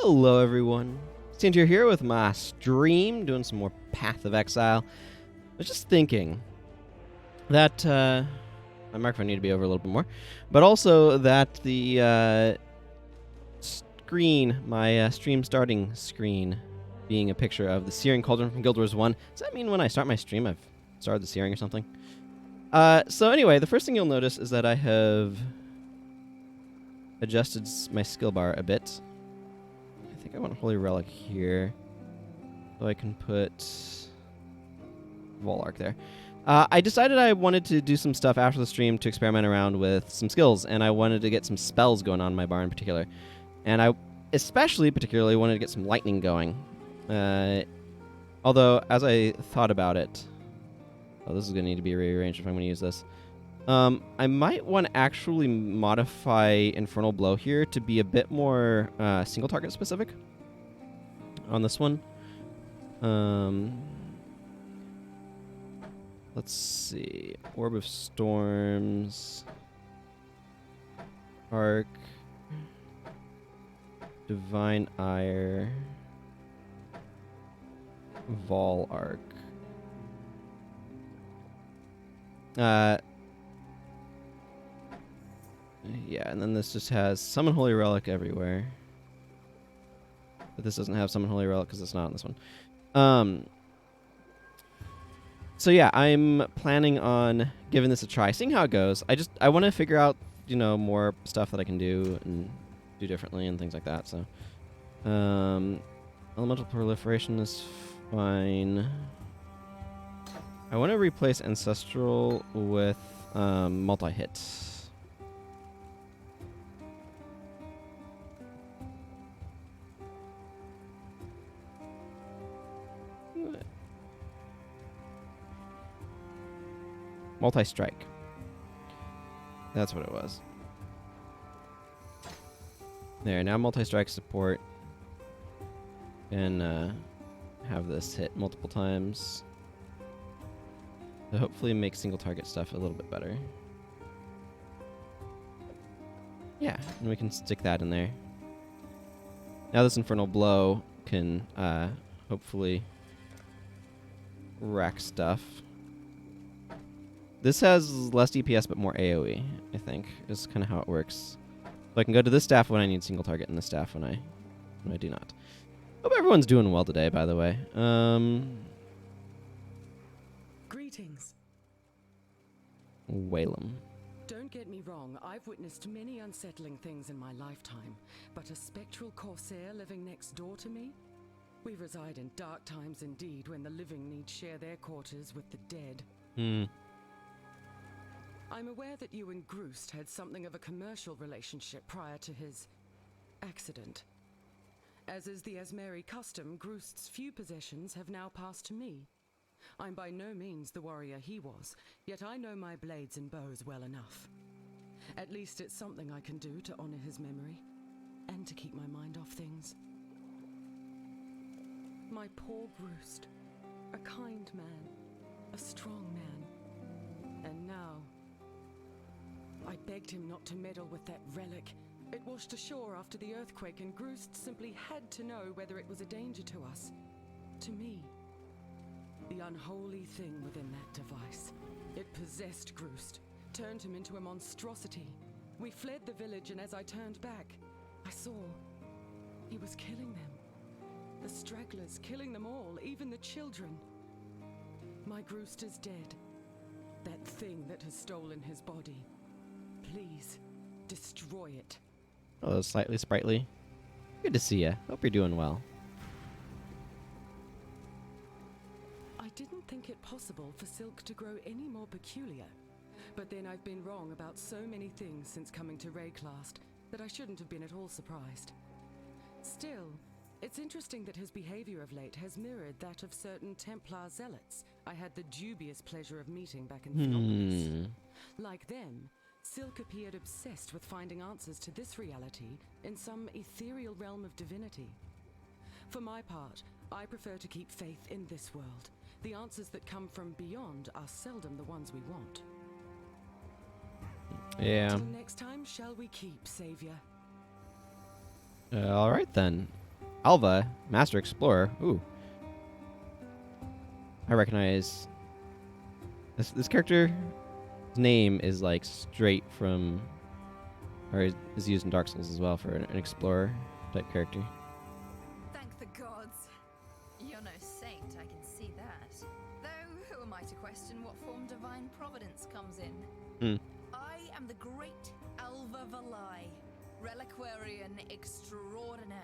Hello everyone, Stintier here with my stream, doing some more Path of Exile. I was just thinking that my microphone need to be over a little bit more, but also that the screen, my stream starting screen, being a picture of the Searing Cauldron from Guild Wars 1. Does that mean when I start my stream I've started the Searing or something? So anyway, the first thing you'll notice is that I have adjusted my skill bar a bit. I think I want Holy Relic here, so I can put Vol Arc there. I decided I wanted to do some stuff after the stream to experiment around with some skills, and I wanted to get some spells going on in my bar in particular. And I particularly wanted to get some lightning going. Although, as I thought about it... Oh, this is going to need to be rearranged if I'm going to use this. I might want to actually modify Infernal Blow here to be a bit more single target specific on this one. Let's see. Orb of Storms. Arc. Divine Ire. Vol Arc. Yeah, and then this just has Summon Holy Relic everywhere. But this doesn't have Summon Holy Relic because it's not on this one. So yeah, I'm planning on giving this a try, seeing how it goes. I want to figure out, more stuff that I can do and do differently and things like that. So, Elemental Proliferation is fine. I want to replace Ancestral with multi-hit. Multi-strike. That's what it was. There, now multi-strike support. And have this hit multiple times. To hopefully make single target stuff a little bit better. Yeah, and we can stick that in there. Now this Infernal Blow can hopefully wreck stuff. This has less DPS but more AoE, I think, is kind of how it works. So I can go to this staff when I need single target and this staff when I do not. Hope everyone's doing well today, by the way. Greetings. Whalem. Don't get me wrong, I've witnessed many unsettling things in my lifetime, but a spectral corsair living next door to me? We reside in dark times indeed, when the living need share their quarters with the dead. I'm aware that you and Groost had something of a commercial relationship prior to his accident. As is the Asmeri custom, Groost's few possessions have now passed to me. I'm by no means the warrior he was, yet I know my blades and bows well enough. At least it's something I can do to honor his memory, and to keep my mind off things. My poor Groost, a kind man, a strong man, and now... I begged him not to meddle with that relic. It washed ashore after the earthquake, and Groost simply had to know whether it was a danger to us. To me. The unholy thing within that device. It possessed Groost, turned him into a monstrosity. We fled the village, and as I turned back, I saw he was killing them. The stragglers, killing them all, even the children. My Groost is dead. That thing that has stolen his body. Please, destroy it. Oh, slightly sprightly. Good to see ya. Hope you're doing well. I didn't think it possible for Silk to grow any more peculiar, but then I've been wrong about so many things since coming to Rayclast that I shouldn't have been at all surprised. Still, it's interesting that his behavior of late has mirrored that of certain Templar zealots I had the dubious pleasure of meeting back in Theopolis. Like them, Silk appeared obsessed with finding answers to this reality in some ethereal realm of divinity. For my part, I prefer to keep faith in this world. The answers that come from beyond are seldom the ones we want. Yeah. Till next time, shall we keep, Savior? All right then. Alva, Master Explorer. Ooh. I recognize this character's name is like straight from, or is used in Dark Souls as well for an explorer type character. Thank the gods. You're no saint, I can see that. Though, who am I to question what form divine providence comes in? I am the great Alva Valai, reliquarian extraordinaire.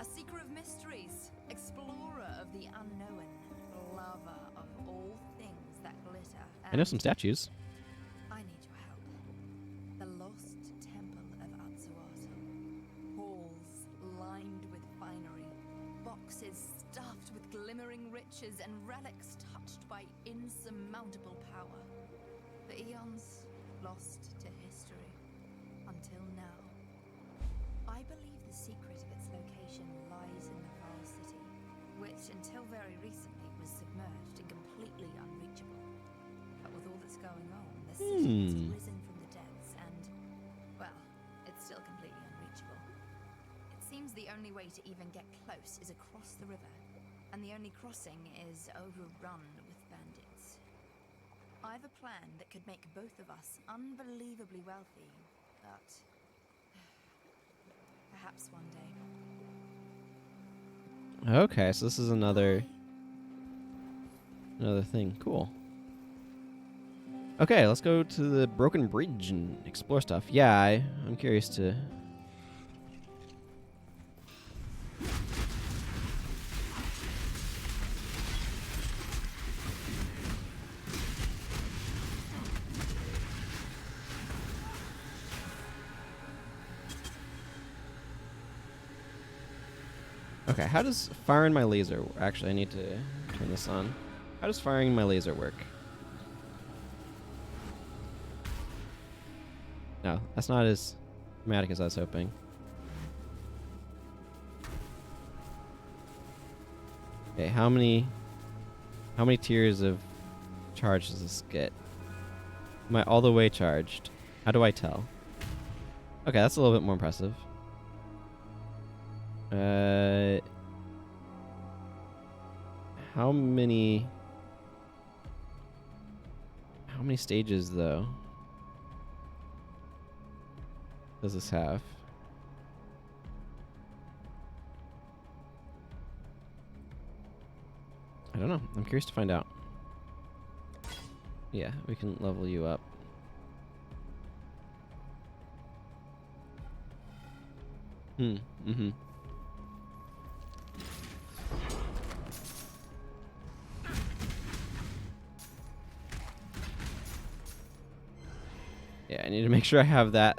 A seeker of mysteries, explorer of the unknown, lover of all things that glitter. I know some statues. I need your help. The lost temple of Atsuata. Halls lined with finery. Boxes stuffed with glimmering riches and relics touched by insurmountable power. The eons lost to history. Until now. I believe the secret of its location lies in the Val City, which until very recently was submerged and completely unreachable. But with all that's going on, the city has risen from the depths and, well, it's still completely unreachable. It seems the only way to even get close is across the river, and the only crossing is overrun with bandits. I have a plan that could make both of us unbelievably wealthy, but perhaps one day. Okay, so this is another thing. Cool. Okay, let's go to the broken bridge and explore stuff. Yeah, I'm curious to. Okay, how does firing my laser work? Actually, I need to turn this on. How does firing my laser work? No, that's not as dramatic as I was hoping. Okay, how many tiers of charge does this get? Am I all the way charged? How do I tell? Okay, that's a little bit more impressive. How many stages though does this have? I don't know. I'm curious to find out. Yeah, we can level you up. Mm-hmm. Yeah, I need to make sure I have that.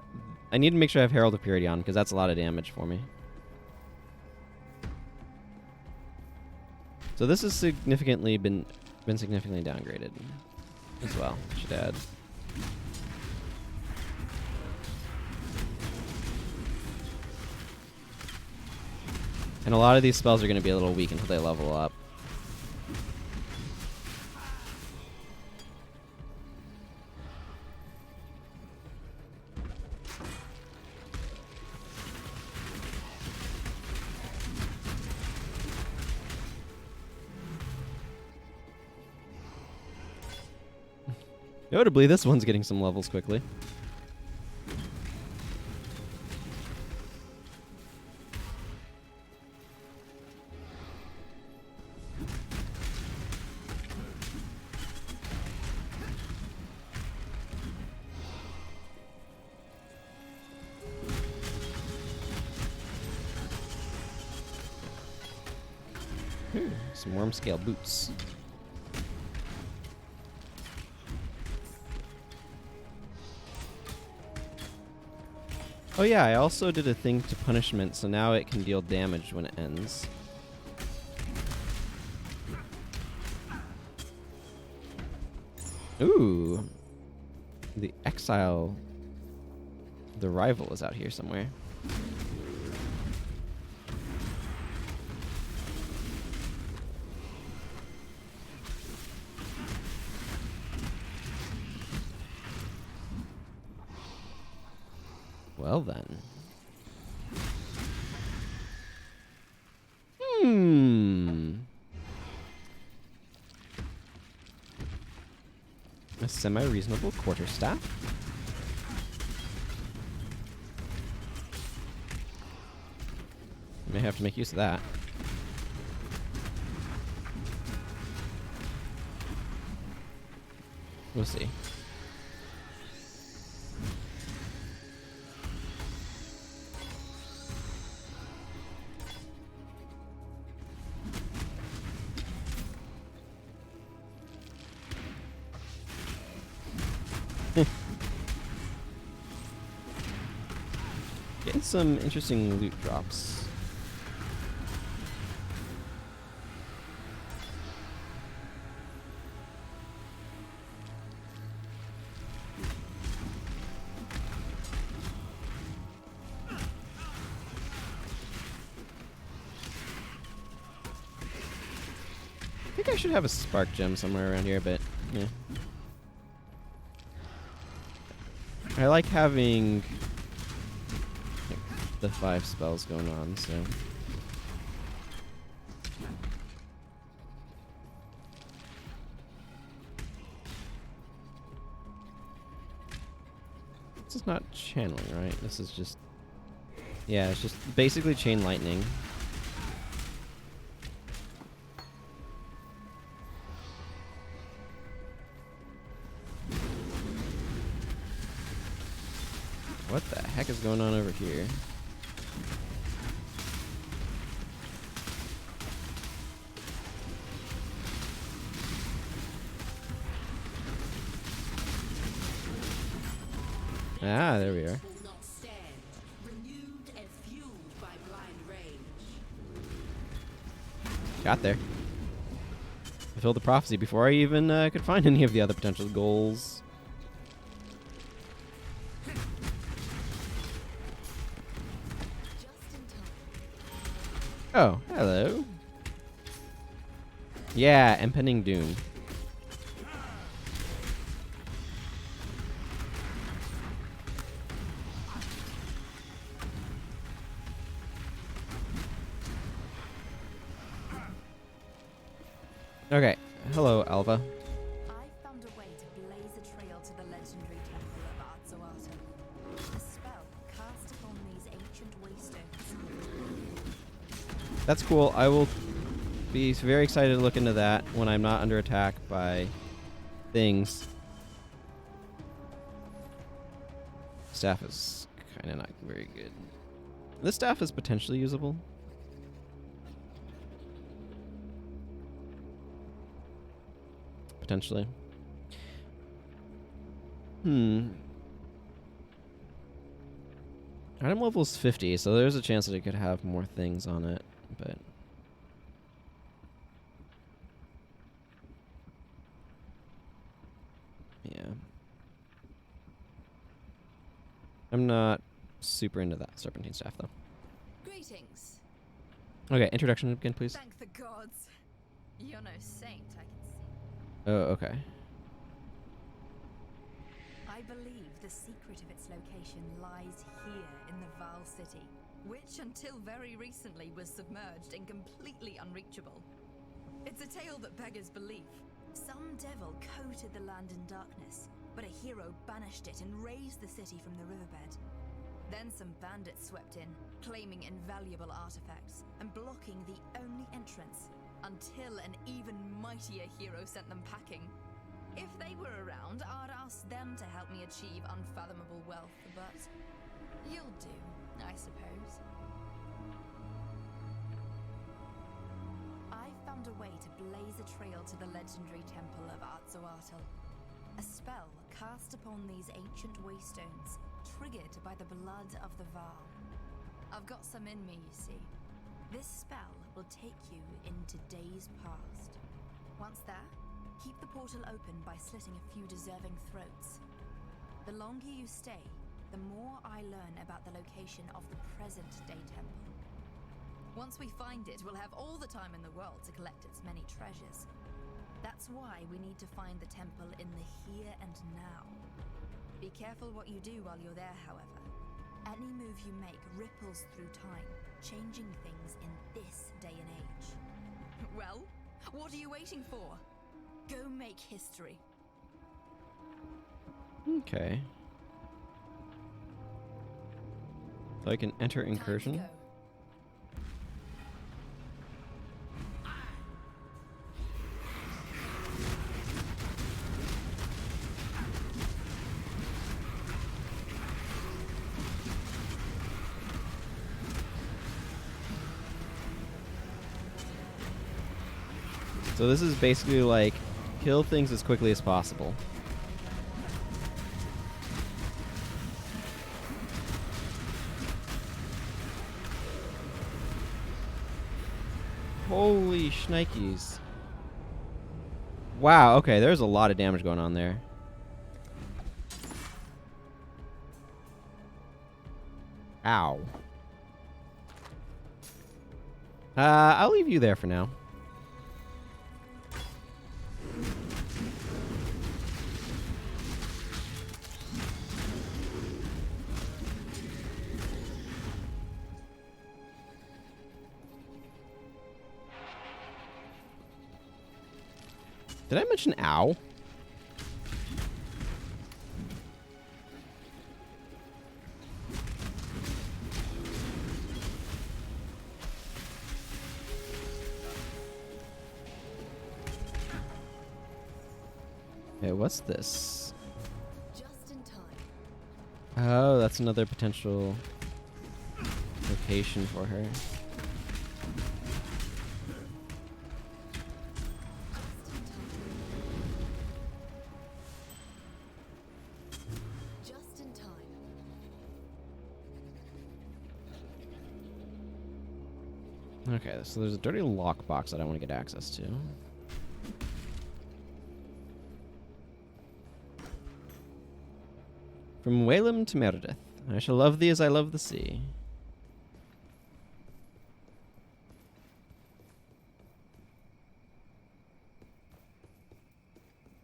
I need to make sure I have Herald of Purity on, because that's a lot of damage for me. So this has significantly been significantly downgraded as well, I should add. And a lot of these spells are going to be a little weak until they level up. Notably, this one's getting some levels quickly. Some worm scale boots. Oh yeah, I also did a thing to punishment, so now it can deal damage when it ends. Ooh. The Exile. The rival is out here somewhere. Well then. semi-reasonable quarterstaff. May have to make use of that. We'll see. Getting some interesting loot drops. I think I should have a spark gem somewhere around here, but yeah. I like having the 5 spells going on, so. This is not channeling, right? This is just, yeah, it's just basically chain lightning. What the heck is going on over here? Ah, there we are. Got there. Fulfilled the prophecy before I even could find any of the other potential goals. Oh, hello. Yeah, impending doom. Okay, hello, Alva. I found a way to blaze a trail to the legendary temple of Arzoato. A spell cast upon these ancient waystones. That's cool. I will be very excited to look into that when I'm not under attack by things. Staff is kind of not very good. This staff is potentially usable. Potentially. Item level is 50, so there's a chance that it could have more things on it, but yeah. I'm not super into that serpentine staff though. Greetings. Okay, introduction again, please. Thank the gods. You're no saint, I can see. Oh, okay. I believe the secret of its location lies here in the Val City, which until very recently was submerged and completely unreachable. It's a tale that beggars belief. Some devil coated the land in darkness, but a hero banished it and raised the city from the riverbed. Then some bandits swept in, claiming invaluable artifacts and blocking the only entrance, until an even mightier hero sent them packing. If they were around, I'd ask them to help me achieve unfathomable wealth, but you'll do, I suppose. I found a way to blaze a trail to the legendary temple of Arzoato. A spell cast upon these ancient waystones, triggered by the blood of the Val. I've got some in me, you see. This spell will take you into days past. Once there, keep the portal open by slitting a few deserving throats. The longer you stay, the more I learn about the location of the present-day temple. Once we find it, we'll have all the time in the world to collect its many treasures. That's why we need to find the temple in the here and now. Be careful what you do while you're there, however. Any move you make ripples through time, changing things in this day and age. Well, what are you waiting for? Go make history. Okay. So I can enter Time to incursion. go. So this is basically like kill things as quickly as possible. Holy shnikes. Wow, okay, there's a lot of damage going on there. Ow. I'll leave you there for now. Did I mention ow? Hey, what's this? Just in time. Oh, that's another potential location for her. Just in time. Okay, so there's a dirty lockbox that I want to get access to. From Whalem to Meredith, I shall love thee as I love the sea.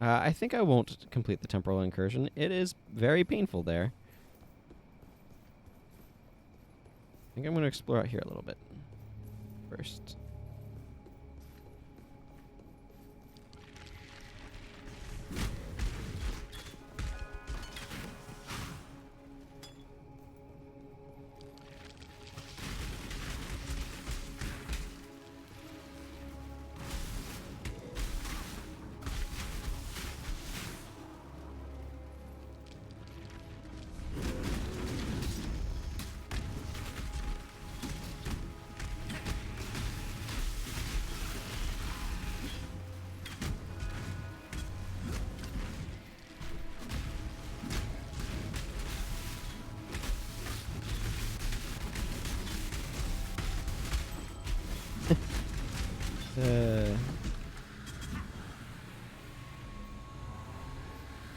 I think I won't complete the temporal incursion. It is very painful there. I think I'm going to explore out here a little bit first.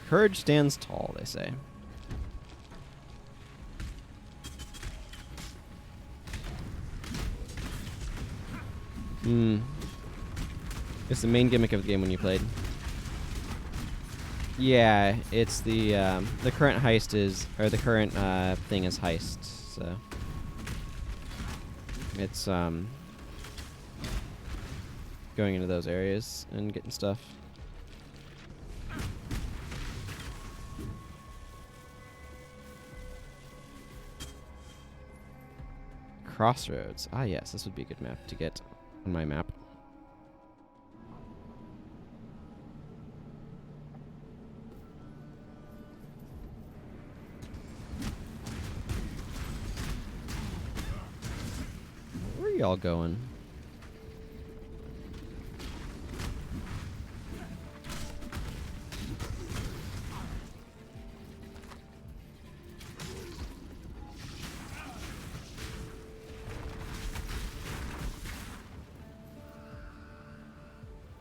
Courage stands tall, they say. It's the main gimmick of the game when you played. Yeah, it's the current heist is, or the current thing is heist, so it's going into those areas and getting stuff. Crossroads. Ah, yes, this would be a good map to get on my map. Where are y'all going?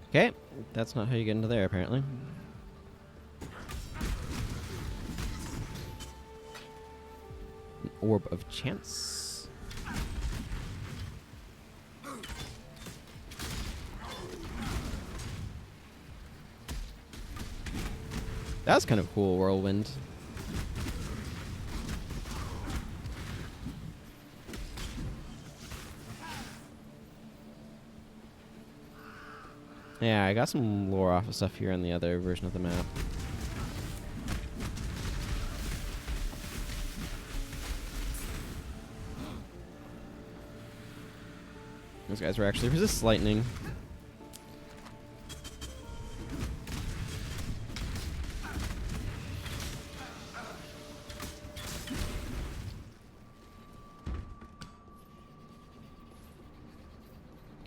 Okay, that's not how you get into there, apparently. An orb of chance. That's kind of cool, whirlwind. Yeah, I got some lore off of stuff here on the other version of the map. Those guys were actually resist lightning.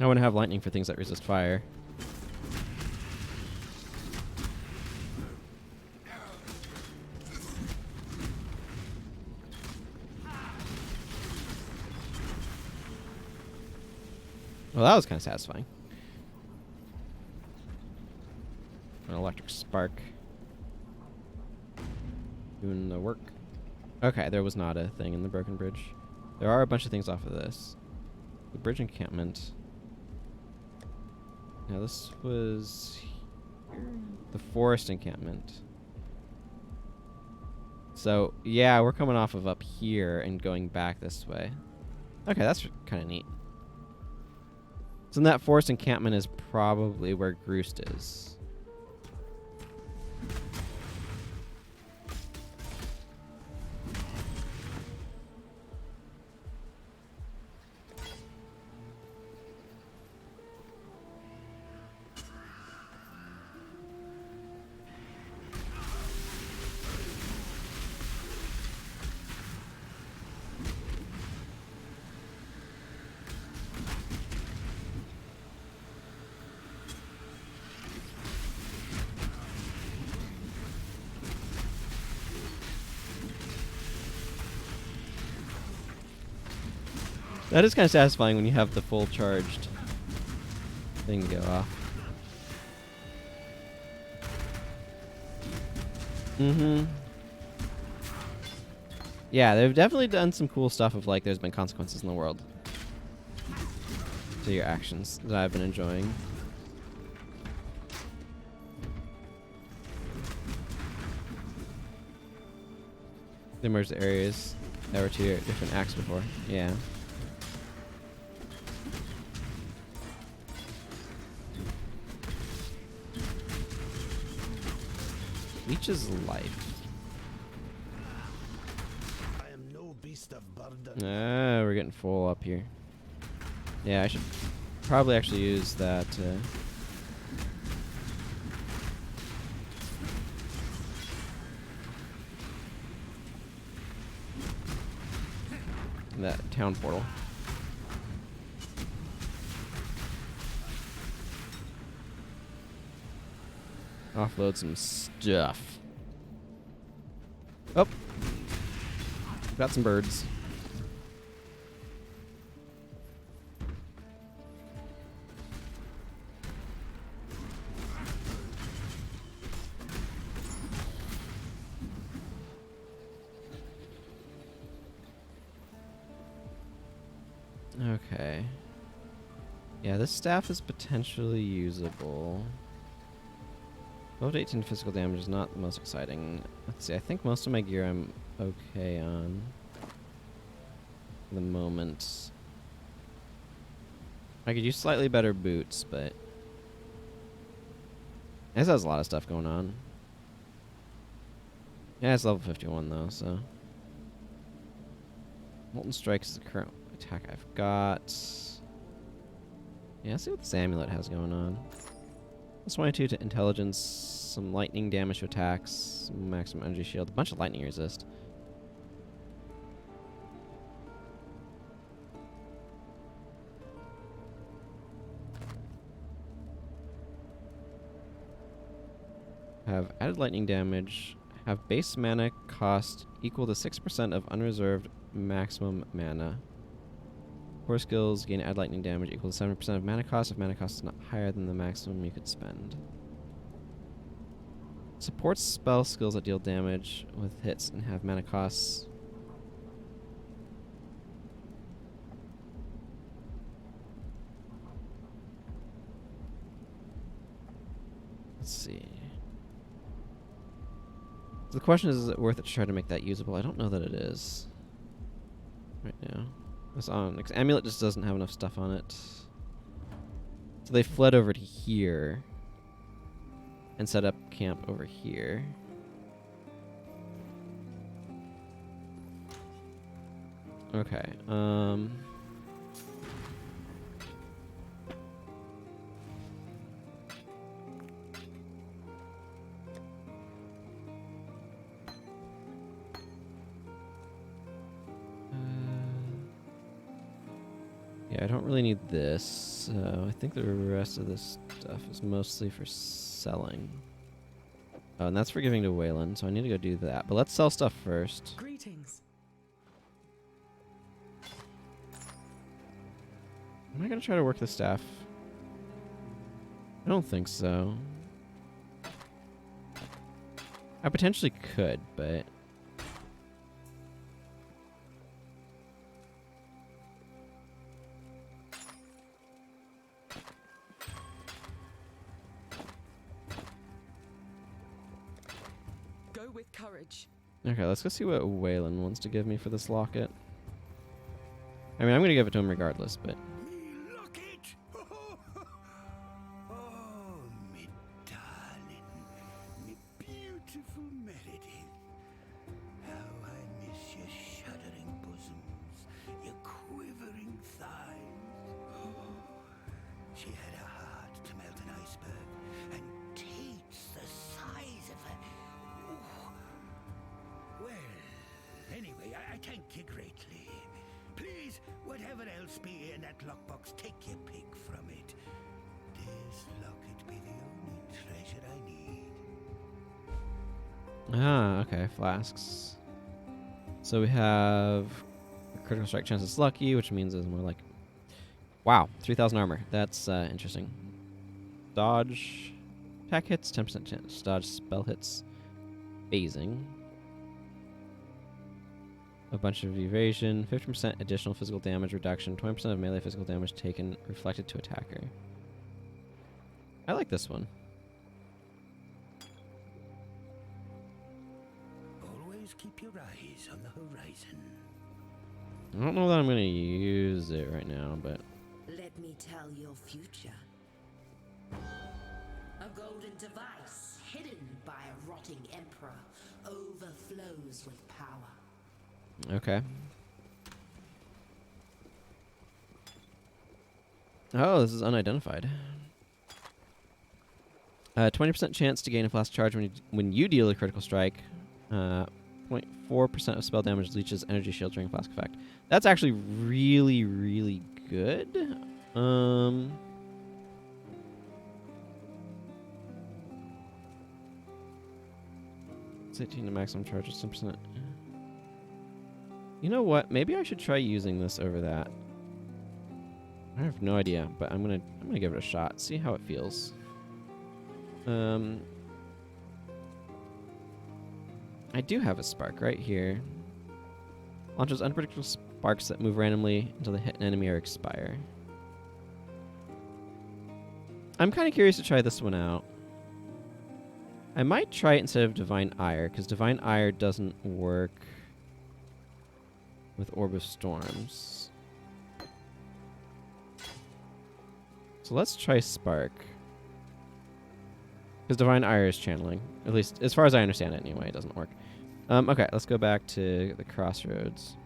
I want to have lightning for things that resist fire. Well, that was kind of satisfying. An electric spark. Doing the work. Okay, there was not a thing in the broken bridge. There are a bunch of things off of this. The bridge encampment. Now this was here. The forest encampment. So, yeah, we're coming off of up here and going back this way. Okay, that's kind of neat. So that forest encampment is probably where Groost is. That is kind of satisfying when you have the full charged thing go off. Mm-hmm. Yeah, they've definitely done some cool stuff of like there's been consequences in the world to your actions that I've been enjoying. They merged the areas that were two different acts before. Yeah. Leech's life. I am no beast of burden. Ah, we're getting full up here. Yeah, I should probably actually use that. That town portal. Offload some stuff. Oh. Got some birds. Okay. Yeah, this staff is potentially usable. 12 to 18 physical damage is not the most exciting. Let's see, I think most of my gear I'm okay on. For the moment. I could use slightly better boots, but this has a lot of stuff going on. Yeah, it's level 51 though, so. Molten Strike is the current attack I've got. Yeah, let's see what this amulet has going on. Plus 22 to intelligence, some lightning damage to attacks, some maximum energy shield, a bunch of lightning resist. Have added lightning damage, have base mana cost equal to 6% of unreserved maximum mana. Core skills gain add lightning damage equal to 7% of mana cost if mana cost is not higher than the maximum you could spend. Supports spell skills that deal damage with hits and have mana costs. Let's see. So the question is it worth it to try to make that usable? I don't know that it is. Right now. This amulet just doesn't have enough stuff on it. So they fled over to here and set up camp over here. Yeah, I don't really need this, so I think the rest of this stuff is mostly for selling. Oh, and that's for giving to Waylon, so I need to go do that. But let's sell stuff first. Greetings. Am I going to try to work the staff? I don't think so. I potentially could, but... Go with courage. Okay, let's go see what Waylon wants to give me for this locket. I mean, I'm going to give it to him regardless, but... Me locket! Oh, me darling, me beautiful Meredith. How I miss your shuddering bosoms, your quivering thighs. She had a heart to melt an iceberg, and teats the size of a... Well, anyway, I thank you greatly. Please, whatever else be in that lockbox, take your pick from it. This locket be the only treasure I need. Ah, okay, flasks. So we have critical strike chance is lucky, which means it's more like... Wow, 3,000 armor. That's interesting. Dodge. Attack hits, 10% chance. Dodge spell hits. Phasing. A bunch of evasion. 50% additional physical damage reduction. 20% of melee physical damage taken reflected to attacker. I like this one. Always keep your eyes on the horizon. I don't know that I'm going to use it right now, but... Let me tell your future. A golden device hidden by a rotting emperor overflows with power. Okay. Oh, this is unidentified. 20% chance to gain a flask charge when you deal a critical strike. 0.4% of spell damage leeches energy shield during flask effect. That's actually really, really good. It's 18 to maximum charge, 10%. You know what? Maybe I should try using this over that. I have no idea, but I'm gonna give it a shot. See how it feels. I do have a spark right here. Launches unpredictable sparks that move randomly until they hit an enemy or expire. I'm kind of curious to try this one out. I might try it instead of Divine Ire, because Divine Ire doesn't work with Orb of Storms. So let's try Spark. Because Divine Ire is channeling. At least, as far as I understand it anyway, it doesn't work. Okay, let's go back to the crossroads.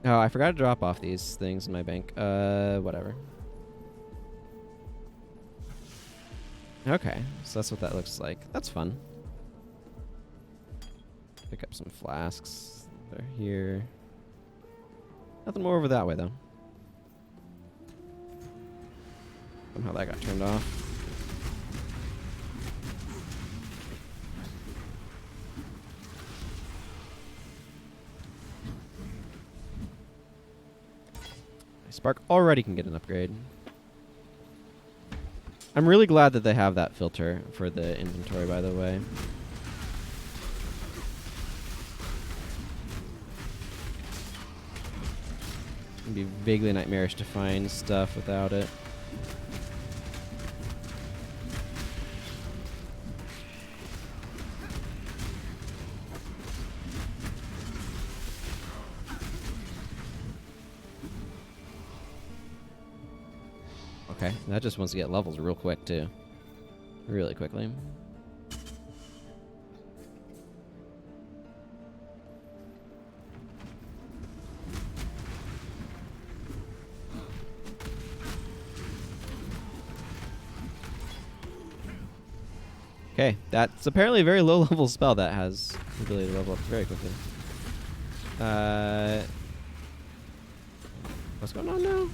Oh, I forgot to drop off these things in my bank. Whatever. Okay, so that's what that looks like. That's fun. Pick up some flasks. They're here. Nothing more over that way, though. Somehow that got turned off. My Spark already can get an upgrade. I'm really glad that they have that filter for the inventory, by the way. It'd be vaguely nightmarish to find stuff without it. Okay, that just wants to get levels real quick, too. Really quickly. Okay, that's apparently a very low level spell that has the ability to level up very quickly. What's going on now?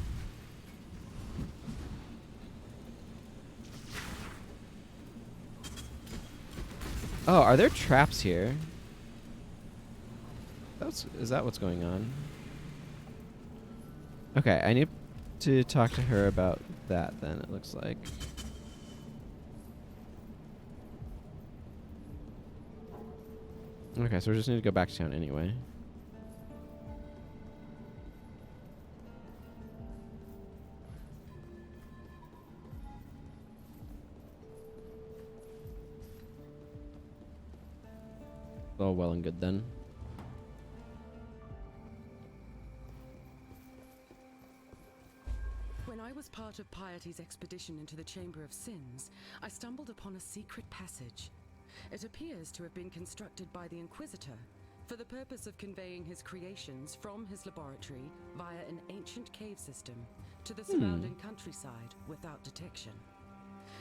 Oh, are there traps here? Is that what's going on? Okay, I need to talk to her about that then, it looks like. Okay, so we just need to go back to town anyway. All well and good then. When I was part of Piety's expedition into the Chamber of Sins, I stumbled upon a secret passage. It appears to have been constructed by the Inquisitor for the purpose of conveying his creations from his laboratory via an ancient cave system to the surrounding countryside without detection.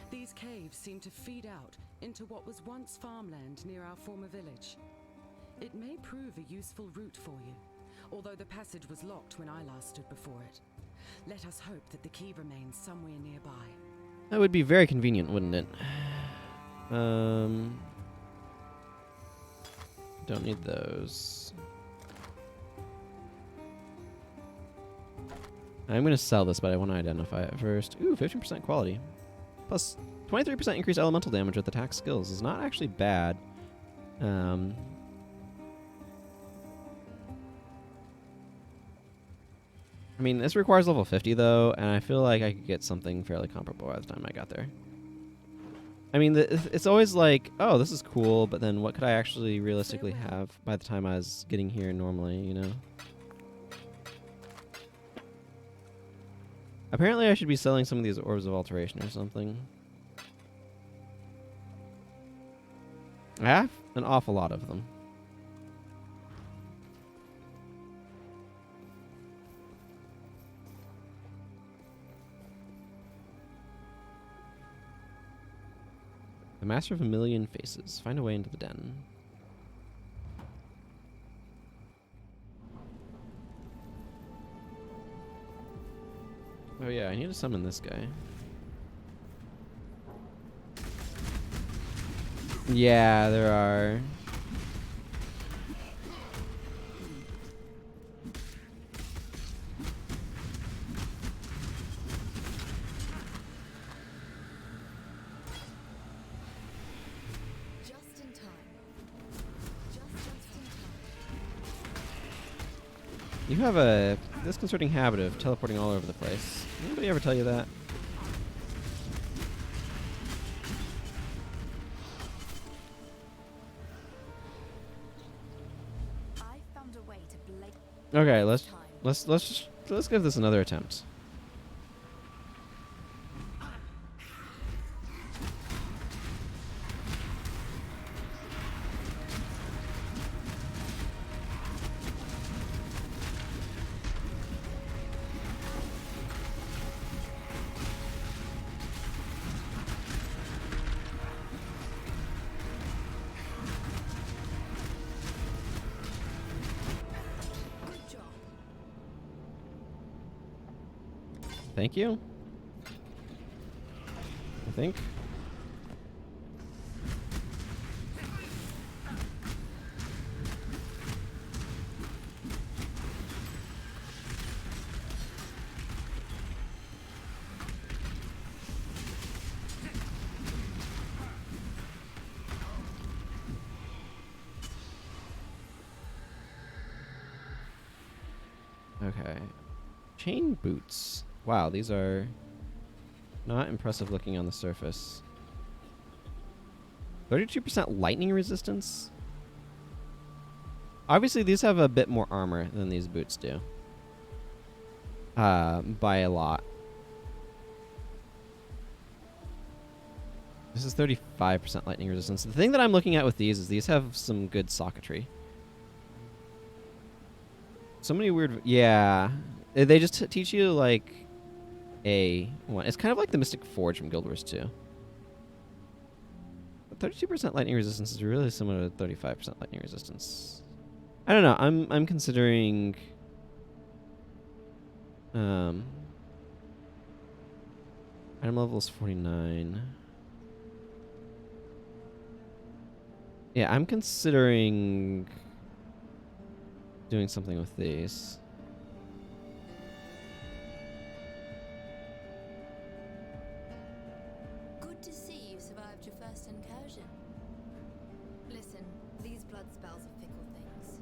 These caves seem to feed out into what was once farmland near our former village. It may prove a useful route for you, although the passage was locked when I last stood before it. Let us hope that the key remains somewhere nearby. That would be very convenient, wouldn't it? Don't need those. I'm going to sell this, but I want to identify it first. Ooh, 15% quality. Plus 23% increased elemental damage with attack skills is not actually bad. I mean, this requires level 50, though, and I feel like I could get something fairly comparable by the time I got there. I mean, it's always like, oh, this is cool, but then what could I actually realistically have by the time I was getting here normally, you know? Apparently I should be selling some of these Orbs of Alteration or something. I have an awful lot of them. The Master of a Million Faces. Find a way into the den. Oh yeah, I need to summon this guy. Yeah, there are. You have a disconcerting habit of teleporting all over the place. Anybody ever tell you that? I found a way to blake. Okay, let's give this another attempt. Thank you. I think. Okay. Chain boots. Wow, these are not impressive looking on the surface. 32% lightning resistance? Obviously, these have a bit more armor than these boots do. By a lot. This is 35% lightning resistance. The thing that I'm looking at with these is these have some good socketry. So many weird... Yeah. They just teach you, like... It's kind of like the Mystic Forge from Guild Wars 2. 32% lightning resistance is really similar to 35% lightning resistance. I don't know. I'm considering item level is 49. Yeah, I'm considering doing something with these. Good to see you survived your first incursion. Listen, these blood spells are fickle things.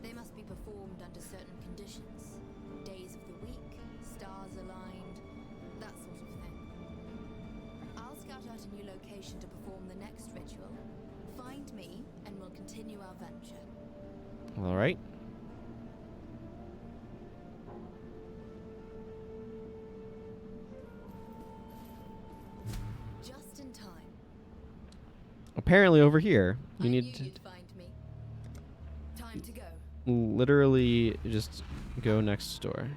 They must be performed under certain conditions. Days of the week, stars aligned, that sort of thing. I'll scout out a new location to perform the next ritual. Find me, and we'll continue our venture. All right. Just in time. Apparently over here, you I need knew to you'd find me. Time to go. literally just go next door.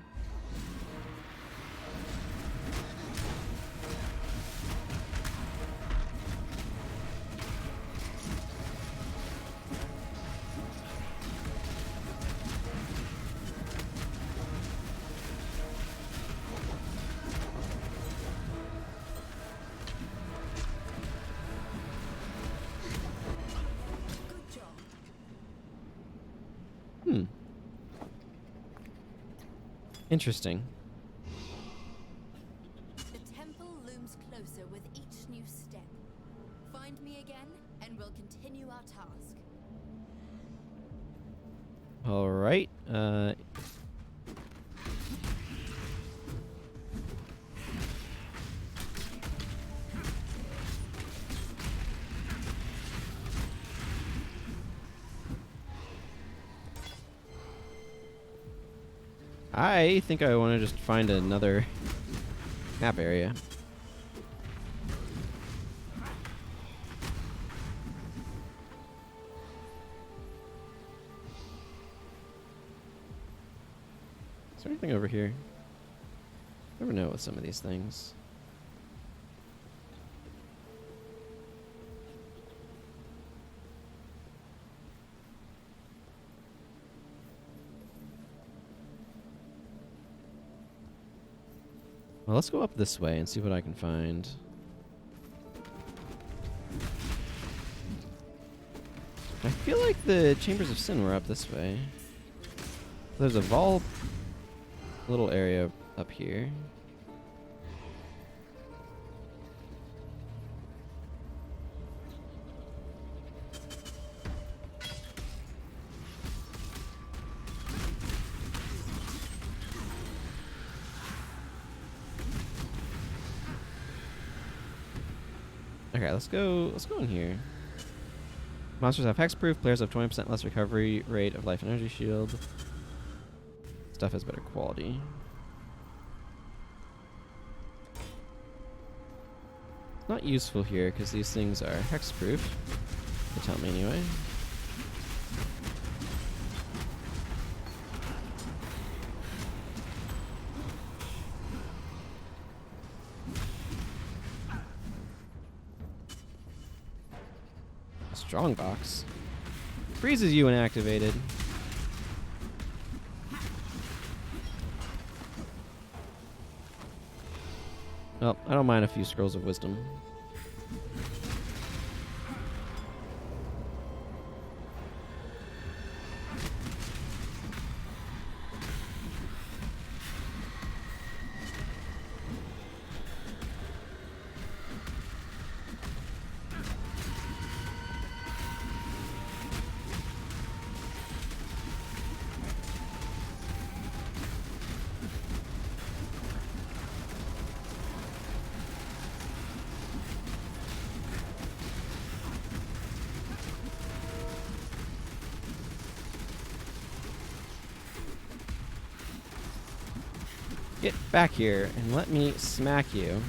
Good job. Interesting. The temple looms closer with each new step. Find me again, and we'll continue our task. All right. I think I want to just find another map area. Is there anything over here? Never know with some of these things. Well, let's go up this way and see what I can find. I feel like the Chambers of Sin were up this way. There's a vault little area up here. Okay, let's go in here. Monsters have hexproof, players have 20% less recovery rate of life and energy shield. Stuff has better quality. Not useful here because these things are hexproof. They tell me anyway. Strong box. Freezes you when activated. Well, I don't mind a few scrolls of wisdom. Get back here and let me smack you.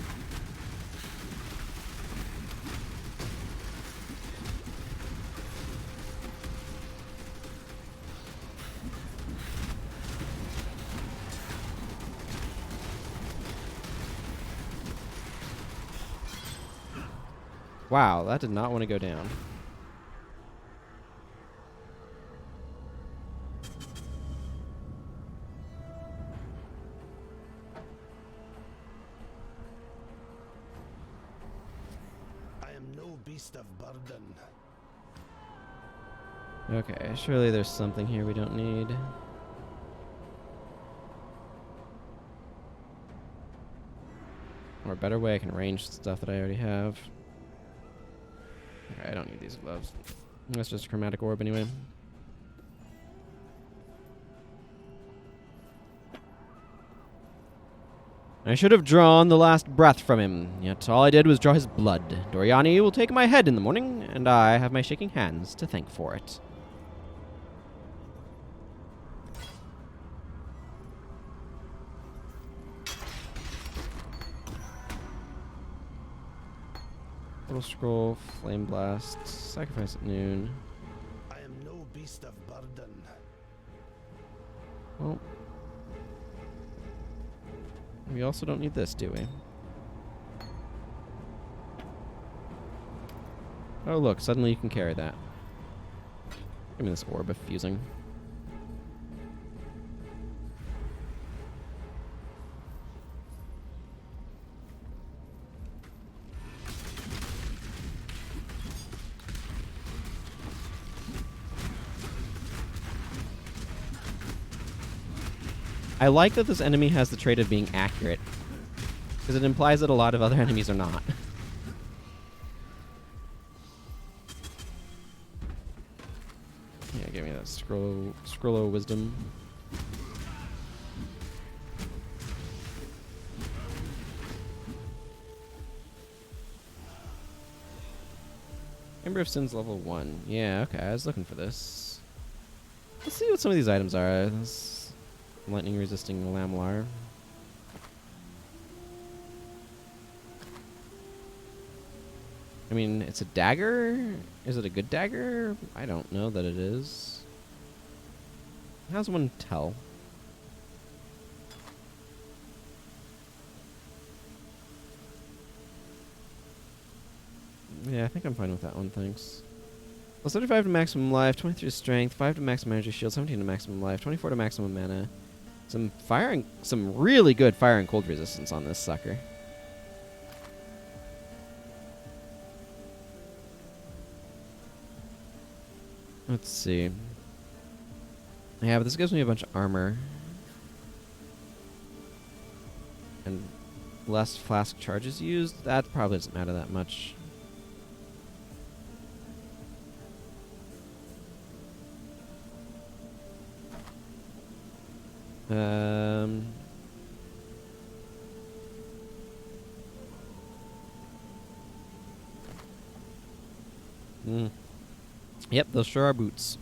Wow, that did not want to go down. I am no beast of burden. Okay, surely there's something here we don't need. Or a better way I can arrange stuff that I already have. Okay, I don't need these gloves. That's just a chromatic orb anyway. I should have drawn the last breath from him, yet all I did was draw his blood. Doriani will take my head in the morning, and I have my shaking hands to thank for it. Little scroll, flame blast, sacrifice at noon. I am no beast of burden. Well, we also don't need this, do we? Oh, look, suddenly you can carry that. Give me this orb of fusing. I like that this enemy has the trait of being accurate, because it implies that a lot of other enemies are not. Yeah, give me that scroll of wisdom. Ember of Sin's level 1. Yeah, okay, I was looking for this. Let's see what some of these items are. This lightning resisting Lamlar. I mean, it's a dagger? Is it a good dagger? I don't know that it is. How does one tell? Yeah, I think I'm fine with that one, thanks. Well, 35 to maximum life, 23 to strength, 5 to maximum energy shield, 17 to maximum life, 24 to maximum mana. Some really good fire and cold resistance on this sucker. Let's see. Yeah, but this gives me a bunch of armor. And less flask charges used. That probably doesn't matter that much. Yep, those sure are boots.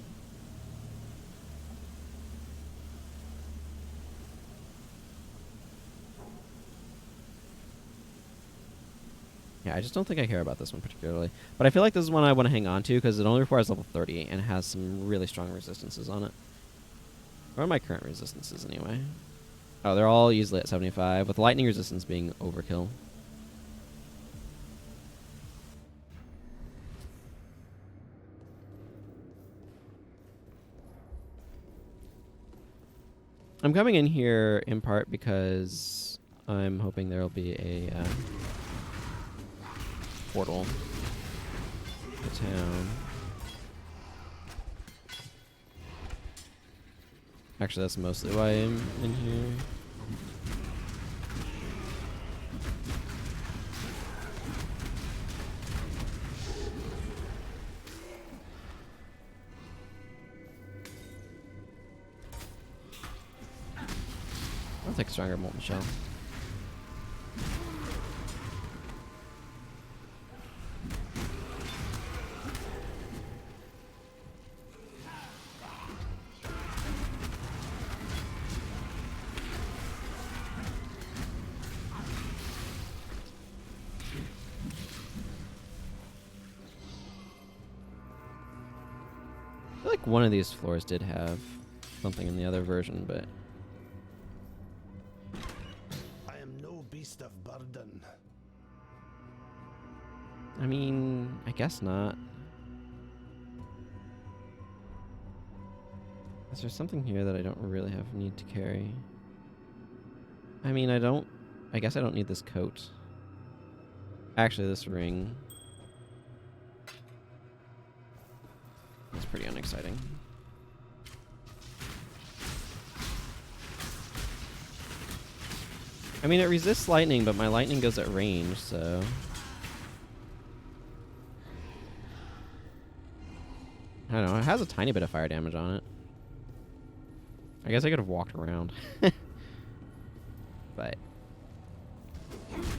Yeah, I just don't think I care about this one particularly. But I feel like this is one I want to hang on to because it only requires level 30 and has some really strong resistances on it. What are my current resistances anyway? Oh, they're all easily at 75, with lightning resistance being overkill. I'm coming in here in part because I'm hoping there will be a portal to town. Actually, that's mostly why I'm in here. I'll take stronger molten shell. I feel like one of these floors did have something in the other version, but I am no beast of burden. I mean, I guess not. Is there something here that I don't really have need to carry? I mean, I guess I don't need this coat. Actually, this ring. That's pretty unexciting. I mean, it resists lightning, but my lightning goes at range, so... I don't know, it has a tiny bit of fire damage on it. I guess I could have walked around. But...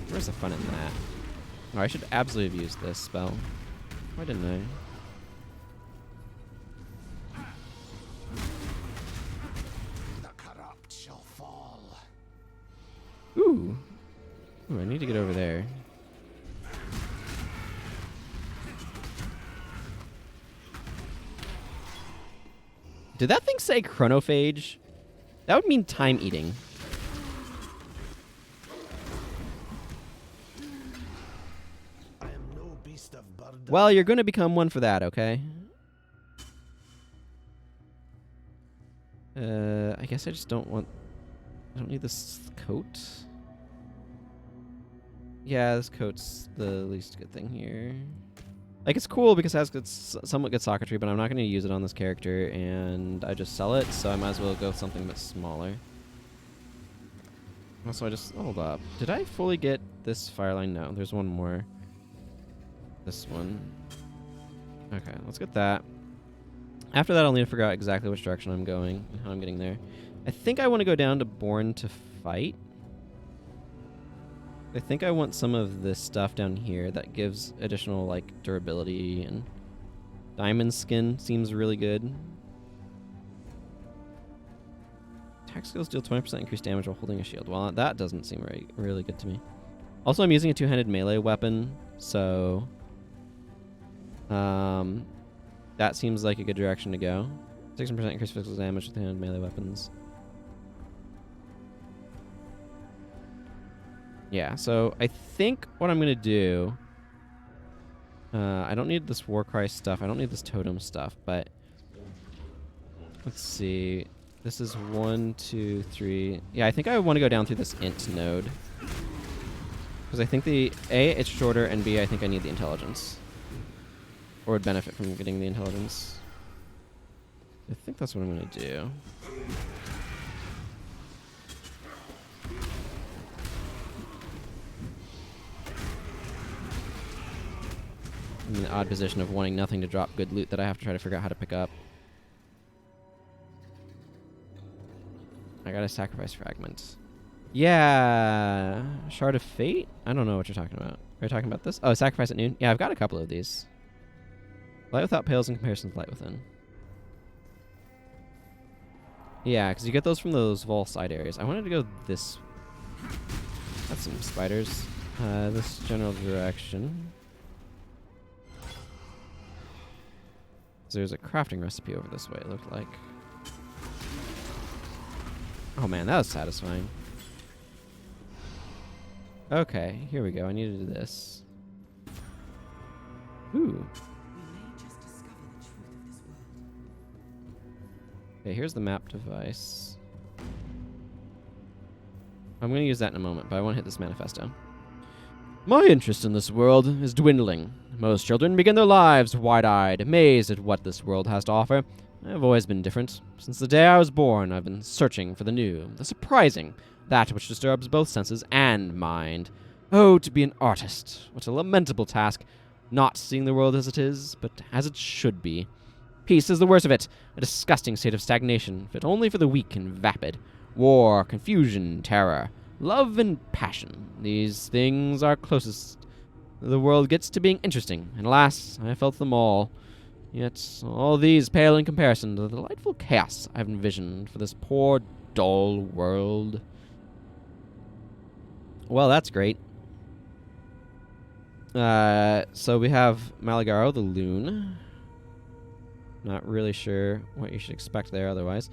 where's the fun in that? Oh, I should absolutely have used this spell. Why didn't I? The corrupt shall fall. Ooh. Ooh, I need to get over there. Did that thing say chronophage? That would mean time eating. I am no beast of burden. Well, you're going to become one for that, okay? I guess I just don't want... I don't need this coat. Yeah, this coat's the least good thing here. Like, it's cool because it has good, somewhat good socketry, but I'm not going to use it on this character, and I just sell it, so I might as well go with something that's smaller. Also, I just... hold up. Did I fully get this fireline? No, there's one more. This one. Okay, let's get that. After that, I'll need to figure out exactly which direction I'm going and how I'm getting there. I think I want to go down to Born to Fight. I think I want some of this stuff down here that gives additional, like, durability, and diamond skin seems really good. Attack skills deal 20% increased damage while holding a shield. Well, that doesn't seem really good to me. Also, I'm using a two-handed melee weapon, so that seems like a good direction to go. 16% increased physical damage with two-handed melee weapons. Yeah, so I think what I'm going to do... I don't need this Warcry stuff. I don't need this totem stuff, but... let's see. This is 1, 2, 3... yeah, I think I want to go down through this int node. Because I think the... A, it's shorter, and B, I think I need the intelligence. Or would benefit from getting the intelligence. I think that's what I'm going to do. I'm in the odd position of wanting nothing to drop good loot that I have to try to figure out how to pick up. I gotta sacrifice fragments. Yeah, Shard of Fate? I don't know what you're talking about. Are you talking about this? Oh, sacrifice at noon? Yeah, I've got a couple of these. Light Without pales in comparison to Light Within. Yeah, because you get those from those Vol side areas. I wanted to go this... that's some spiders. This general direction. There's a crafting recipe over this way, it looked like. Oh man, that was satisfying. Okay, here we go. I need to do this. Ooh. We may just discover the truth of this world. Okay, here's the map device. I'm going to use that in a moment, but I want to hit this manifesto. My interest in this world is dwindling. Most children begin their lives wide-eyed, amazed at what this world has to offer. I have always been different. Since the day I was born, I've been searching for the new, the surprising, that which disturbs both senses and mind. Oh, to be an artist. What a lamentable task. Not seeing the world as it is, but as it should be. Peace is the worst of it, a disgusting state of stagnation, fit only for the weak and vapid. War, confusion, terror, love and passion. These things are closest the world gets to being interesting, and alas, I felt them all. Yet all these pale in comparison to the delightful chaos I've envisioned for this poor, dull world. Well, that's great. So we have Malagaro, the loon. Not really sure what you should expect there otherwise.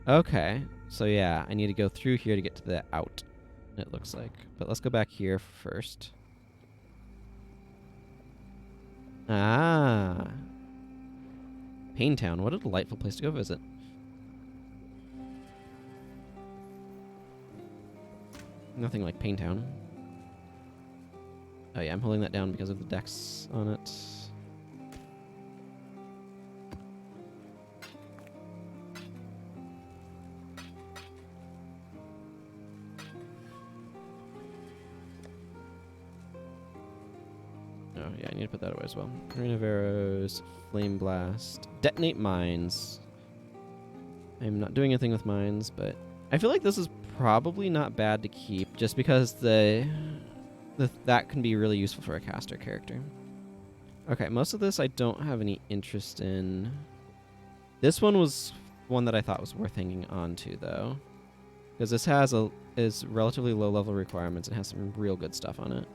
Okay, so yeah, I need to go through here to get to the out, it looks like. But let's go back here first. Ah. Paintown. What a delightful place to go visit. Nothing like Paintown. Oh yeah, I'm holding that down because of the decks on it. Oh yeah, I need to put that away as well. Rain of Arrows, Flame Blast, Detonate Mines. I'm not doing anything with mines, but I feel like this is probably not bad to keep, just because that can be really useful for a caster character. Okay, most of this I don't have any interest in. This one was one that I thought was worth hanging on to, though, because this is relatively low level requirements and has some real good stuff on it.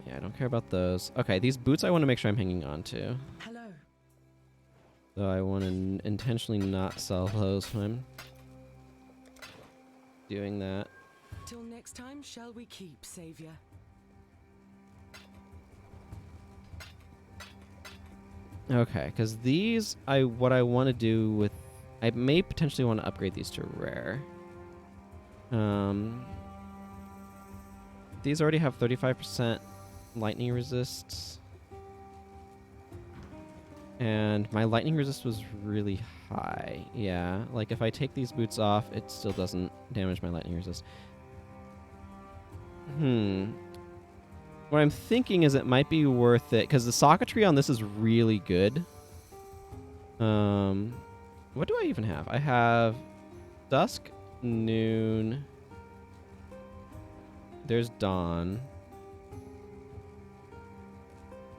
Yeah, I don't care about those. Okay, these boots I want to make sure I'm hanging on to. Hello. So I want to intentionally not sell those when I'm doing that. Till next time, shall we keep, Savior? Okay, because these, what I want to do with... I may potentially want to upgrade these to rare. These already have 35% lightning resist. And my lightning resist was really high. Yeah, like if I take these boots off, it still doesn't damage my lightning resist. What I'm thinking is it might be worth it, because the socketry on this is really good. What do I even have? I have dusk, noon. There's dawn.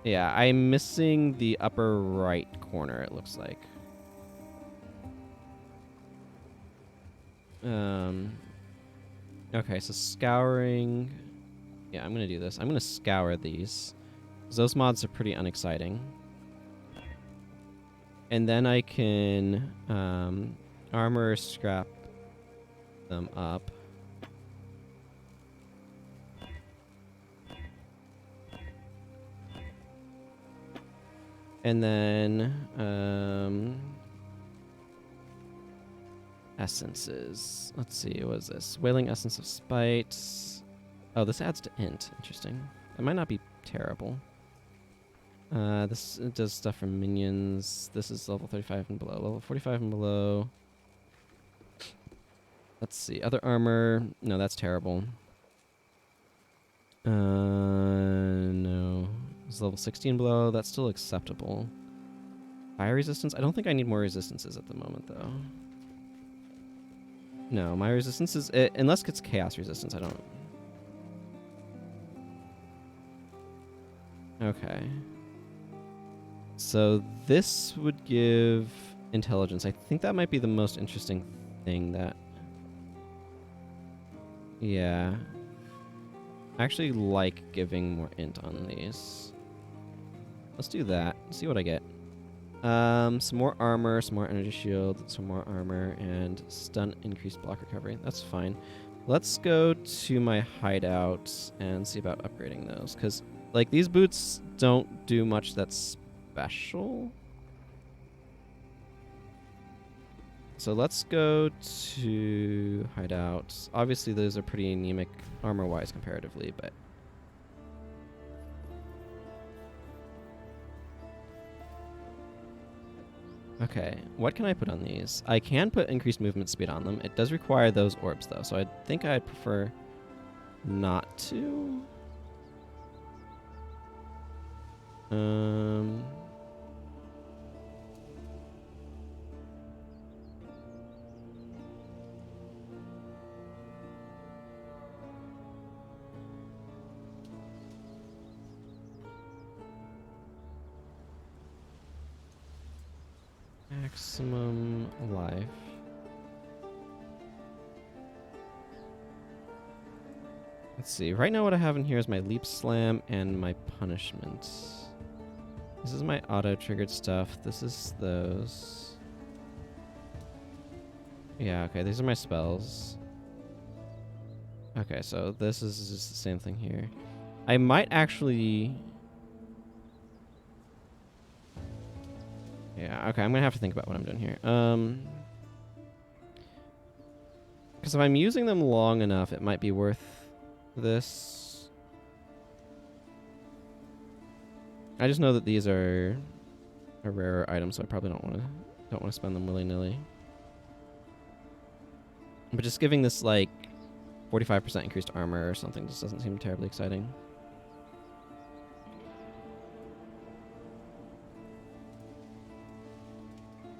Yeah, I'm missing the upper right corner, it looks like. Okay, so scouring. Yeah, I'm going to do this. I'm going to scour these, 'cause those mods are pretty unexciting. And then I can armor scrap them up. And then essences. Let's see, what is this? Wailing Essence of Spite. Oh, this adds to int. Interesting. It might not be terrible. This does stuff for minions. This is level 35 and below. Level 45 and below. Let's see. Other armor. No, that's terrible. No. It's level 16 below. That's still acceptable. Fire resistance. I don't think I need more resistances at the moment, though. No, my resistance is... unless it's chaos resistance, I don't... Okay. So this would give intelligence. I think that might be the most interesting thing that... Yeah. I actually like giving more int on these. Let's do that. See what I get. Some more armor, some more energy shield, some more armor, and stun increased block recovery. That's fine. Let's go to my hideouts and see about upgrading those, because like these boots don't do much that's special. So let's go to hideouts. Obviously those are pretty anemic armor-wise comparatively, but okay, what can I put on these? I can put increased movement speed on them. It does require those orbs, though, so I think I'd prefer not to. Maximum life. Let's see. Right now what I have in here is my leap slam and my punishment. This is my auto-triggered stuff. This is those. Yeah, okay. These are my spells. Okay, so this is just the same thing here. I might actually... Yeah, okay, I'm gonna have to think about what I'm doing here. Because if I'm using them long enough, it might be worth this. I just know that these are a rarer item, so I probably don't want to spend them willy-nilly. But just giving this like 45% increased armor or something just doesn't seem terribly exciting.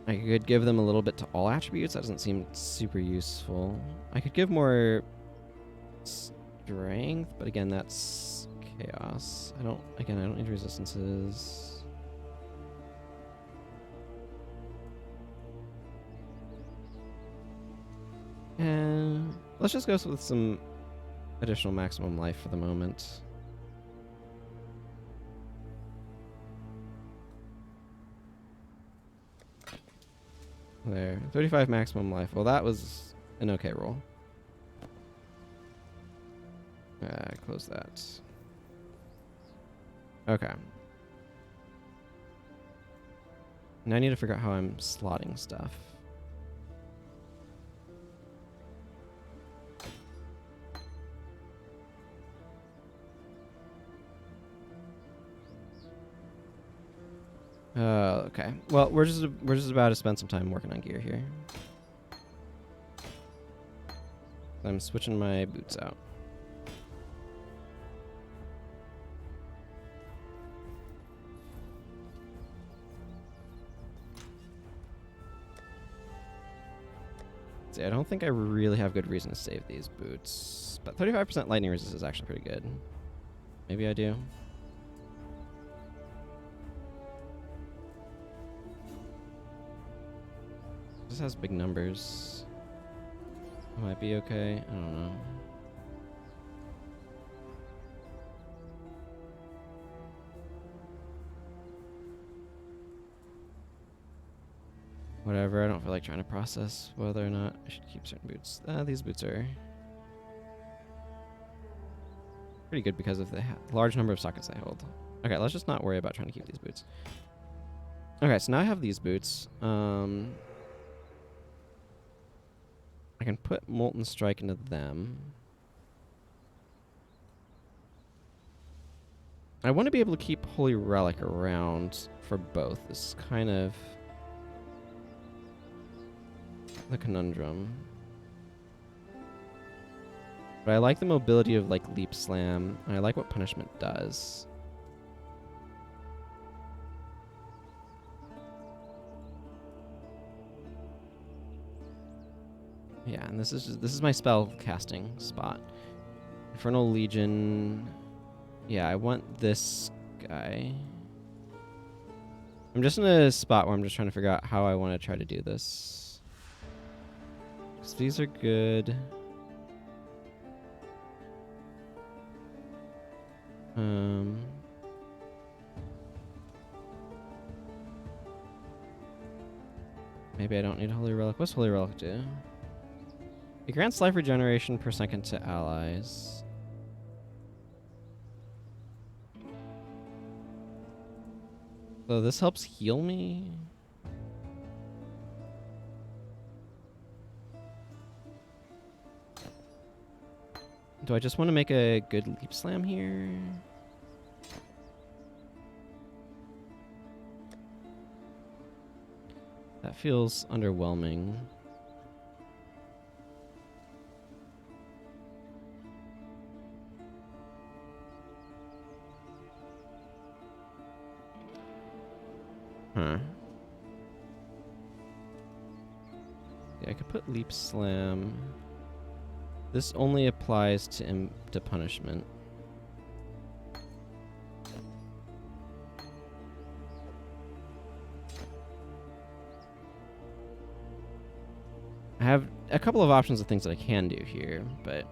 I could give them a little bit to all attributes. That doesn't seem super useful. I could give more strength, but again, that's chaos. I don't need resistances. And let's just go with some additional maximum life for the moment. There. 35 maximum life. Well, that was an okay roll. Close that. Okay. Now I need to figure out how I'm slotting stuff. Okay. Well, we're just about to spend some time working on gear here. I'm switching my boots out. See, I don't think I really have good reason to save these boots, but 35% lightning resist is actually pretty good. Maybe I do. This has big numbers. Might be okay. I don't know. Whatever, I don't feel like trying to process whether or not I should keep certain boots. These boots are pretty good because of the large number of sockets they hold. Okay, let's just not worry about trying to keep these boots. Okay, so now I have these boots. I can put Molten Strike into them. I want to be able to keep Holy Relic around for both. This is kind of the conundrum. But I like the mobility of like Leap Slam, and I like what Punishment does. Yeah, and this is my spell casting spot. Infernal Legion. Yeah, I want this guy. I'm just in a spot where I'm just trying to figure out how I want to try to do this. So these are good. Maybe I don't need Holy Relic. What's Holy Relic do? It grants life regeneration per second to allies. So this helps heal me? Do I just want to make a good Leap Slam here? That feels underwhelming. Huh. Yeah, I could put Leap Slam. This only applies to punishment. I have a couple of options of things that I can do here, but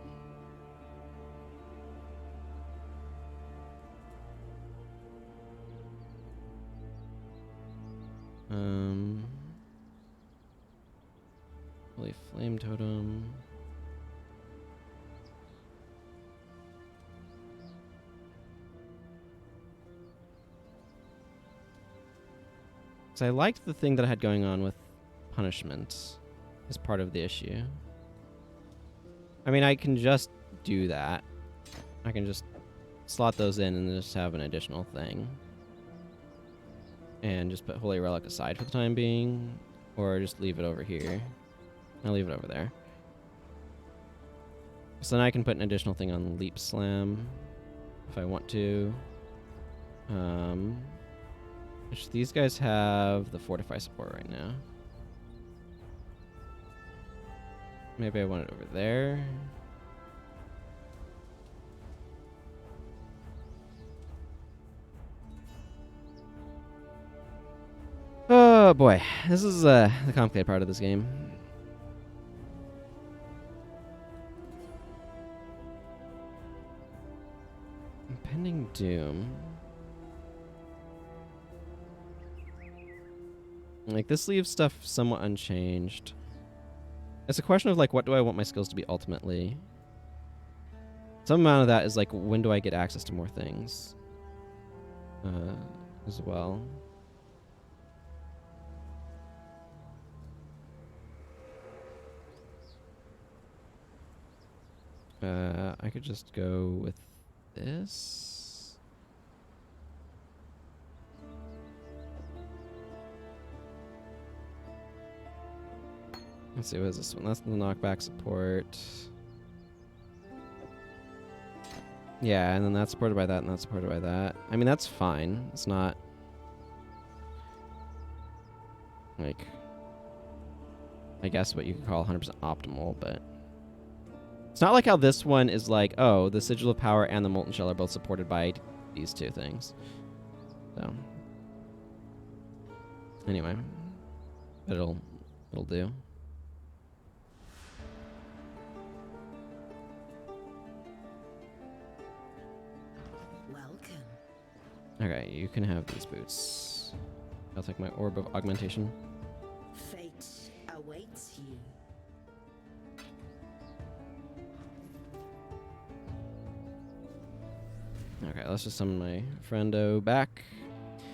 Holy Flame Totem. So I liked the thing that I had going on with punishment as part of the issue. I mean, I can just do that. I can just slot those in and just have an additional thing. And just put Holy Relic aside for the time being. Or just leave it over here. I'll leave it over there. So then I can put an additional thing on Leap Slam if I want to. Which these guys have the Fortify support right now. Maybe I want it over there. Oh boy, this is the complicated part of this game. Impending Doom. Like, this leaves stuff somewhat unchanged. It's a question of, like, what do I want my skills to be ultimately? Some amount of that is, like, when do I get access to more things? As well. I could just go with this. Let's see, what is this one? That's the knockback support. Yeah, and then that's supported by that, and that's supported by that. I mean, that's fine. It's not... like... I guess what you could call 100% optimal, but... It's not like how this one is like, oh, the Sigil of Power and the Molten Shell are both supported by these two things. So... anyway. But it'll do. Welcome. Okay, you can have these boots. I'll take my Orb of Augmentation. Fate awaits you. Okay, let's just summon my friendo back.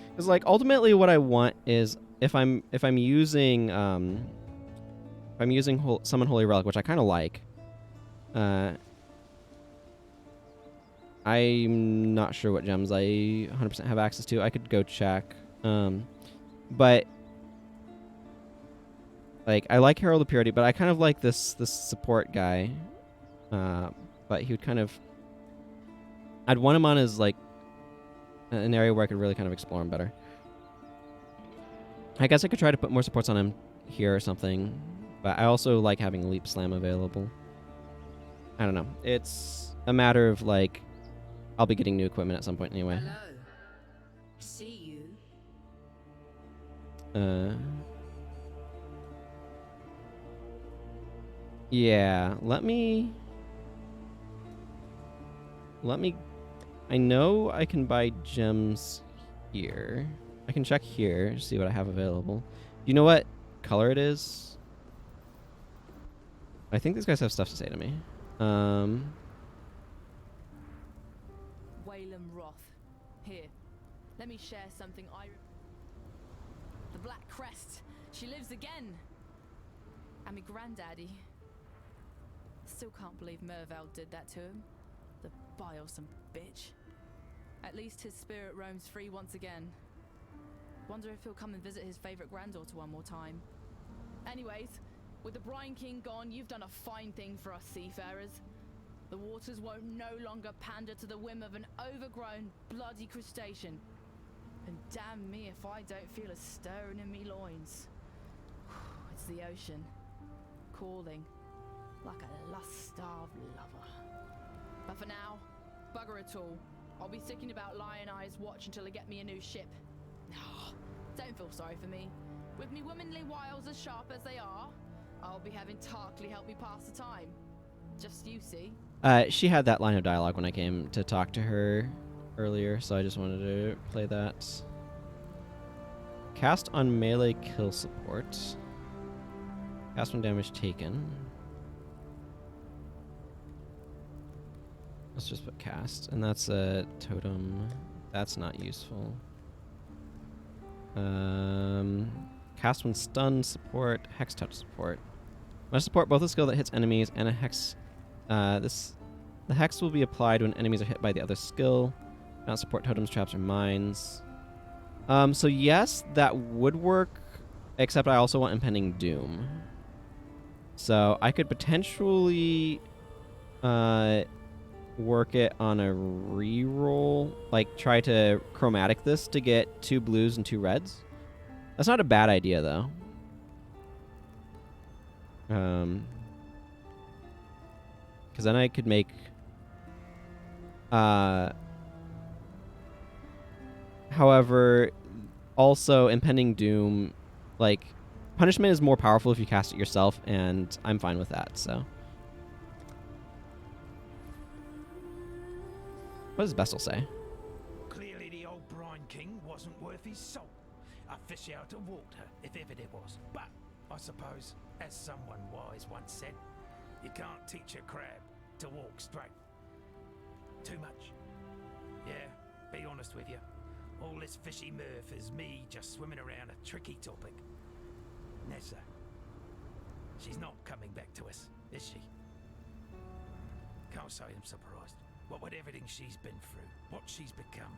Because, like, ultimately what I want is if I'm using Summon Holy Relic, which I kind of like, I'm not sure what gems I 100% have access to. I could go check. But like, I like Herald of Purity, but I kind of like this support guy. But he would kind of... I'd want him on as, like, an area where I could really kind of explore him better. I guess I could try to put more supports on him here or something. But I also like having Leap Slam available. I don't know. It's a matter of, like... I'll be getting new equipment at some point anyway. Hello. See you. Yeah, let me... I know I can buy gems here. I can check here, see what I have available. Do you know what color it is? I think these guys have stuff to say to me. Whalem Roth. Here, let me share something The Black Crest. She lives again. And me granddaddy. Still can't believe Mervale did that to him. The bilesome bitch. At least his spirit roams free once again. Wonder if he'll come and visit his favorite granddaughter one more time. Anyways, with the Brine King gone, you've done a fine thing for us seafarers. The waters won't no longer pander to the whim of an overgrown, bloody crustacean. And damn me if I don't feel a stirring in me loins. It's the ocean, calling, like a lust-starved lover. But for now, bugger it all. I'll be sticking about Lion Eye's watch until I get me a new ship. Don't feel sorry for me. With me womanly wiles as sharp as they are, I'll be having Tarkley help me pass the time. Just you see. She had that line of dialogue when I came to talk to her earlier, so I just wanted to play that. Cast on melee kill support. Cast when damage taken. Let's just put cast, and that's a totem. That's not useful. Cast when stunned support, hex touch support. Must support both a skill that hits enemies and a hex. The hex will be applied when enemies are hit by the other skill. Not support totems, traps, or mines. So yes, that would work, except I also want Impending Doom. So I could potentially work it on a reroll, like try to chromatic this to get 2 blues and 2 reds. That's not a bad idea though. Because then I could make however, also Impending Doom, like, punishment is more powerful if you cast it yourself, and I'm fine with that, so. What does Bestel say? Clearly the old Brine King wasn't worth his salt. A fish out of water, if ever there was. But, I suppose, as someone wise once said, you can't teach a crab to walk straight. Too much. Yeah, be honest with you. All this fishy mirth is me just swimming around a tricky topic. Nessa. She's not coming back to us, is she? Can't say I'm surprised. What with everything she's been through, what she's become.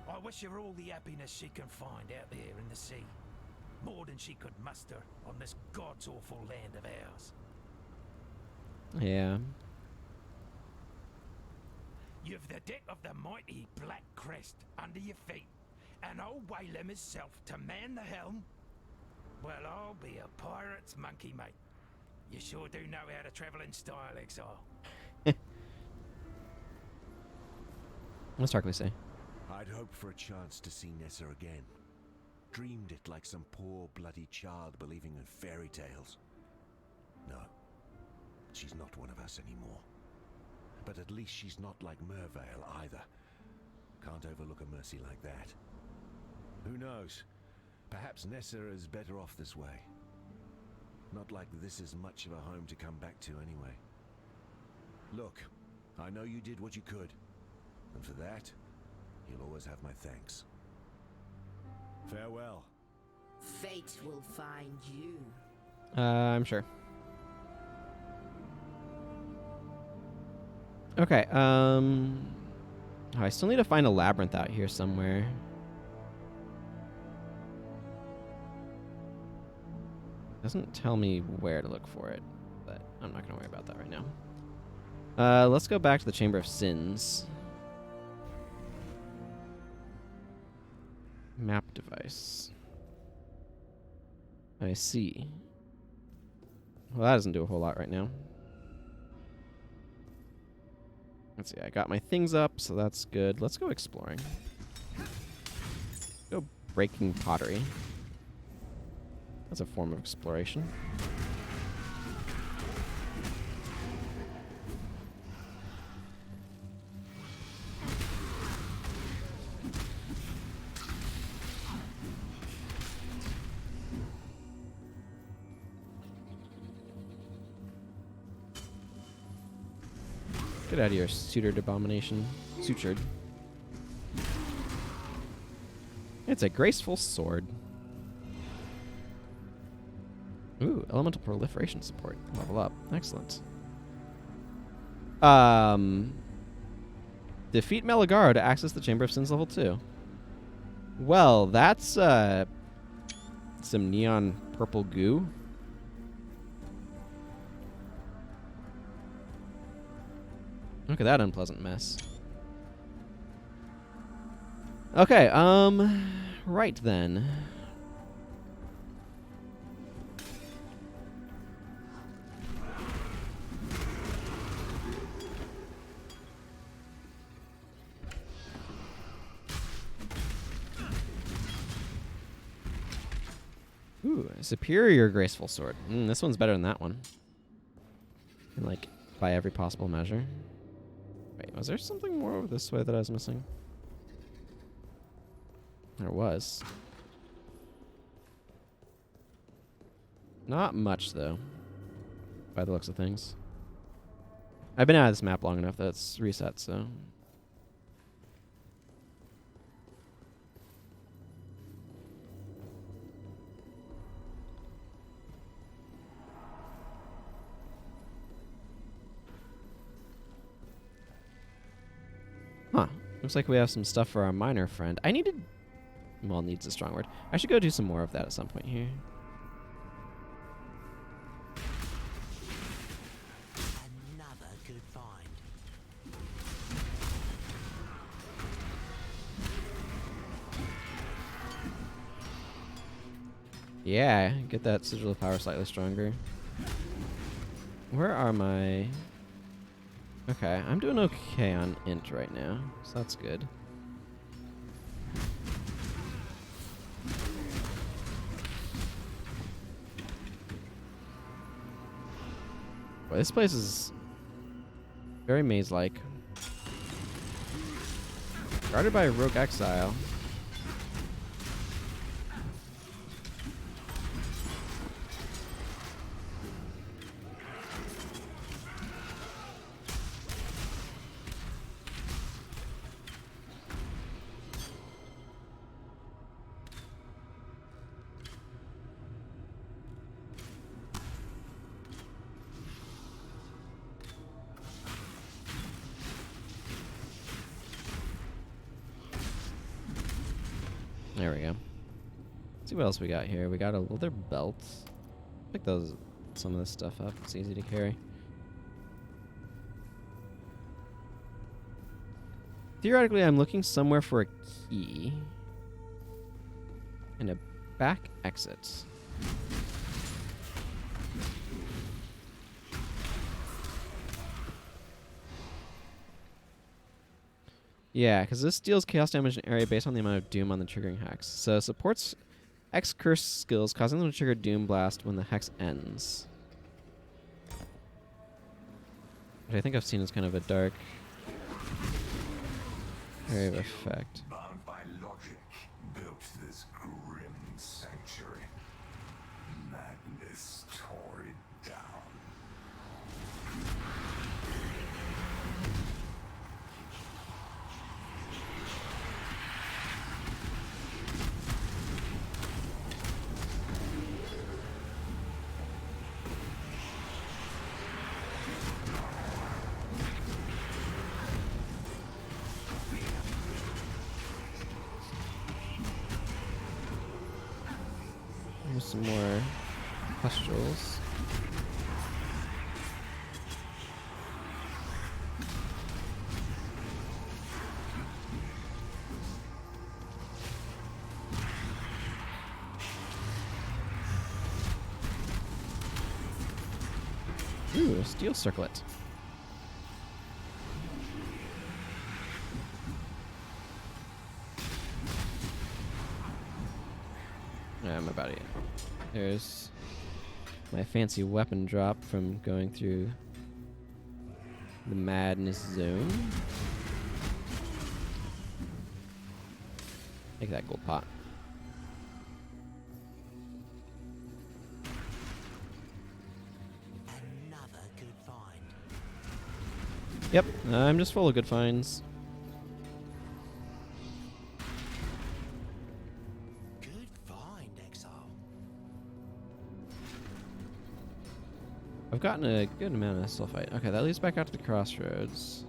I wish her all the happiness she can find out there in the sea. More than she could muster on this God's awful land of ours. Yeah. You've the deck of the mighty Black Crest under your feet, and old Whalem himself to man the helm. Well, I'll be a pirate's monkey, mate. You sure do know how to travel in style, Exile. What's Darkly say? I'd hoped for a chance to see Nessa again. Dreamed it like some poor bloody child believing in fairy tales. No, she's not one of us anymore. But at least she's not like Mervale either. Can't overlook a mercy like that. Who knows? Perhaps Nessa is better off this way. Not like this is much of a home to come back to anyway. Look, I know you did what you could. And for that, you'll always have my thanks. Farewell. Fate will find you. I'm sure. Okay, oh, I still need to find a labyrinth out here somewhere. Doesn't tell me where to look for it, but I'm not going to worry about that right now. Let's go back to the Chamber of Sins. Map device. I see. Well, that doesn't do a whole lot right now. Let's see, I got my things up, so that's good. Let's go exploring. Go breaking pottery. That's a form of exploration. Get out of here, sutured abomination. Sutured. It's a graceful sword. Ooh, elemental proliferation support. Level up. Excellent. Defeat Meligaro to access the Chamber of Sins level 2. Well, that's some neon purple goo. Look at that unpleasant mess. Okay, right then. Ooh, a superior graceful sword. This one's better than that one. And like, by every possible measure. Wait, was there something more over this way that I was missing? There was. Not much, though, by the looks of things. I've been out of this map long enough that it's reset, so... Looks like we have some stuff for our miner friend. I needed... Well, needs a strong word. I should go do some more of that at some point here. Another good find. Yeah, get that sigil of power slightly stronger. Where are my... Okay, I'm doing okay on int right now, so that's good. Boy, this place is very maze-like. Guarded by a rogue exile. There we go. Let's see what else we got here. We got a leather belt. Pick some of this stuff up. It's easy to carry. Theoretically, I'm looking somewhere for a key. And a back exit. Yeah, because this deals chaos damage in an area based on the amount of doom on the triggering hex. So supports X curse skills, causing them to trigger Doom Blast when the hex ends. Which I think I've seen as kind of a dark area of effect. Bound by logic, built this grim sanctuary. Madness tore it down. Here's some more pustules. Ooh, a steel circlet. I'm about it. There's my fancy weapon drop from going through the madness zone. Take that gold pot. Another good find. Yep, I'm just full of good finds. Good find, Exile. I've gotten a good amount of sulfite. Okay, that leads back out to the crossroads.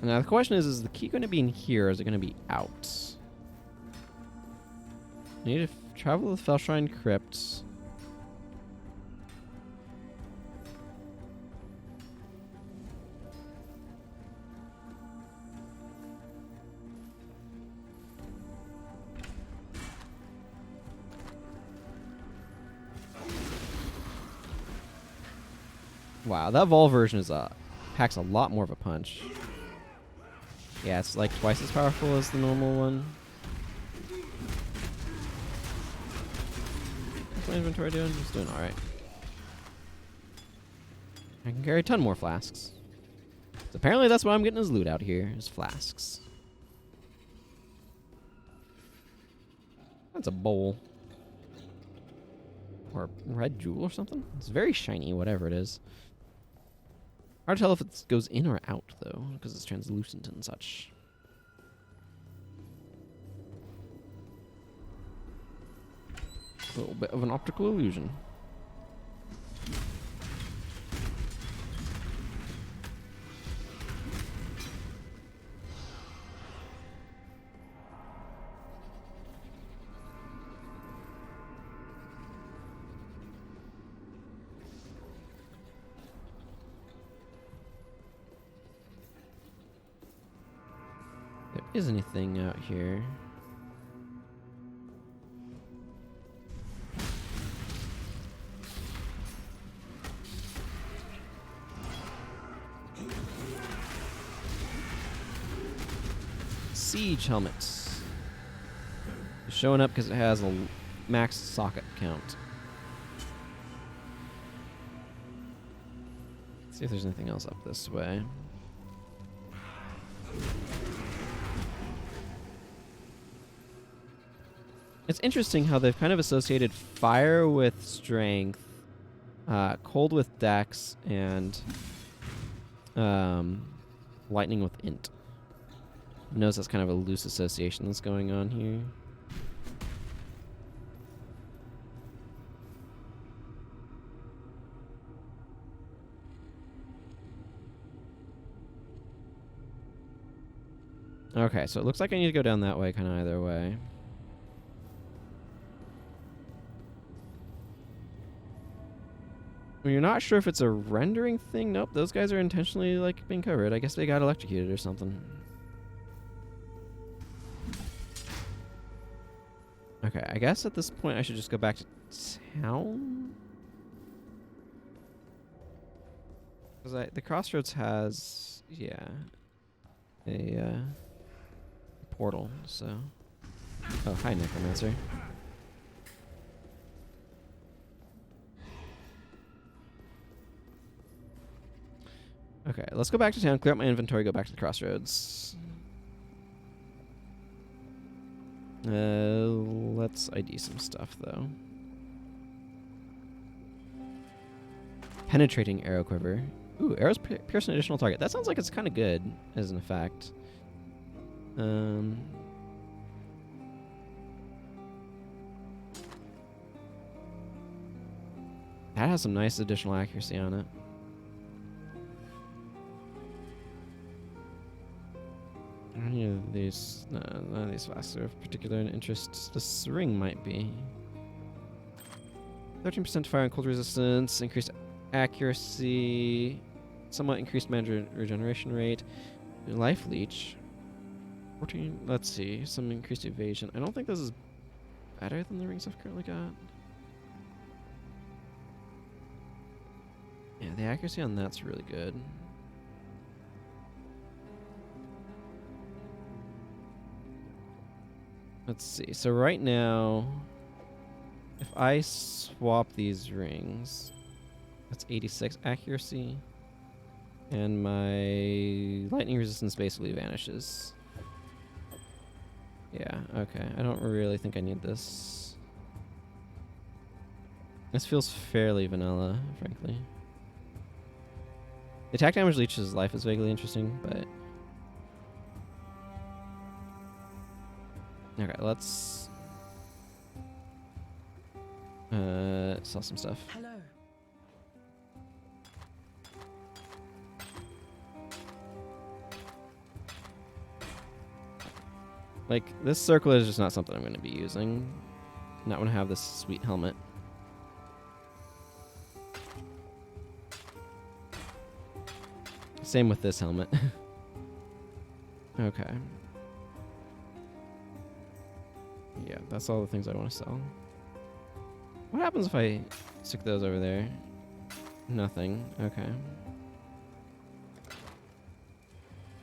Now the question is the key going to be in here or is it going to be out? I need to travel to the Fellshrine Crypt. Wow, that Vol version is packs a lot more of a punch. Yeah, it's like twice as powerful as the normal one. What's my inventory doing? It's doing alright. I can carry a ton more flasks. So apparently that's what I'm getting as loot out here, is flasks. That's a bowl. Or a red jewel or something? It's very shiny, whatever it is. Hard to tell if it goes in or out, though, because it's translucent and such. A little bit of an optical illusion. Is anything out here? Siege helmets. Showing up because it has a max socket count. Let's see if there's anything else up this way. It's interesting how they've kind of associated fire with strength, cold with dex, and lightning with int. Knows that's kind of a loose association that's going on here. Okay, so it looks like I need to go down that way, kind of either way. You're not sure if it's a rendering thing. Nope, those guys are intentionally like being covered. I guess they got electrocuted or something. Okay, I guess at this point I should just go back to town. Because the crossroads has, yeah, a portal. So, oh, hi, Necromancer. Okay, let's go back to town, clear up my inventory, go back to the crossroads. Let's ID some stuff, though. Penetrating arrow quiver. Ooh, arrows pierce an additional target. That sounds like it's kind of good as an effect. That has some nice additional accuracy on it. Any of these, no, none of these flasks are of particular interest. This ring might be. 13% fire and cold resistance, increased accuracy, somewhat increased mana regeneration rate, life leech. 14. Let's see, some increased evasion. I don't think this is better than the rings I've currently got. Yeah, the accuracy on that's really good. Let's see. So right now, if I swap these rings, that's 86 accuracy, and my lightning resistance basically vanishes. Yeah, okay. I don't really think I need this. This feels fairly vanilla, frankly. The attack damage leeches life is vaguely interesting, but... Okay, let's sell some stuff. Hello. Like, this circle is just not something I'm going to be using. Not want to have this sweet helmet. Same with this helmet. Okay. Yeah, that's all the things I want to sell. What happens if I stick those over there? Nothing. Okay.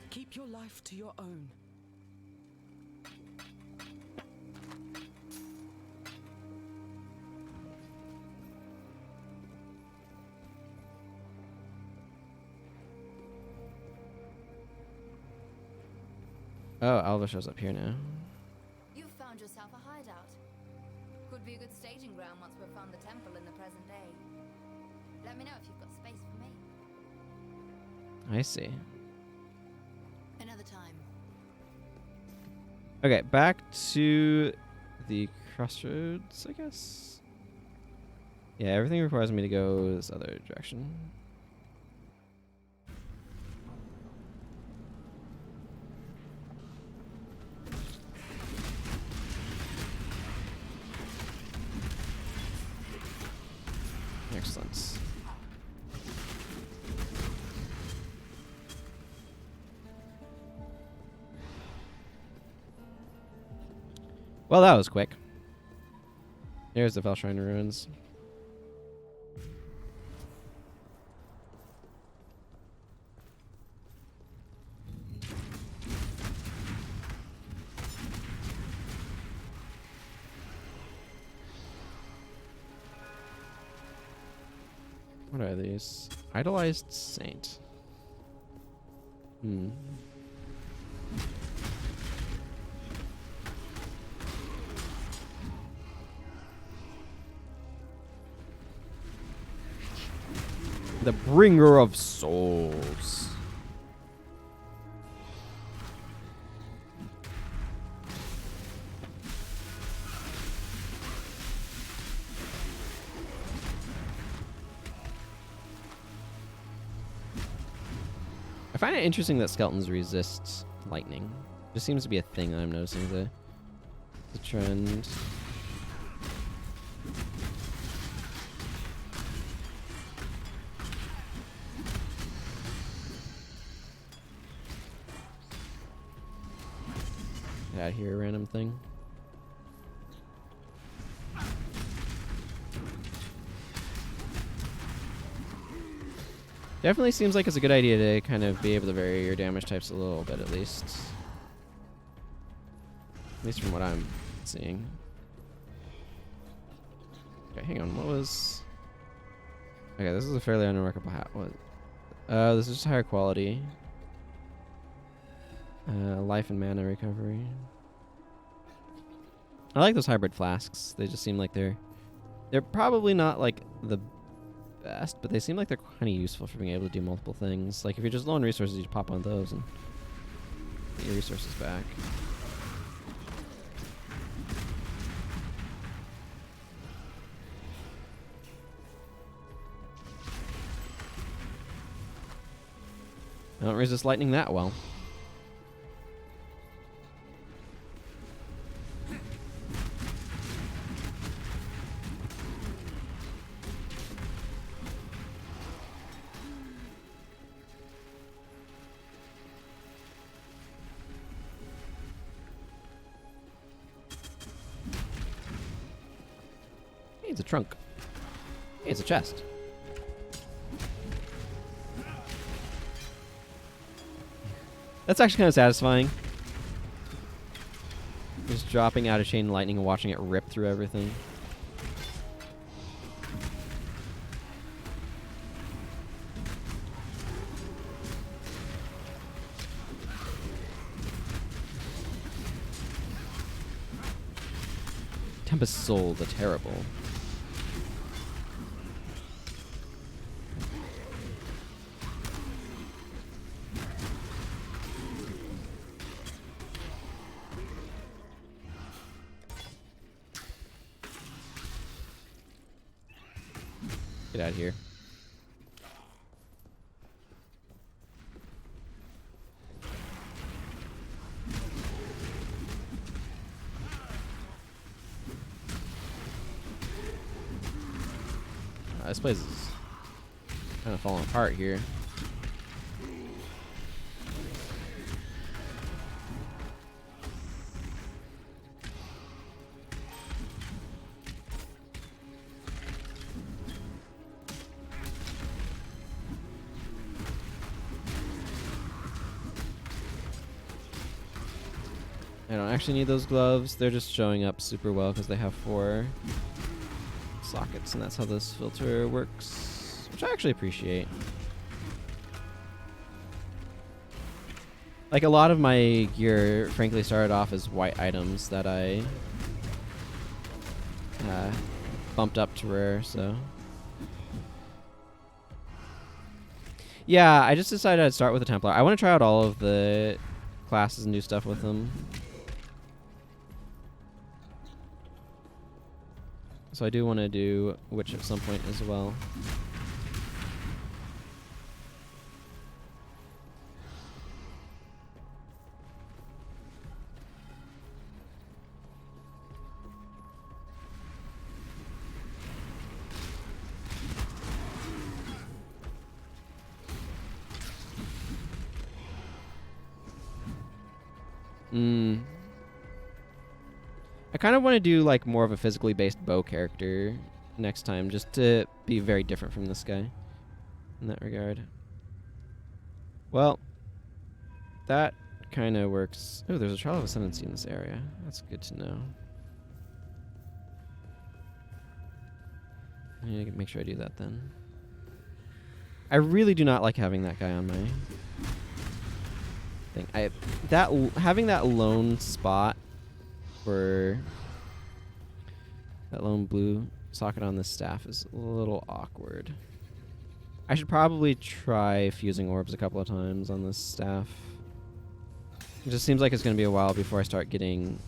Keep your life to your own. Oh, Alva shows up here now. You've found yourself a hideout. Could be a good staging ground once we've found the temple in the present day. Let me know if you've got space for me. I see. Another time. Okay, back to the crossroads, I guess. Yeah, everything requires me to go this other direction. Excellent. Well, that was quick. Here's the Fellshrine Ruins. What are these? Idolized Saint. Hmm. The Bringer of Souls. I find it interesting that skeletons resist lightning. Just seems to be a thing that I'm noticing, the trend. Get out of here, random thing. Definitely seems like it's a good idea to kind of be able to vary your damage types a little bit, at least. At least from what I'm seeing. Okay, hang on. What was... Okay, this is a fairly unremarkable hat. What? This is just higher quality. Life and mana recovery. I like those hybrid flasks. They just seem like they're probably not like the best, but they seem like they're kind of useful for being able to do multiple things. Like if you're just low on resources, you pop on those and get your resources back. I don't resist lightning that well. It's a trunk. It's a chest. That's actually kind of satisfying. Just dropping out of chain lightning and watching it rip through everything. Tempest Soul, the Terrible. Get out of here. This place is kind of falling apart here. I don't actually need those gloves. They're just showing up super well because they have 4 sockets, and that's how this filter works, which I actually appreciate. Like, a lot of my gear, frankly, started off as white items that I bumped up to rare, so... Yeah, I just decided I'd start with the Templar. I want to try out all of the classes and do stuff with them. So I do want to do Witch at some point as well. I kind of want to do like more of a physically based bow character next time, just to be very different from this guy in that regard. Well, that kind of works. Oh, there's a Trial of Ascension in this area. That's good to know. I need to make sure I do that then. I really do not like having that guy on my thing. Having that lone spot for that lone blue socket on this staff is a little awkward. I should probably try fusing orbs a couple of times on this staff. It just seems like it's going to be a while before I start getting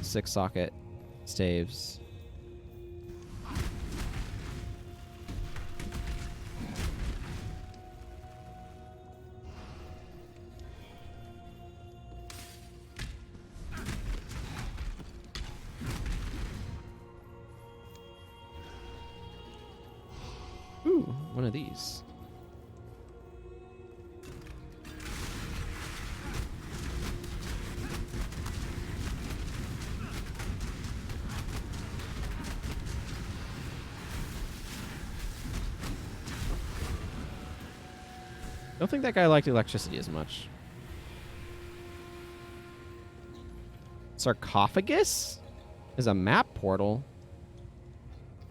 6 socket staves. Ooh, one of these. Don't think that guy liked electricity as much. Sarcophagus is a map portal.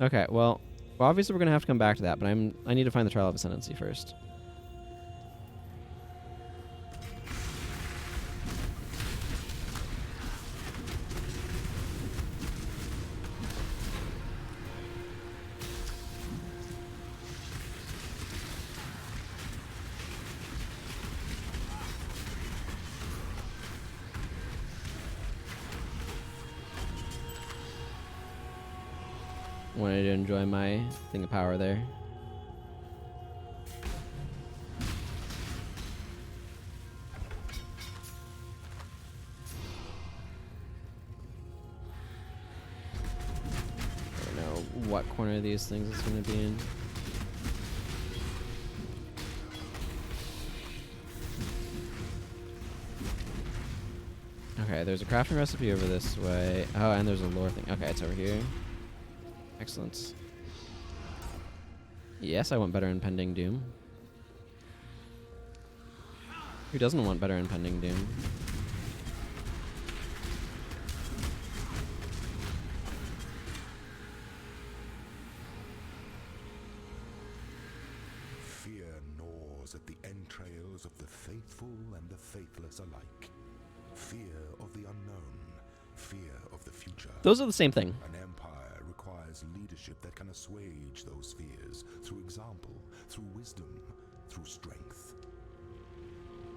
Okay, well, obviously we're gonna have to come back to that, but I need to find the Trial of Ascendancy first. Wanted to enjoy my thing of power there. I don't know what corner of these things it's going to be in. Okay, there's a crafting recipe over this way. Oh, and there's a lore thing. Okay, it's over here. Excellent. Yes, I want better Impending Doom. Who doesn't want better Impending Doom? Fear gnaws at the entrails of the faithful and the faithless alike. Fear of the unknown. Fear of the future. Those are the same thing. An empire requires leadership that can assuage those fears through example, through wisdom, through strength.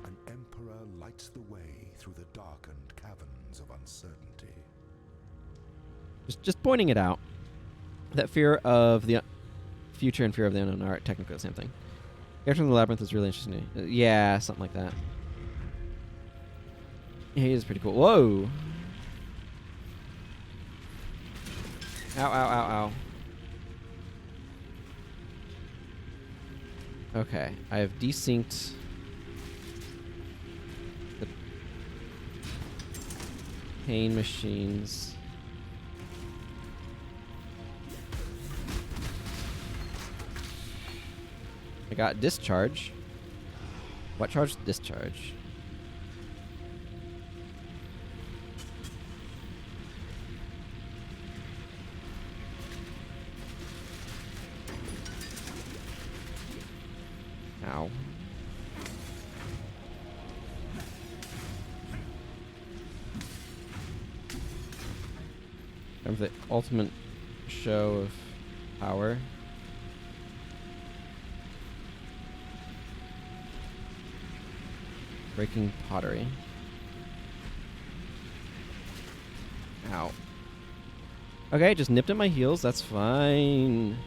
An emperor lights the way through the darkened caverns of uncertainty. Just pointing it out. That fear of the future and fear of the unknown are technically the same thing. Character in the Labyrinth is really interesting. Yeah, something like that. Yeah, he is pretty cool. Whoa! Ow, ow, ow, ow. Okay, I have desynced the pain machines. I got discharge. What charge? Discharge. Ow. Time for the ultimate show of power. Breaking pottery. Ow. Okay, just nipped at my heels. That's fine.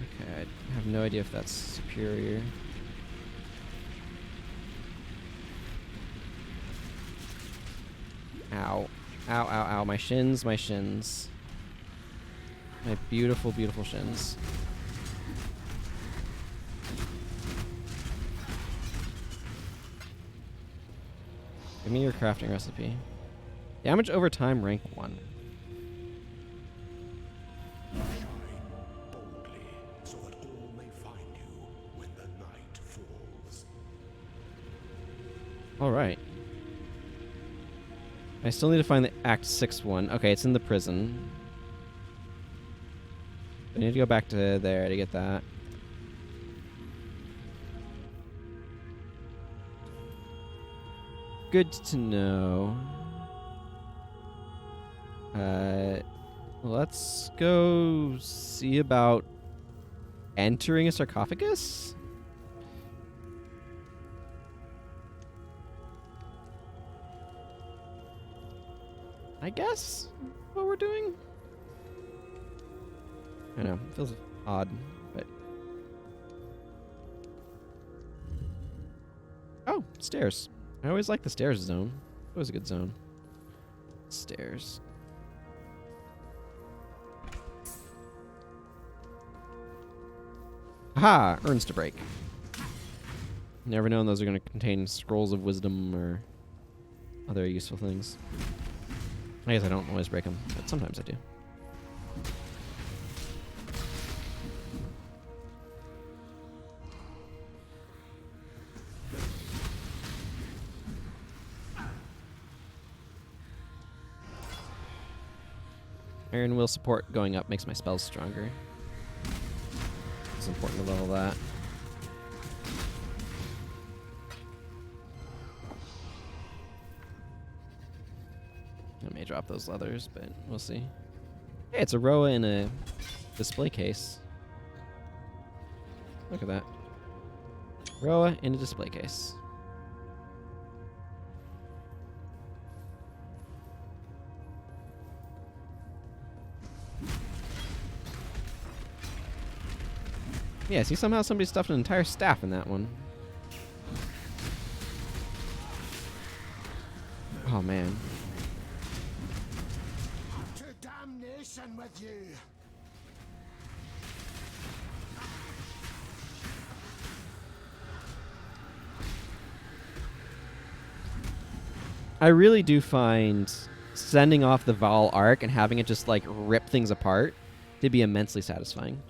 Okay, I have no idea if that's superior. Ow. Ow, ow, ow. My shins, my shins. My beautiful, beautiful shins. Give me your crafting recipe. Damage over time, rank 1. Shine boldly, so that all may find you when the night falls. Alright. I still need to find the Act 6 one. Okay, it's in the prison. I need to go back to there to get that. Good to know. Let's go see about entering a sarcophagus? I guess what we're doing? I know, it feels odd, but... Oh, stairs. I always like the stairs zone. It was a good zone. Stairs. Aha! Urns to break. Never known those are going to contain scrolls of wisdom or other useful things. I guess I don't always break them, but sometimes I do. Iron will support going up makes my spells stronger. It's important to level that. I may drop those leathers, but we'll see. Hey, it's a Roa in a display case. Look at that. Roa in a display case. Yeah, see, somehow somebody stuffed an entire staff in that one. Oh, man. To damnation with you! I really do find sending off the Val arc and having it just, like, rip things apart to be immensely satisfying.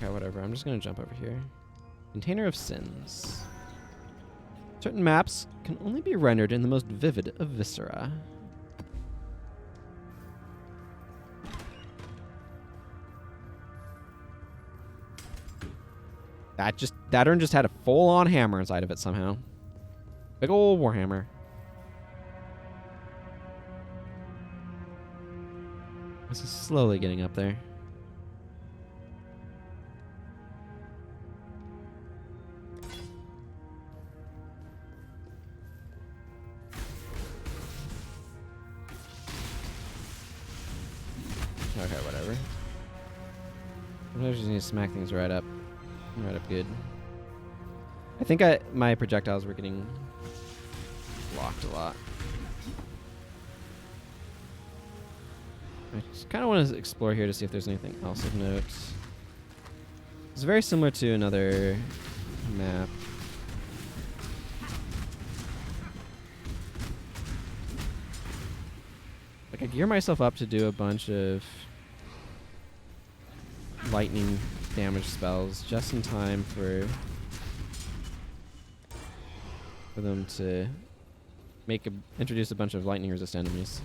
Okay, whatever. I'm just going to jump over here. Container of Sins. Certain maps can only be rendered in the most vivid of viscera. That urn just had a full-on hammer inside of it somehow. Big ol' warhammer. This is slowly getting up there. Okay, whatever. I just need to smack things right up good. I think my projectiles were getting blocked a lot. I just kind of want to explore here to see if there's anything else of note. It's very similar to another map. Like, I gear myself up to do a bunch of lightning damage spells just in time for them to introduce a bunch of lightning resist enemies.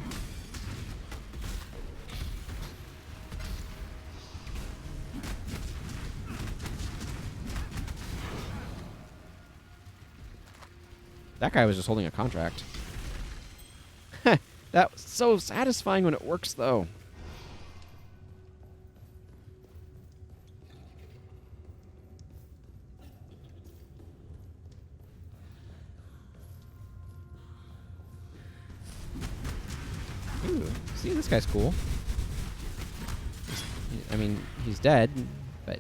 That guy was just holding a contract. That was so satisfying when it works, though. Ooh, see, this guy's cool. I mean, he's dead, but...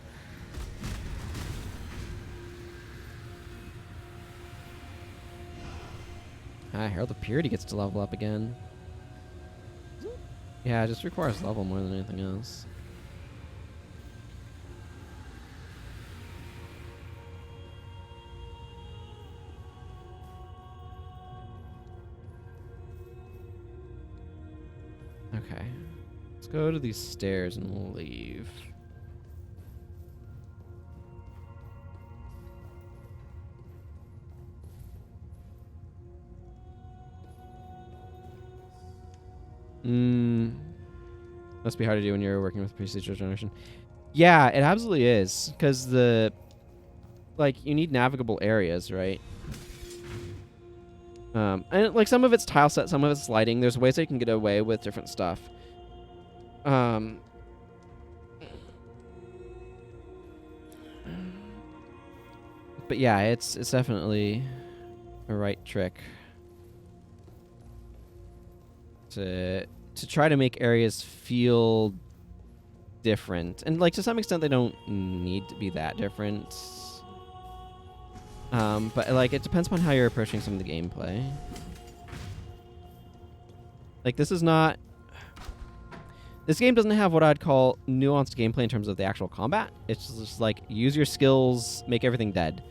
Herald of Purity gets to level up again. Yeah, it just requires level more than anything else. Okay. Let's go to these stairs and we'll leave. Must be hard to do when you're working with procedural generation. Yeah, it absolutely is. Because you need navigable areas, right? And like some of it's tile set, some of it's lighting. There's ways they can get away with different stuff. But yeah, it's definitely a right trick to try to make areas feel different. And like to some extent they don't need to be that different. But like it depends upon how you're approaching some of the gameplay. Like this game doesn't have what I'd call nuanced gameplay in terms of the actual combat. It's just like use your skills, make everything dead.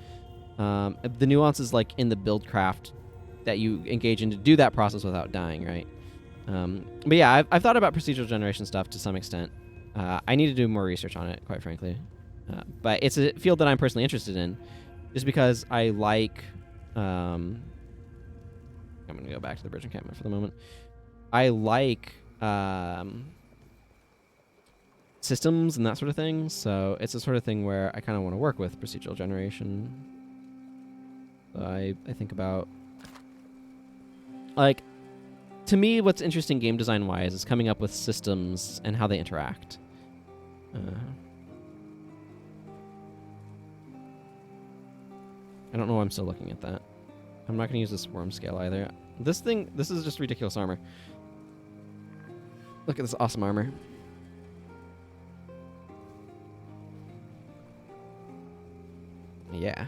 The nuance is like in the build craft that you engage in to do that process without dying, right? But yeah, I've thought about procedural generation stuff to some extent. I need to do more research on it, quite frankly. But it's a field that I'm personally interested in, just because I like... I'm going to go back to the bridge encampment for the moment. I like systems and that sort of thing, so it's the sort of thing where I kind of want to work with procedural generation. So I think about... Like, to me, what's interesting game design-wise is coming up with systems and how they interact. I don't know why I'm still looking at that. I'm not going to use the swarm scale either. This is just ridiculous armor. Look at this awesome armor. Yeah.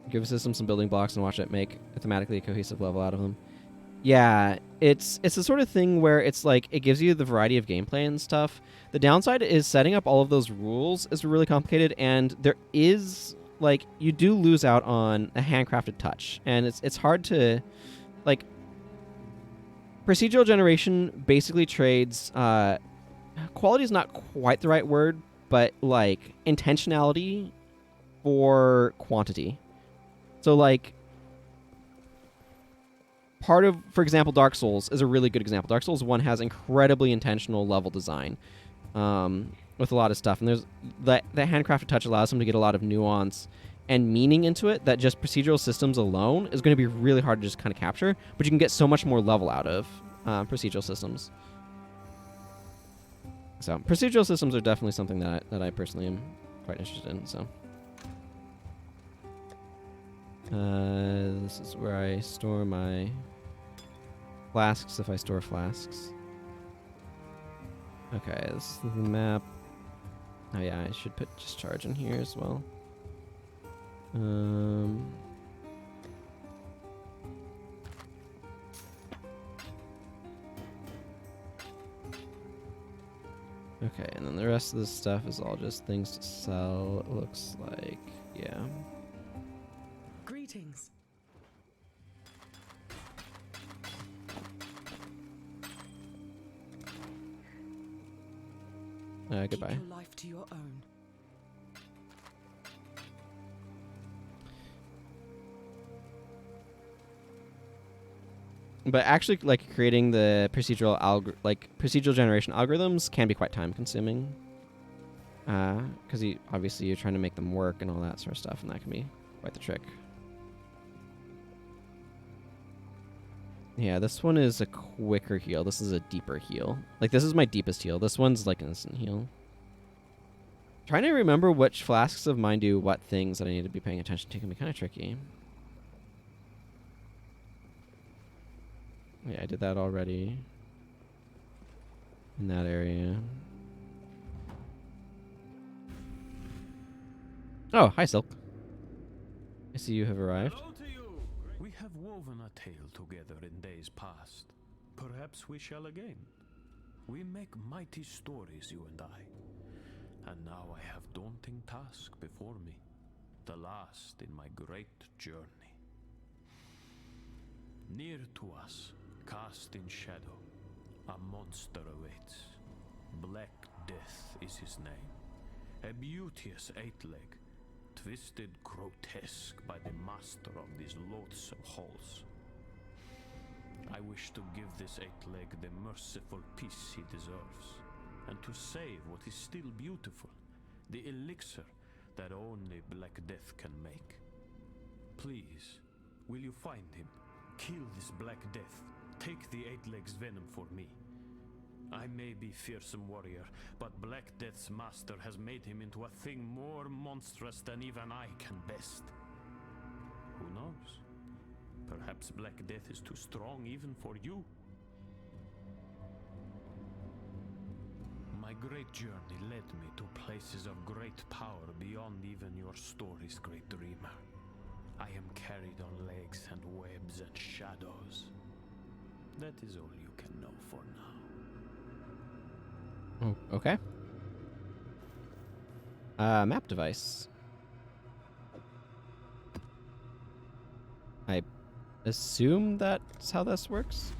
Give a system some building blocks and watch it make a thematically cohesive level out of them. Yeah, it's the sort of thing where it's like it gives you the variety of gameplay and stuff. The downside is setting up all of those rules is really complicated, and there is like you do lose out on a handcrafted touch, and it's hard to like. Procedural generation basically trades quality is not quite the right word, but like intentionality for quantity. So like part of, for example, Dark Souls is a really good example. Dark Souls 1 has incredibly intentional level design with a lot of stuff. And there's that handcrafted touch allows them to get a lot of nuance and meaning into it that just procedural systems alone is going to be really hard to just kind of capture. But you can get so much more level out of procedural systems. So procedural systems are definitely something that I personally am quite interested in. So this is where I store my flasks if I store flasks. Okay, this is the map. Oh yeah, I should put discharge in here as well. Okay, and then the rest of this stuff is all just things to sell, it looks like. Yeah. Greetings. Goodbye. Keep your life to your own. But actually, like creating the procedural procedural generation algorithms can be quite time consuming. Because obviously you're trying to make them work and all that sort of stuff, and that can be quite the trick. Yeah, this one is a quicker heal. This is a deeper heal. Like, this is my deepest heal. This one's like an instant heal. Trying to remember which flasks of mine do what things that I need to be paying attention to can be kind of tricky. Yeah, I did that already. In that area. Oh, hi, Silk. I see you have arrived. Hello to you. We have woven a tale together in days past. Perhaps we shall again. We make mighty stories, you and I. And now I have daunting task before me, the last in my great journey. Near to us, cast in shadow, a monster awaits. Black Death is his name. A beauteous eight-leg, twisted grotesque by the master of these loathsome halls. I wish to give this eight-leg the merciful peace he deserves, and to save what is still beautiful, the elixir that only Black Death can make. Please, will you find him? Kill this Black Death. Take the eight-leg's venom for me. I may be fearsome warrior, but Black Death's master has made him into a thing more monstrous than even I can best. Who knows? Perhaps Black Death is too strong even for you. My great journey led me to places of great power beyond even your story's great dreamer. I am carried on legs and webs and shadows. That is all you can know for now. Oh, okay. Map device. I assume that's how this works.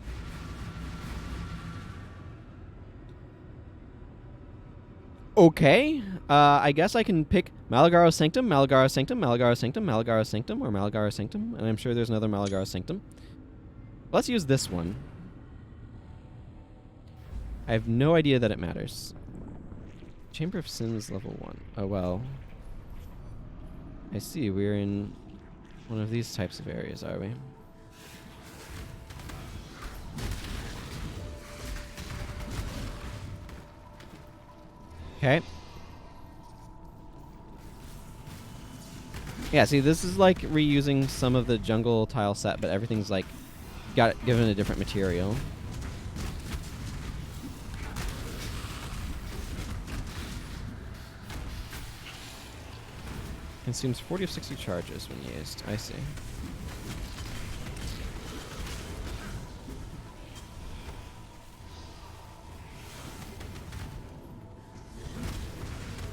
Okay. I guess I can pick Malagaro Sanctum, Malagaro Sanctum, Malagaro Sanctum, Malagaro Sanctum, or Malagaro Sanctum, and I'm sure there's another Malagaro Sanctum. Let's use this one. I have no idea that it matters. Chamber of Sins level 1. Oh, well. I see. We're in one of these types of areas, are we? Okay. Yeah, see, this is like reusing some of the jungle tile set, but everything's like given a different material. Consumes 40 of 60 charges when used. I see.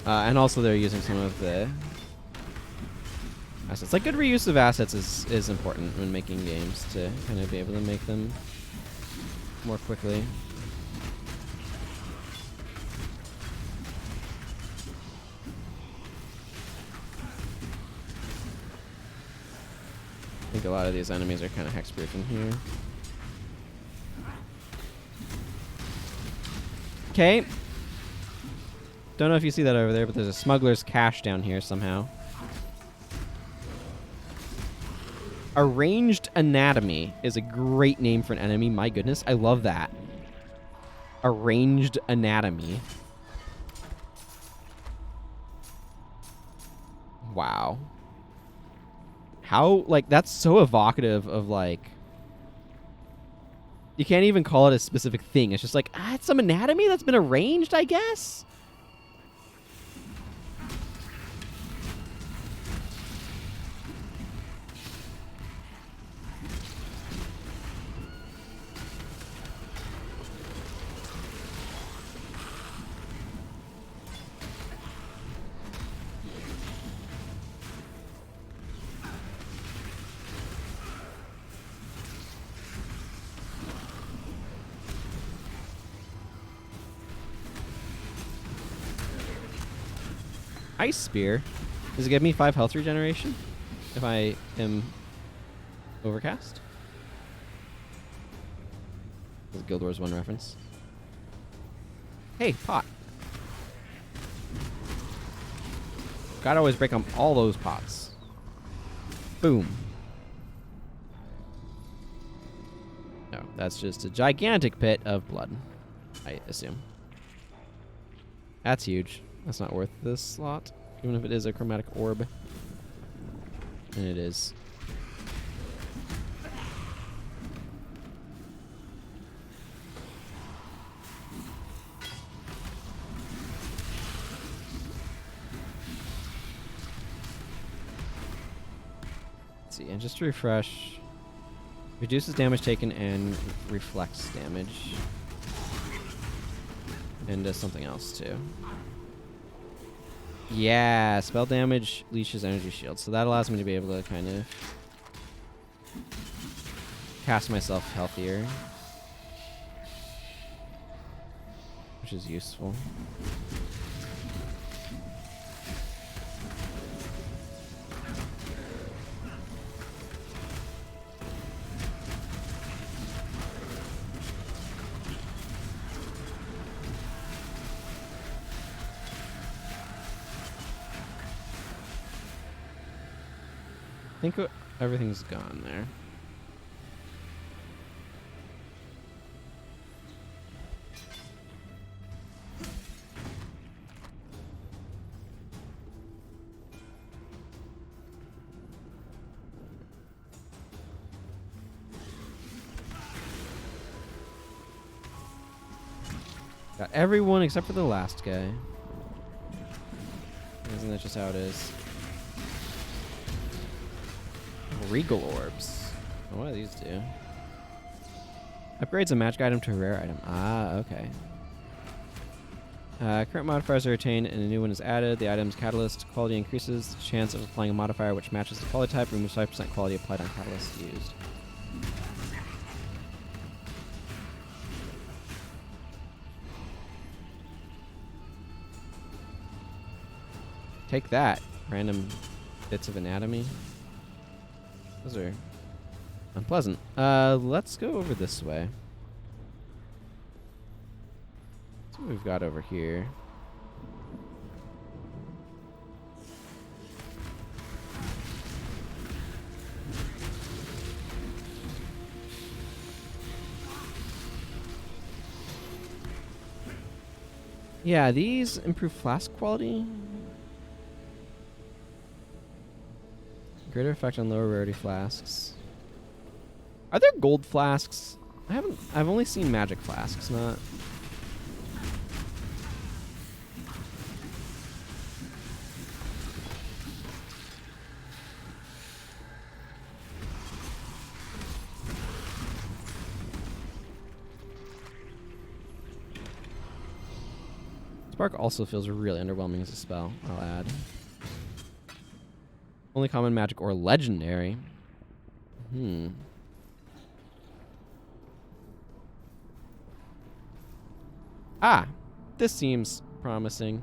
And also they're using some of the assets. Like, good reuse of assets is important when making games to kind of be able to make them more quickly. I think a lot of these enemies are kind of hexproof in here. Okay. Don't know if you see that over there, but there's a smuggler's cache down here somehow. Arranged Anatomy is a great name for an enemy. My goodness, I love that. Arranged Anatomy. Wow. How, like, that's so evocative of, like... You can't even call it a specific thing. It's just like, it's some anatomy that's been arranged, I guess? Ice Spear. Does it give me 5 health regeneration if I am overcast? This is Guild Wars 1 reference. Hey, pot. Gotta always break on all those pots. Boom. No, that's just a gigantic pit of blood, I assume. That's huge. That's not worth this slot, even if it is a chromatic orb. And it is. Let's see, and just to refresh, reduces damage taken and reflects damage. And does something else too. Yeah, spell damage leashes energy shield. So that allows me to be able to kind of cast myself healthier, which is useful. I think everything's gone there. Got everyone except for the last guy. Isn't that just how it is? Regal orbs. What do these do? Upgrades a magic item to a rare item. Ah, okay. Current modifiers are retained and a new one is added. The item's catalyst quality increases the chance of applying a modifier which matches the quality type. Removes 5% quality applied on catalyst used. Take that. Random bits of anatomy. Those are unpleasant. Let's go over this way. That's what we've got over here. Yeah, these improve flask quality. Greater effect on lower rarity flasks. Are there gold flasks? I've only seen magic flasks, not. Spark also feels really underwhelming as a spell, I'll add. Only common, magic, or legendary. Ah, this seems promising.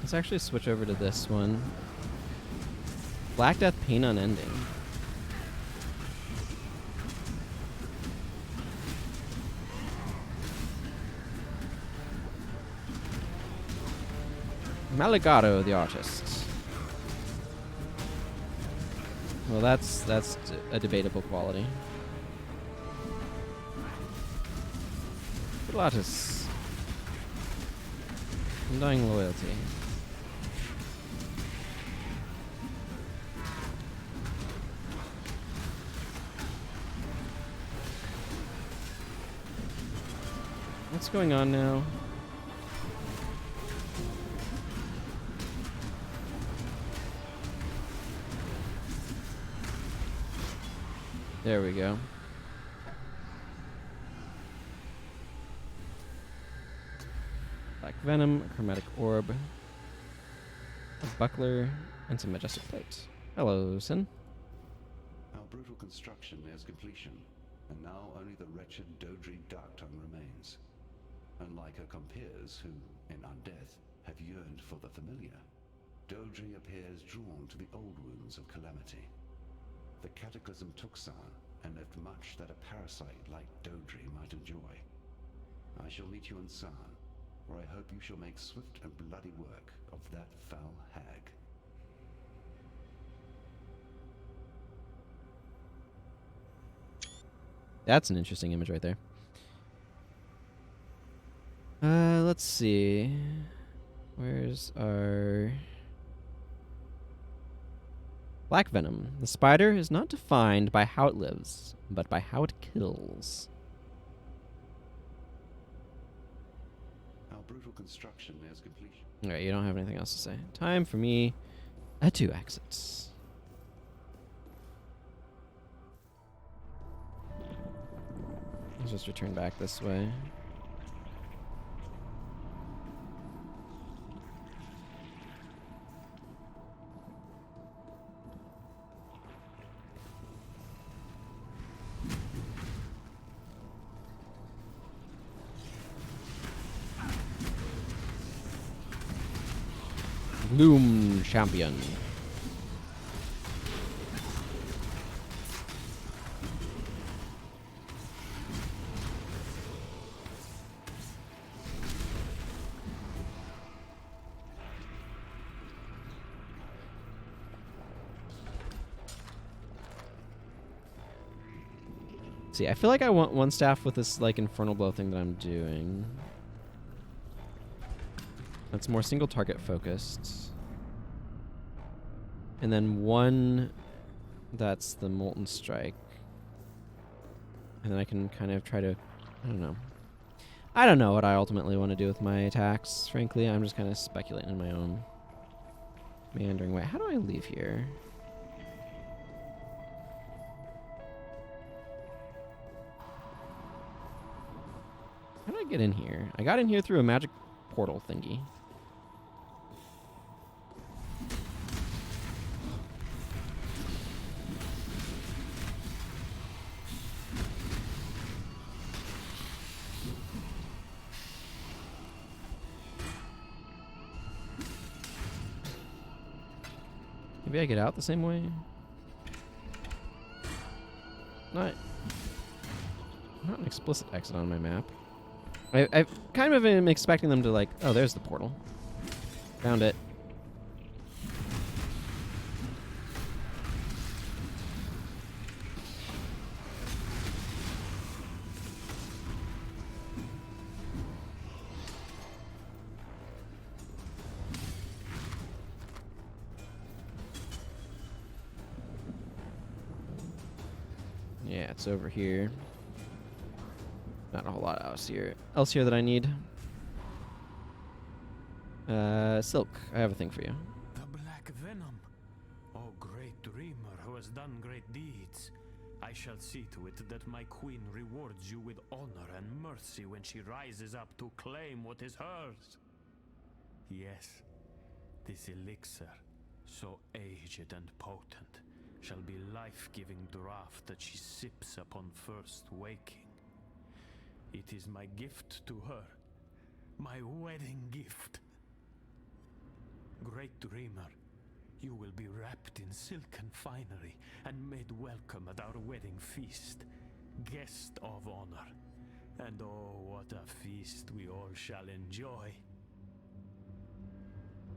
Let's actually switch over to this one. Black Death, Pain Unending. Maligato, the artist. Well, that's a debatable quality. Pilatus. Undying Loyalty. What's going on now? There we go. Black Venom, a Chromatic Orb, a Buckler, and some Majestic Plate. Hello, Sin. Our brutal construction nears completion, and now only the wretched Dodri Darktongue remains. Unlike her compeers, who, in undeath, have yearned for the familiar, Dodri appears drawn to the old wounds of calamity. The cataclysm took San, and left much that a parasite like Dodri might enjoy. I shall meet you in San, where I hope you shall make swift and bloody work of that foul hag. That's an interesting image right there. Let's see. Where's our black venom? The spider is not defined by how it lives, but by how it kills. Our brutal construction nears completion. Alright, you don't have anything else to say. Time for me to exit. Let's just return back this way. Gloom champion. See, I feel like I want one staff with this like infernal blow thing that I'm doing. That's more single target focused. And then one that's the molten strike. And then I can kind of try to, I don't know. I don't know what I ultimately want to do with my attacks, frankly. I'm just kind of speculating in my own meandering way. How do I leave here? How did I get in here? I got in here through a magic portal thingy. Maybe I get out the same way? Not an explicit exit on my map. I kind of am expecting them to like, oh, there's the portal. Found it. Yeah, it's over here. Not a whole lot else here that I need. Silk, I have a thing for you. The black venom. Oh, great dreamer who has done great deeds. I shall see to it that my queen rewards you with honor and mercy when she rises up to claim what is hers. Yes, this elixir, so aged and potent, shall be life-giving draught that she sips upon first waking. It is my gift to her, my wedding gift. Great dreamer, you will be wrapped in silken finery and made welcome at our wedding feast, guest of honor. And oh, what a feast we all shall enjoy.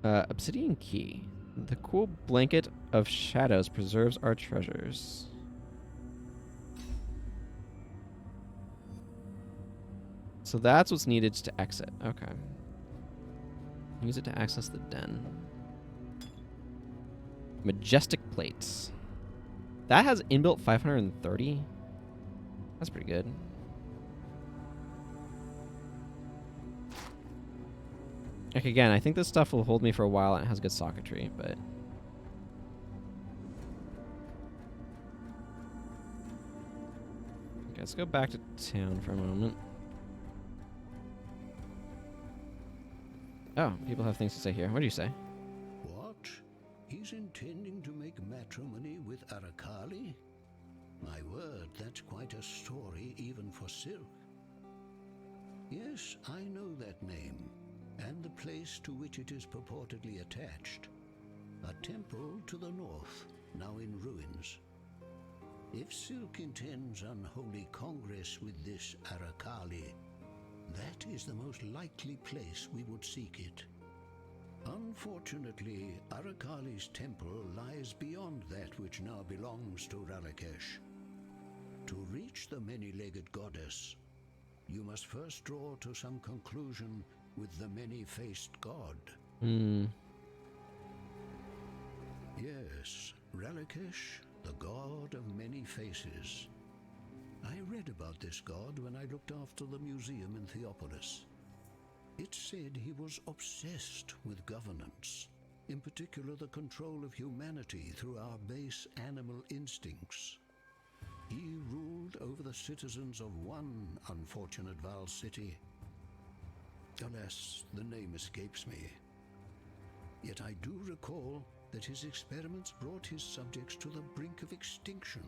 Obsidian key. The cool blanket of shadows preserves our treasures. So that's what's needed to exit. Okay. Use it to access the den. Majestic plates. That has inbuilt 530. That's pretty good. Like again, I think this stuff will hold me for a while and it has good socketry, but okay, let's go back to town for a moment. Oh, people have things to say here. What do you say? What? He's intending to make matrimony with Arakali? My word, that's quite a story even for Silk. Yes, I know that name, and the place to which it is purportedly attached. A temple to the north, now in ruins. If Silk intends unholy congress with this Arakali, that is the most likely place we would seek it. Unfortunately, Arakali's temple lies beyond that which now belongs to Ralakesh. To reach the many-legged goddess, you must first draw to some conclusion with the many-faced god. Hmm. Yes, Relikesh, the god of many faces. I read about this god when I looked after the museum in Theopolis. It said he was obsessed with governance, in particular the control of humanity through our base animal instincts. He ruled over the citizens of one unfortunate Val city. Alas, the name escapes me. Yet I do recall that his experiments brought his subjects to the brink of extinction,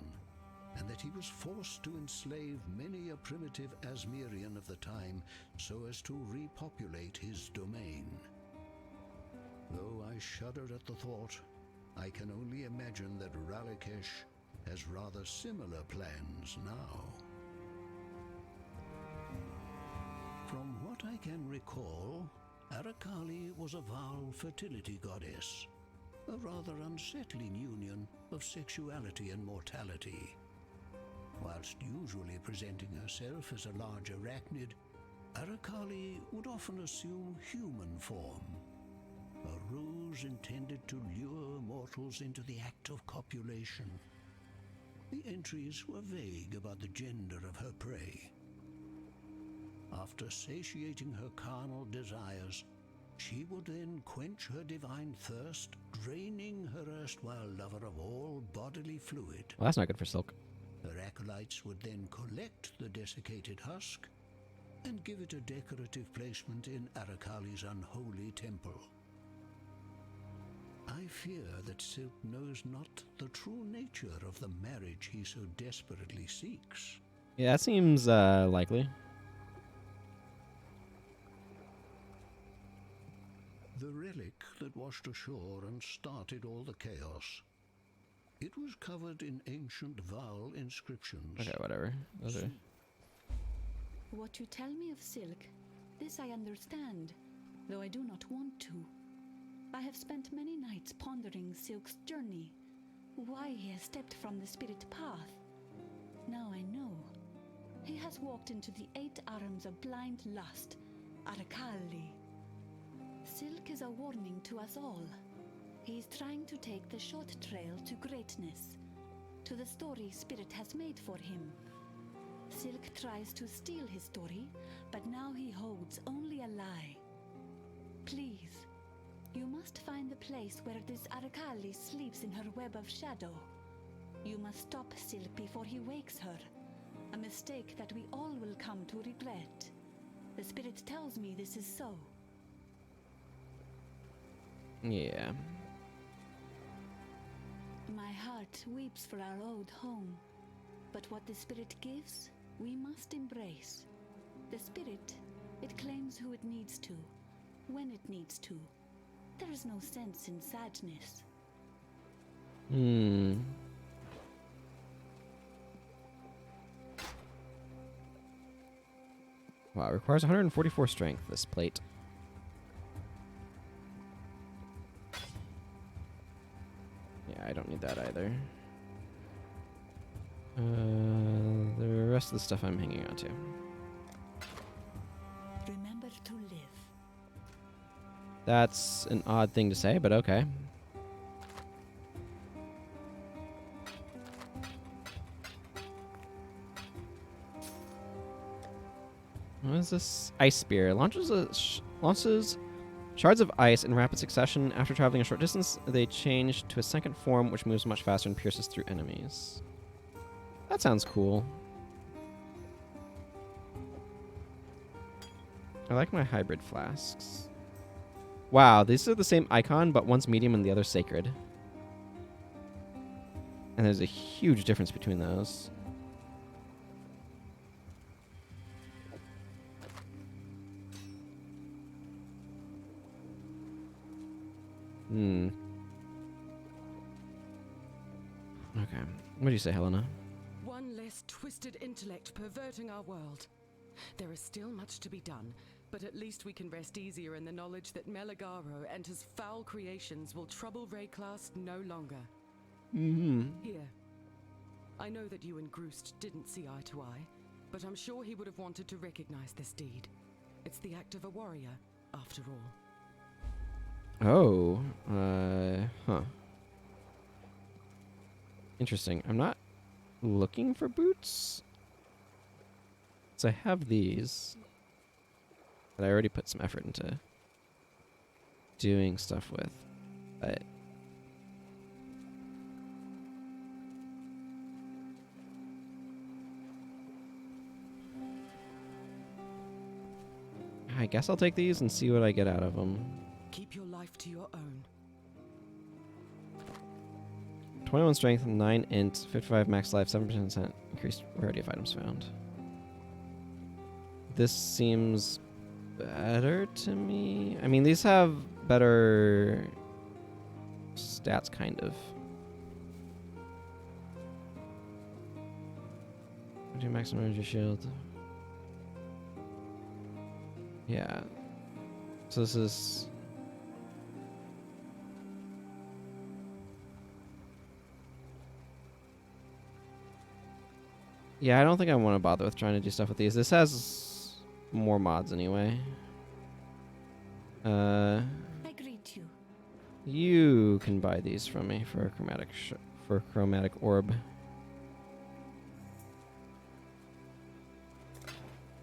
and that he was forced to enslave many a primitive Asmerian of the time so as to repopulate his domain. Though I shudder at the thought, I can only imagine that Relikesh has rather similar plans now. From what I can recall, Arakali was a Val fertility goddess, a rather unsettling union of sexuality and mortality. Whilst usually presenting herself as a large arachnid, Arakali would often assume human form, a ruse intended to lure mortals into the act of copulation. The entries were vague about the gender of her prey. After satiating her carnal desires, she would then quench her divine thirst, draining her erstwhile lover of all bodily fluid. Well, that's not good for Silk. Her acolytes would then collect the desiccated husk and give it a decorative placement in Arakali's unholy temple. I fear that Silk knows not the true nature of the marriage he so desperately seeks. Yeah, that seems likely. The relic that washed ashore and started all the chaos. It was covered in ancient Val inscriptions. Okay, whatever. Those are... What you tell me of Silk, this I understand, though I do not want to. I have spent many nights pondering Silk's journey, why he has stepped from the spirit path. Now I know. He has walked into the 8 arms of blind lust, Arakali. Silk is a warning to us all. He is trying to take the short trail to greatness, to the story Spirit has made for him. Silk tries to steal his story, but now he holds only a lie. Please, you must find the place where this Arakali sleeps in her web of shadow. You must stop Silk before he wakes her, a mistake that we all will come to regret. The Spirit tells me this is so. Yeah. My heart weeps for our old home, but what the Spirit gives, we must embrace. The Spirit, it claims who it needs to, when it needs to. There is no sense in sadness. Wow, it requires 144 strength, this plate. Yeah, I don't need that either. The rest of the stuff I'm hanging on to. Remember to live. That's an odd thing to say, but okay. What is this? Ice Spear. Launches shards of ice in rapid succession. After traveling a short distance, they change to a second form, which moves much faster and pierces through enemies. That sounds cool. I like my hybrid flasks. Wow, these are the same icon, but one's medium and the other's sacred. And there's a huge difference between those. Okay. What do you say, Helena? One less twisted intellect perverting our world. There is still much to be done, but at least we can rest easier in the knowledge that Meligaro and his foul creations will trouble Rayclass no longer. Here. I know that you and Groost didn't see eye to eye, but I'm sure he would have wanted to recognize this deed. It's the act of a warrior, after all. Oh. Huh. Interesting. I'm not looking for boots. So I have these that I already put some effort into doing stuff with. But I guess I'll take these and see what I get out of them. Keep your life to your own. 21 strength, 9 int, 55 max life, 7% increased rarity of items found. This seems better to me. I mean, these have better stats, kind of. Do maximum energy shield. Yeah. So this is... Yeah, I don't think I want to bother with trying to do stuff with these. This has more mods anyway. I greet you. You can buy these from me for a chromatic orb.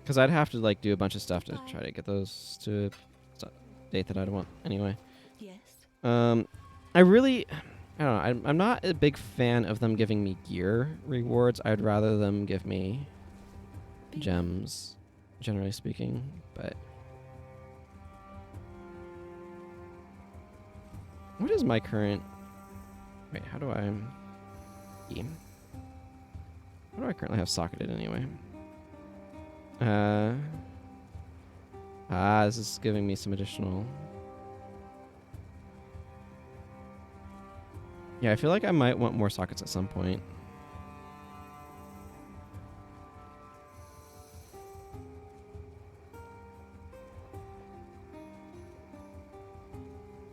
Because I'd have to like do a bunch of stuff to try to get those to a date that I'd want anyway. Yes. I don't know. I'm not a big fan of them giving me gear rewards. I'd rather them give me gems, generally speaking. But what is my current? Wait, how do I currently have socketed anyway? This is giving me some additional. Yeah, I feel like I might want more sockets at some point.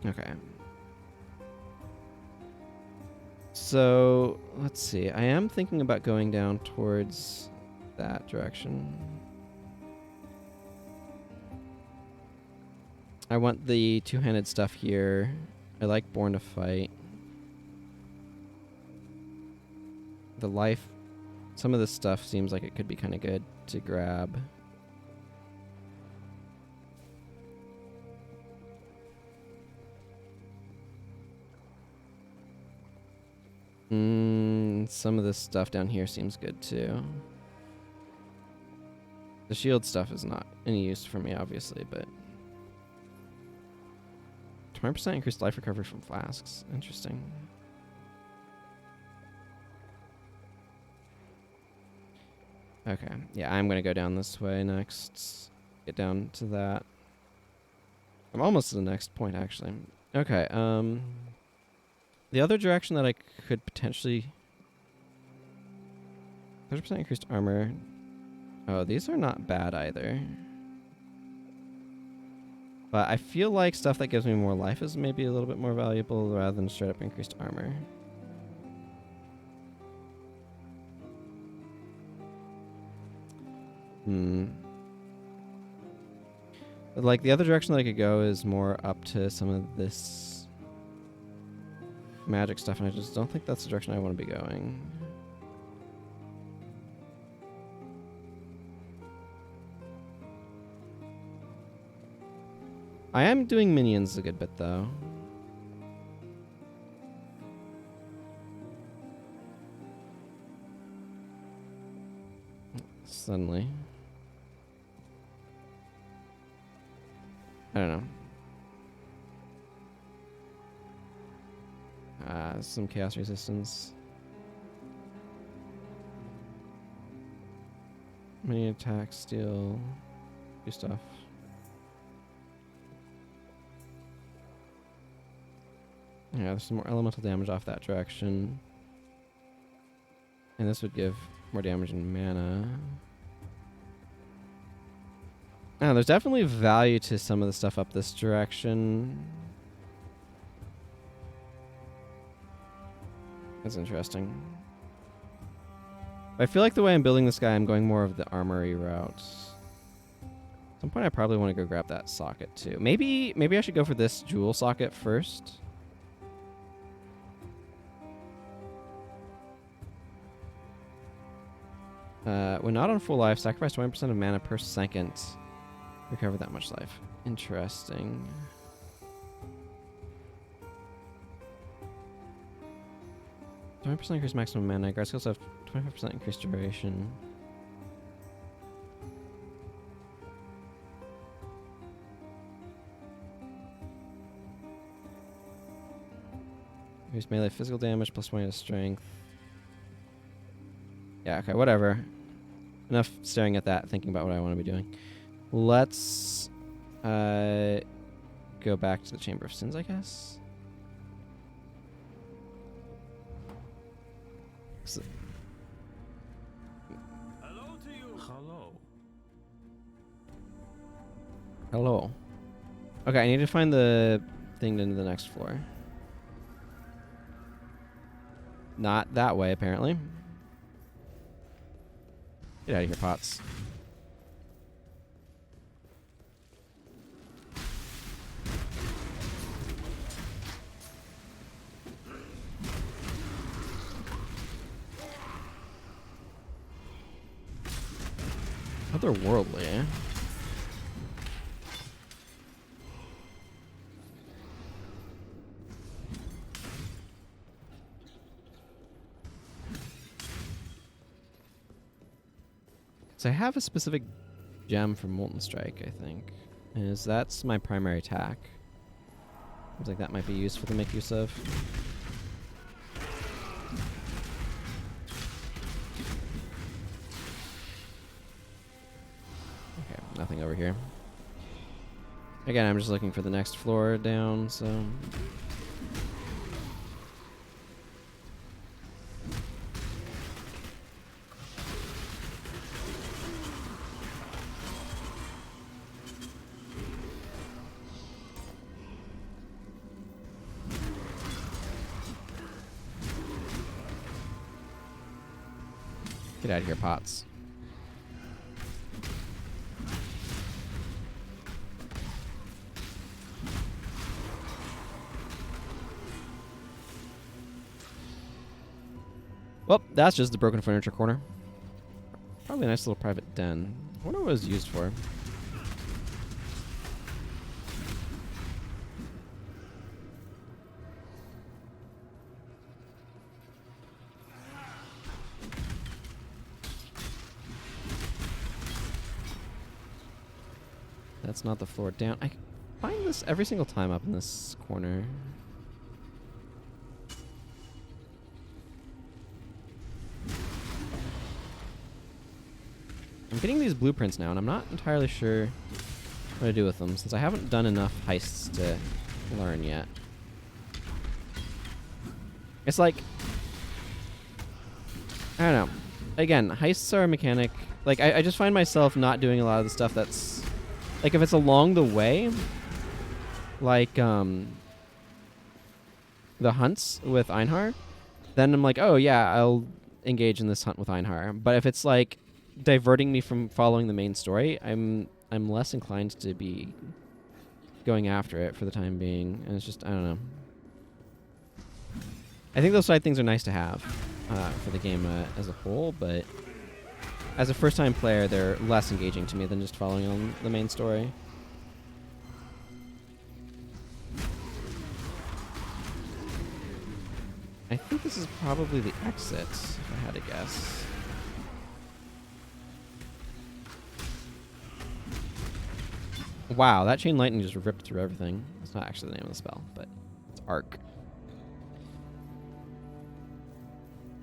Okay. So, let's see. I am thinking about going down towards that direction. I want the two-handed stuff here. I like Born to Fight. The life, some of this stuff seems like it could be kind of good to grab. Some of this stuff down here seems good too. The shield stuff is not any use for me, obviously, but 20% increased life recovery from flasks. Interesting. Okay, yeah, I'm gonna go down this way next. Get down to that. I'm almost to the next point, actually. Okay, the other direction that I could potentially... 30% increased armor. Oh, these are not bad either. But I feel like stuff that gives me more life is maybe a little bit more valuable rather than straight up increased armor. But like the other direction that I could go is more up to some of this magic stuff, and I just don't think that's the direction I want to be going. I am doing minions a good bit, though. Suddenly. I don't know. Some chaos resistance. Mini attack, steal, do stuff. Yeah, there's some more elemental damage off that direction. And this would give more damage in mana. There's definitely value to some of the stuff up this direction. That's interesting. I feel like the way I'm building this guy, I'm going more of the armory route. At some point I probably want to go grab that socket too. Maybe I should go for this jewel socket first. When not on full life, sacrifice 20% of mana per second. Recover that much life. Interesting. %, increase maximum mana. Guard skills have 25% increased duration. Increase melee physical damage plus 20 to strength. Yeah, okay, whatever. Enough staring at that, thinking about what I want to be doing. Let's go back to the Chamber of Sins, I guess. Hello to you. Hello. Hello. Okay, I need to find the thing into the next floor. Not that way, apparently. Get out of here, Pots. Otherworldly, eh? So I have a specific gem for Molten Strike, I think. That's my primary attack. Seems like that might be useful to make use of. Okay, nothing over here. Again, I'm just looking for the next floor down, so... Get out of here, Pots. Well, that's just the broken furniture corner. Probably a nice little private den. I wonder what it was used for. That's not the floor down. I find this every single time up in this corner. I'm getting these blueprints now, and I'm not entirely sure what to do with them, since I haven't done enough heists to learn yet. It's like... I don't know. Again, heists are a mechanic. Like, I just find myself not doing a lot of the stuff that's... Like, if it's along the way, like, the hunts with Einhar, then I'm like, oh, yeah, I'll engage in this hunt with Einhar. But if it's, like, diverting me from following the main story, I'm less inclined to be going after it for the time being. And it's just, I don't know. I think those side things are nice to have for the game as a whole, but... As a first-time player, they're less engaging to me than just following on the main story. I think this is probably the exit, if I had to guess. Wow, that chain lightning just ripped through everything. That's not actually the name of the spell, but it's Arc.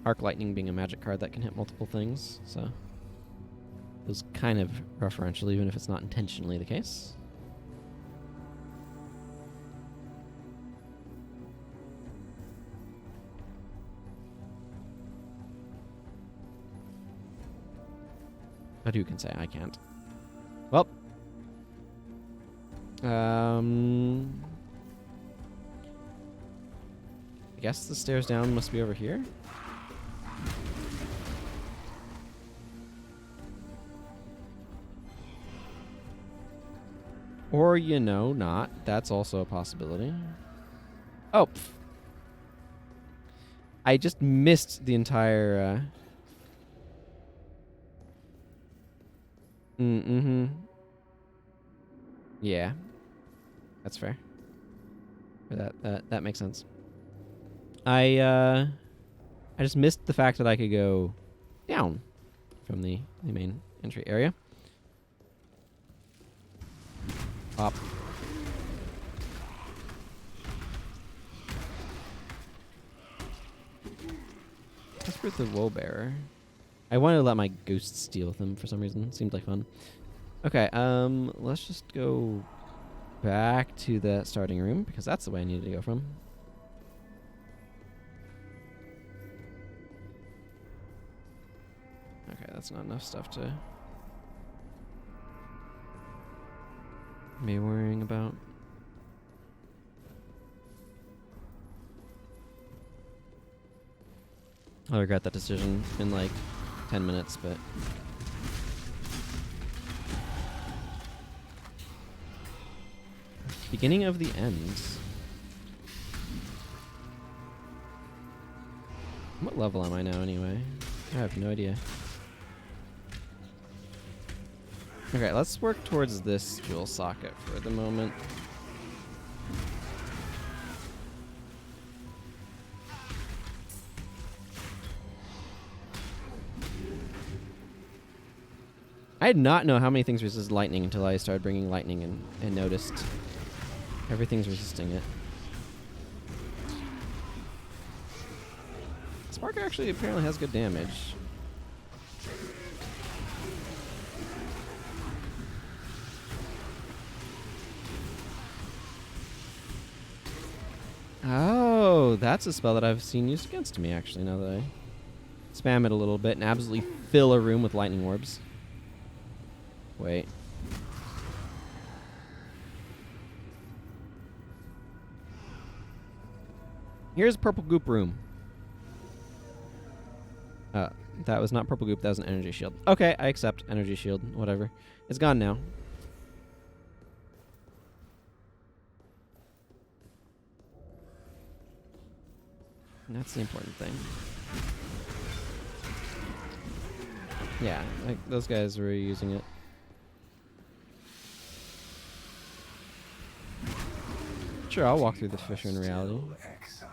Arc Lightning being a magic card that can hit multiple things, so... It was kind of referential, even if it's not intentionally the case. But who can say? I can't. Well. I guess the stairs down must be over here. Or, you know, not. That's also a possibility. Oh, pff. I just missed the entire... Mm-hmm. Yeah. That's fair. That makes sense. I just missed the fact that I could go down from the main entry area. Up. That's for the woe bearer. I wanted to let my ghosts deal with them for some reason. Seemed like fun. Okay, let's just go back to the starting room because that's the way I needed to go from. Okay, that's not enough stuff to be worrying about. I'll regret that decision in like 10 minutes, but... Beginning of the ends. What level am I now anyway? I have no idea. Okay, let's work towards this jewel socket for the moment. I did not know how many things resist lightning until I started bringing lightning in and noticed everything's resisting it. Spark actually apparently has good damage. Oh, that's a spell that I've seen used against me, actually, now that I spam it a little bit and absolutely fill a room with lightning orbs. Wait. Here's purple goop room. That was not purple goop, that was an energy shield. Okay, I accept energy shield, whatever. It's gone now. And that's the important thing. Yeah, like those guys were using it. Sure, I'll walk through the fissure in reality. Exile.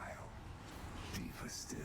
Deeper still.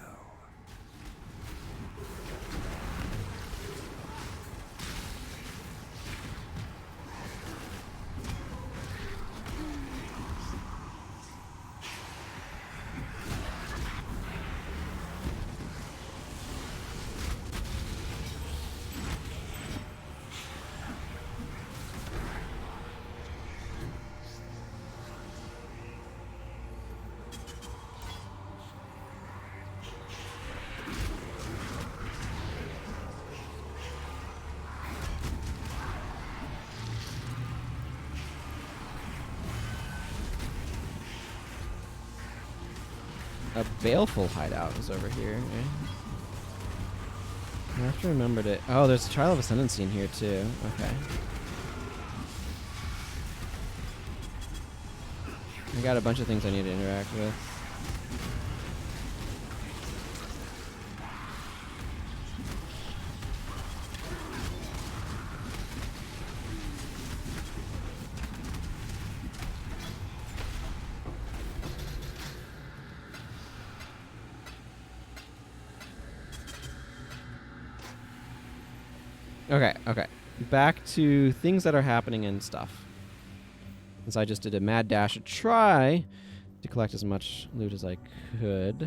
A baleful hideout is over here. Okay. I have to remember to... Oh, there's a Trial of Ascension in here too. Okay. I got a bunch of things I need to interact with. Okay. Back to things that are happening and stuff. Since I just did a mad dash to try to collect as much loot as I could.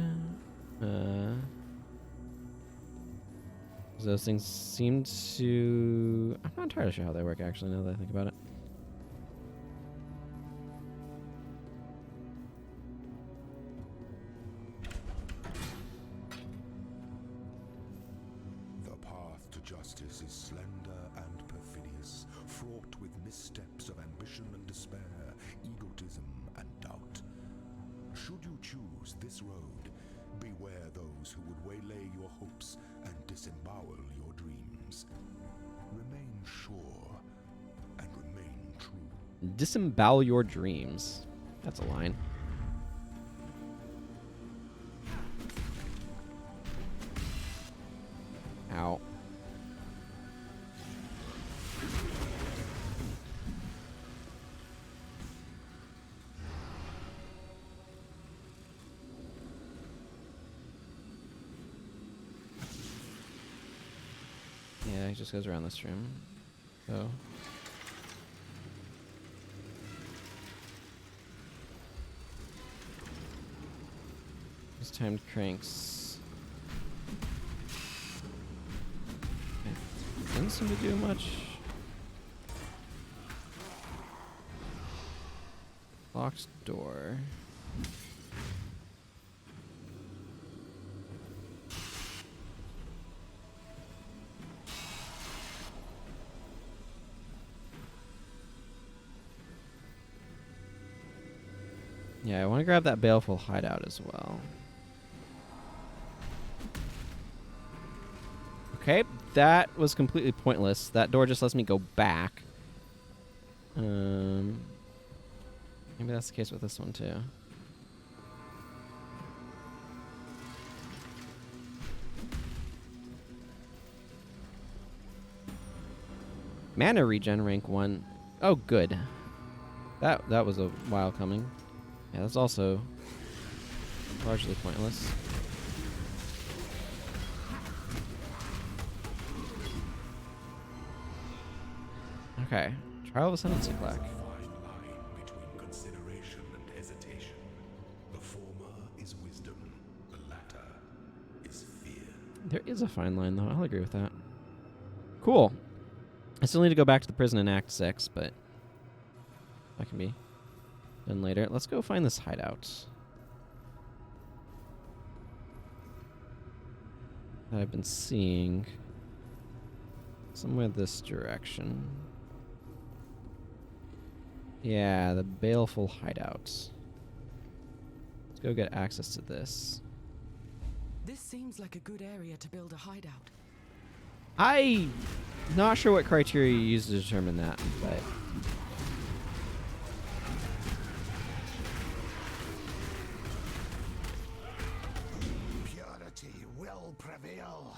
Those things seem to... I'm not entirely sure how they work, actually, now that I think about it. Justice is slender and perfidious, fraught with missteps of ambition and despair, egotism and doubt. Should you choose this road, beware those who would waylay your hopes and disembowel your dreams. Remain sure and remain true. Disembowel your dreams. That's a line. Ow. Yeah, he just goes around this room. So. It's timed cranks. It doesn't seem to do much. Locked door. Yeah, I want to grab that baleful hideout as well. Okay, that was completely pointless. That door just lets me go back. Maybe that's the case with this one too. Mana regen rank 1. Oh, good. That was a while coming. Yeah, that's also largely pointless. Okay. Trial of Ascension plaque. Fine line between consideration and hesitation. The former is wisdom, the latter is fear. There is a fine line, though. I'll agree with that. Cool. I still need to go back to the prison in Act 6, but that can be done later. Let's go find this hideout that I've been seeing somewhere this direction. Yeah, the baleful hideout. Let's go get access to this. This seems like a good area to build a hideout. I'm not sure what criteria you use to determine that, but Purity will prevail.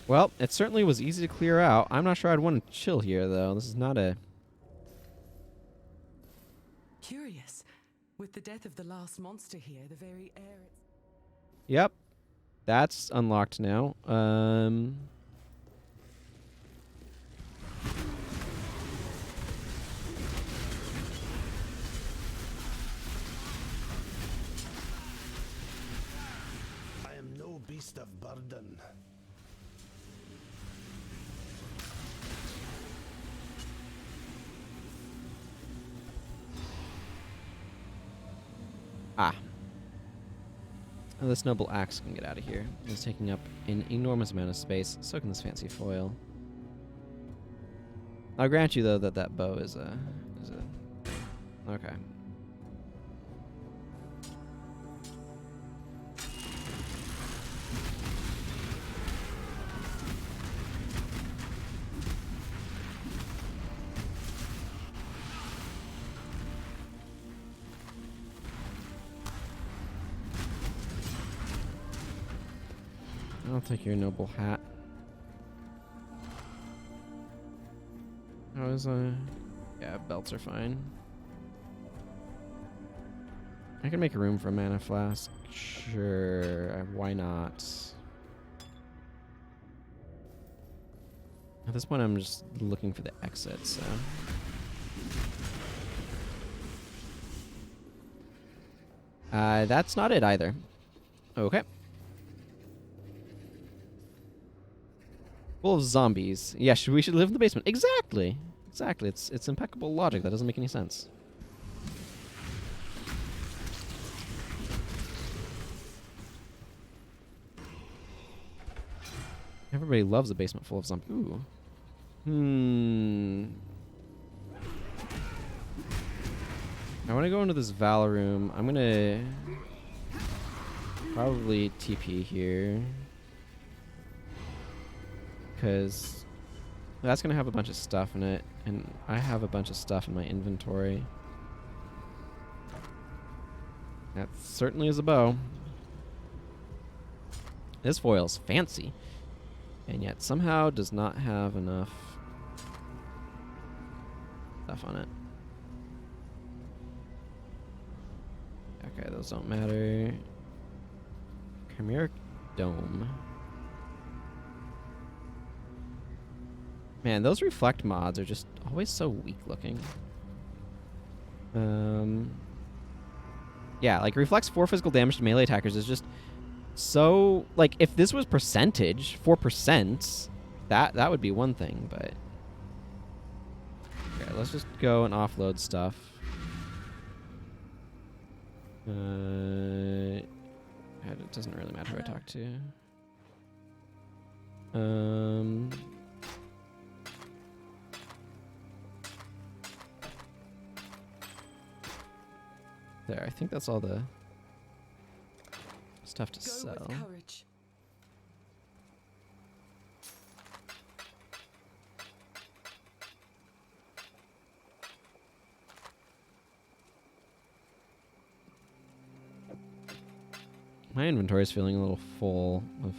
well, it certainly was easy to clear out. I'm not sure I'd want to chill here, though. This is not a... Curious. With the death of the last monster here, the very air... Yep. That's unlocked now. I am no beast of burden. Ah. Oh, this noble axe can get out of here. It's taking up an enormous amount of space. So can this fancy foil. I'll grant you, though, that that bow is a... Okay. I'll take your noble hat. How is yeah, belts are fine. I can make room for a mana flask. Sure, why not? At this point, I'm just looking for the exit, so... that's not it either. Okay. Full of zombies. Yeah, we should live in the basement. Exactly. Exactly. It's impeccable logic. That doesn't make any sense. Everybody loves a basement full of zombies. Ooh. I want to go into this Val room. I'm gonna probably TP here. because that's going to have a bunch of stuff in it, and I have a bunch of stuff in my inventory. That certainly is a bow. This foil's fancy, and yet somehow does not have enough stuff on it. Okay, those don't matter. Chimeric Dome. Man, those reflect mods are just always so weak looking. Yeah, like reflects 4 physical damage to melee attackers is just so, like, if this was percentage, 4%, that would be one thing, but okay, let's just go and offload stuff. It doesn't really matter who I talk to. There, I think that's all the stuff to sell. Go with courage. My inventory is feeling a little full of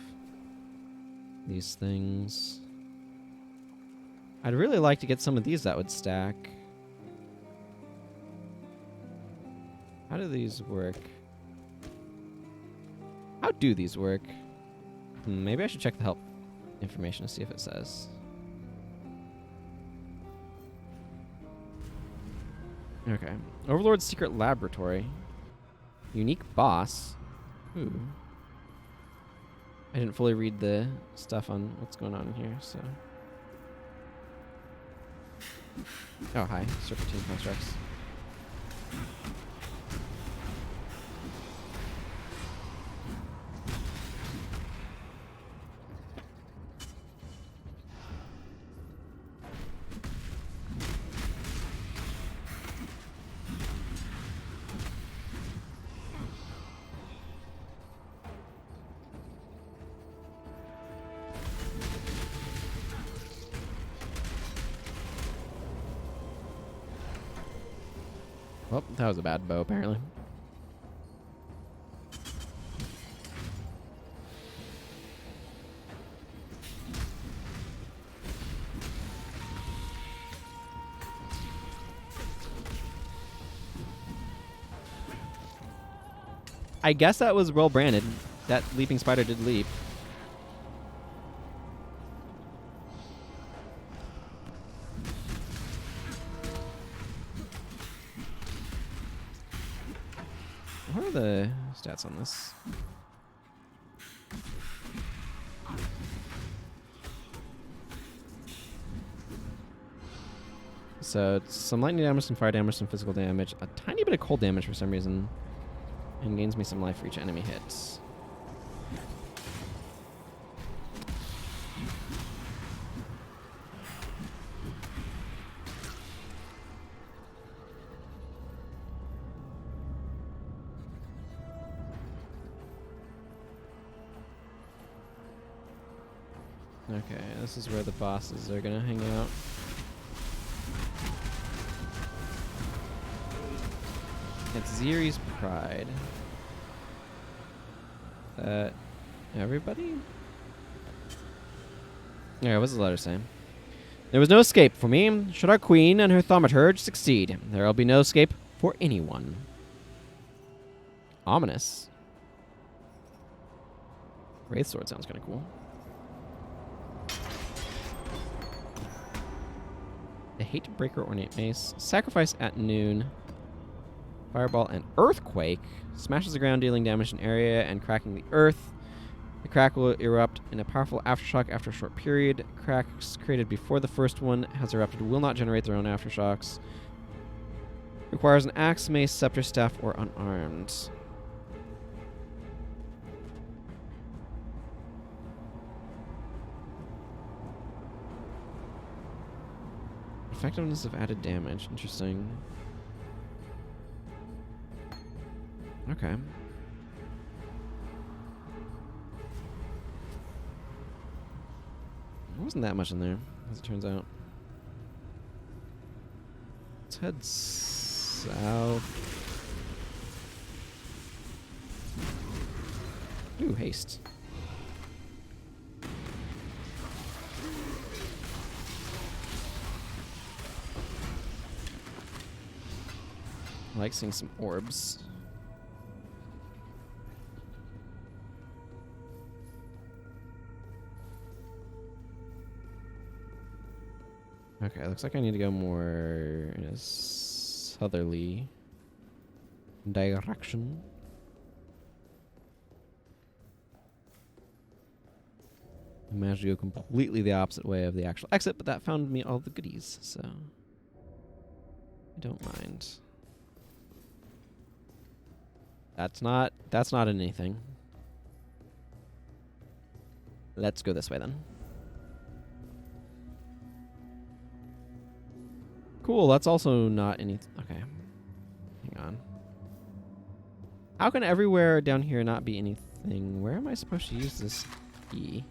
these things. I'd really like to get some of these that would stack. How do these work? How do these work? Maybe I should check the help information to see if it says. Okay. Overlord's Secret Laboratory. Unique boss. Ooh. I didn't fully read the stuff on what's going on in here, so. Oh, hi. Serpentine constructs. Well, that was a bad bow, apparently. I guess that was well branded. That leaping spider did leap. What are the stats on this? So it's some lightning damage, some fire damage, some physical damage, a tiny bit of cold damage for some reason, and gains me some life for each enemy hit. Okay, this is where the bosses are gonna hang out. It's Ziri's Pride. Everybody? Yeah, what's the letter saying? There was no escape for me. Should our queen and her thaumaturge succeed, there will be no escape for anyone. Ominous. Wraith Sword sounds kind of cool. The Hatebreaker Ornate Mace. Sacrifice at noon. Fireball and Earthquake. Smashes the ground, dealing damage in area and cracking the earth. The crack will erupt in a powerful aftershock after a short period. Cracks created before the first one has erupted will not generate their own aftershocks. Requires an axe, mace, scepter, staff, or unarmed. Effectiveness of added damage. Interesting. Okay. wasn't that much in there, as it turns out. Let's head south. Ooh, haste. I like seeing some orbs. Okay, looks like I need to go more in a southerly direction. I managed to go completely the opposite way of the actual exit, but that found me all the goodies, so I don't mind. That's not anything. Let's go this way then. Cool, that's also not anything. Okay. Hang on. How can everywhere down here not be anything? Where am I supposed to use this key?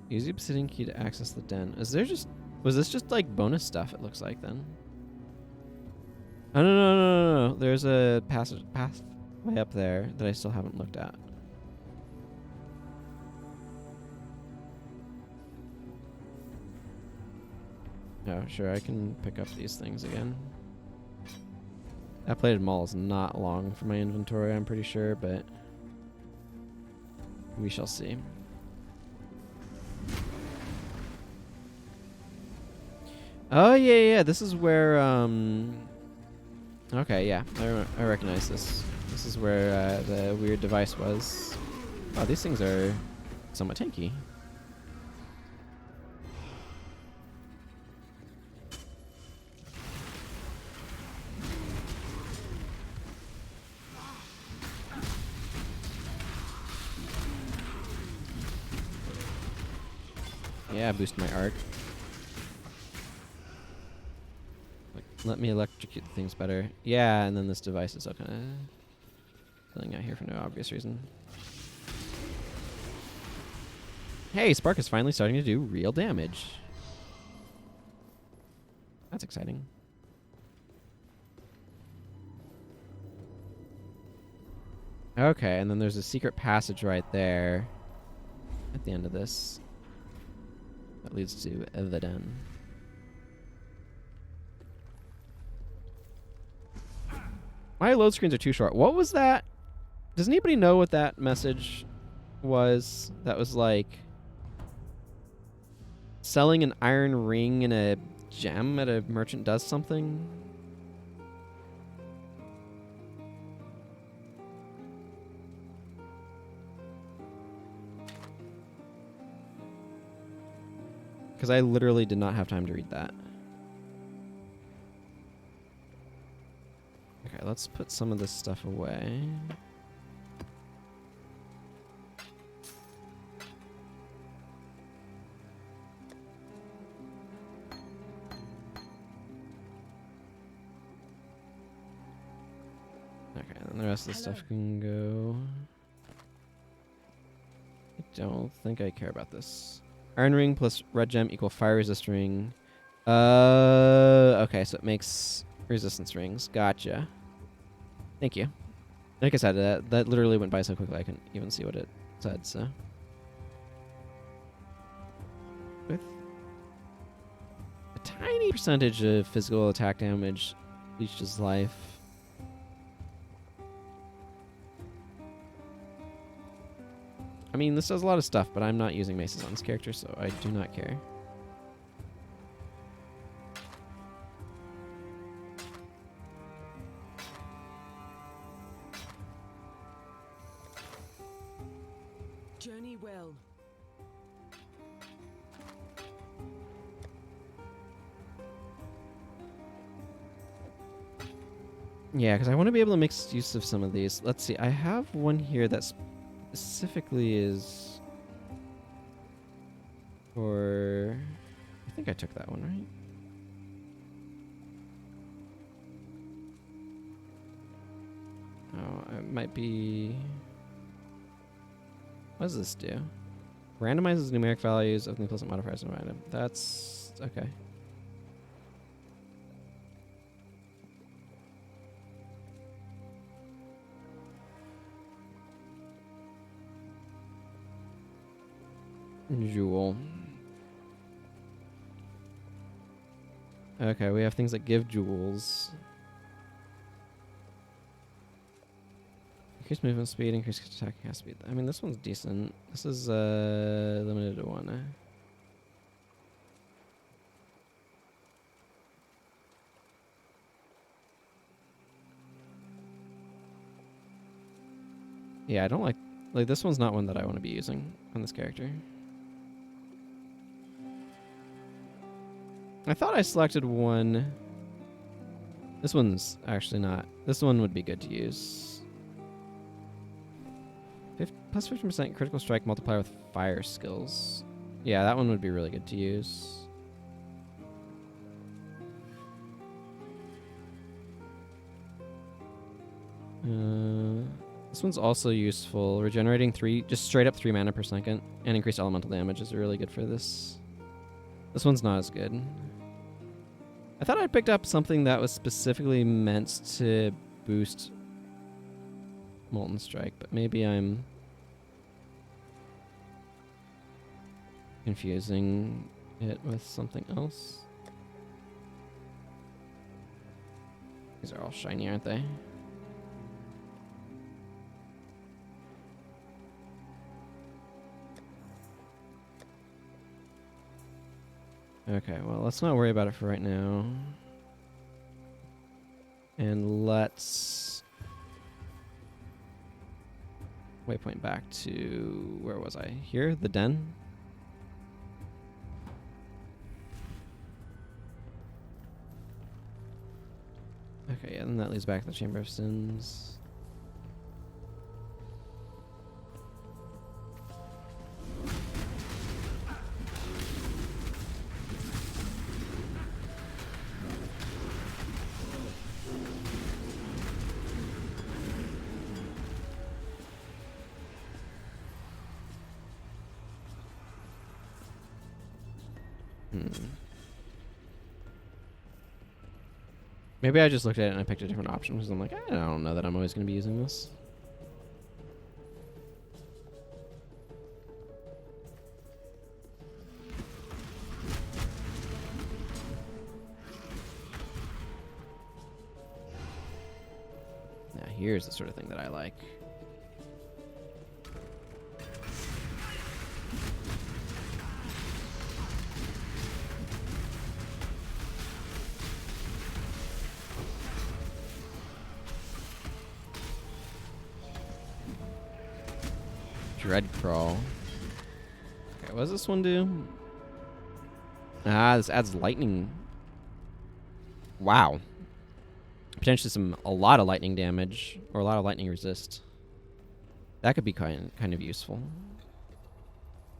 Use the obsidian key to access the den. Was this just like bonus stuff, it looks like then? Oh, no. There's a pathway up there that I still haven't looked at. Oh, sure, I can pick up these things again. That plated maul is not long for my inventory, I'm pretty sure, but we shall see. Oh, yeah, this is where, okay, yeah, I recognize this. This is where the weird device was. Oh, these things are somewhat tanky. Yeah, boost my arc. Let me electrocute the things better. Yeah, and then this device is all kind of filling out here for no obvious reason. Hey, Spark is finally starting to do real damage. That's exciting. Okay, and then there's a secret passage right there at the end of this that leads to the den. My load screens are too short. What was that? Does anybody know what that message was? That was like selling an iron ring and a gem at a merchant does something? Because I literally did not have time to read that. Okay, let's put some of this stuff away. Okay, then the rest of the stuff can go. I don't think I care about this. Iron ring plus red gem equal fire resist ring. Okay, so it makes resistance rings. Gotcha. Thank you. Like I said, that literally went by so quickly I couldn't even see what it said, so. With a tiny percentage of physical attack damage leeches life. I mean, this does a lot of stuff, but I'm not using maces on this character, so I do not care. Journey well. Yeah, because I want to be able to make use of some of these. Let's see. I have one here that specifically is for... I think I took that one, right? Oh, it might be... What does this do? Randomizes numeric values of the implicit modifiers in an item. That's... okay. Jewel. Okay, we have things that give jewels. Increase movement speed, increase attacking speed. I mean, this one's decent. This is limited to 1. Yeah, I don't like this one's not one that I want to be using on this character. I thought I selected one. This one's actually not. This one would be good to use. Plus 15% critical strike multiplier with fire skills. Yeah, that one would be really good to use. This one's also useful. Regenerating 3, just straight up 3 mana per second, and increased elemental damage is really good for this. This one's not as good. I thought I'd picked up something that was specifically meant to boost Molten Strike, but maybe I'm confusing it with something else. These are all shiny, aren't they? Okay, well, let's not worry about it for right now. And let's waypoint back to, where was I? Here, the den? Okay, yeah, then that leads back to the Chamber of Sins. Maybe I just looked at it and I picked a different option because I'm like, I don't know that I'm always going to be using this. Now here's the sort of thing that I like. Dread Crawl. Okay, what does this one do? Ah, this adds lightning. Wow. Potentially a lot of lightning damage, or a lot of lightning resist. That could be kind of useful.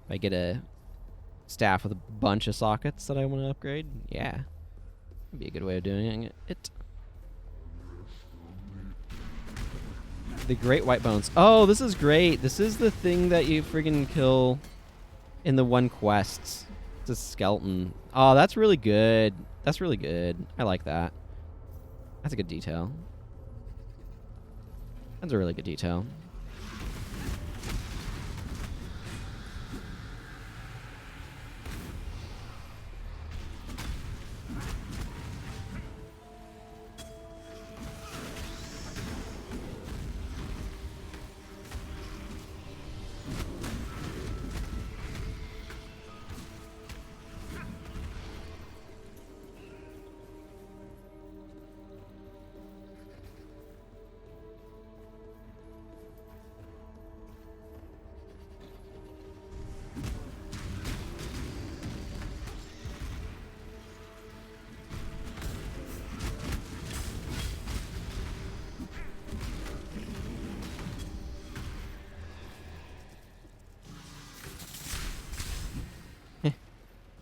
If I get a staff with a bunch of sockets that I want to upgrade, yeah. That'd be a good way of doing it. The Great White Bones. Oh, this is great. This is the thing that you friggin' kill in the one quest. It's a skeleton. Oh, that's really good. That's really good. I like that. That's a good detail. That's a really good detail.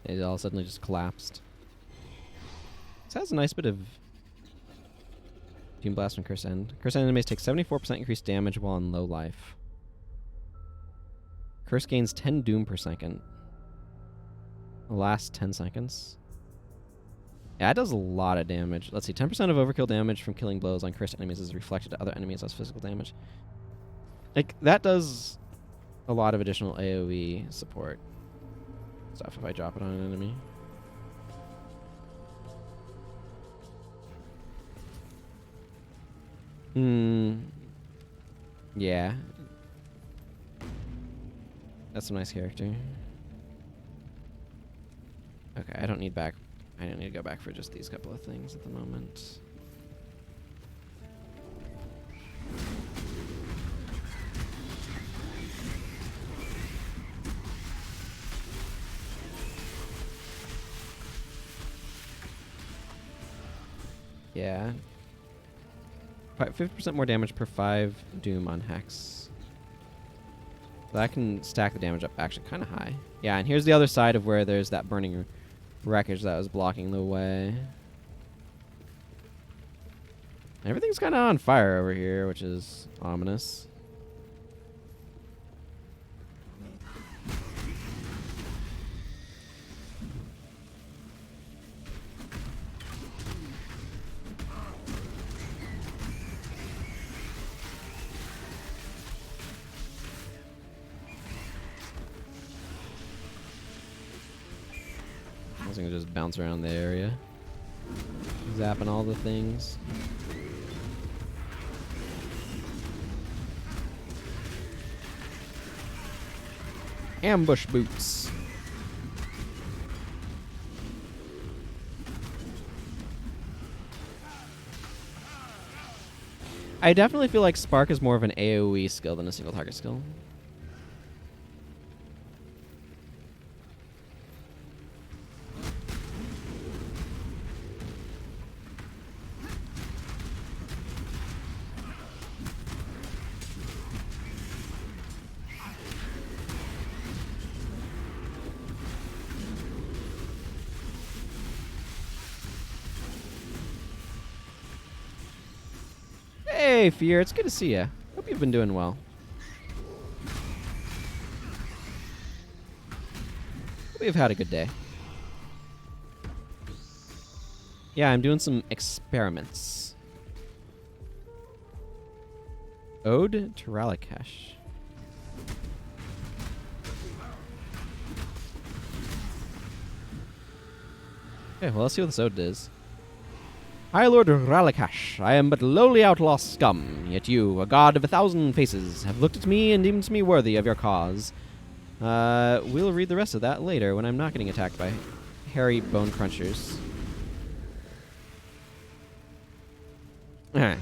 It all suddenly just collapsed. This has a nice bit of Doom Blast and Curse End. Curse enemies take 74% increased damage while in low life. Curse gains 10 Doom per second. The last 10 seconds. Yeah, it does a lot of damage. Let's see, 10% of overkill damage from killing blows on cursed enemies is reflected to other enemies as physical damage. Like, that does a lot of additional AoE support stuff if I drop it on an enemy. Yeah. That's a nice character. Okay, I don't need to go back for just these couple of things at the moment. Yeah. 50% more damage per 5 Doom on Hex. So that can stack the damage up actually kind of high. Yeah, and here's the other side of where there's that burning wreckage that was blocking the way. Everything's kind of on fire over here, which is ominous. I was gonna just bounce around the area, zapping all the things. Ambush boots. I definitely feel like Spark is more of an AoE skill than a single target skill. Hey, Fear, it's good to see you. Hope you've been doing well. Hope you've had a good day. Yeah, I'm doing some experiments. Ode to Ralakash. Okay, well, let's see what this ode is. High Lord Ralakash, I am but lowly outlaw scum, yet you, a god of 1,000 faces, have looked at me and deemed me worthy of your cause. We'll read the rest of that later when I'm not getting attacked by hairy bone crunchers. Let's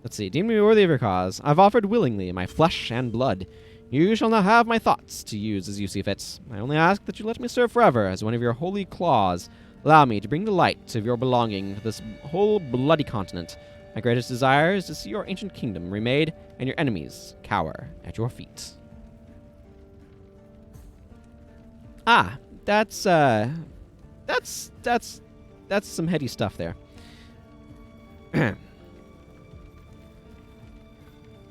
see. Deem me worthy of your cause. I've offered willingly my flesh and blood. You shall now have my thoughts to use as you see fit. I only ask that you let me serve forever as one of your holy claws. Allow me to bring the light of your belonging to this whole bloody continent. My greatest desire is to see your ancient kingdom remade and your enemies cower at your feet. Ah, that's some heady stuff there.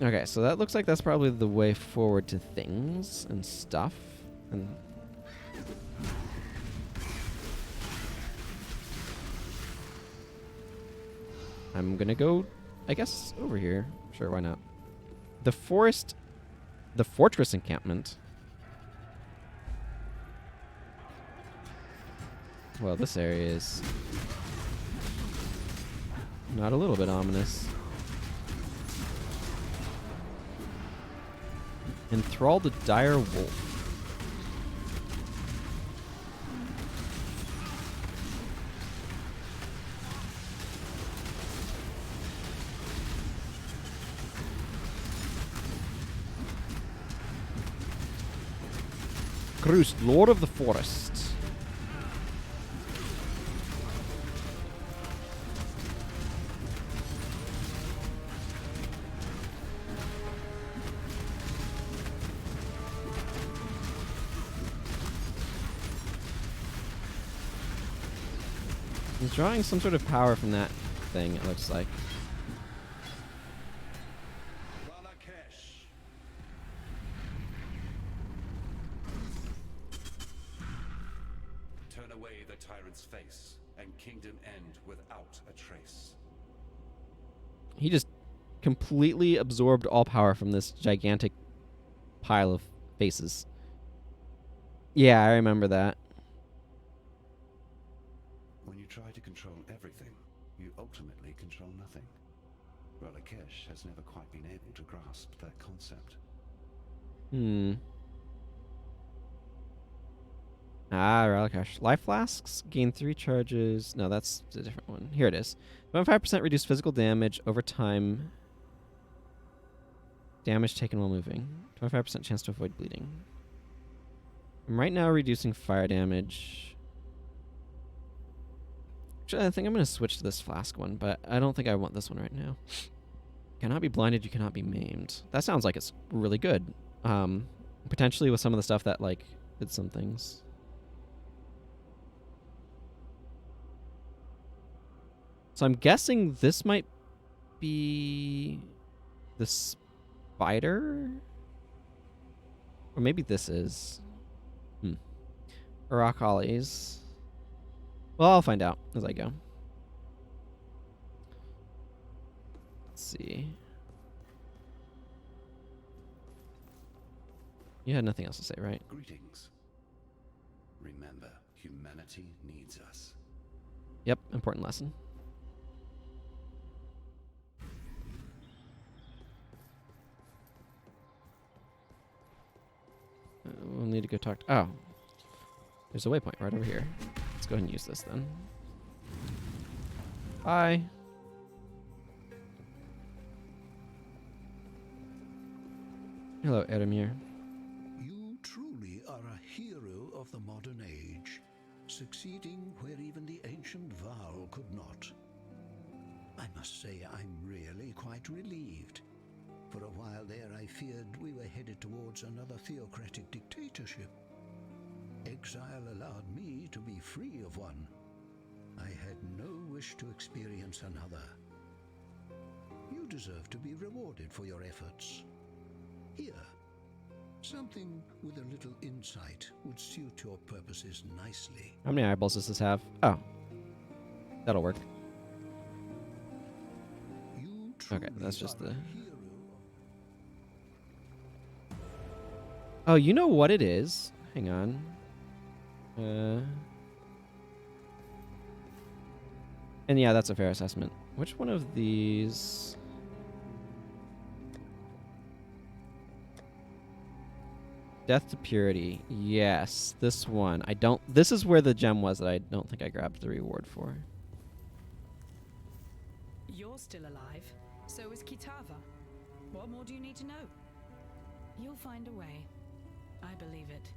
Okay, so that looks like that's probably the way forward to things and stuff. And I'm gonna go, I guess, over here. Sure, why not? The forest, the fortress encampment. Well, this area is not a little bit ominous. Enthrall the dire wolf. Crust, Lord of the Forest. He's drawing some sort of power from that thing, it looks like. Turn away the tyrant's face, and kingdom end without a trace. He just completely absorbed all power from this gigantic pile of faces. Yeah, I remember that. When you try to control everything, you ultimately control nothing. Ralakesh has never quite been able to grasp that concept. Ralakesh. Life flasks gain 3 charges. No, that's a different one. Here it is. 25% reduced physical damage over time. Damage taken while moving. 25% chance to avoid bleeding. I'm right now reducing fire damage. Actually, I think I'm going to switch to this flask one, but I don't think I want this one right now. Cannot be blinded, you cannot be maimed. That sounds like it's really good. Potentially with some of the stuff that, like, did some things. So I'm guessing this might be the spider? Or maybe this is. Rock Ollies. Well, I'll find out as I go. Let's see. You had nothing else to say, right? Greetings. Remember, humanity needs us. Yep, important lesson. We'll need to go talk to... Oh. There's a waypoint right over here. Let's go ahead and use this then. Bye. Hello, Edamir. You truly are a hero of the modern age, succeeding where even the ancient Val could not. I must say I'm really quite relieved. For a while there I feared we were headed towards another theocratic dictatorship. Exile allowed me to be free of one. I had no wish to experience another. You deserve to be rewarded for your efforts. Here, something with a little insight would suit your purposes nicely. How many eyeballs does this have? Oh. That'll work. Okay, that's just the... Oh, you know what it is? Hang on. And yeah, that's a fair assessment. Which one of these... Death to Purity. Yes, this one. I don't... This is where the gem was that I don't think I grabbed the reward for. You're still alive. So is Kitava. What more do you need to know? You'll find a way. I believe it.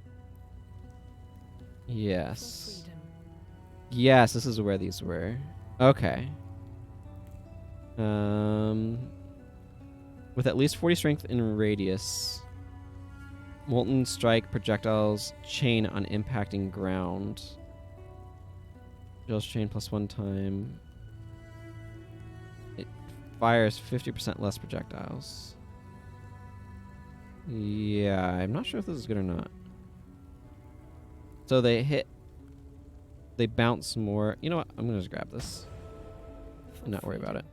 Yes. For freedom. Yes, this is where these were. Okay. With at least 40 strength in radius. Molten strike projectiles chain on impacting ground. Deals chain +1 time. It fires 50% less projectiles. Yeah, I'm not sure if this is good or not. So they hit. They bounce more. You know what? I'm going to just grab this. And not worry about it.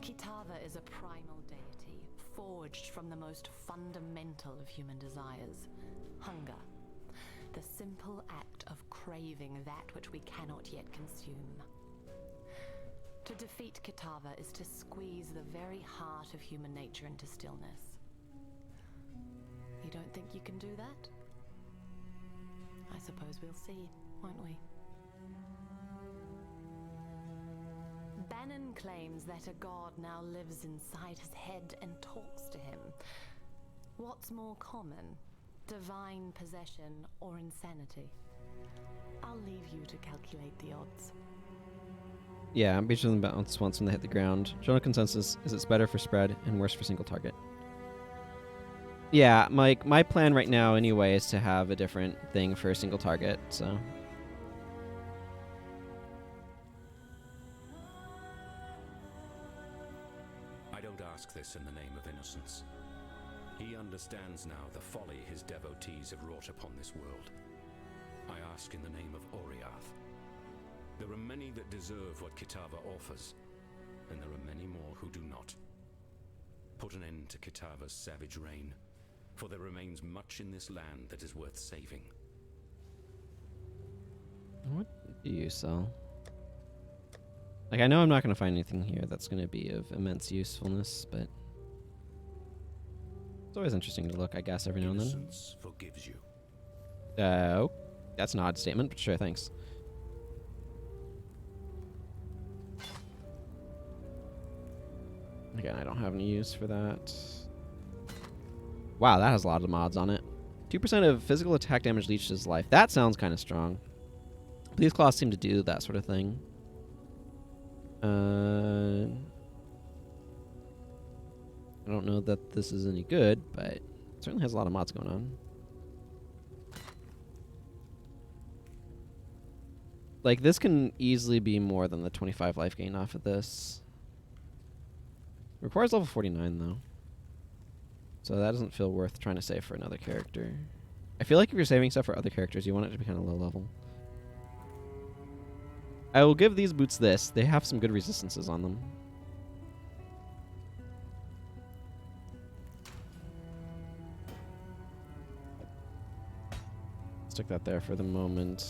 Kitava is a primal deity, forged from the most fundamental of human desires, hunger. The simple act of craving that which we cannot yet consume. To defeat Kitava is to squeeze the very heart of human nature into stillness. You don't think you can do that? I suppose we'll see, won't we? Bannon claims that a god now lives inside his head and talks to him. What's more common, divine possession or insanity? I'll leave you to calculate the odds. Yeah, I'm beating them bounce once when they hit the ground. General consensus is it's better for spread and worse for single target. Yeah, my plan right now anyway is to have a different thing for a single target, so. this in the name of innocence. He understands now the folly his devotees have wrought upon this world. I ask in the name of Oriath. There are many that deserve what Kitava offers, and there are many more who do not. Put an end to Kitava's savage reign, for there remains much in this land that is worth saving. What do you sell? Like, I know I'm not going to find anything here that's going to be of immense usefulness, but it's always interesting to look, I guess, every now and then. Innocence forgives you. Oh, that's an odd statement, but sure, thanks. Again, I don't have any use for that. Wow, that has a lot of mods on it. 2% of physical attack damage leeches life. That sounds kind of strong. These claws seem to do that sort of thing. I don't know that this is any good, but it certainly has a lot of mods going on. Like, this can easily be more than the 25 life gain off of this. Requires level 49, though. So that doesn't feel worth trying to save for another character. I feel like if you're saving stuff for other characters, you want it to be kind of low level. I will give these boots this. They have some good resistances on them. Stick that there for the moment.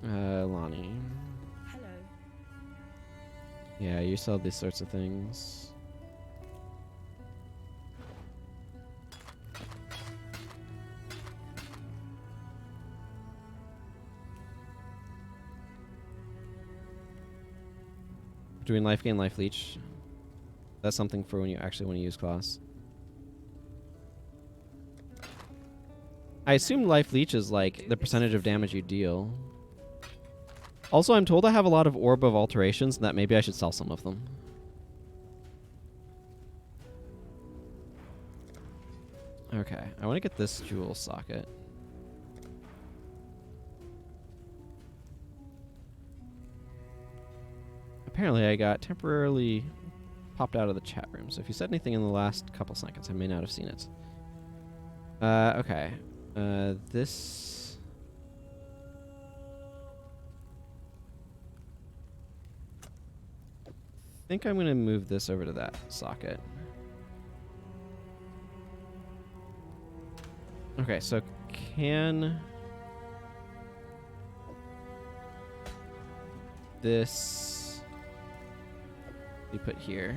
Lonnie. Hello. Yeah, you sell these sorts of things. Doing life gain, life leech. That's something for when you actually want to use class. I assume life leech is like the percentage of damage you deal. Also, I'm told I have a lot of Orb of Alterations and that maybe I should sell some of them. Okay, I want to get this jewel socket. Apparently I got temporarily popped out of the chat room, so if you said anything in the last couple seconds, I may not have seen it. Okay. This... I think I'm going to move this over to that socket. Okay, so can... this... we put here.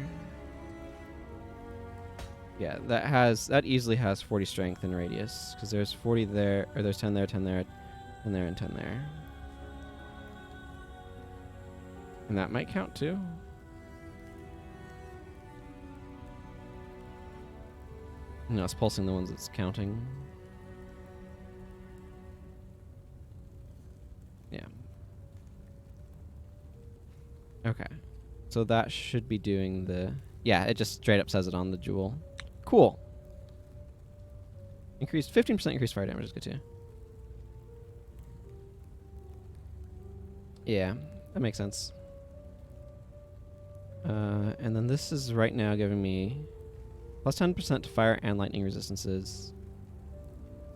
Yeah, that easily has 40 strength and radius because there's 40 there, or there's 10 there, 10 there, 10 there, and 10 there. And that might count too. No, it's pulsing the ones it's counting. Yeah. Okay. So that should be doing the... yeah, it just straight up says it on the jewel. Cool. Increased 15% increased fire damage is good too. Yeah, that makes sense. And then this is right now giving me plus 10% to fire and lightning resistances.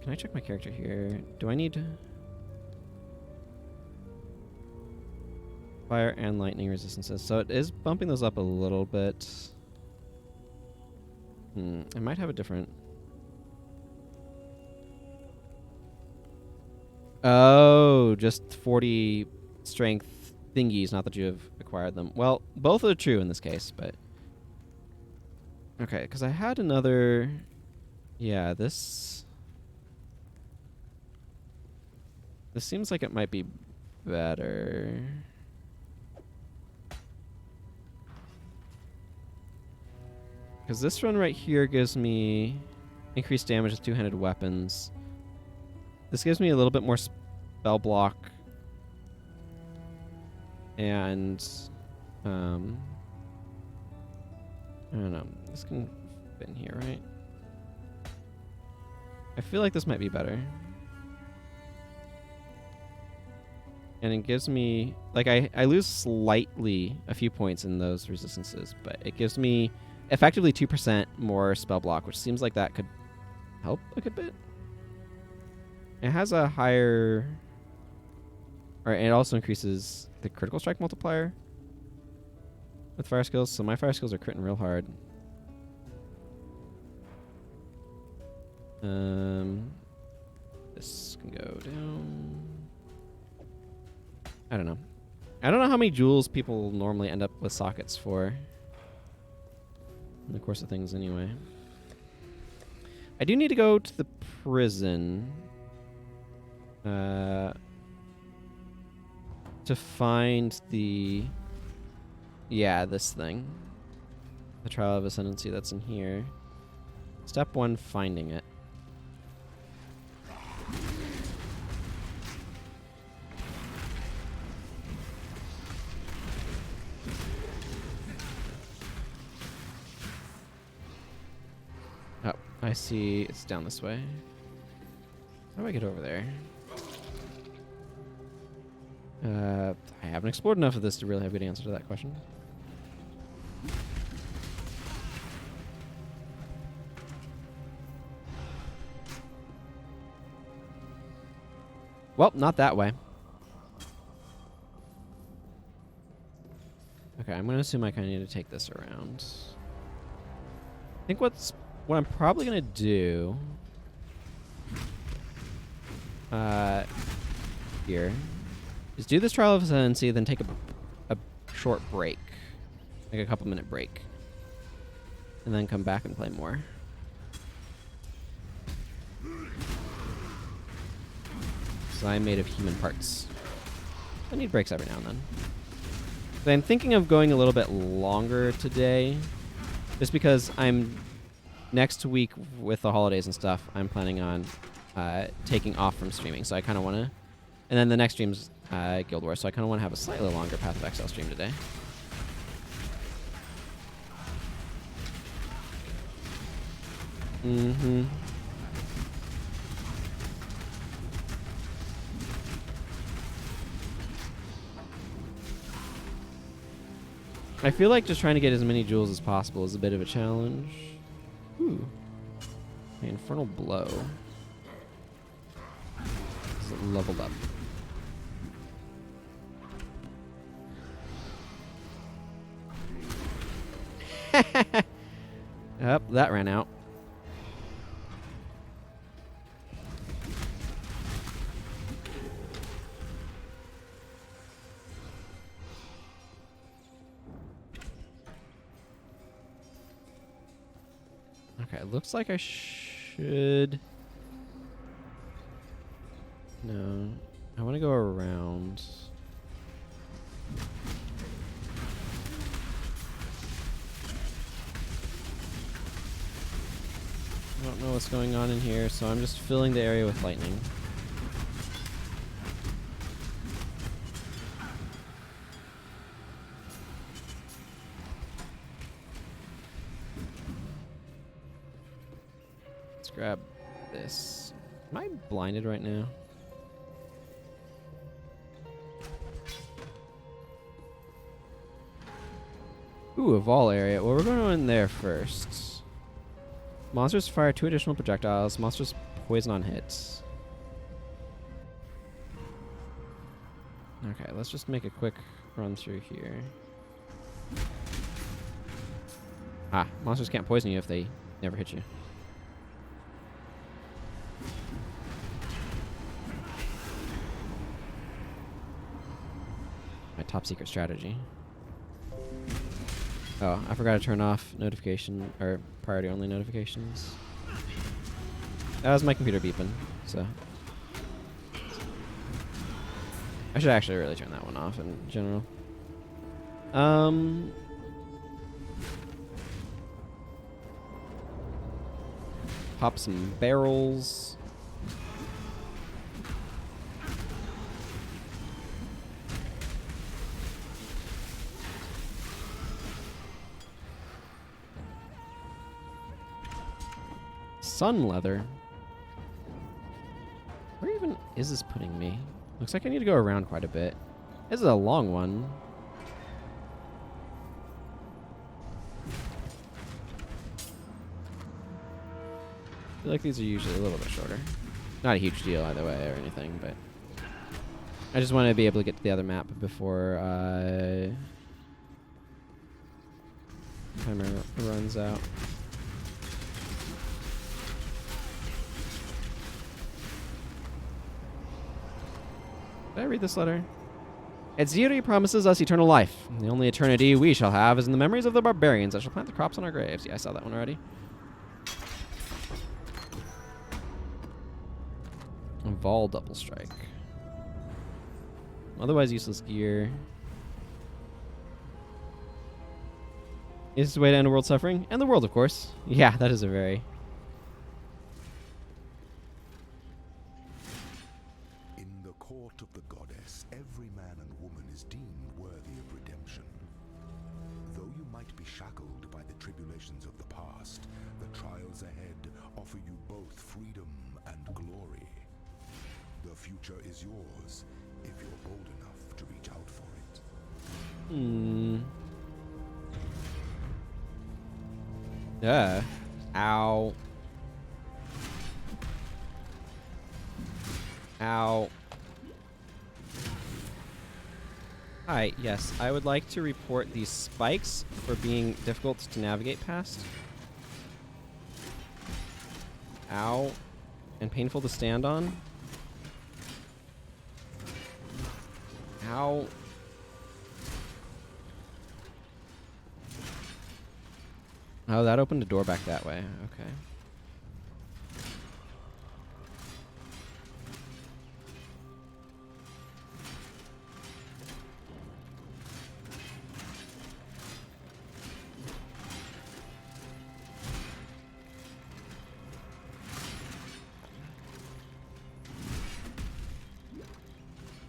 Can I check my character here? Do I need... fire and lightning resistances. So it is bumping those up a little bit. I might have a different... oh, just 40 strength thingies, not that you have acquired them. Well, both are true in this case, but... okay, because I had another... yeah, this... this seems like it might be better... because this one right here gives me increased damage with two-handed weapons. This gives me a little bit more spell block. And, I don't know. This can fit in here, right? I feel like this might be better. And it gives me, like, I lose slightly a few points in those resistances, but it gives me effectively 2% more spell block, which seems like that could help a good bit. It has a higher, or it also increases the critical strike multiplier with fire skills, so my fire skills are critting real hard. This can go down. I don't know. I don't know how many jewels people normally end up with sockets for in the course of things anyway. I do need to go to the prison to find the... Yeah, this thing. The Trial of Ascension that's in here. Step 1, finding it. Oh, I see it's down this way. How do I get over there? I haven't explored enough of this to really have a good answer to that question. Well, not that way. Okay, I'm going to assume I kind of need to take this around. I think what I'm probably going to do here is do this Trial of Ascension, then take a short break, like a couple minute break, and then come back and play more. So I'm made of human parts. I need breaks every now and then. So I'm thinking of going a little bit longer today, just because next week with the holidays and stuff, I'm planning on taking off from streaming. So I kind of want to, and then the next stream's Guild Wars, so I kind of want to have a slightly longer Path of Exile stream today. Mm-hmm. I feel like just trying to get as many jewels as possible is a bit of a challenge. Ooh. The Infernal Blow. Is it leveled up? Yep, that ran out. Okay, it looks like I should... No. I want to go around. I don't know what's going on in here, so I'm just filling the area with lightning. Let's grab this. Am I blinded right now? Ooh, a Vol area. Well, we're going in there first. Monsters fire 2 additional projectiles. Monsters poison on hits. Okay, let's just make a quick run through here. Ah, monsters can't poison you if they never hit you. My top secret strategy. Oh, I forgot to turn off notification or priority only notifications. That was my computer beeping, so I should actually really turn that one off in general. Pop some barrels. Sun leather. Where even is this putting me? Looks like I need to go around quite a bit. This is a long one. I feel like these are usually a little bit shorter. Not a huge deal either way or anything, but I just want to be able to get to the other map before timer runs out. Did I read this letter? Exile promises us eternal life. The only eternity we shall have is in the memories of the barbarians that shall plant the crops on our graves. Yeah, I saw that one already. Vol double strike. Otherwise useless gear. Is this a way to end world suffering? And the world, of course. Yeah, that is a very... In the court of the goddess, every man and woman is deemed worthy of redemption. Though you might be shackled by the tribulations of the past, the trials ahead offer you both freedom and glory. The future is yours if you're bold enough to reach out for it. Ow. Ow. Hi, yes, I would like to report these spikes for being difficult to navigate past. Ow. And painful to stand on. Ow. Oh, that opened a door back that way. Okay.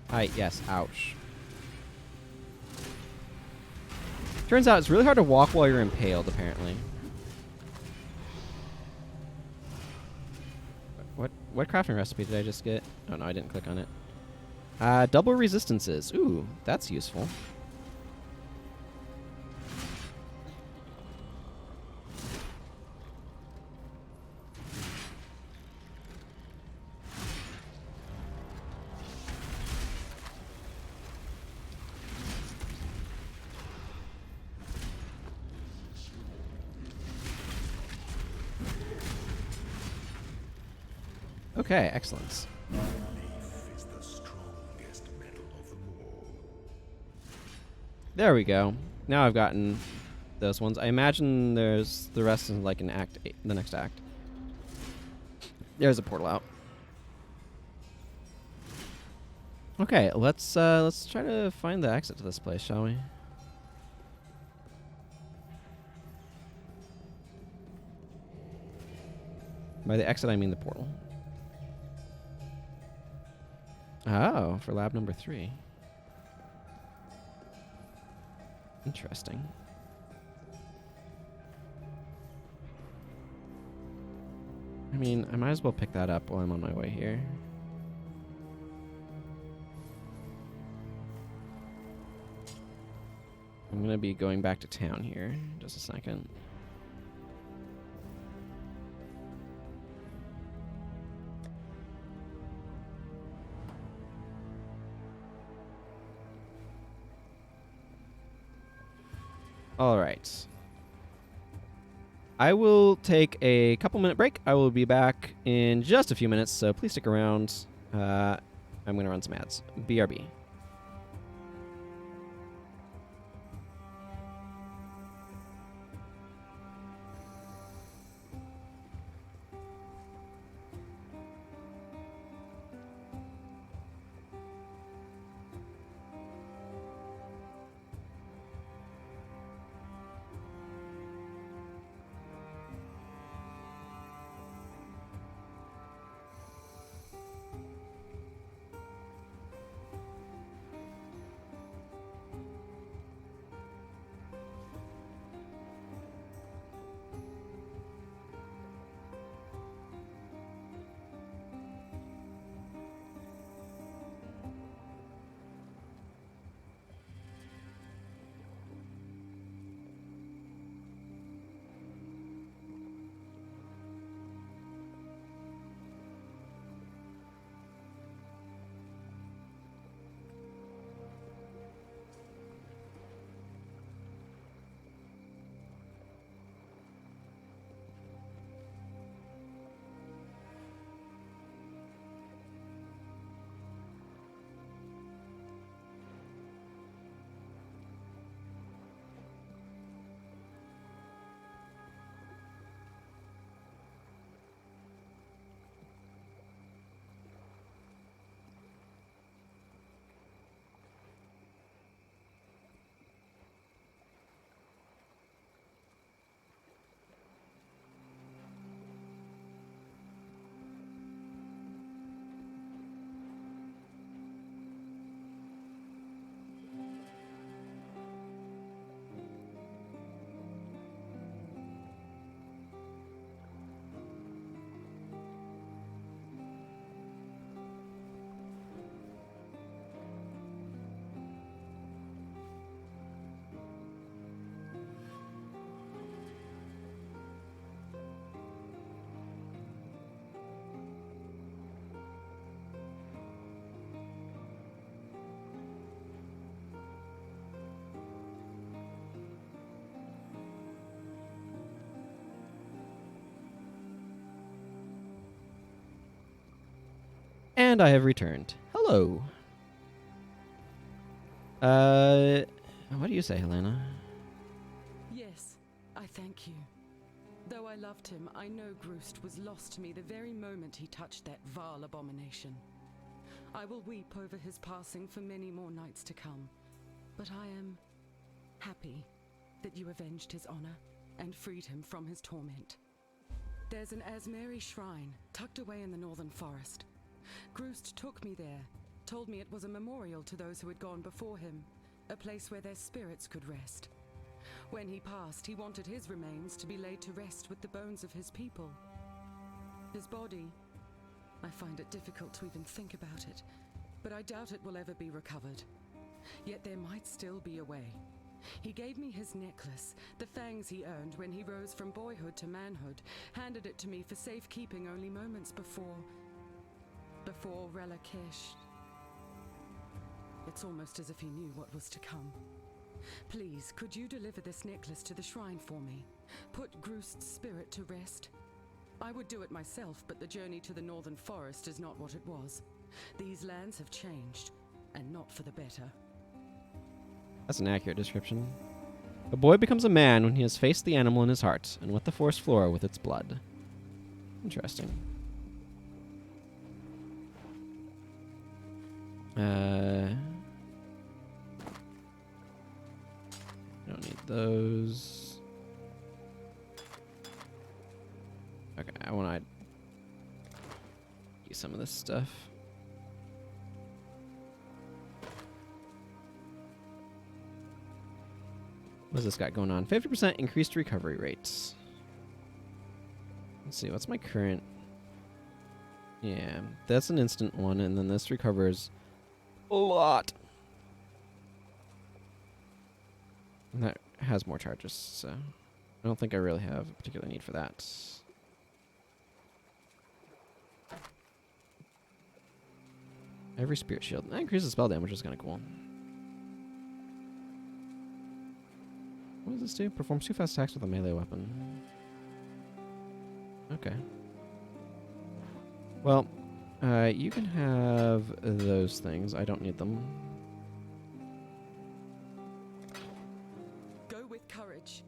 Hi, yes, ouch. Turns out it's really hard to walk while you're impaled, apparently. What crafting recipe did I just get? Oh no, I didn't click on it. Double resistances. Ooh, that's useful. Okay, excellent. Belief is the strongest metal of them all. There we go. Now I've gotten those ones. I imagine there's the rest in like an act, the next act. There's a portal out. Okay, let's try to find the exit to this place, shall we? By the exit, I mean the portal. Oh, for lab number 3. Interesting. I mean, I might as well pick that up while I'm on my way here. I'm going to be going back to town here in just a second. All right. I will take a couple-minute break. I will be back in just a few minutes, so please stick around. I'm going to run some ads. BRB. And I have returned. Hello. What do you say, Helena? Yes, I thank you. Though I loved him, I know Groost was lost to me the very moment he touched that vile abomination. I will weep over his passing for many more nights to come, but I am happy that you avenged his honor and freed him from his torment. There's an Asmeri shrine tucked away in the northern forest. Groost took me there, told me it was a memorial to those who had gone before him, a place where their spirits could rest. When he passed, he wanted his remains to be laid to rest with the bones of his people. His body, I find it difficult to even think about it, but I doubt it will ever be recovered. Yet there might still be a way. He gave me his necklace, the fangs he earned when he rose from boyhood to manhood, handed it to me for safekeeping only moments before Relakesh. It's almost as if he knew what was to come. Please, could you deliver this necklace to the shrine for me? Put Groost's spirit to rest? I would do it myself, but the journey to the northern forest is not what it was. These lands have changed, and not for the better. That's an accurate description. A boy becomes a man when he has faced the animal in his heart, and wet the forest floor with its blood. Interesting. Don't need those. Okay, I want to use some of this stuff. What has this got going on? 50% increased recovery rates. Let's see, what's my current? Yeah, that's an instant one, and then this recovers a lot. And that has more charges, so I don't think I really have a particular need for that. Every spirit shield. That increases spell damage, which is kind of cool. What does this do? Performs 2 fast attacks with a melee weapon. Okay. Well, you can have those things. I don't need them. Go with courage.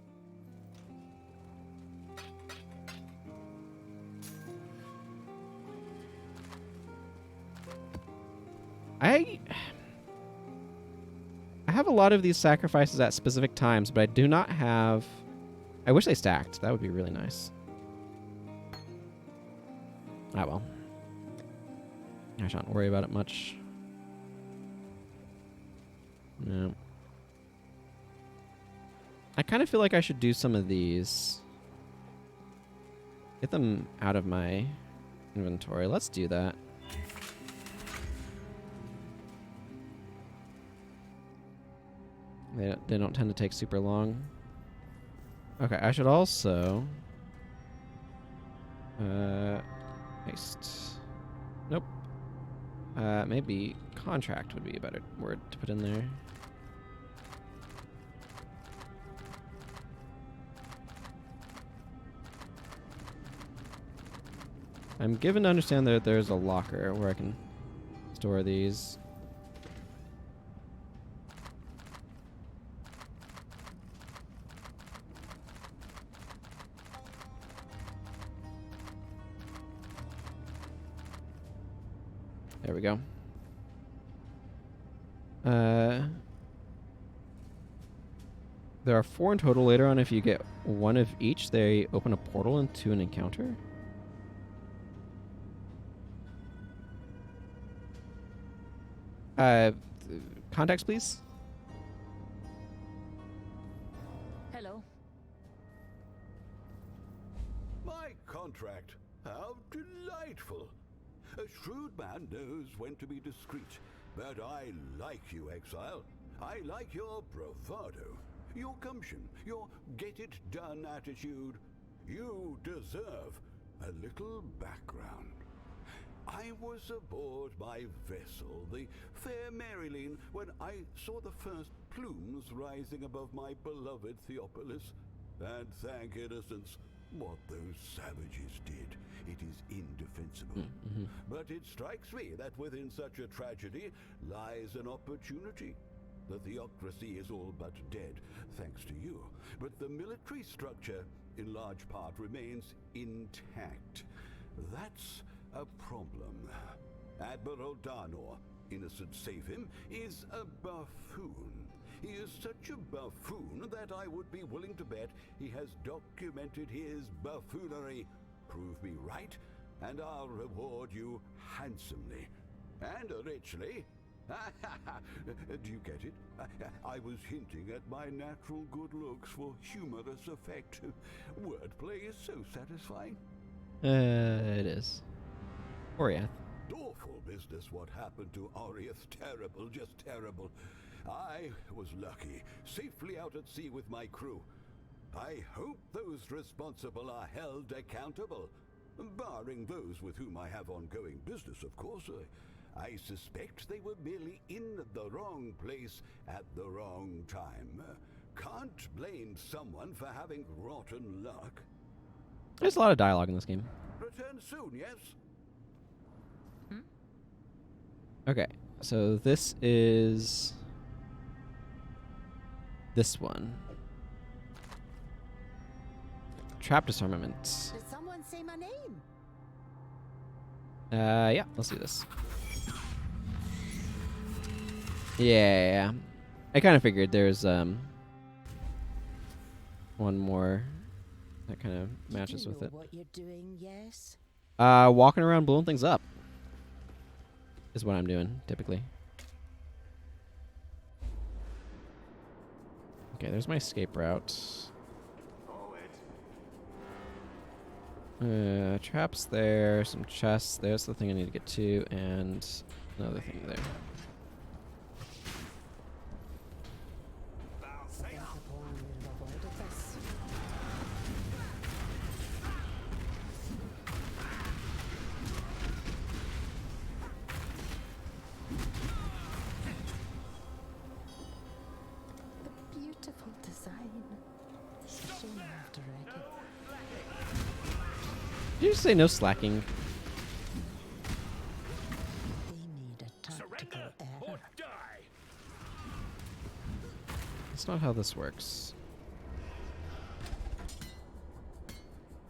I have a lot of these sacrifices at specific times, but I do not have... I wish they stacked. That would be really nice. Ah, well. I shan't worry about it much. No. I kind of feel like I should do some of these. Get them out of my inventory. Let's do that. They don't tend to take super long. Okay, I should also... Haste. Nope. Maybe contract would be a better word to put in there. I'm given to understand that there's a locker where I can store these. There we go. There are 4 in total. Later on, if you get 1 of each, they open a portal into an encounter. Context, please. Hello. My contract. How delightful. A shrewd man knows when to be discreet. But I like you, Exile. I like your bravado, your gumption, your get-it-done attitude. You deserve a little background. I was aboard my vessel, the fair Maryline, when I saw the first plumes rising above my beloved Theopolis. And thank innocence, what those savages did. It is indefensible. But it strikes me that within such a tragedy lies an opportunity. The theocracy is all but dead, thanks to you. But the military structure, in large part, remains intact. That's a problem. Admiral Darnor, innocent save him, is a buffoon. He is such a buffoon that I would be willing to bet he has documented his buffoonery. Prove me right, and I'll reward you handsomely. And richly. Do you get it? I was hinting at my natural good looks for humorous effect. Wordplay is so satisfying. It is. Oriath. Awful business what happened to Oriath. Terrible, just terrible. I was lucky, safely out at sea with my crew. I hope those responsible are held accountable. Barring those with whom I have ongoing business, of course. I suspect they were merely in the wrong place at the wrong time. Can't blame someone for having rotten luck. There's a lot of dialogue in this game. Return soon, yes? Okay, so this is this one. Trap disarmament. Did someone say my name? Yeah, let's do this. Yeah. I kind of figured there's one more that kind of matches with it. What you're doing, yes? Walking around blowing things up is what I'm doing typically. Okay, there's my escape route. Traps there, some chests. There's the thing I need to get to, and another thing there. Beautiful design. Shame I have to wreck it. Did you just say no slacking? They need a tactical error. That's not how this works.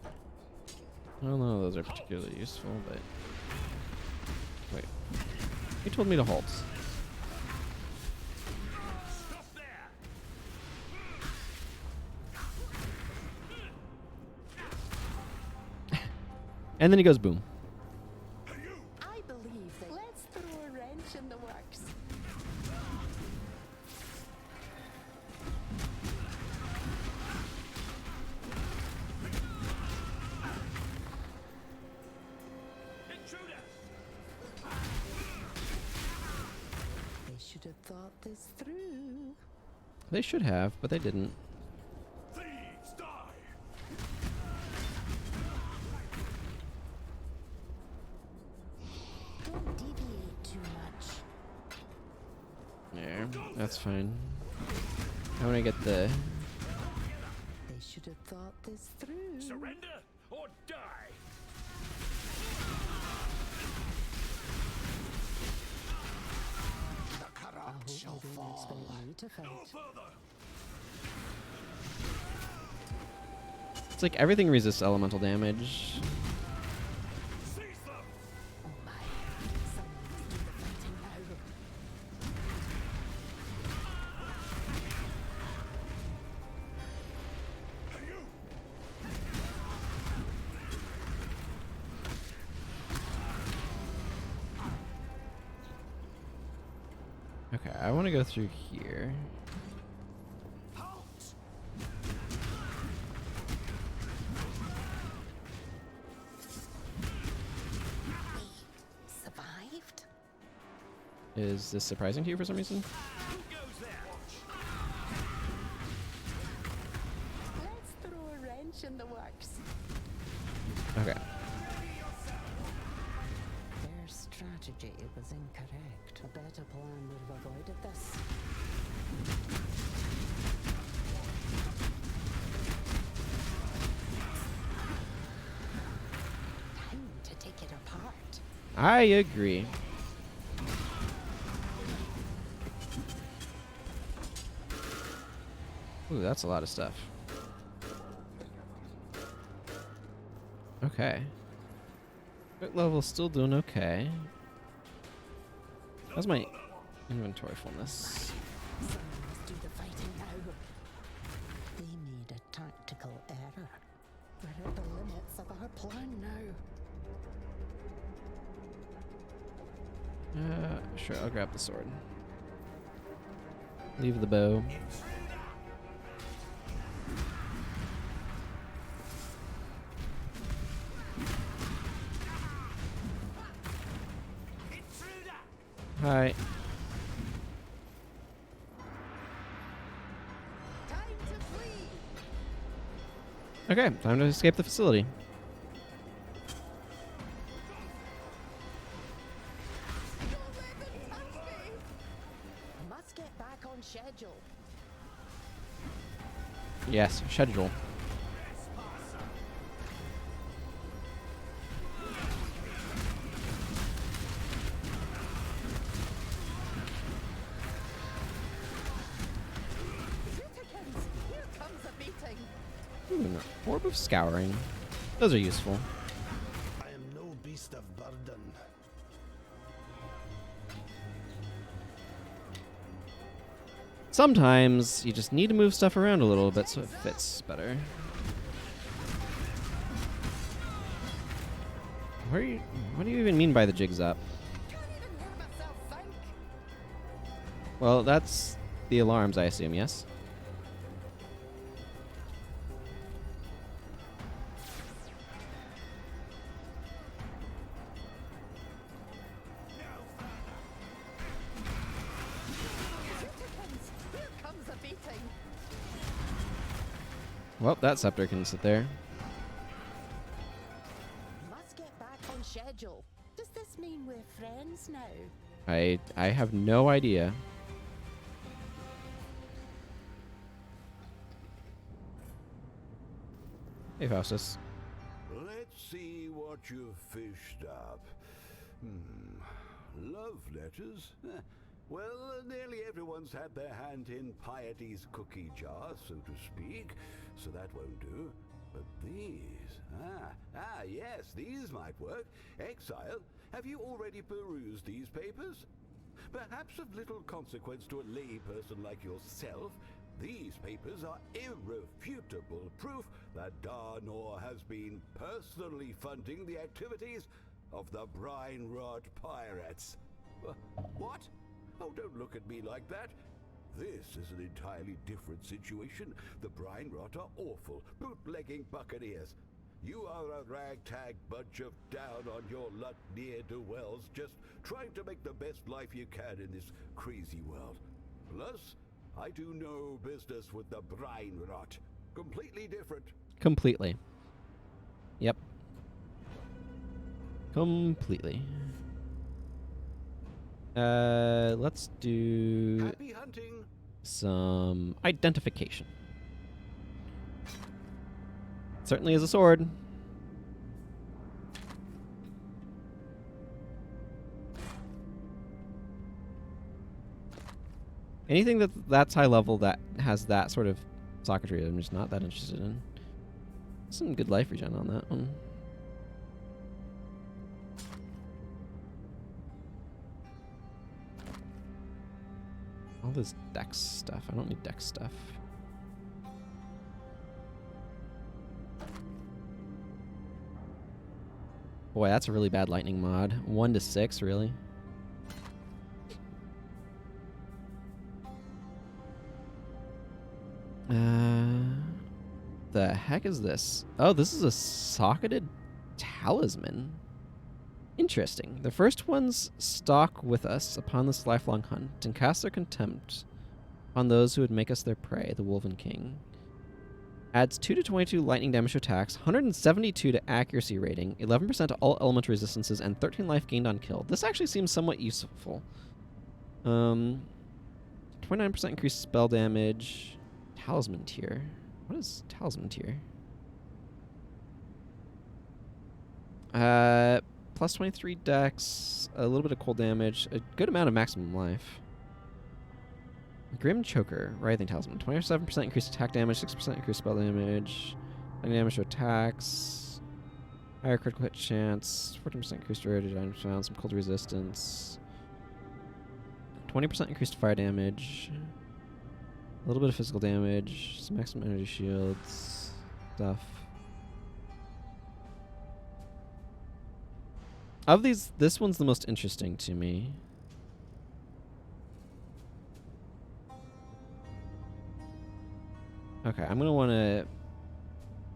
I don't know if those are particularly useful, but... Wait. He told me to halt. And then he goes boom. I believe that. Let's throw a wrench in the works. They should have thought this through. They should have, but they didn't. Don't deviate too much. There, that's fine. I want to get the... They should have thought this through. Surrender or die! I hope they didn't expect me to fight. It's like everything resists elemental damage. Oh my. Someone must do the fighting now. Okay, I want to go through here. Survived? Is this surprising to you for some reason? Let's throw a wrench in the works. Okay. Their strategy was incorrect. A better plan would have avoided this. I agree. Ooh, that's a lot of stuff. Okay. Quick level still doing okay. How's my inventory fullness? Someone must do the fighting now. They made a tactical error. We're at the limits of our plan now. Sure, I'll grab the sword. Leave the bow. Hi. Okay, time to escape the facility. Must get back on schedule. Yes, schedule. Here comes a beating. Ooh, an orb of scouring. Those are useful. I am no beast of burden. Sometimes you just need to move stuff around a little bit so it fits better. What do you even mean by the jig's up? Well, that's the alarms, I assume, yes? Here comes a beating. Well, that scepter can sit there. Must get back on schedule. Does this mean we're friends now? I have no idea. Hey, Faustus. Let's see what you've fished up. Love letters? Well, nearly everyone's had their hand in piety's cookie jar, so to speak, so that won't do. But these, yes, these might work. Exile, have you already perused these papers? Perhaps of little consequence to a lay person like yourself, these papers are irrefutable proof that Darnor has been personally funding the activities of the Brine Rot Pirates. What? Oh, don't look at me like that. This is an entirely different situation. The Brine Rot are awful, bootlegging buccaneers. You are a ragtag bunch of down-on-your-luck ne'er-do-wells just trying to make the best life you can in this crazy world. Plus, I do no business with the Brine Rot. Completely different. Completely. Yep. Completely. Let's do Happy hunting. some identification. Certainly is a sword. Anything that's high level that has that sort of socketry, I'm just not that interested in. Some good life regen on that one. All this dex stuff. I don't need dex stuff. Boy, that's a really bad lightning mod. 1 to 6, really? The heck is this? Oh, this is a socketed talisman. Interesting. The first ones stalk with us upon this lifelong hunt and cast their contempt on those who would make us their prey, the Wolven King. Adds 2 to 22 lightning damage to attacks, 172 to accuracy rating, 11% to all elemental resistances, and 13 life gained on kill. This actually seems somewhat useful. 29% increased spell damage. Talisman tier. What is talisman tier? plus 23 dex, a little bit of cold damage, a good amount of maximum life. Grim Choker, Writhing Talisman. 27% increased attack damage, 6% increased spell damage, damage to attacks, higher critical hit chance, 14% increased rarity items found, some cold resistance, 20% increased fire damage, a little bit of physical damage, some maximum energy shields, stuff. Of these, this one's the most interesting to me. Okay, I'm gonna want to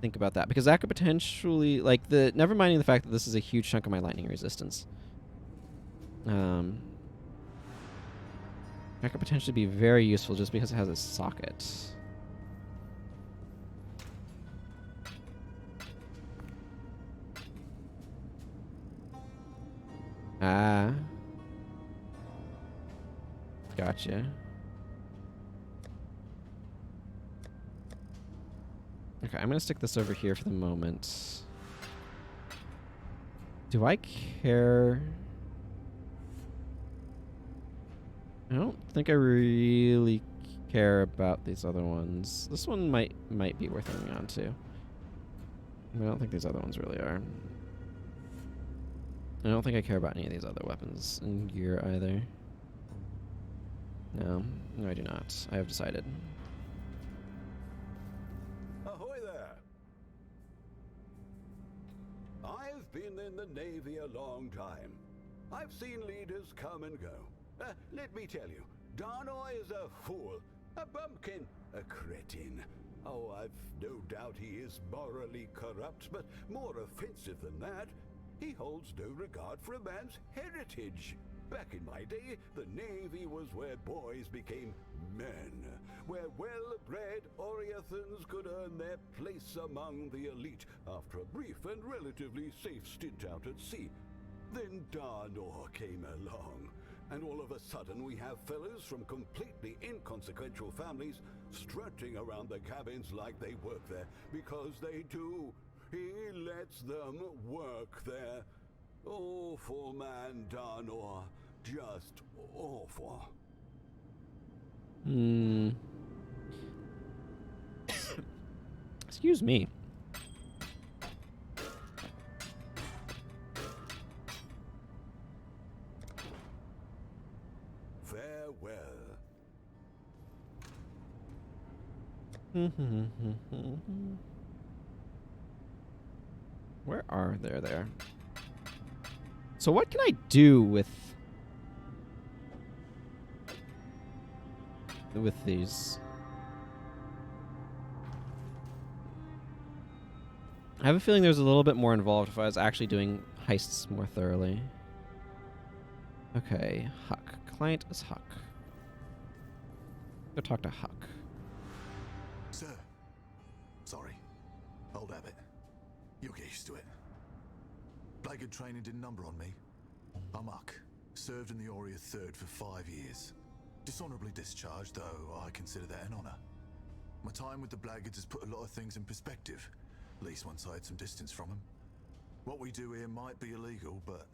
think about that because that could potentially, like, never minding the fact that this is a huge chunk of my lightning resistance. That could potentially be very useful just because it has a socket. Gotcha. Okay, I'm gonna stick this over here for the moment. Do I care? I don't think I really care about these other ones. This one might be worth hanging on to. I don't think these other ones really are. I don't think I care about any of these other weapons and gear either. No, I do not. I have decided. Ahoy there! I've been in the Navy a long time. I've seen leaders come and go. Let me tell you, Darnoy is a fool, a bumpkin, a cretin. Oh, I've no doubt he is morally corrupt, but more offensive than that, he holds no regard for a man's heritage. Back in my day, the Navy was where boys became men, where well-bred Oriathans could earn their place among the elite after a brief and relatively safe stint out at sea. Then Darnor came along, and all of a sudden we have fellows from completely inconsequential families strutting around the cabins like they work there, because they do. He lets them work there. Awful man, Darnor. Just awful. Excuse me. Farewell. Where are there? So what can I do with these? I have a feeling there's a little bit more involved if I was actually doing heists more thoroughly. Okay, Huck. Client is Huck. Go talk to Huck. Sir. Sorry. Old habit. You'll get used to it. Blackguard training didn't number on me. I'm Huck. Served in the Aurea 3rd for 5 years. Dishonorably discharged, though I consider that an honor. My time with the Blackguards has put a lot of things in perspective, at least once I had some distance from them. What we do here might be illegal, but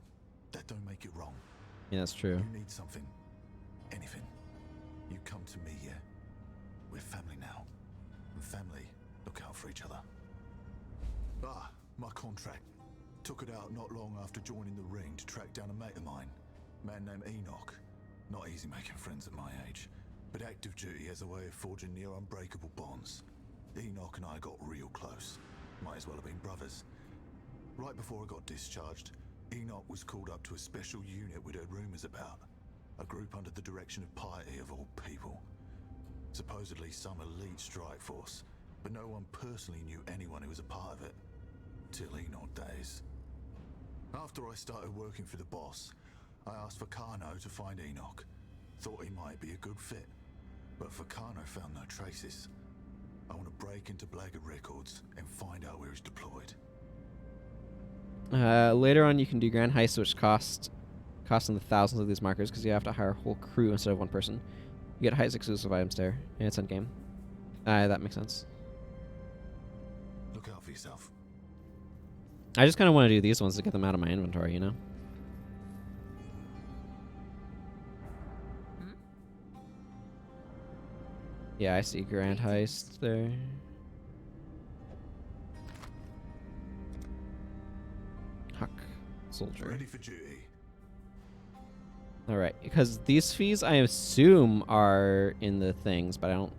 that don't make it wrong. Yeah, that's true. You need something, anything, you come to me, yeah? We're family now, and family look out for each other. My contract. Took it out not long after joining the ring to track down a mate of mine, a man named Enoch. Not easy making friends at my age, but active duty has a way of forging near unbreakable bonds. Enoch and I got real close. Might as well have been brothers. Right before I got discharged, Enoch was called up to a special unit we'd heard rumors about. A group under the direction of Piety, of all people. Supposedly some elite strike force, but no one personally knew anyone who was a part of it. Till Enoch days. After I started working for the boss, I asked Vakano to find Enoch. Thought he might be a good fit, but Vakano found no traces. I want to break into Blackguard Records and find out where he's deployed. Later on, you can do grand heists, which cost in the thousands of these markers because you have to hire a whole crew instead of one person. You get heist exclusive items there, and it's endgame. That makes sense. Look out for yourself. I just kind of want to do these ones to get them out of my inventory, you know? Yeah, I see Grand Heist there. Huck. Soldier. Ready for duty. Alright, because these fees I assume are in the things, but I don't...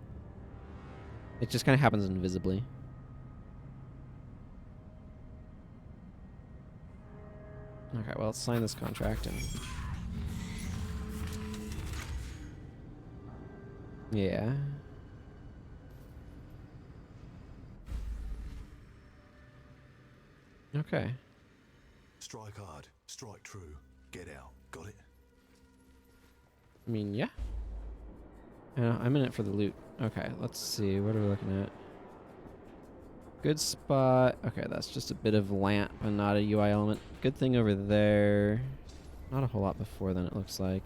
It just kind of happens invisibly. Okay, well, let's sign this contract and... Yeah. Okay. Strike hard, strike true, get out. Got it? I mean, yeah. I'm in it for the loot. Okay, let's see. What are we looking at? Good spot. Okay, that's just a bit of lamp and not a UI element. Good thing over there. Not a whole lot before then, it looks like.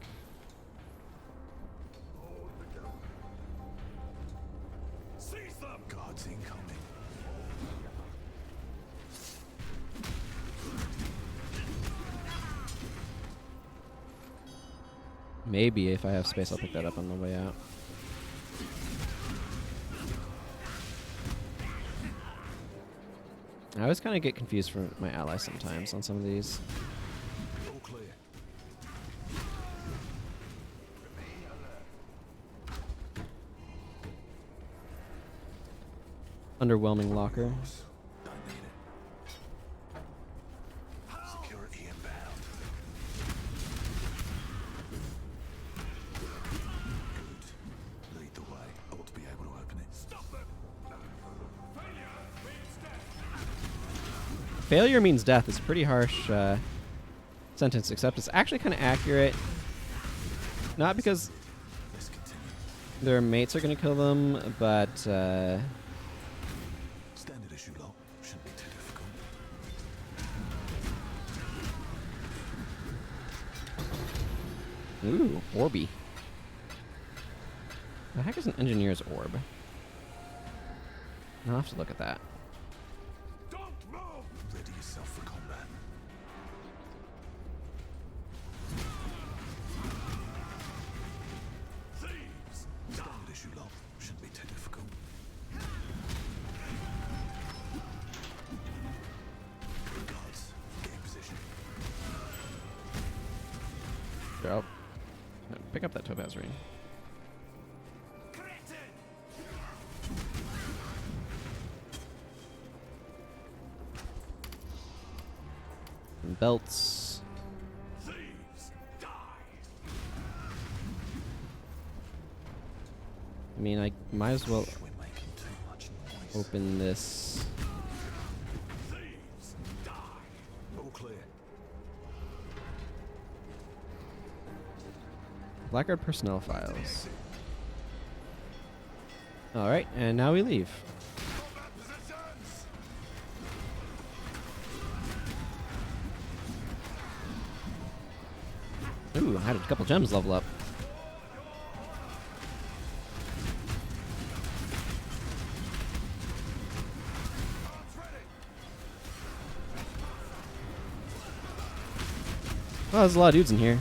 Seize them! Guards incoming. Maybe if I have space, I'll pick that up on the way out. I always kind of get confused for my allies sometimes on some of these. All clear. Underwhelming locker. Don't need it. Security inbound. Good. Lead the way. I ought to be able to open it. Stop them! Failure means death is a pretty harsh sentence, except it's actually kind of accurate. Not because Let's continue. their mates are going to kill them, but Standard issue lock. Shouldn't be too difficult. ooh, Orby. The heck is an engineer's orb? I'll have to look at that. Ready yourself for combat. Standard issue lock. Shouldn't be too difficult. Guards, get in position. Sure, I'll pick up that topaz ring. And belts. I mean, I might as well We're making too much noise. open this. All clear. Blackguard personnel files. Alright, and now we leave. Ooh, I had a couple gems level up. Oh, there's a lot of dudes in here.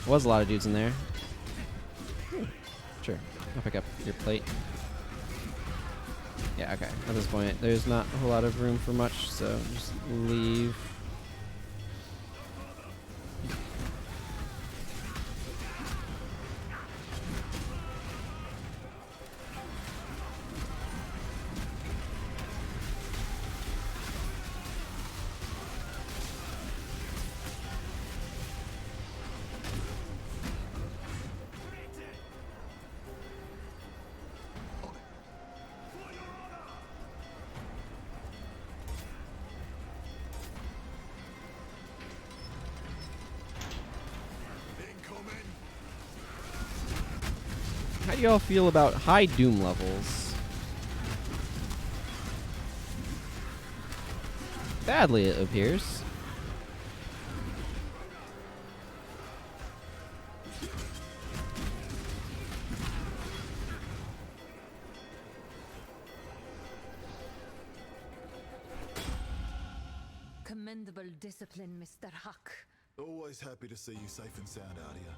Was a lot of dudes in there. Sure, I'll pick up your plate. Yeah, okay. At this point, there's not a whole lot of room for much, so just leave. How do y'all feel about high doom levels? Badly, it appears. commendable discipline, Mr. Huck. Always happy to see you safe and sound out here.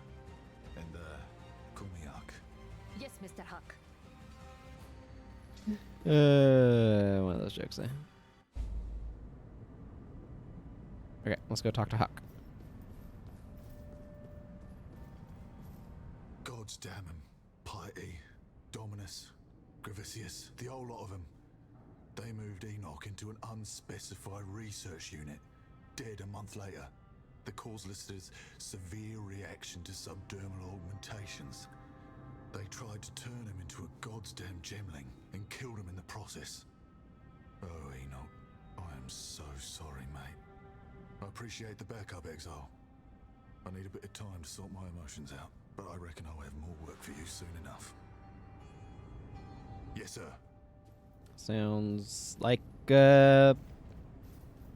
And, call me Huck. Yes, Mr. Huck. One of those jokes there. Okay, let's go talk to Huck. Gods damn 'em. Piety, Dominus, Gravicius, the whole lot of them. They moved Enoch into an unspecified research unit. Dead a month later. The cause listed as severe reaction to subdermal augmentations. They tried to turn him into a goddamn gemling and killed him in the process. Oh, Enoch, I am so sorry, mate. I appreciate the backup, Exile. I need a bit of time to sort my emotions out, but I reckon I'll have more work for you soon enough. Yes, sir. Sounds like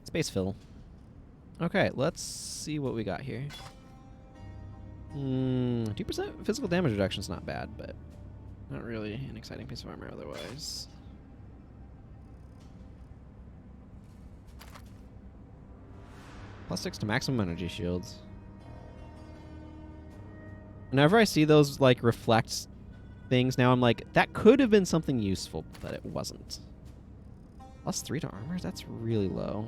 space fill. Okay, let's see what we got here. 2% physical damage reduction is not bad, but not really an exciting piece of armor otherwise. +6 to maximum energy shields. Whenever I see those like reflect things now, I'm like, that could have been something useful, but it wasn't. +3 to armor? That's really low.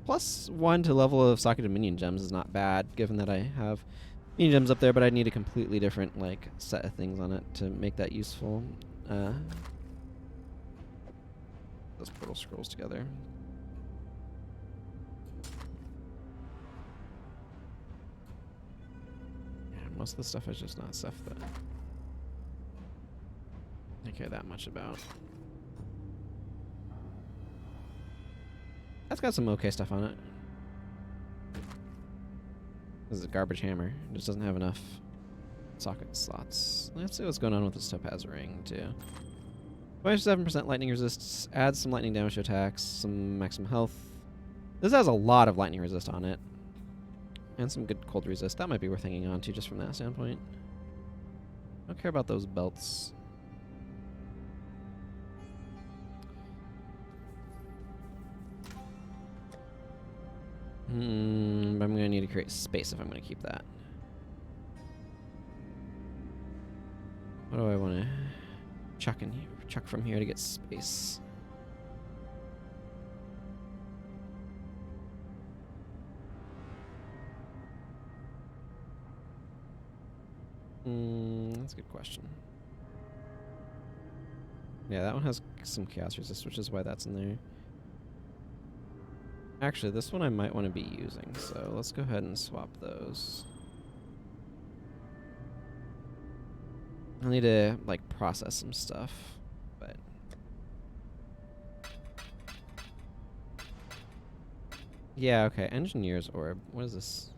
+1 to level of socketed minion gems is not bad, given that I have minion gems up there, but I need a completely different like set of things on it to make that useful. Those portal scrolls together. Yeah, most of the stuff is just not stuff that I care that much about. That's got some okay stuff on it. This is a garbage hammer. It just doesn't have enough socket slots. Let's see what's going on with this topaz ring, too. 27% lightning resist. Adds some lightning damage to attacks. Some maximum health. This has a lot of lightning resist on it. And some good cold resist. That might be worth hanging on to just from that standpoint. I don't care about those belts. But I'm going to need to create space if I'm going to keep that. What do I want to chuck in here? Chuck from here to get space. That's a good question. Yeah, that one has some chaos resist, which is why that's in there. Actually, this one I might want to be using, so let's go ahead and swap those. I'll need to, like, process some stuff, but... Yeah, okay, Engineer's Orb. What is this?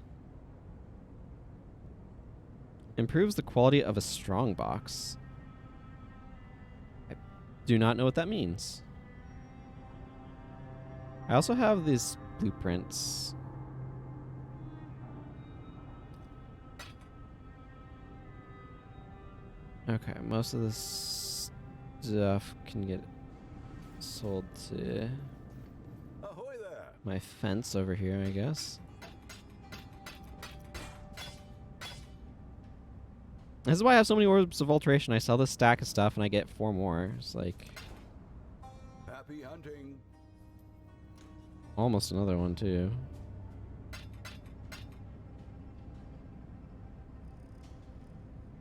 Improves the quality of a strong box. I do not know what that means. I also have these blueprints. Okay, most of this stuff can get sold to Ahoy there! my fence over here, I guess. This is why I have so many orbs of alteration. I sell this stack of stuff and I get 4 more. It's like Happy hunting! almost another one too.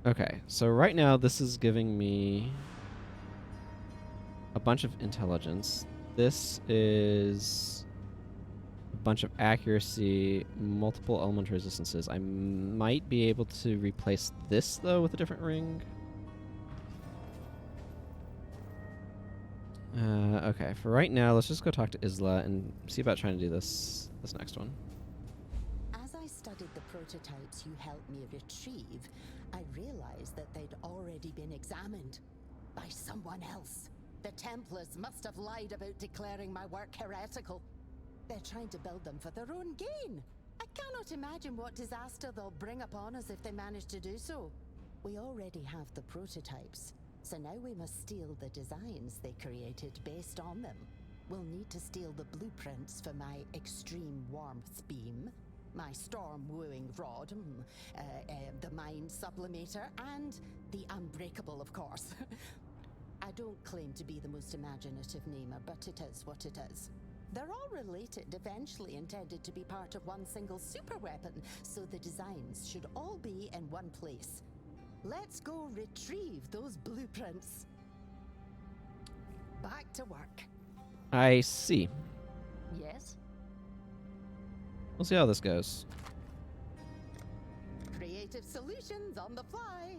Okay, so right now this is giving me a bunch of intelligence. This is a bunch of accuracy, multiple element resistances. I might be able to replace this though with a different ring. Okay, for right now, let's just go talk to Isla and see about trying to do this next one. As I studied the prototypes you helped me retrieve, I realized that they'd already been examined by someone else. The Templars must have lied about declaring my work heretical. They're trying to build them for their own gain. I cannot imagine what disaster they'll bring upon us if they manage to do so. We already have the prototypes, So now we must steal the designs they created based on them. We'll need to steal the blueprints for my extreme warmth beam, my storm wooing rod, the mind sublimator, and the unbreakable, of course. I don't claim to be the most imaginative namer, but it is what it is. They're all related, eventually intended to be part of one single super weapon, so the designs should all be in one place. Let's go retrieve those blueprints. Back to work. I see. Yes? We'll see how this goes. Creative solutions on the fly.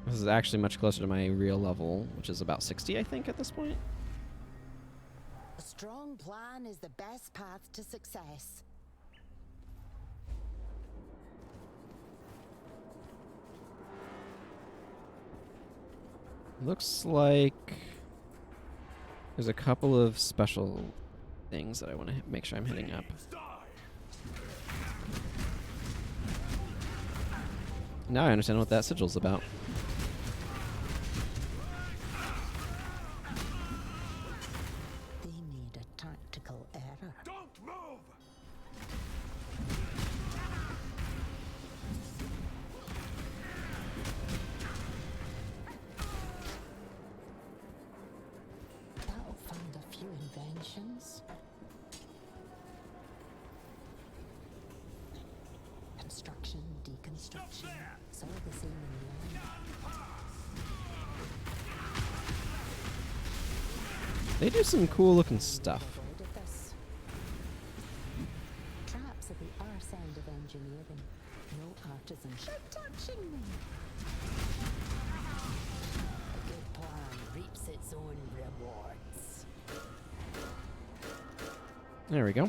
This is actually much closer to my real level, which is about 60, I think, at this point. A strong plan is the best path to success. Looks like there's a couple of special things that I want to make sure I'm hitting up. Now I understand what that sigil's about. They made a tactical error. Don't move! That'll fund a few inventions. Construction, deconstruction. It's all the same in the end. They do some cool looking stuff. Avoided this. Traps are the arse end of engineering. No artisan should touching me. A good plan reaps its own rewards. There we go.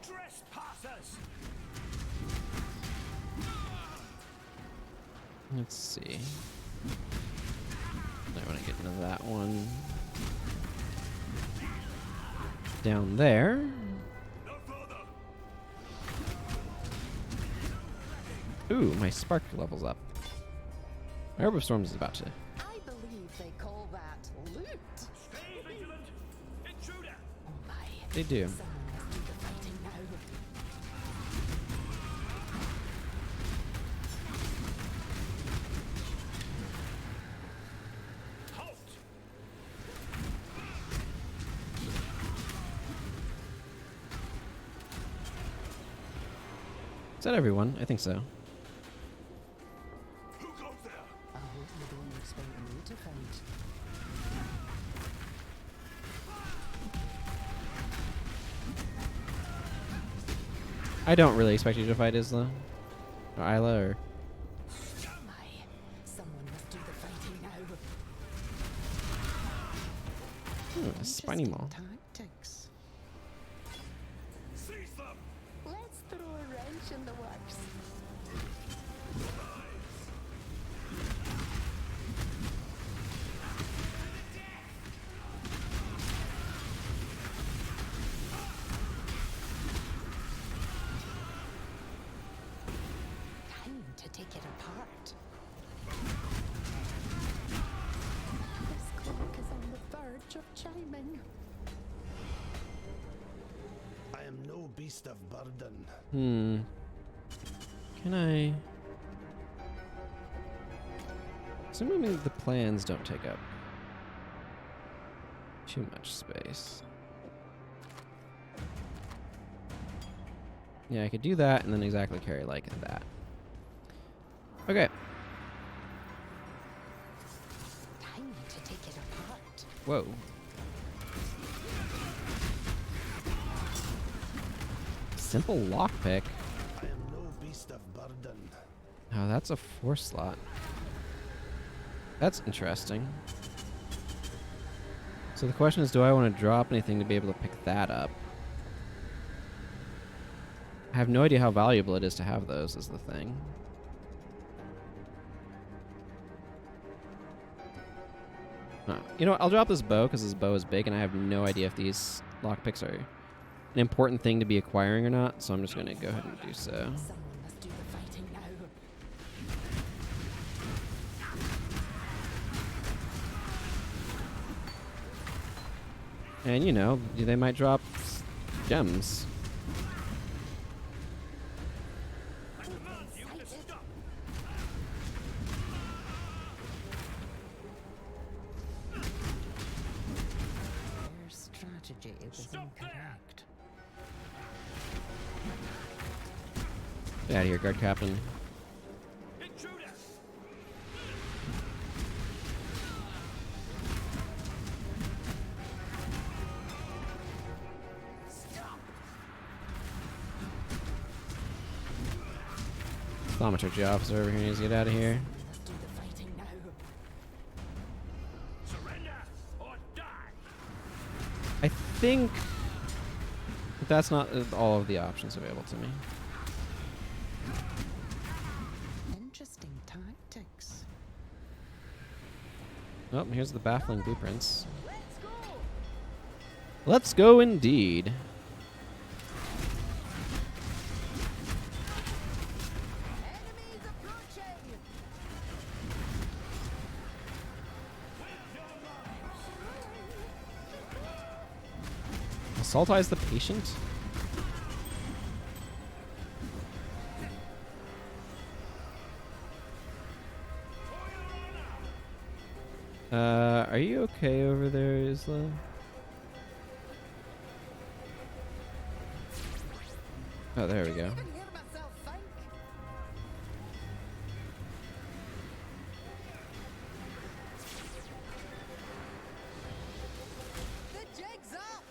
Trespassers! Let's see. I want to get into that one. Down there. No further! Ooh, my spark level's up. My Orb of Storms is about to. I believe they call that loot. Stay vigilant! Intruder! Oh my. They do. Someone must do the fighting now. Halt! Is that everyone? I think so. Who goes there? I hope you don't expect me to fight. I don't really expect you to fight Isla. Or Isla, or... Oh my. Someone must do the fighting now. Ooh, a spiny maw. Tactics. Seize them! Let's throw a wrench in the works. Time to take it apart. This clock is on the verge of chiming. I am no beast of burden. Can I... Assuming the plans don't take up too much space. Yeah, I could do that and then exactly carry like that. Okay. Time to take it apart. Whoa. Simple lockpick. I am no beast of burden. Oh, that's a 4 slot. That's interesting. So the question is, do I want to drop anything to be able to pick that up? I have no idea how valuable it is to have those, is the thing. You know what? I'll drop this bow because this bow is big and I have no idea if these lockpicks are an important thing to be acquiring or not, so I'm just going to go ahead and do so. Someone must do the fighting now. And, you know, they might drop gems. Their strategy was incorrect. Get out of here, guard captain. Thaumaturgy officer over here needs to get out of here. Must do the fighting now. I think that's not all of the options available to me. Interesting tactics. Oh, here's the baffling blueprints. Let's go indeed. Enemies approaching! Assaultize the patient? Are you okay over there, Isla? Oh, there we go. Even hear myself think. The jig's up!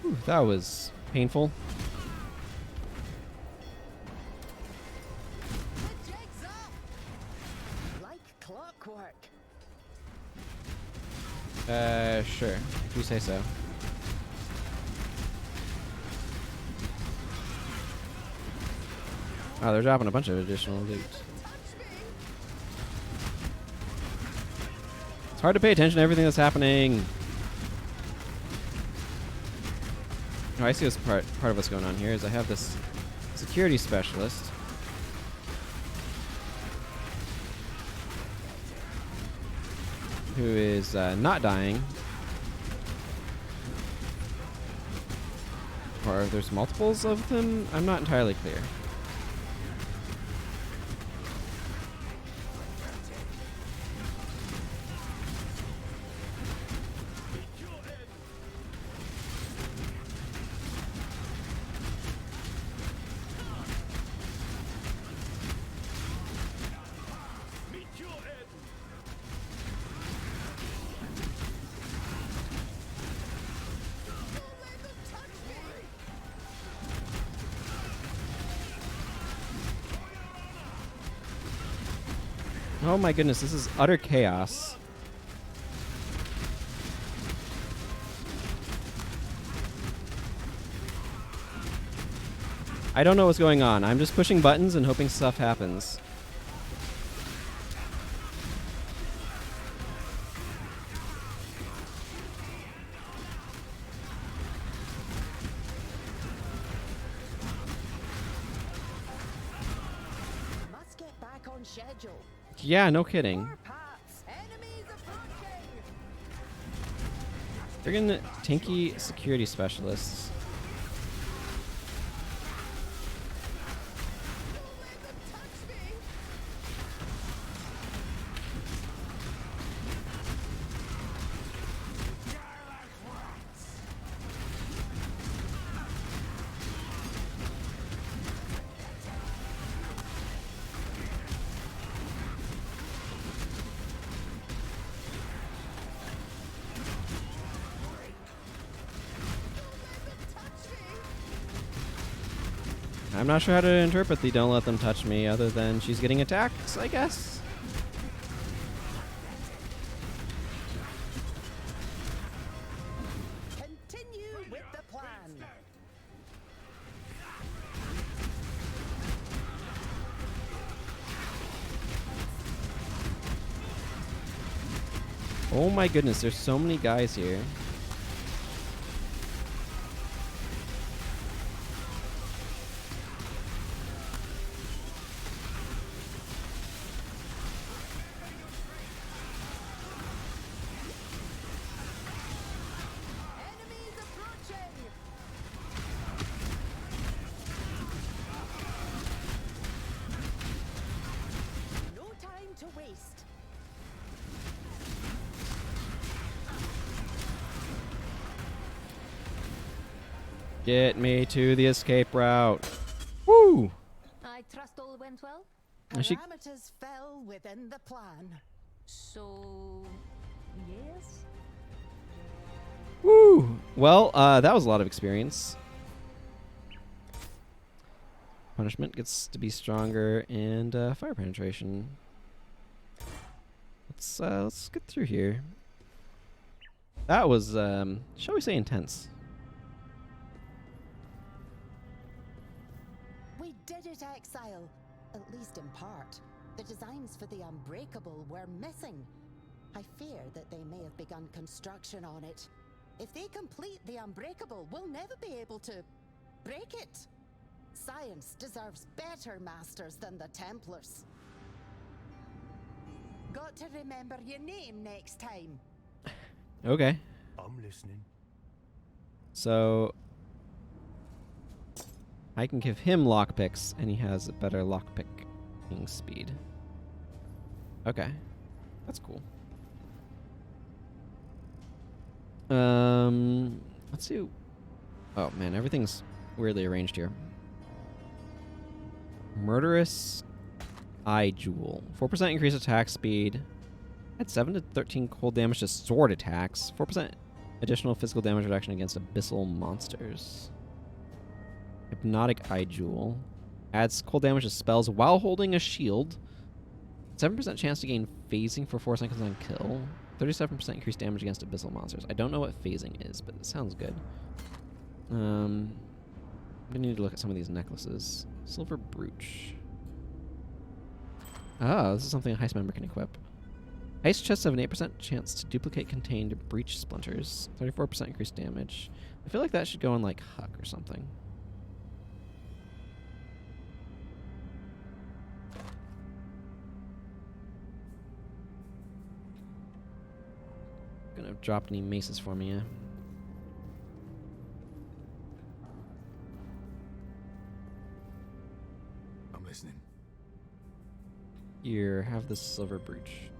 Whew, that was painful. The jig's up! Like clockwork. Sure. If you say so. Oh, they're dropping a bunch of additional loot. It's hard to pay attention to everything that's happening. Oh, I see what's part of what's going on here is I have this security specialist who is not dying. Or if there's multiples of them, I'm not entirely clear. Oh my goodness, this is utter chaos. I don't know what's going on. I'm just pushing buttons and hoping stuff happens. Must get back on schedule. Yeah, no kidding. More paths. Enemies approaching! Friggin' tanky security specialists. I'm not sure how to interpret the "don't let them touch me" other than she's getting attacked, I guess. Continue with the Oh my goodness, there's so many guys here. Enemies approaching! No time to waste. Get me to the escape route. Woo! I trust all went well? Is she- Parameters fell within the plan. So, yes? Woo! Well, that was a lot of experience. Punishment gets to be stronger, and fire penetration. Let's get through here. That was, shall we say, intense. We did it, Exile. At least in part. The designs for the Unbreakable were missing. I fear that they may have begun construction on it. If they complete the Unbreakable, we'll never be able to break it. Science deserves better masters than the Templars. Got to remember your name next time. Okay. I'm listening. So I can give him lockpicks, and he has a better lockpicking speed. Okay, that's cool. Let's see. Oh man, everything's weirdly arranged here. Murderous Eye Jewel, 4% increased attack speed. Add 7 to 13 cold damage to sword attacks. 4% additional physical damage reduction against abyssal monsters. Hypnotic Eye Jewel. Adds cold damage to spells while holding a shield. 7% chance to gain phasing for 4 seconds on kill. 37% increased damage against abyssal monsters. I don't know what phasing is, but it sounds good. We need to look at some of these necklaces. Silver Brooch. Ah, this is something a heist member can equip. Heist chests have an 8% chance to duplicate contained breach splinters. 34% increased damage. I feel like that should go on like Huck or something. Gonna have dropped any maces for me, yeah? I'm listening. Here, have this silver brooch.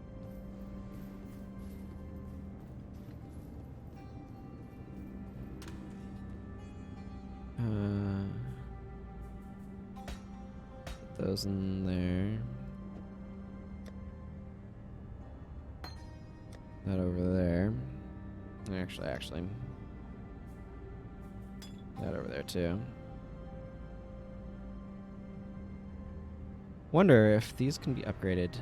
Put those in there. That over there. Actually. That over there too. Wonder if these can be upgraded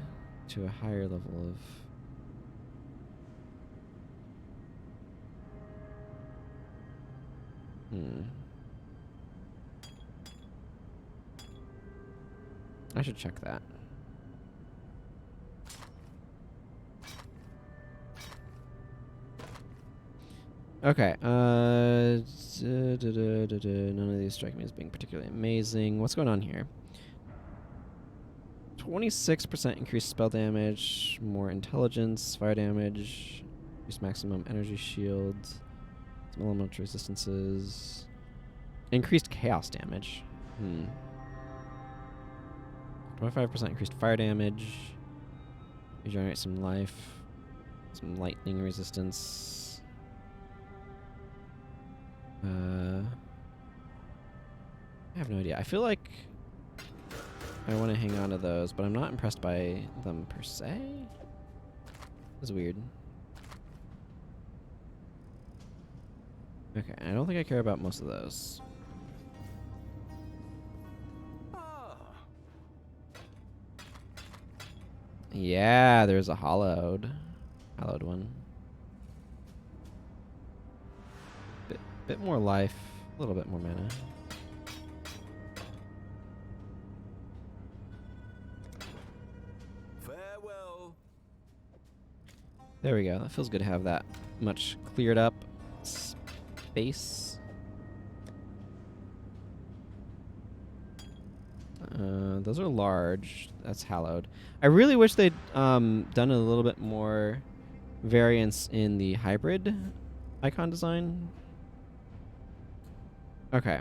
to a higher level of... I should check that. Okay, none of these strike me as being particularly amazing. What's going on here? 26% increased spell damage, more intelligence, fire damage, increased maximum energy shield, some elemental resistances, increased chaos damage. 25% increased fire damage, regenerate some life, some lightning resistance. I have no idea. I feel like I want to hang on to those, but I'm not impressed by them per se. It's weird. Okay, I don't think I care about most of those. Yeah, there's a hallowed one. Bit more life, a little bit more mana. There we go. That feels good to have that much cleared up space. Those are large. That's hallowed. I really wish they'd done a little bit more variance in the hybrid icon design. Okay.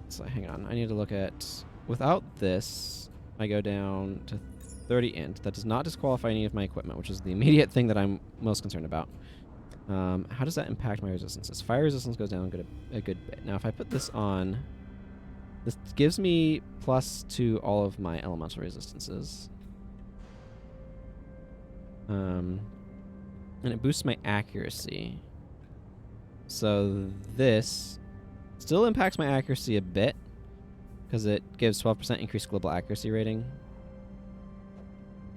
So hang on. I need to look at... Without this, I go down to 30 int. That does not disqualify any of my equipment, which is the immediate thing that I'm most concerned about. How does that impact my resistances? Fire resistance goes down a good bit. Now, if I put this on... This gives me plus to all of my elemental resistances. And it boosts my accuracy. So this still impacts my accuracy a bit, because it gives 12% increased global accuracy rating,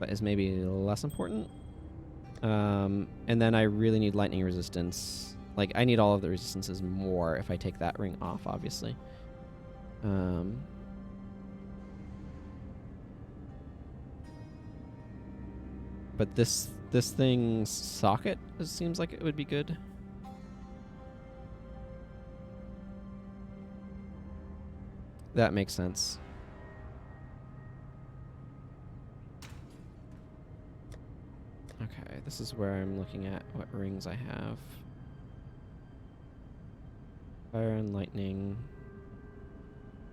but is maybe less important. And then I really need lightning resistance. Like, I need all of the resistances more if I take that ring off, obviously. But this thing's socket seems like it would be good. That makes sense. Okay, this is where I'm looking at what rings I have. Fire and lightning.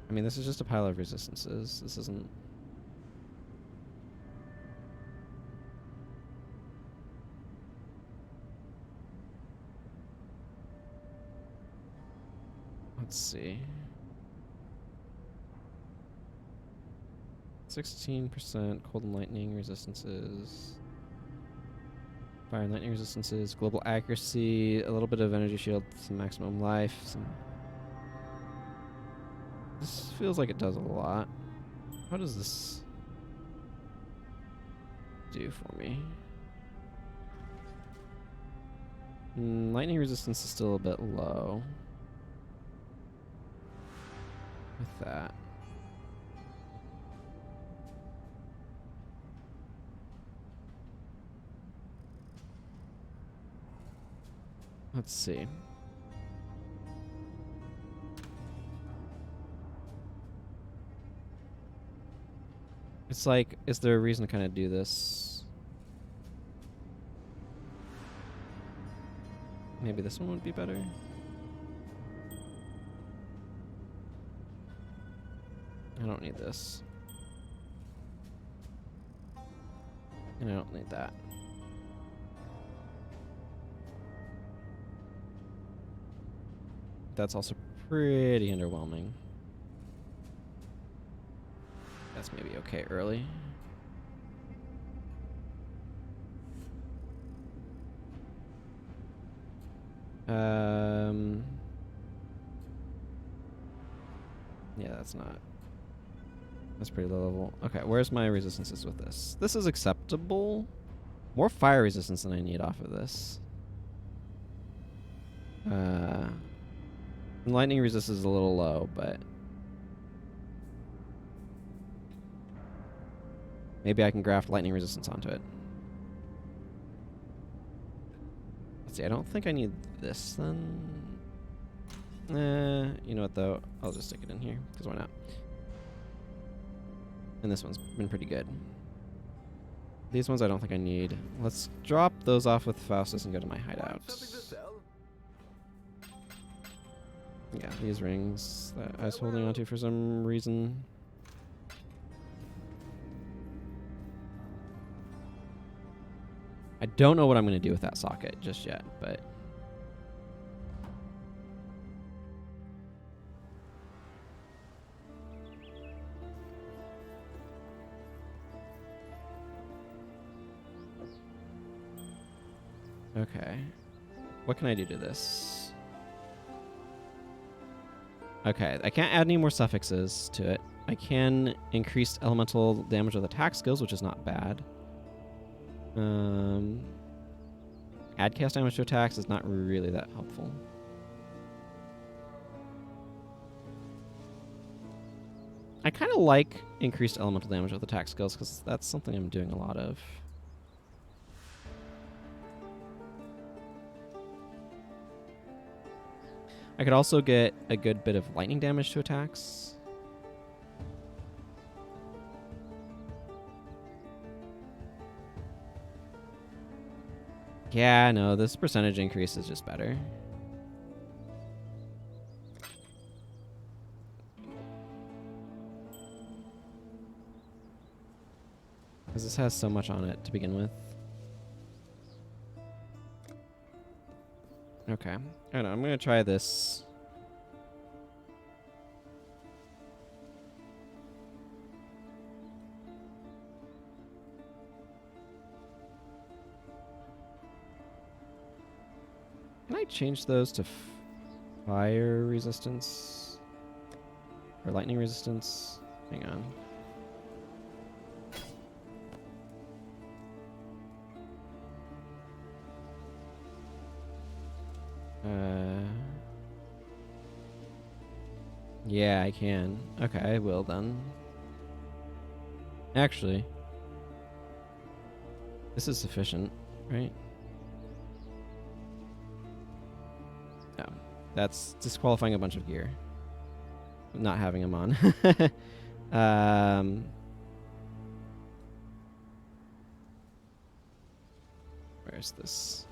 I mean, this is just a pile of resistances. This isn't... Let's see. 16% cold and lightning resistances. Fire and lightning resistances. Global accuracy. A little bit of energy shield. Some maximum life. Some... This feels like it does a lot. How does this do for me? Lightning resistance is still a bit low. With that. Let's see. It's like, is there a reason to kind of do this? Maybe this one would be better. I don't need this. And I don't need that. That's also pretty underwhelming. That's maybe okay early. Yeah, that's not... That's pretty low level. Okay, where's my resistances with this? This is acceptable. More fire resistance than I need off of this. Lightning resistance is a little low, but... Maybe I can graft lightning resistance onto it. Let's see, I don't think I need this then. You know what though? I'll just stick it in here, because why not? And this one's been pretty good. These ones I don't think I need. Let's drop those off with Faustus and go to my hideout. Yeah, these rings that I was holding onto for some reason. I don't know what I'm going to do with that socket just yet, but... Okay. What can I do to this? Okay, I can't add any more suffixes to it. I can increase elemental damage with attack skills, which is not bad. Add cast damage to attacks is not really that helpful. I kind of like increased elemental damage with attack skills because that's something I'm doing a lot of. I could also get a good bit of lightning damage to attacks. Yeah, no, this percentage increase is just better. Because this has so much on it to begin with. Okay. I don't know, I'm going to try this. Can I change those to fire resistance? Or lightning resistance? Hang on. Yeah, I can. Okay, I will then. Actually, this is sufficient, right? No, that's disqualifying a bunch of gear. Not having them on. Where's this?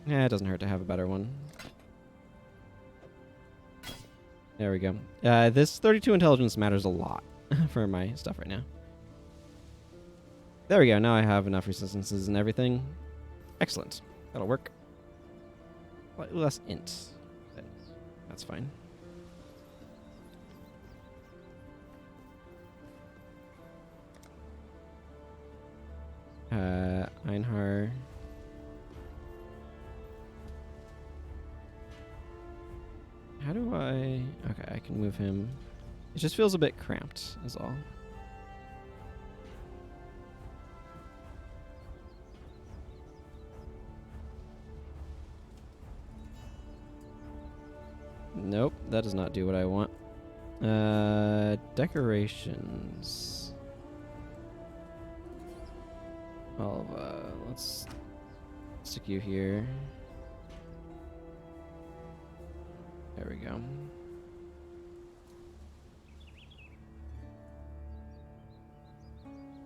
Yeah, it doesn't hurt to have a better one. There we go. This 32 intelligence matters a lot for my stuff right now. There we go. Now I have enough resistances and everything. Excellent. That'll work. Less int. That's fine. Einhar. How do I... Okay, I can move him. It just feels a bit cramped, is all. Nope, that does not do what I want. Decorations. Well, let's stick you here. There we go.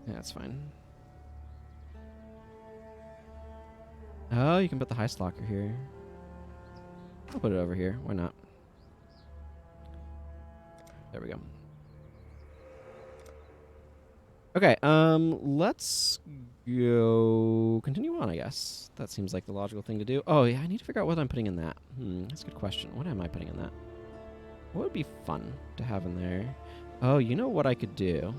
Yeah, that's fine. Oh, you can put the high stalker here. I'll put it over here. Why not? There we go. Okay, let's go continue on, I guess. That seems like the logical thing to do. Oh, yeah, I need to figure out what I'm putting in that. That's a good question. What am I putting in that? What would be fun to have in there? Oh, you know what I could do?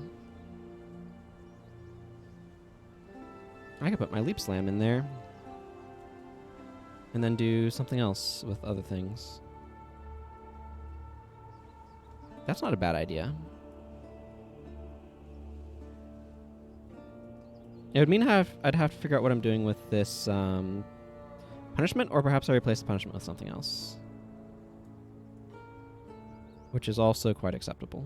I could put my leap slam in there. And then do something else with other things. That's not a bad idea. It would mean I'd have to figure out what I'm doing with this punishment, or perhaps I replace the punishment with something else. Which is also quite acceptable.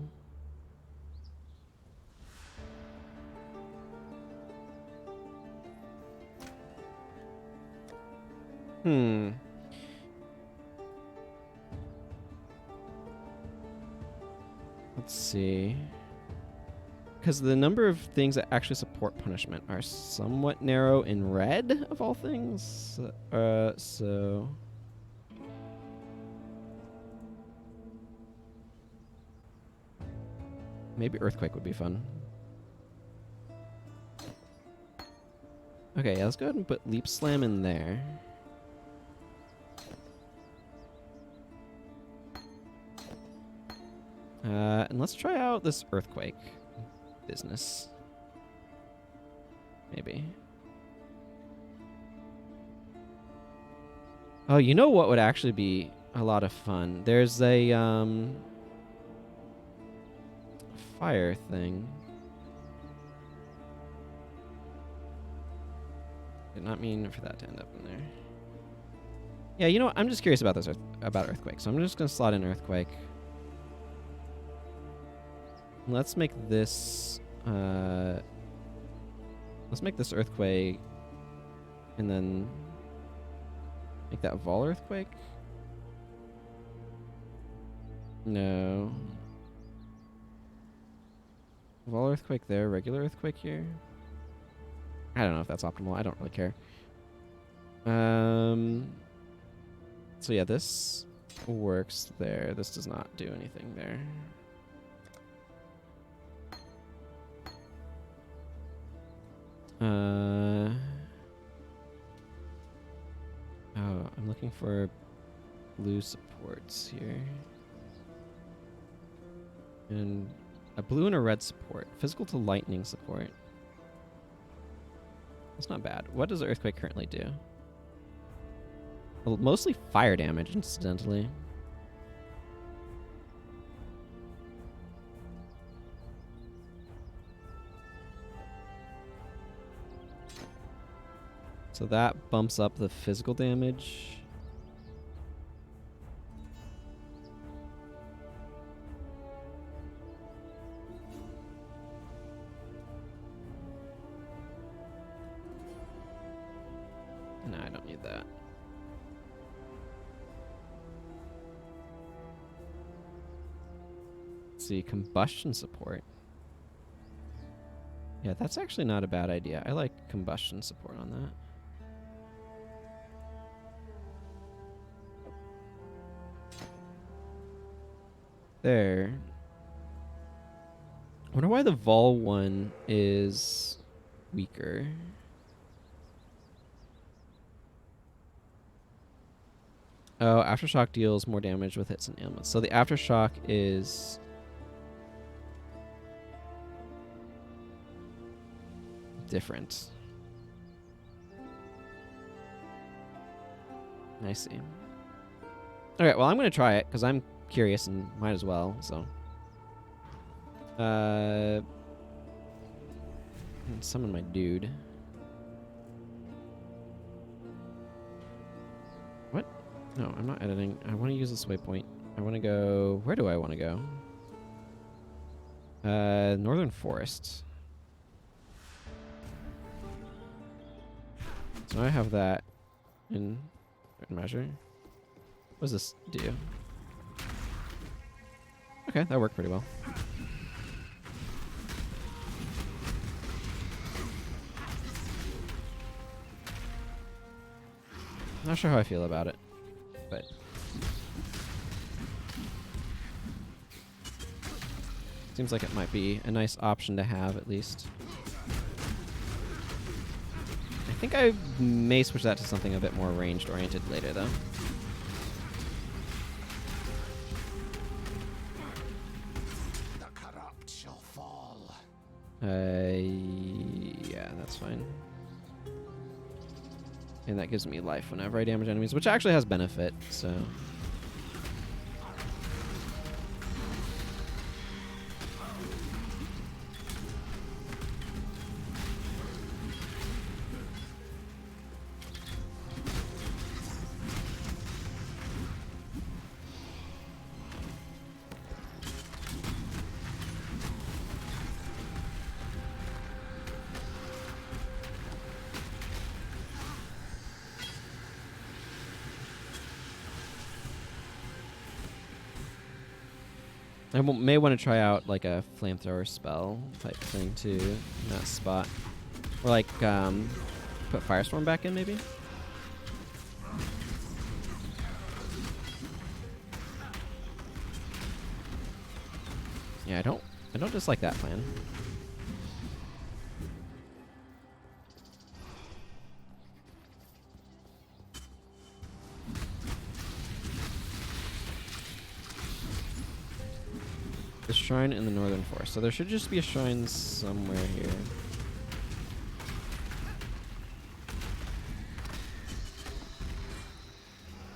Let's see. Because the number of things that actually support punishment are somewhat narrow in red, of all things. So... maybe Earthquake would be fun. Okay, yeah, let's go ahead and put Leap Slam in there. And let's try out this Earthquake business. Maybe. Oh, you know what would actually be a lot of fun? There's a fire thing. Did not mean for that to end up in there. Yeah, you know what? I'm just curious about this about Earthquake, so I'm just gonna slot in Earthquake. Let's make this Earthquake And then make that Vol Earthquake? No. Vol Earthquake there, regular Earthquake here? I don't know if that's optimal. I don't really care. So yeah, this works there. This does not do anything there. Oh, I'm looking for blue supports here. And a blue and a red support. Physical to lightning support. That's not bad. What does the Earthquake currently do? Well, mostly fire damage, incidentally. So that bumps up the physical damage. No, I don't need that. Let's see, combustion support. Yeah, that's actually not a bad idea. I like combustion support on that. There. I wonder why the Vol one is weaker. Oh, Aftershock deals more damage with hits and ailments. So the Aftershock is different. I see. Okay, well, I'm going to try it because I'm curious and might as well, so. Summon my dude. What? No, I'm not editing. I want to use this waypoint. I want to go... Where do I want to go? Northern Forest. So I have that in certain measure. What does this do? Okay, that worked pretty well. Not sure how I feel about it, but seems like it might be a nice option to have at least. I think I may switch that to something a bit more ranged oriented later though. The corrupt shall fall. Yeah, that's fine. And that gives me life whenever I damage enemies, which actually has benefit, so. I may want to try out like a flamethrower spell type thing too in that spot. Or like put Firestorm back in maybe? Yeah, I don't dislike that plan. The shrine in the northern forest. So there should just be a shrine somewhere here.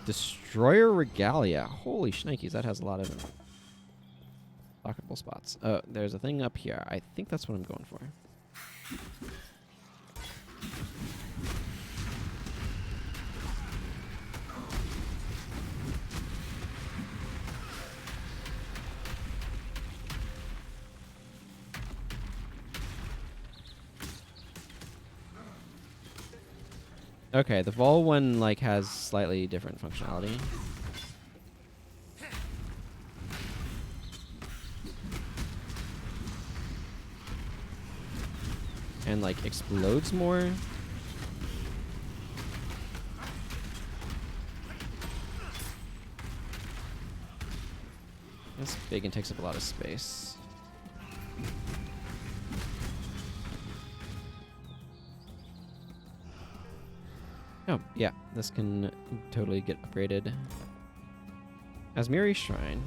Destroyer Regalia. Holy shnikes, that has a lot of lockable spots. Oh, there's a thing up here. I think that's what I'm going for. Okay, the Vol one like has slightly different functionality. And like explodes more. It's big and takes up a lot of space. Oh, yeah, this can totally get upgraded. Asmiri Shrine.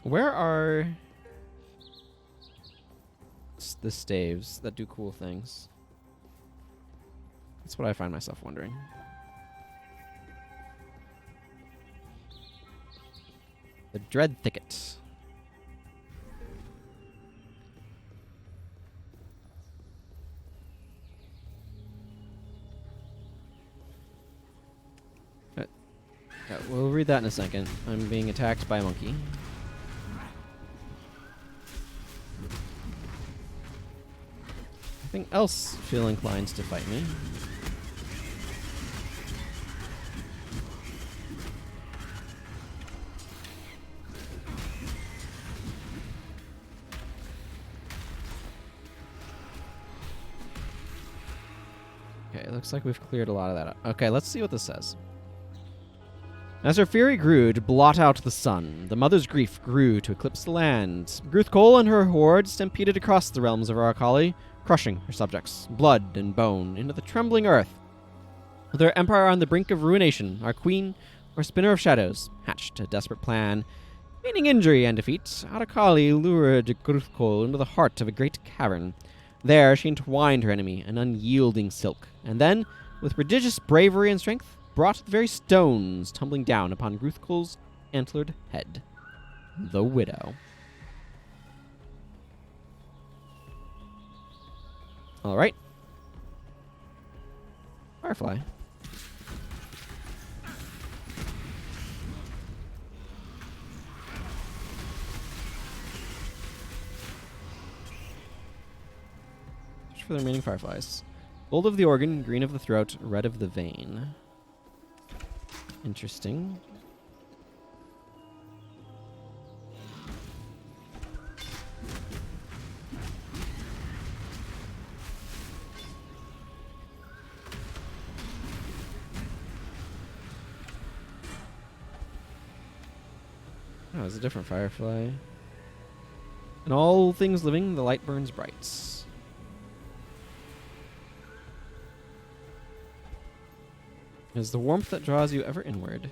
Where are the staves that do cool things? That's what I find myself wondering. The Dread Thicket. Yeah, we'll read that in a second. I'm being attacked by a monkey. Anything else feel inclined to fight me? Okay, it looks like we've cleared a lot of that up. Okay, let's see what this says. As her fury grew to blot out the sun, the mother's grief grew to eclipse the land. Gruthkol and her horde stampeded across the realms of Arakali, crushing her subjects, blood and bone, into the trembling earth. With their empire on the brink of ruination, our queen, or spinner of shadows, hatched a desperate plan. Meaning injury and defeat, Arakali lured Gruthkol into the heart of a great cavern. There she entwined her enemy, an unyielding silk, and then, with prodigious bravery and strength, brought the very stones tumbling down upon Gruthkol's antlered head. The Widow. All right. Firefly. Search for the remaining fireflies. Gold of the organ, green of the throat, red of the vein. Interesting. Oh, it's a different firefly. In all things living, the light burns bright. Is the warmth that draws you ever inward.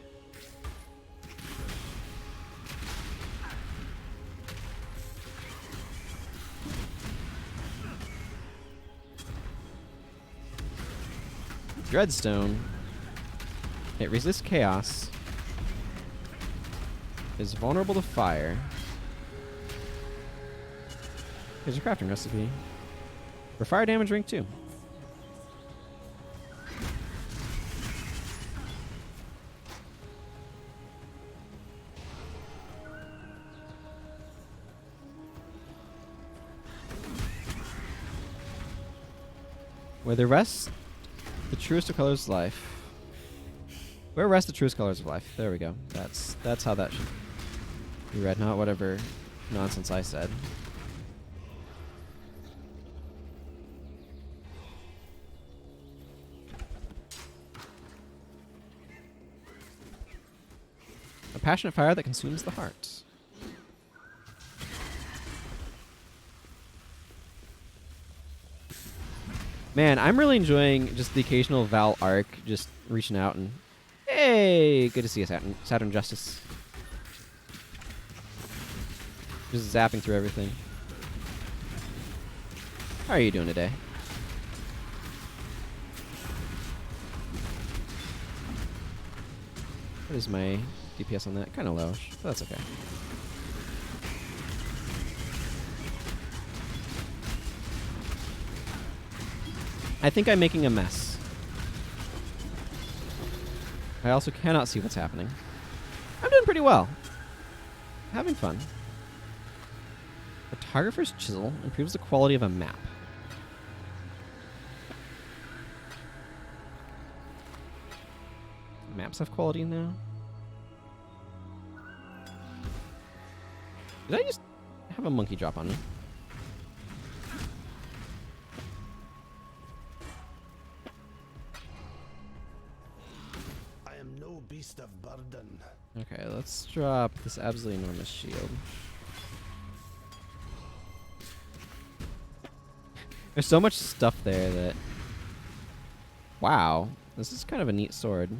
Dreadstone. It resists chaos. Is vulnerable to fire. Here's your crafting recipe. For fire damage rank 2. Where there rests the truest of colors of life. Where rest the truest colors of life. There we go. That's how that should be read, not whatever nonsense I said. A passionate fire that consumes the heart. Man, I'm really enjoying just the occasional Val arc, just reaching out and, hey, good to see you, Saturn Justice. Just zapping through everything. How are you doing today? What is my DPS on that? Kind of low, but that's okay. I think I'm making a mess. I also cannot see what's happening. I'm doing pretty well. Having fun. Photographer's chisel improves the quality of a map. Maps have quality now? Did I just have a monkey drop on me? I am no beast of burden. Okay, let's drop this absolutely enormous shield. There's so much stuff there that... Wow. This is kind of a neat sword.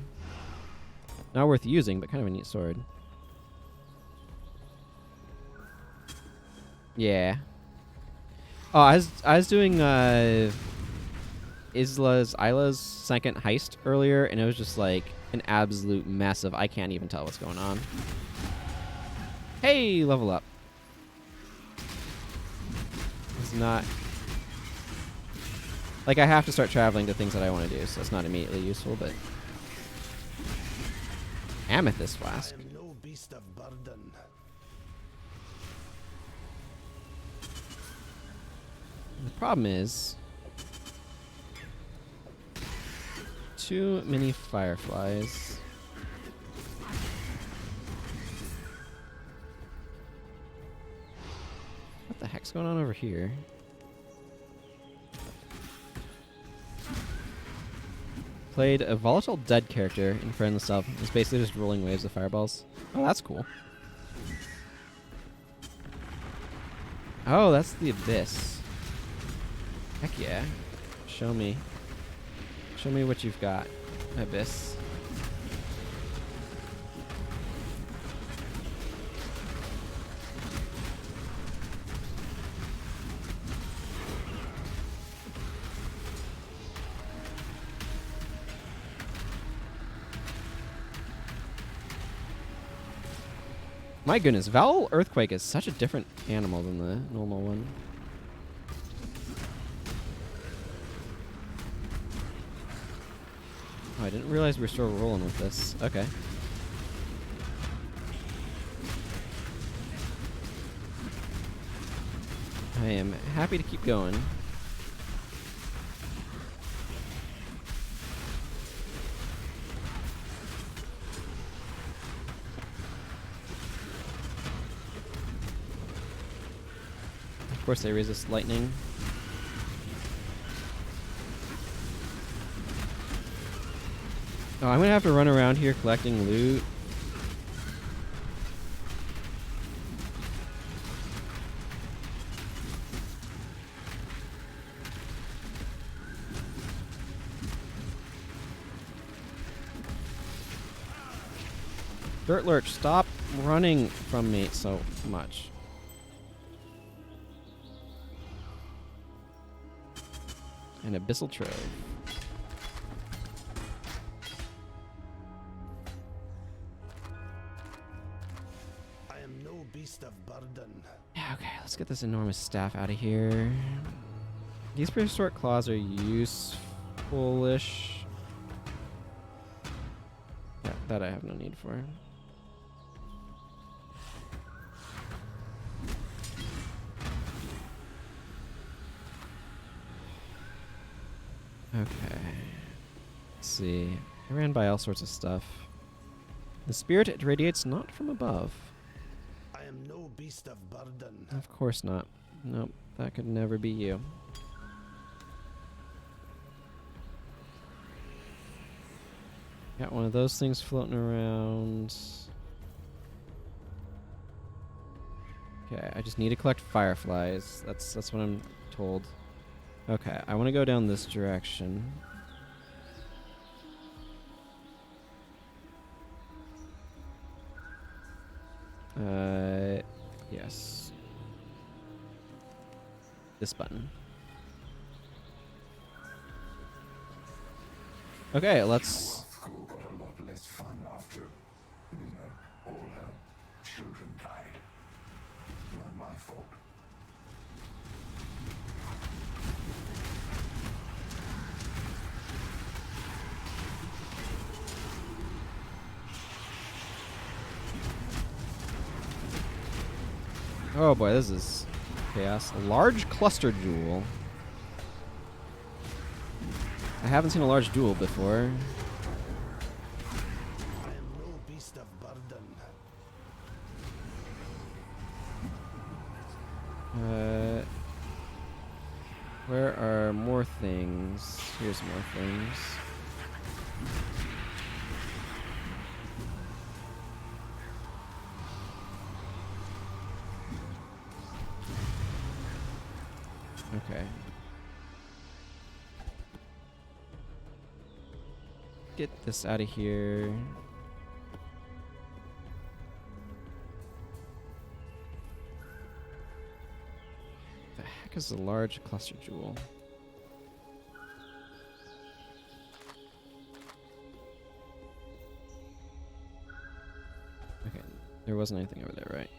Not worth using, but kind of a neat sword. Yeah. Oh, I was doing Isla's second heist earlier, and it was just like an absolute mess of I can't even tell what's going on. Hey, level up. It's not... Like, I have to start traveling to things that I want to do, so it's not immediately useful, but... Amethyst flask. I am no beast of burden. The problem is... Too many fireflies. What the heck's going on over here? Played a volatile dead character in front of stuff. It's basically just rolling waves of fireballs. Oh, that's cool. Oh, that's the abyss. Heck yeah. Show me. Show me what you've got, abyss. My goodness, Vowel Earthquake is such a different animal than the normal one. Oh, I didn't realize we were still rolling with this. Okay. I am happy to keep going. Of course they resist lightning. Oh, I'm gonna have to run around here collecting loot. Dirt Lurch, stop running from me so much. An Abyssal Trove. I am no beast of burden. Yeah, okay, let's get this enormous staff out of here. These prehistoric claws are useful-ish. Yeah, that I have no need for. Okay. Let's see. I ran by all sorts of stuff. The spirit, it radiates not from above. I am no beast of burden. Of course not. Nope, that could never be you. Got one of those things floating around. Okay, I just need to collect fireflies. That's what I'm told. Okay, I want to go down this direction. Yes. This button. Okay, let's... School got a lot less fun after, all her children died. Not my fault. Oh boy, this is chaos. A large cluster jewel. I haven't seen a large jewel before. I am no beast of burden. Where are more things? Here's more things. Okay. Get this out of here. The heck is a large cluster jewel? Okay, there wasn't anything over there, right?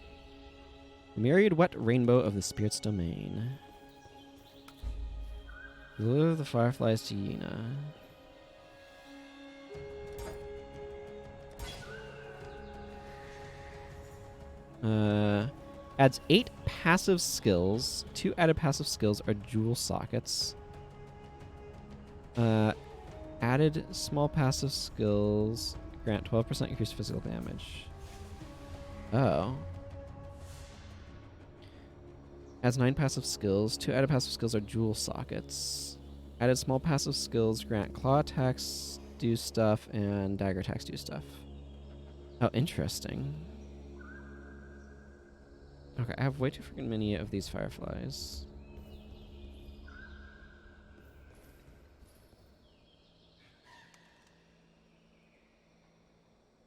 Myriad wet rainbow of the spirit's domain. Blue of the firefly's hyena. Adds 8 passive skills. 2 added passive skills are jewel sockets. Added small passive skills grant 12% increased physical damage. Oh. Adds 9 passive skills. 2 added passive skills are jewel sockets. Added small passive skills grant claw attacks do stuff and dagger attacks do stuff. Oh, interesting. Okay, I have way too freaking many of these fireflies.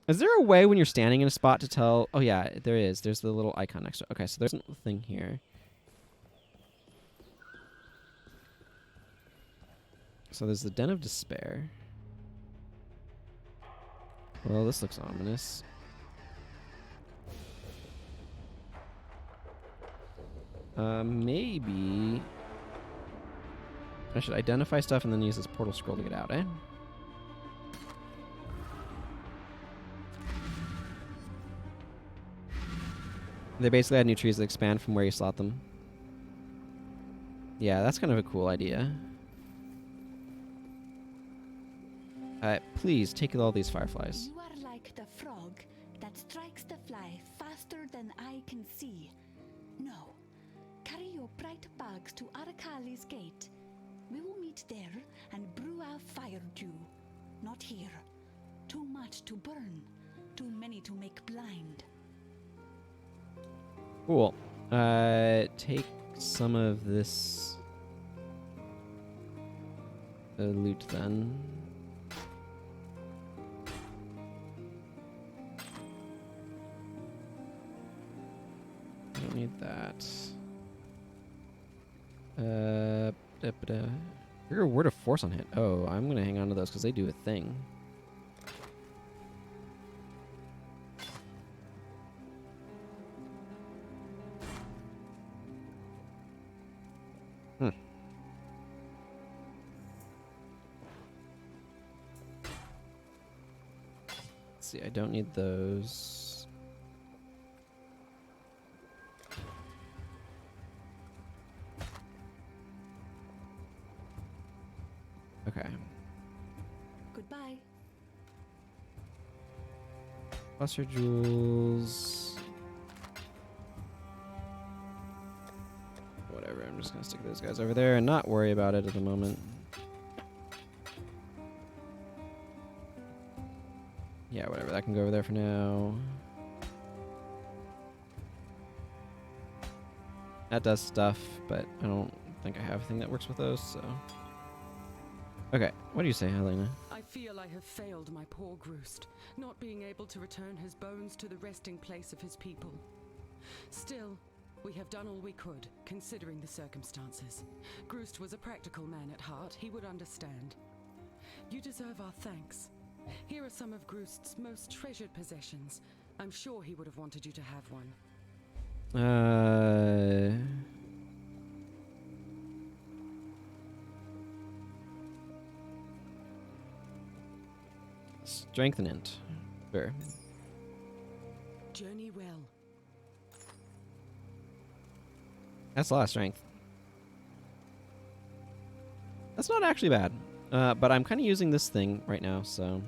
Is there a way when you're standing in a spot to tell? Oh yeah, there is. There's the little icon next to it. Okay, so there's a thing here. So there's the Den of Despair. Well, this looks ominous. Maybe I should identify stuff and then use this portal scroll to get out, eh? They basically add new trees that expand from where you slot them. Yeah, that's kind of a cool idea. Please, take all these fireflies. You are like the frog that strikes the fly faster than I can see. No. Carry your bright bags to Arakali's gate. We will meet there and brew our fire dew. Not here. Too much to burn. Too many to make blind. Cool. Take some of this loot then. I don't need that. Trigger word of force on hit. Oh, I'm gonna hang on to those because they do a thing. Let's see, I don't need those. Okay. Goodbye. Cluster jewels. Whatever, I'm just gonna stick those guys over there and not worry about it at the moment. Yeah, whatever, that can go over there for now. That does stuff, but I don't think I have a thing that works with those, so. Okay, what do you say, Helena? I feel I have failed my poor Groost, not being able to return his bones to the resting place of his people. Still, we have done all we could, considering the circumstances. Groost was a practical man at heart. He would understand. You deserve our thanks. Here are some of Groost's most treasured possessions. I'm sure he would have wanted you to have one. Strengthenant. Sure. Journey well. That's a lot of strength. That's not actually bad. But I'm kind of using this thing right now, so...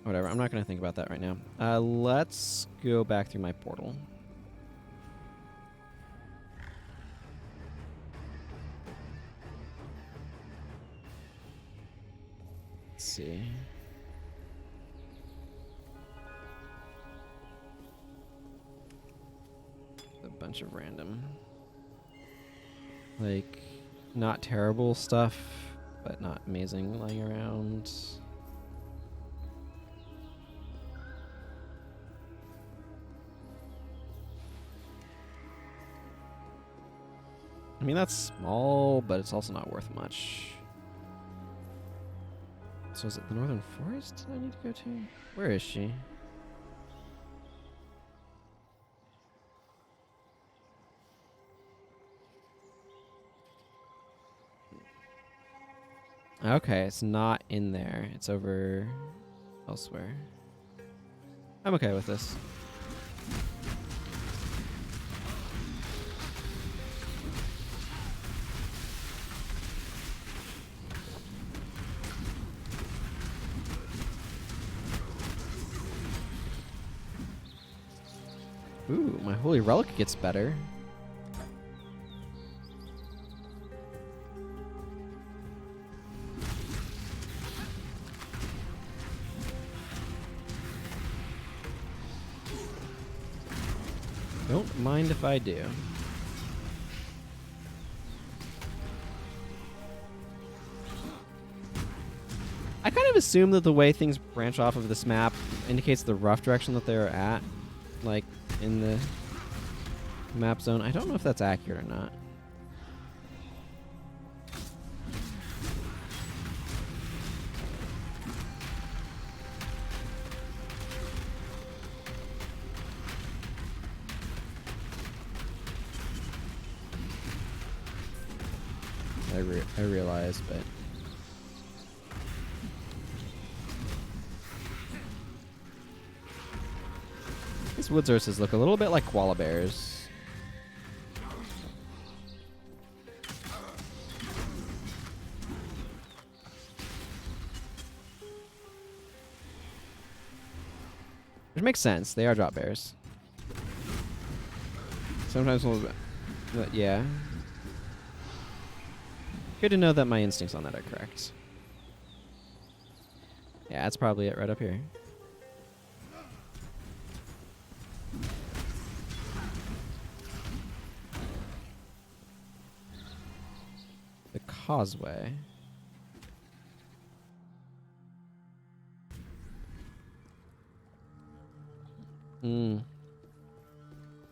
Whatever, I'm not going to think about that right now. Let's go back through my portal. Let's see. A bunch of random... like, not terrible stuff, but not amazing lying around. I mean, that's small, but it's also not worth much. So is it the Northern Forest I need to go to? Where is she? Okay, it's not in there. It's over elsewhere. I'm okay with this. Ooh, my holy relic gets better. Don't mind if I do. I kind of assume that the way things branch off of this map indicates the rough direction that they're at, like in the map zone. I don't know if that's accurate or not. I realize, but these wood sources look a little bit like koala bears. Which makes sense. They are drop bears. Sometimes a little bit, but yeah. Good to know that my instincts on that are correct. Yeah, that's probably it right up here. The causeway.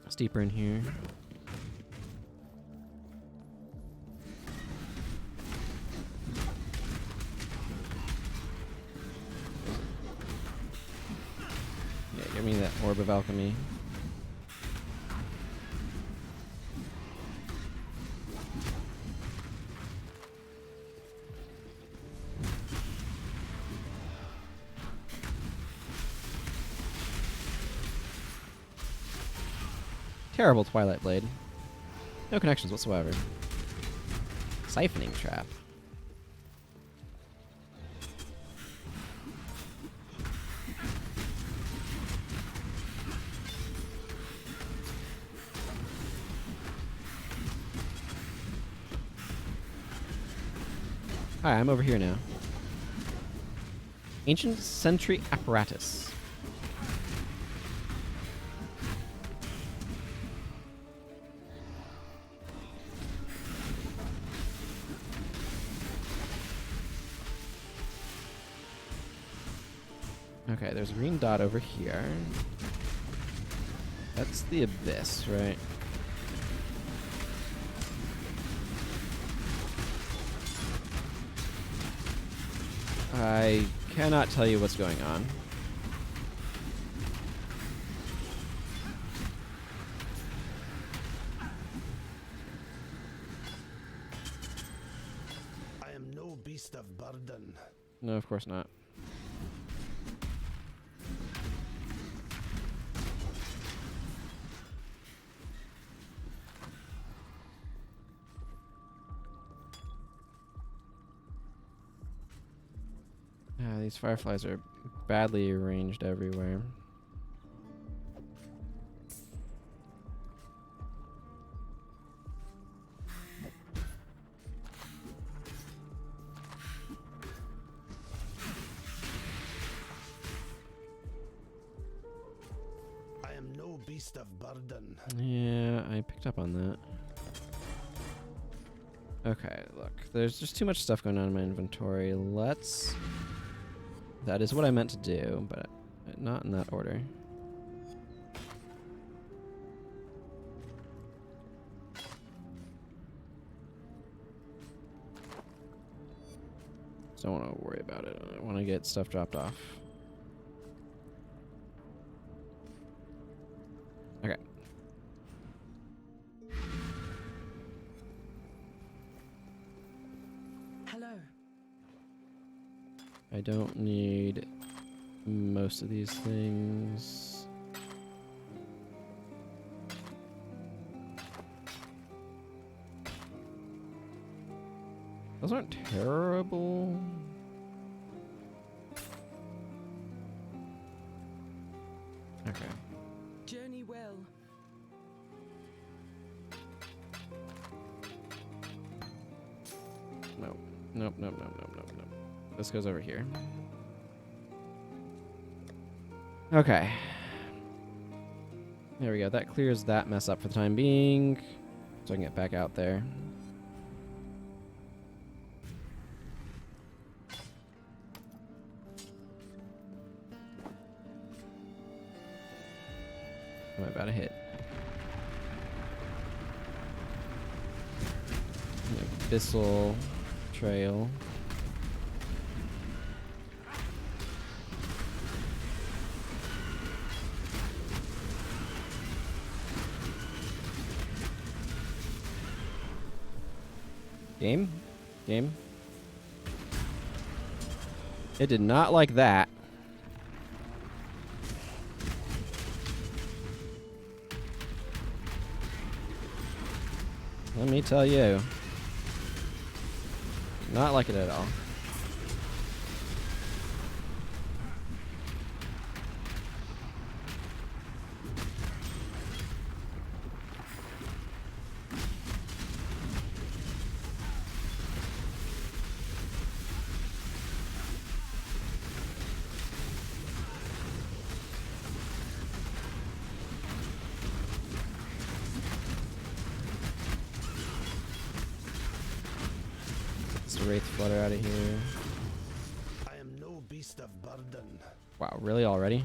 It's deeper in here. Give me that orb of alchemy. Terrible Twilight Blade. No connections whatsoever. Siphoning Trap. Hi, I'm over here now. Ancient Sentry Apparatus. Okay, there's a green dot over here. That's the abyss, right? I cannot tell you what's going on. I am no beast of burden. No, of course not. These fireflies are badly arranged everywhere. I am no beast of burden. Yeah, I picked up on that. Okay, look. There's just too much stuff going on in my inventory. Let's... That is what I meant to do, but not in that order. Just don't want to worry about it. I want to get stuff dropped off. Okay. Hello. I don't need most of these things. Those aren't terrible. Okay. Journey well. Nope. Nope, nope, nope, nope, nope, nope. This goes over here. Okay. There we go. That clears that mess up for the time being. So I can get back out there. Am I about to hit? Abyssal trail. Game? Game? It did not like that. Let me tell you. Not like it at all. Wraith flutter out of here. I am no beast of burden. Wow, really already?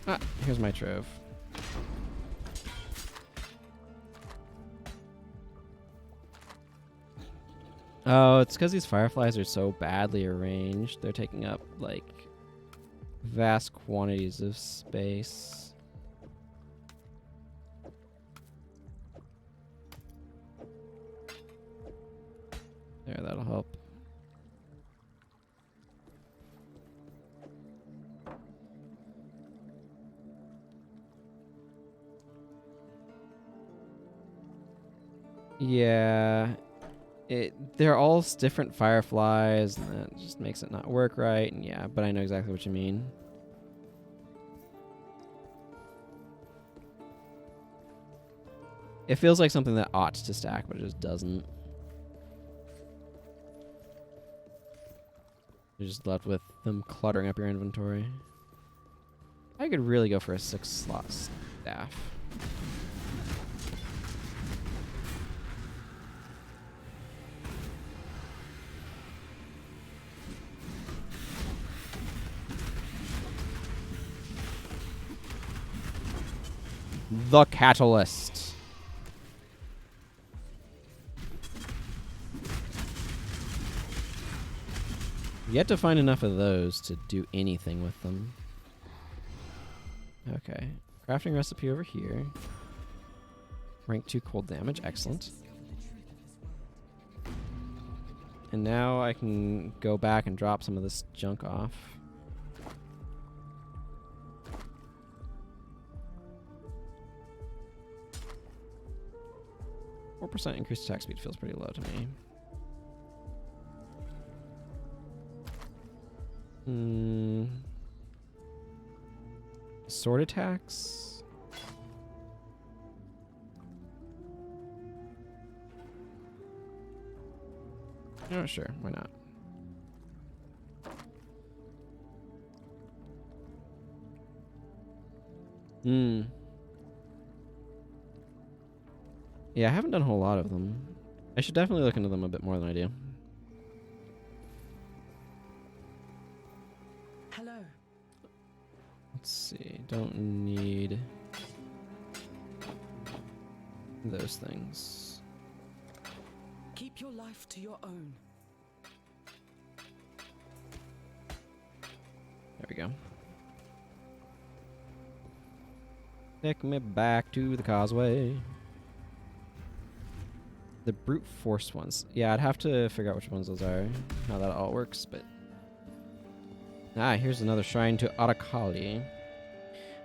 Ah, here's my trove. Oh, it's because these fireflies are so badly arranged. They're taking up, like, vast quantities of space. There, that'll help. Yeah. They're all different fireflies, and that just makes it not work right. And yeah, but I know exactly what you mean. It feels like something that ought to stack, but it just doesn't. You're just left with them cluttering up your inventory. I could really go for a 6-slot staff. The Catalyst. Yet to find enough of those to do anything with them. Okay. Crafting recipe over here. Rank 2 cold damage. Excellent. And now I can go back and drop some of this junk off. 4% increased attack speed feels pretty low to me. Sword attacks? Oh, sure. Why not? Yeah, I haven't done a whole lot of them. I should definitely look into them a bit more than I do. Hello. Let's see. Don't need those things. Keep your life to your own. There we go. Take me back to the causeway. The brute force ones. Yeah, I'd have to figure out which ones those are, how that all works, but... Ah, here's another shrine to Arakali.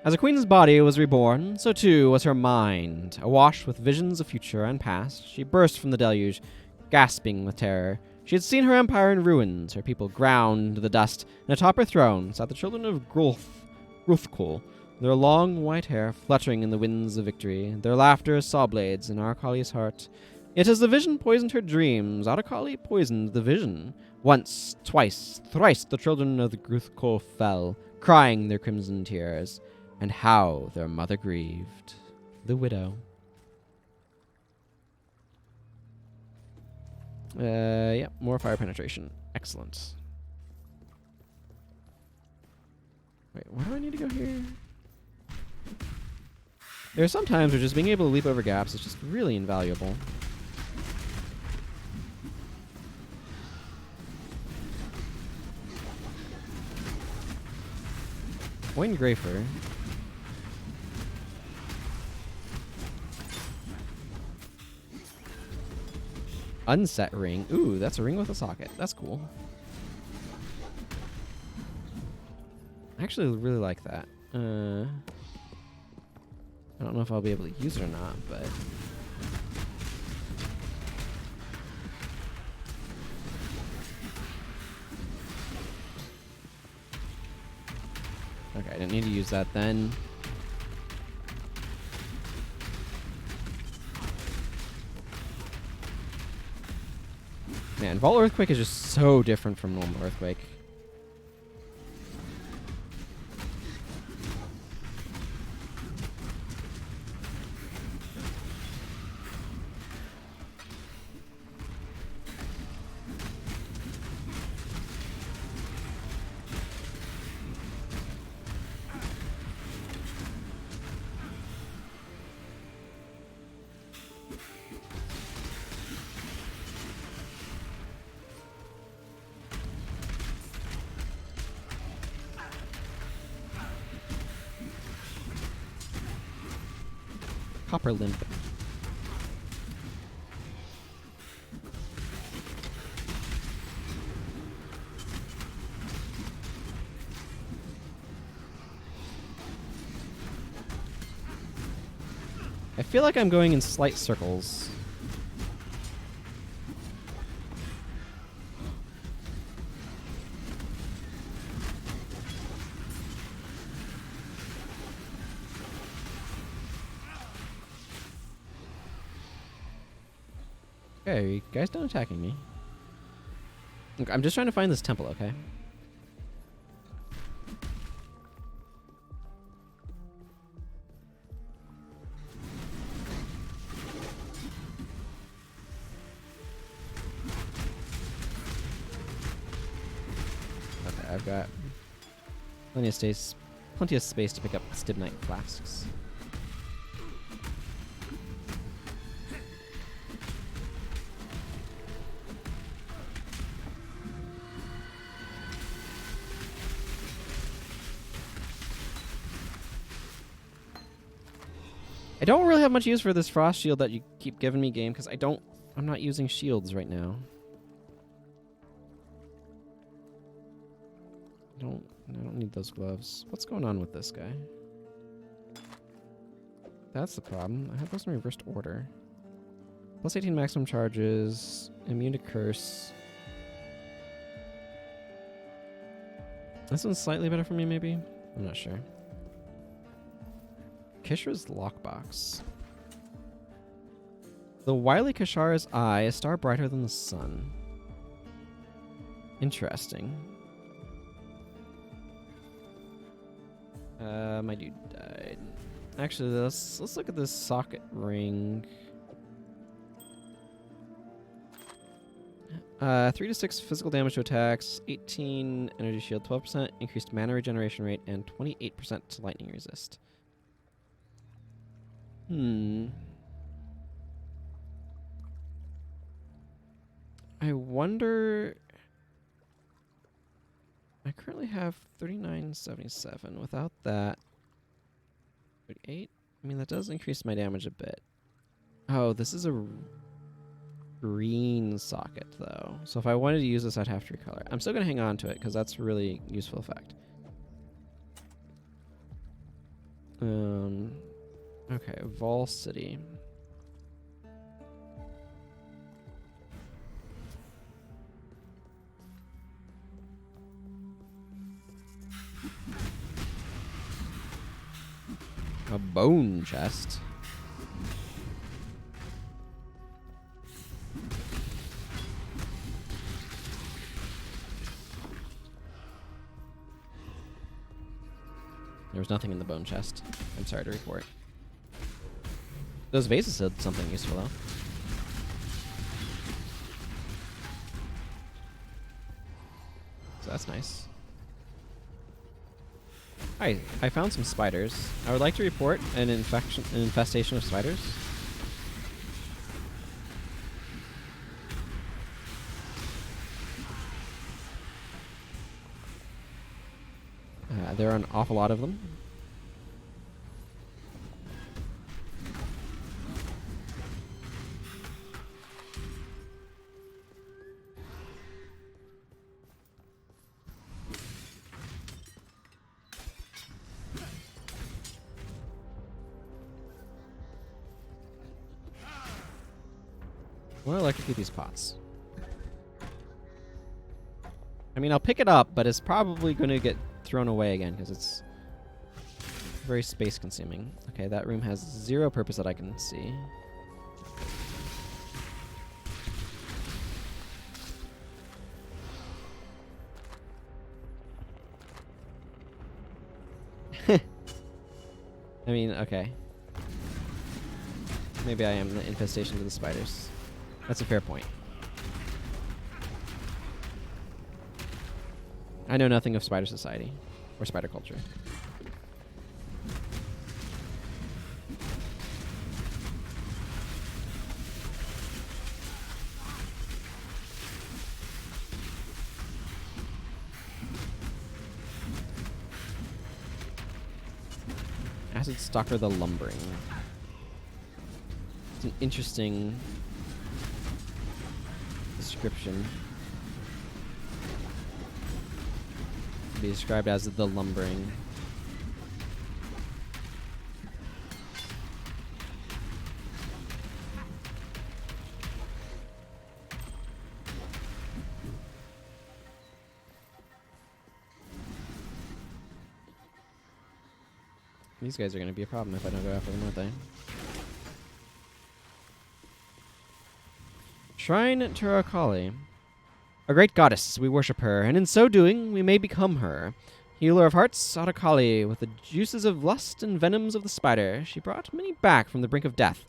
As a queen's body was reborn, so too was her mind. Awash with visions of future and past, she burst from the deluge, gasping with terror. She had seen her empire in ruins, her people ground to the dust, and atop her throne sat the children of Gruthkul, their long white hair fluttering in the winds of victory, their laughter saw blades in Arakali's heart. Yet as the vision poisoned her dreams, Arakali poisoned the vision. Once, twice, thrice the children of the Gruthkul fell, crying their crimson tears, and how their mother grieved. The widow. Yeah, more fire penetration. Excellent. Wait, where do I need to go here? There are some times where just being able to leap over gaps is just really invaluable. Wayne Grafer. Unset ring. Ooh, that's a ring with a socket. That's cool. I actually really like that. I don't know if I'll be able to use it or not, but... Okay, I didn't need to use that then. Man, Vault Earthquake is just so different from normal Earthquake. Copper limp. I feel like I'm going in slight circles. Okay, you guys done attacking me. Look, I'm just trying to find this temple, okay? Okay, I've got plenty of space to pick up Stibnite flasks. I don't really have much use for this frost shield that you keep giving me, game, because I'm not using shields right now. I don't need those gloves. What's going on with this guy? That's the problem. I have those in reversed order. Plus 18 maximum charges. Immune to curse. This one's slightly better for me, maybe? I'm not sure. Kishra's lockbox. The wily Kishara's eye, a star brighter than the sun. Interesting. My dude died. Actually, let's look at this socket ring. 3 to 6 physical damage to attacks, 18 energy shield, 12% increased mana regeneration rate, and 28% to lightning resist. I wonder. I currently have 3977. Without that, 38. I mean, that does increase my damage a bit. Oh, this is a green socket, though. So if I wanted to use this, I'd have to recolor. I'm still going to hang on to it, because that's a really useful effect. Okay, Vol City. A bone chest. There was nothing in the bone chest. I'm sorry to report. Those vases did something useful, though. So that's nice. Hi, I found some spiders. I would like to report an infestation of spiders. There are an awful lot of them. Well, electrocute these pots. I mean, I'll pick it up, but it's probably going to get thrown away again because it's very space consuming. Okay, that room has zero purpose that I can see. I mean, okay. Maybe I am the infestation to the spiders. That's a fair point. I know nothing of spider society or spider culture. Acid Stalker the Lumbering. It's an interesting description. To be described as the Lumbering. These guys are going to be a problem if I don't go after them, aren't they? Shrine to Rakali. A great goddess, we worship her, and in so doing, we may become her. Healer of hearts, Arakali, with the juices of lust and venoms of the spider, she brought many back from the brink of death.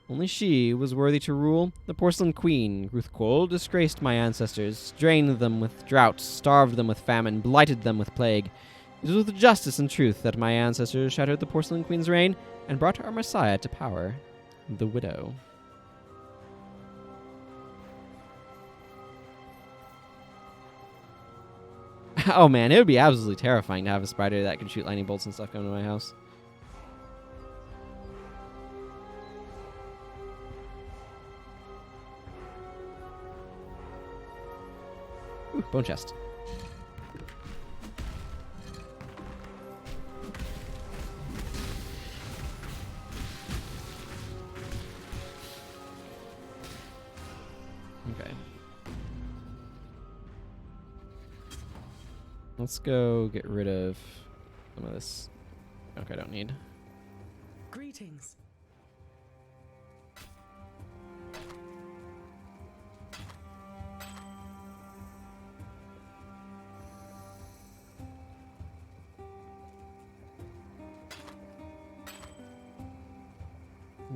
Only she was worthy to rule. The porcelain queen, Ruthquoll, disgraced my ancestors, drained them with drought, starved them with famine, blighted them with plague. It was with justice and truth that my ancestors shattered the porcelain queen's reign and brought our messiah to power, the widow. Oh man, it would be absolutely terrifying to have a spider that can shoot lightning bolts and stuff come to my house. Ooh, bone chest. Let's go get rid of some of this. Okay, I don't need. Greetings.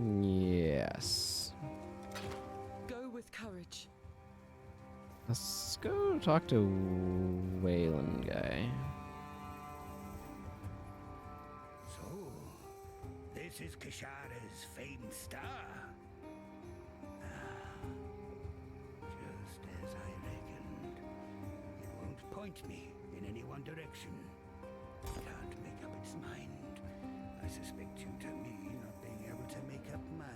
Yes. Go with courage. Let's go talk to Wayland guy. So, this is Kishara's famed star. Just as I reckoned. It won't point me in any one direction. It can't make up its mind. I suspect due to me not being able to make up mine.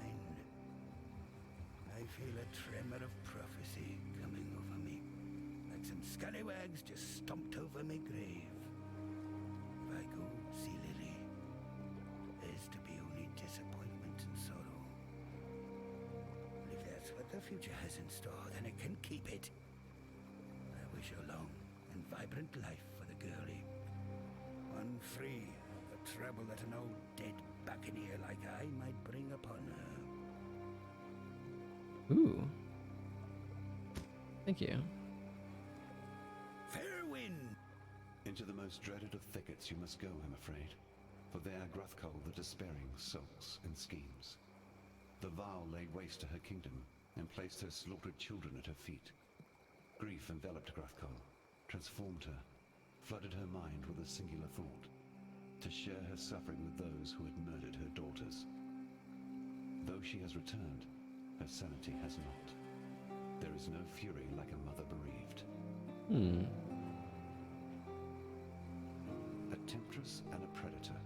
I feel a tremor of prophecy coming over me. Like some scallywags just stomped over my grave. If I go see Lily, there's to be only disappointment and sorrow. And if that's what the future has in store, then it can keep it. I wish her long and vibrant life for the girlie. One free of the trouble that an old dead buccaneer like I might bring upon her. Ooh. Thank you. Fair wind! Into the most dreaded of thickets you must go, I'm afraid. For there Gruthkul the Despairing sulks and schemes. The Val laid waste to her kingdom and placed her slaughtered children at her feet. Grief enveloped Gruthkul, transformed her, flooded her mind with a singular thought: to share her suffering with those who had murdered her daughters. Though she has returned, her sanity has not. There is no fury like a mother bereaved. A temptress and a predator.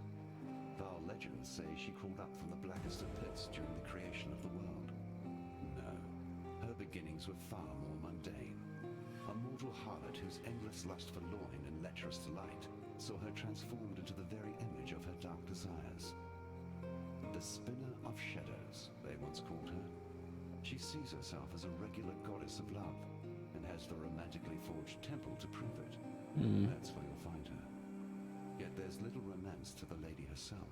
Val legends say she crawled up from the blackest of pits during the creation of the world. No, her beginnings were far more mundane. A mortal harlot whose endless lust for loin and lecherous delight saw her transformed into the very image of her dark desires. The Spinner of Shadows, they once called her. She sees herself as a regular goddess of love, and has the romantically forged temple to prove it. That's where you'll find her. Yet there's little romance to the lady herself.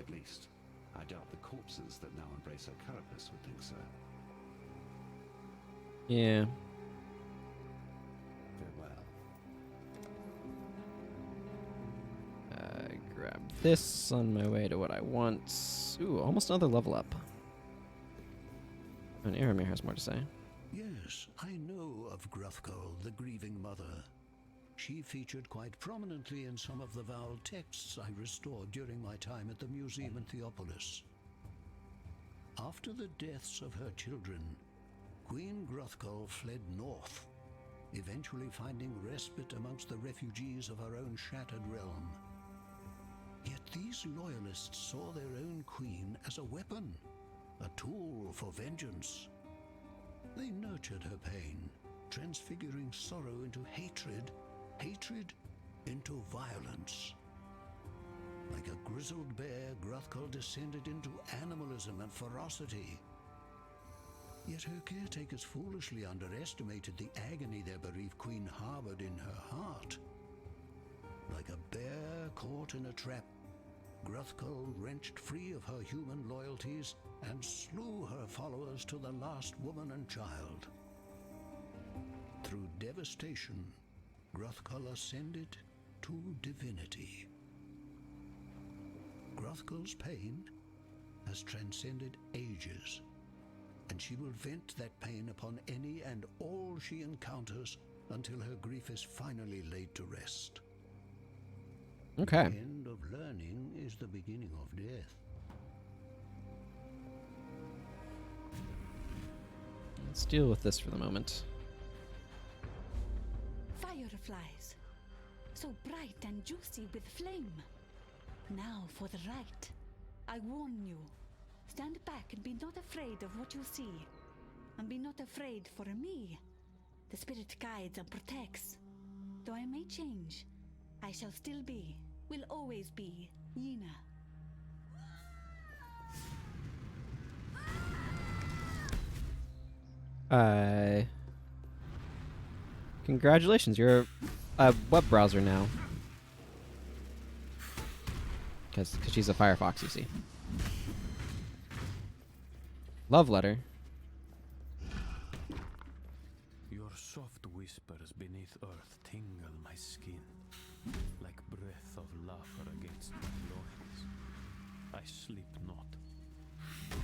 At least, I doubt the corpses that now embrace her carapace would think so. Yeah. Farewell. Grab this on my way to what I want. Ooh, almost another level up. And Aramir has more to say. Yes, I know of Gruthkul, the grieving mother. She featured quite prominently in some of the Val texts I restored during my time at the museum in Theopolis. After the deaths of her children, Queen Gruthkul fled north, eventually finding respite amongst the refugees of her own shattered realm. Yet these loyalists saw their own queen as a weapon, a tool for vengeance. They nurtured her pain, transfiguring sorrow into hatred, hatred into violence. Like a grizzled bear, Gruthkul descended into animalism and ferocity. Yet her caretakers foolishly underestimated the agony their bereaved queen harbored in her heart. Like a bear caught in a trap, Gruthkul wrenched free of her human loyalties and slew her followers to the last woman and child. Through devastation, Gruthkul ascended to divinity. Gruthkul's pain has transcended ages, and she will vent that pain upon any and all she encounters until her grief is finally laid to rest. Okay. The end of learning is the beginning of death. Let's deal with this for the moment. Fireflies, so bright and juicy with flame. Now for the right. I warn you. Stand back and be not afraid of what you see. And be not afraid for me. The spirit guides and protects. Though I may change, I shall still be, will always be, Yena. Congratulations, you're a web browser now. Because she's a Firefox, you see. Love letter. Your soft whispers beneath earth tingle my skin, like breath of laughter against my loins. I sleep not.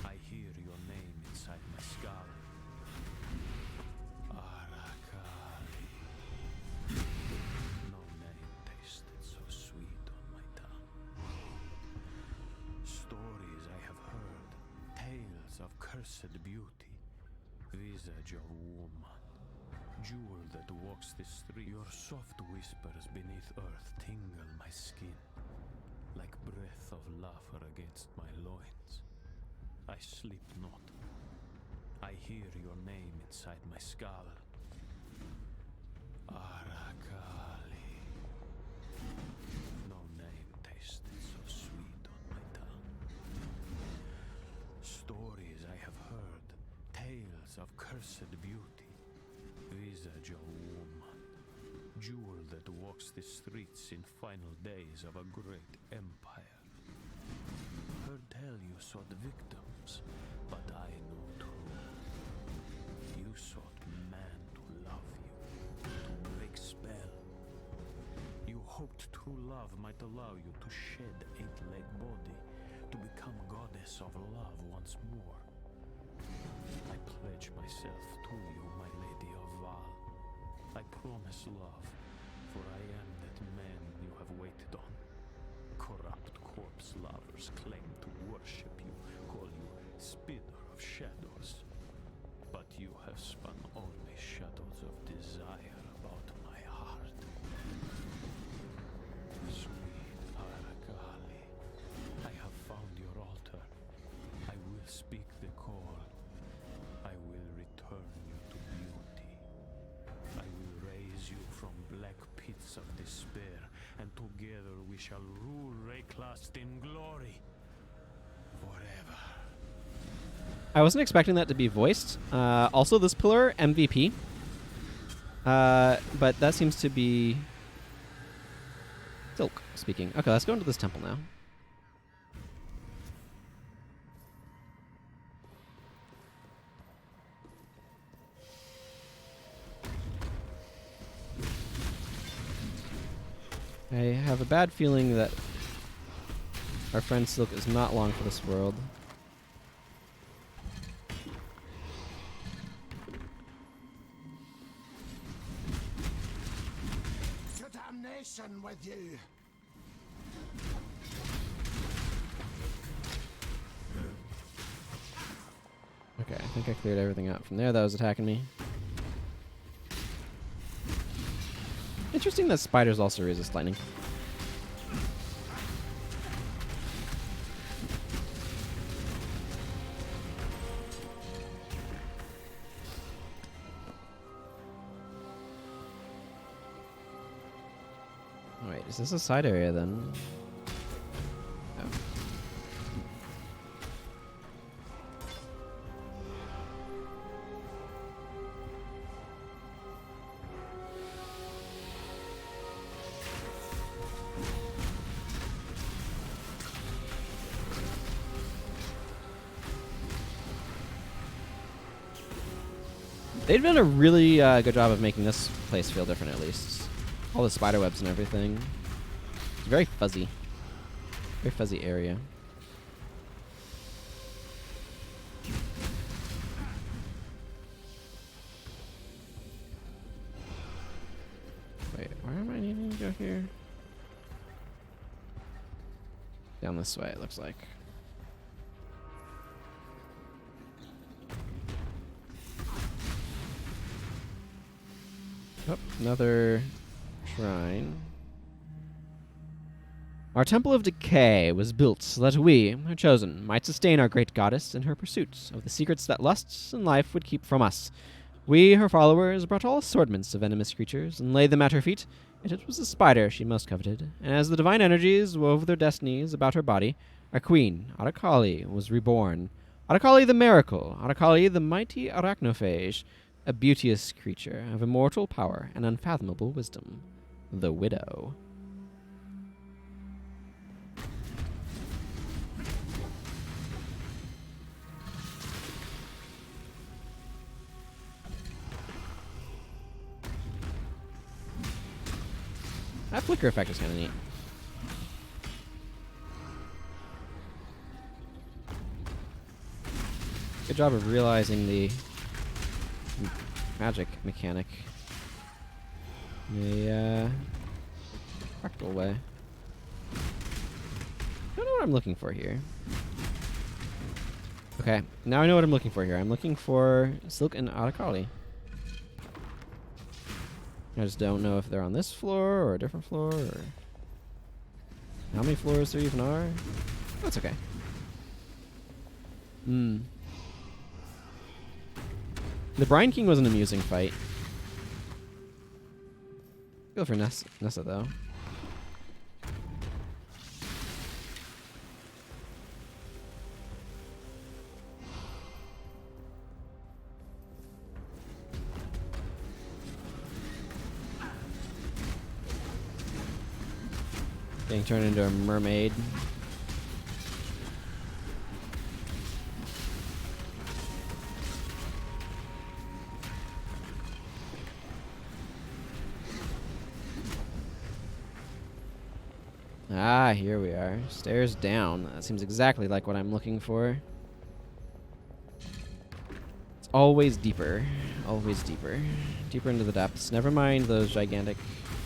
I hear your name inside my skull. Arakali. No name tasted so sweet on my tongue. Stories I have heard, tales of cursed beauty, visage of woman, jewel that walks the street. Your soft whispers beneath earth tingle my skin, like breath of laughter against my loins. I sleep not. I hear your name inside my skull. Arakali. No name tasted so sweet on my tongue. Stories I have heard, tales of cursed beauty, visage of woman, jewel that walks the streets in final days of a great empire. Heard tell you sought victims, but I know true. You sought man to love you, to break spell. You hoped true love might allow you to shed eight-legged body, to become goddess of love once more. I pledge myself to you, my lady of Val. I promise love, for I am that man you have waited on. Corrupt corpse lovers claim to worship you, call you spinner of shadows. But you have spun only shadows of desire about my heart. Sweet Arakali, I have found your altar. I will speak the call. I will return you to beauty. I will raise you from black pits of despair, and together we shall rule Rayclast in glory forever. I wasn't expecting that to be voiced. Also, this pillar, MVP. But that seems to be Silk speaking. Okay, let's go into this temple now. I have a bad feeling that our friend Silk is not long for this world. To damnation with you! Okay, I think I cleared everything out from there that was attacking me. Interesting that spiders also resist lightning. Wait, is this a side area then? Oh. They've done a really good job of making this place feel different, at least. All the spider webs and everything. It's very fuzzy. Very fuzzy area. Wait, where am I needing to go here? Down this way, it looks like. Oh, another shrine. Our Temple of Decay was built so that we, her chosen, might sustain our great goddess in her pursuits of the secrets that lusts and life would keep from us. We, her followers, brought all assortments of venomous creatures and laid them at her feet, and it was the spider she most coveted. And as the divine energies wove their destinies about her body, our queen, Arakali, was reborn. Arakali the miracle, Arakali the mighty arachnophage, a beauteous creature of immortal power and unfathomable wisdom. the Widow. That flicker effect is kind of neat. Good job of realizing the magic mechanic in a practical way. Don't know what I'm looking for here. Okay, now I know what I'm looking for here. I'm looking for Silk and Arakali. I just don't know if they're on this floor or a different floor or how many floors there even are. That's okay. The Brine King was an amusing fight. Go for Nessa though. Getting turned into a mermaid. Ah, here we are. Stairs down. That seems exactly like what I'm looking for. It's always deeper. Always deeper. Deeper into the depths. Never mind those gigantic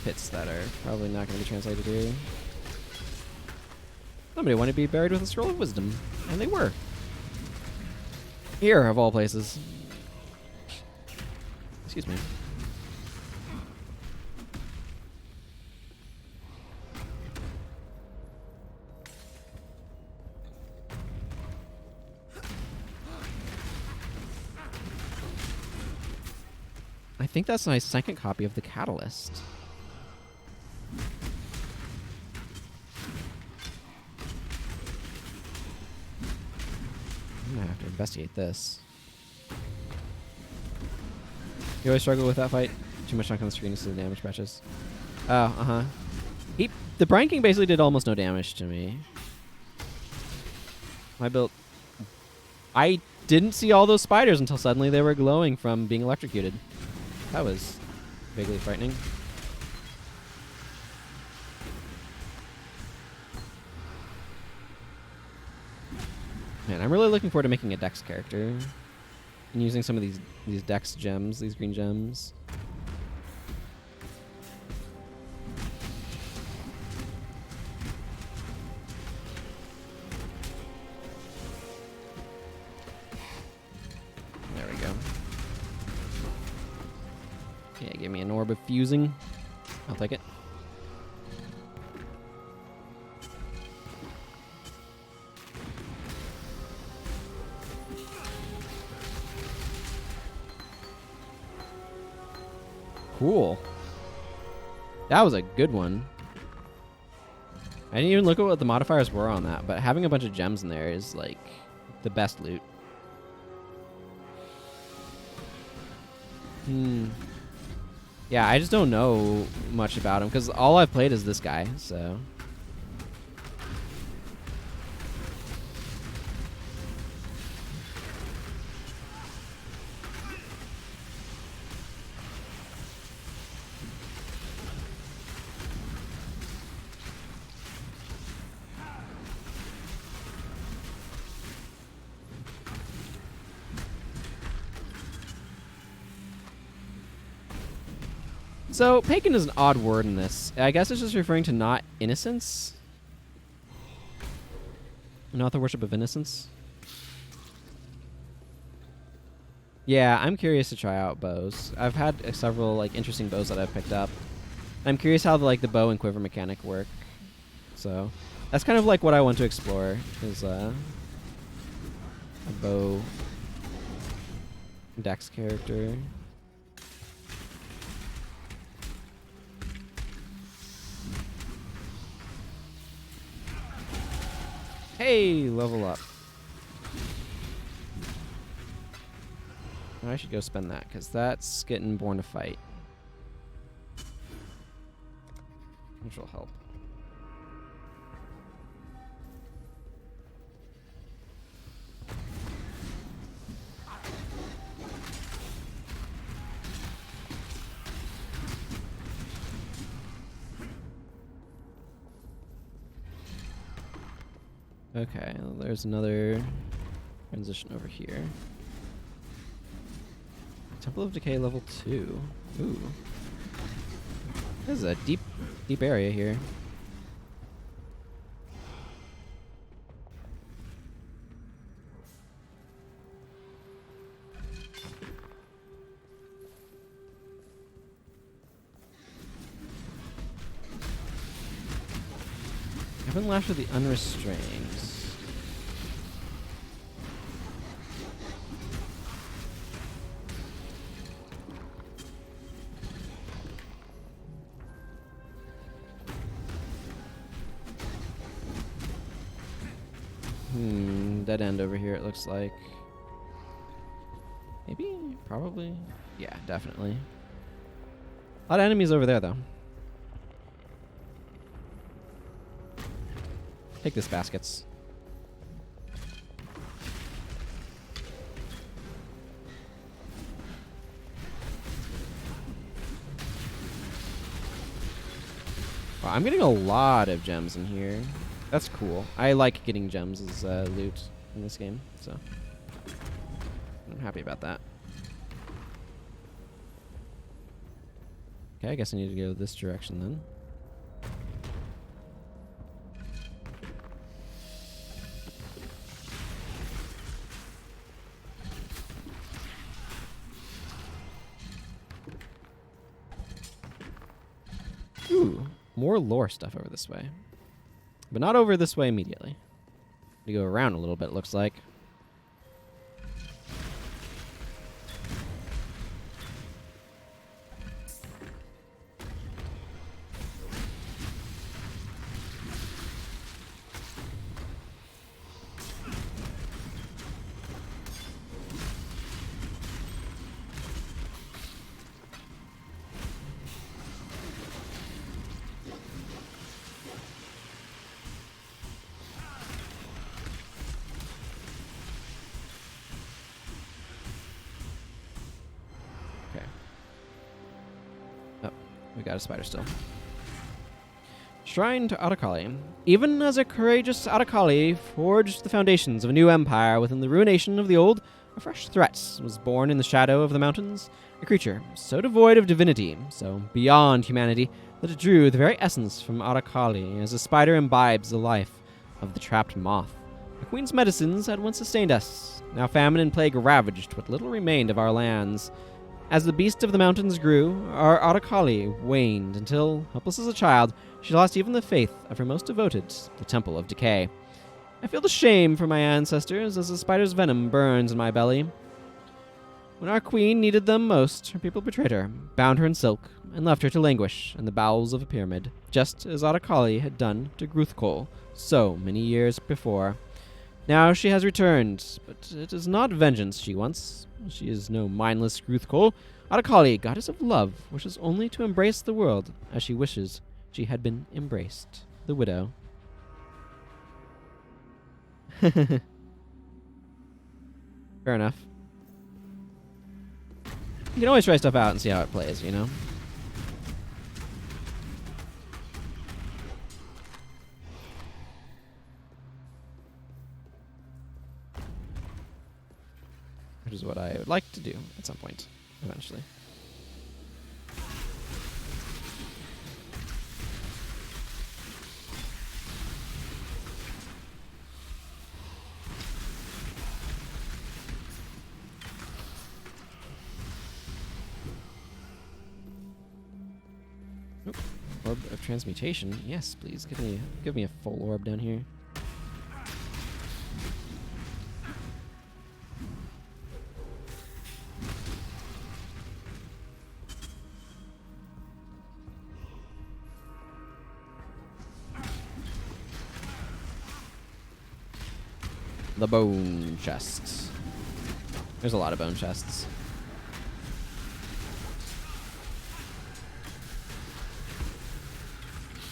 pits that are probably not going to be translated here. Somebody wanted to be buried with a scroll of wisdom, and they were. Here, of all places. Excuse me. I think that's my second copy of the Catalyst. I'm gonna have to investigate this. You always struggle with that fight? Too much junk on the screen to see the damage patches. Oh, uh-huh. The Brine King basically did almost no damage to me. My build... I didn't see all those spiders until suddenly they were glowing from being electrocuted. That was vaguely frightening. Man, I'm really looking forward to making a Dex character and using some of these Dex gems, these green gems. There we go. Yeah, give me an orb of fusing. I'll take it. Cool. That was a good one. I didn't even look at what the modifiers were on that, but having a bunch of gems in there is like the best loot. Yeah, I just don't know much about him because all I've played is this guy, so. So, pagan is an odd word in this. I guess it's just referring to not innocence. Not the worship of innocence. Yeah, I'm curious to try out bows. I've had several like interesting bows that I've picked up. I'm curious how the bow and quiver mechanic work. So, that's kind of like what I want to explore is a bow dex character. Hey, level up. I should go spend that, because that's getting born to fight. which will help. Okay, well, there's another transition over here. Temple of Decay level 2. Ooh. This is a deep area here. Heaven Lash of the Unrestrained. Dead end over here, it looks like. Maybe? Probably? Yeah, definitely. A lot of enemies over there, though. Take this, baskets. Wow, I'm getting a lot of gems in here. That's cool. I like getting gems as loot in this game, so I'm happy about that. Okay, I guess I need to go this direction then. Ooh, more lore stuff over this way. But not over this way immediately. We go around a little bit, it looks like. We got a spider still. Shrine to Atakali. Even as a courageous Atakali forged the foundations of a new empire within the ruination of the old, a fresh threat was born in the shadow of the mountains. A creature so devoid of divinity, so beyond humanity, that it drew the very essence from Atakali as a spider imbibes the life of the trapped moth. The queen's medicines had once sustained us. Now famine and plague ravaged what little remained of our lands. As the beast of the mountains grew, our Atakali waned until, helpless as a child, she lost even the faith of her most devoted, the Temple of Decay. I feel the shame for my ancestors as the spider's venom burns in my belly. When our queen needed them most, her people betrayed her, bound her in silk, and left her to languish in the bowels of a pyramid, just as Atakali had done to Gruthkol so many years before. Now she has returned, but it is not vengeance she wants. She is no mindless Gruthkol. Atakali, goddess of love, wishes only to embrace the world as she wishes she had been embraced. The widow. Fair enough. You can always try stuff out and see how it plays, you know? Which is what I would like to do at some point, eventually. Nope. Orb of transmutation. Yes, please give me a full orb down here. The bone chests. There's a lot of bone chests.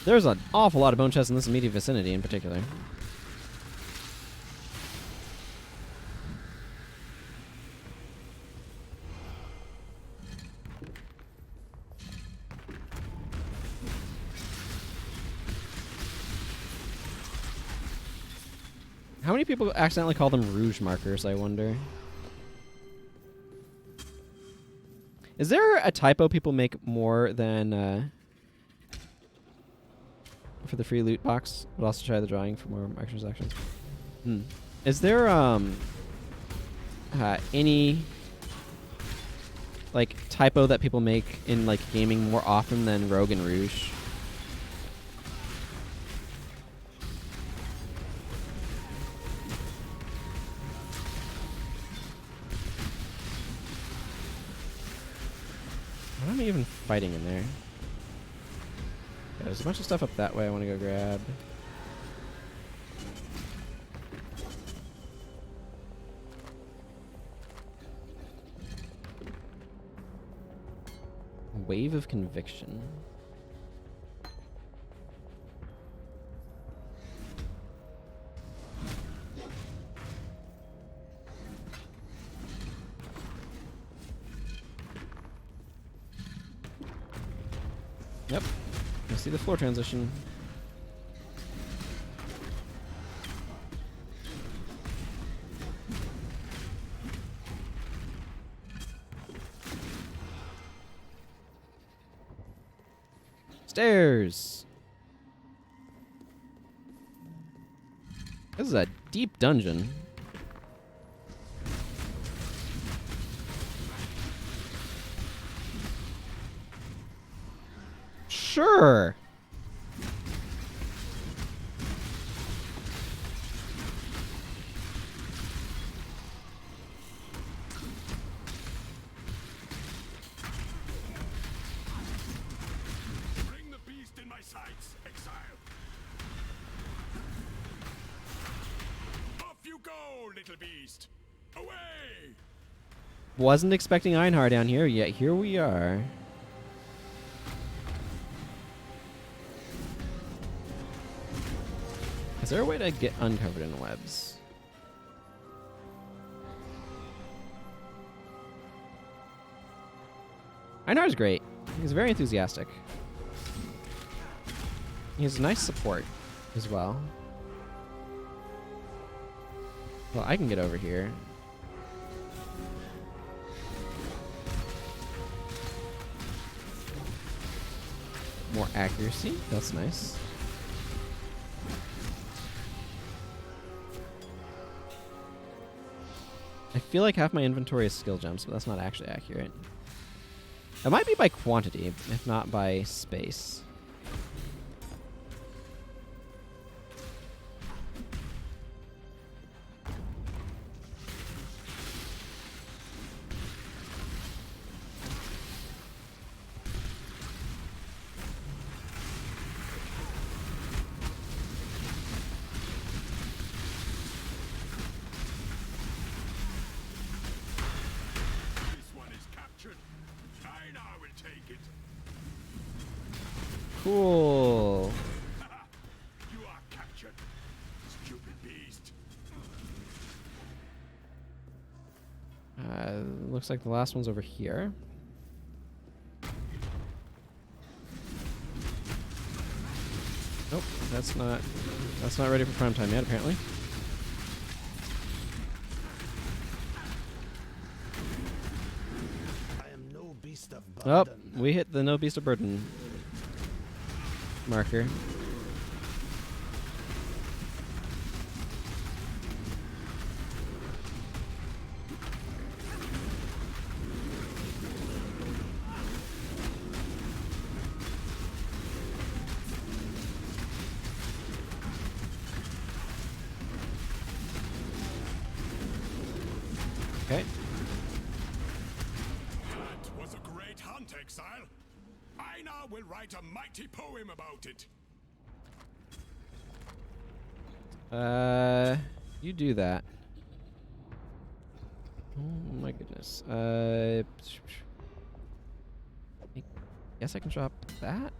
There's an awful lot of bone chests in this immediate vicinity in particular. How many people accidentally call them rouge markers, I wonder? Is there a typo people make more than for the free loot box? We'll also try the drawing for more microtransactions. Is there any like typo that people make in like gaming more often than Rogue and Rouge? What am I even fighting in there? Yeah, there's a bunch of stuff up that way I want to go grab. Wave of Conviction. Yep. I see the floor transition. Stairs. This is a deep dungeon. Sure. Bring the beast in my sights, Exile. Off you go, little beast. Away! Wasn't expecting Einhar down here, yet here we are. Is there a way to get uncovered in webs? Einhar's great. He's very enthusiastic. He has nice support as well. Well, I can get over here. More accuracy. That's nice. I feel like half my inventory is skill gems, but that's not actually accurate. It might be by quantity, if not by space. Cool. You are captured, stupid beast. Looks like the last one's over here. Nope, that's not ready for prime time yet, apparently. I am no beast of Oh, burden. we hit the no beast of burden marker. Okay. That was a great hunt, Exile. I now will write a mighty poem about it. You do that. Oh my goodness. I guess I can drop that.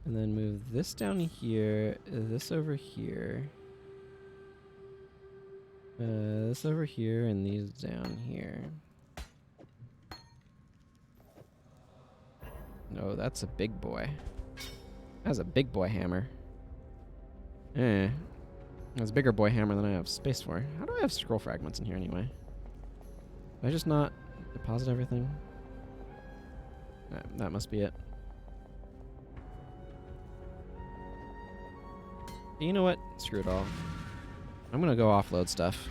And then move this down here, this over here. This over here, and these down here. No, that's a big boy. That's a big boy hammer. That's a bigger boy hammer than I have space for. How do I have scroll fragments in here anyway? Did I just not deposit everything? That must be it. You know what? Screw it all. I'm gonna go offload stuff.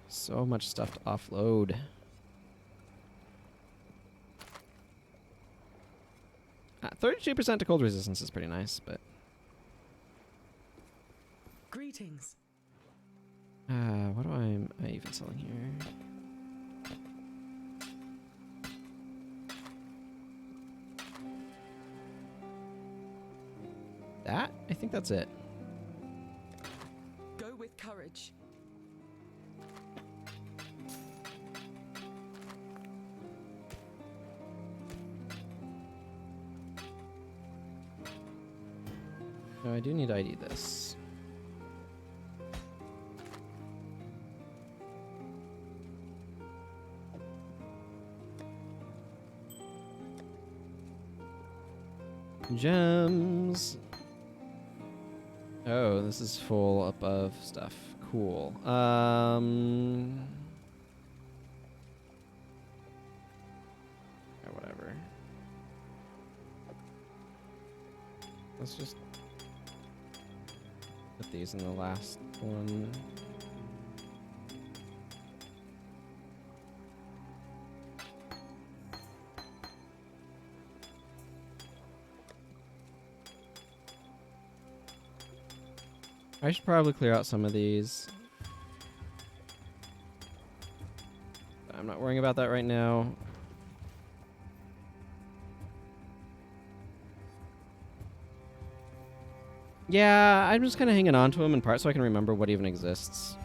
So much stuff to offload. 32% to cold resistance is pretty nice, but... Greetings. What am I even selling here? That? I think that's it. Go with courage. Oh, I do need to ID this. Gems. Oh, this is full above stuff. Cool. Yeah, whatever. Let's just put these in the last one. I should probably clear out some of these. I'm not worrying about that right now. Yeah, I'm just kind of hanging on to them in part so I can remember what even exists.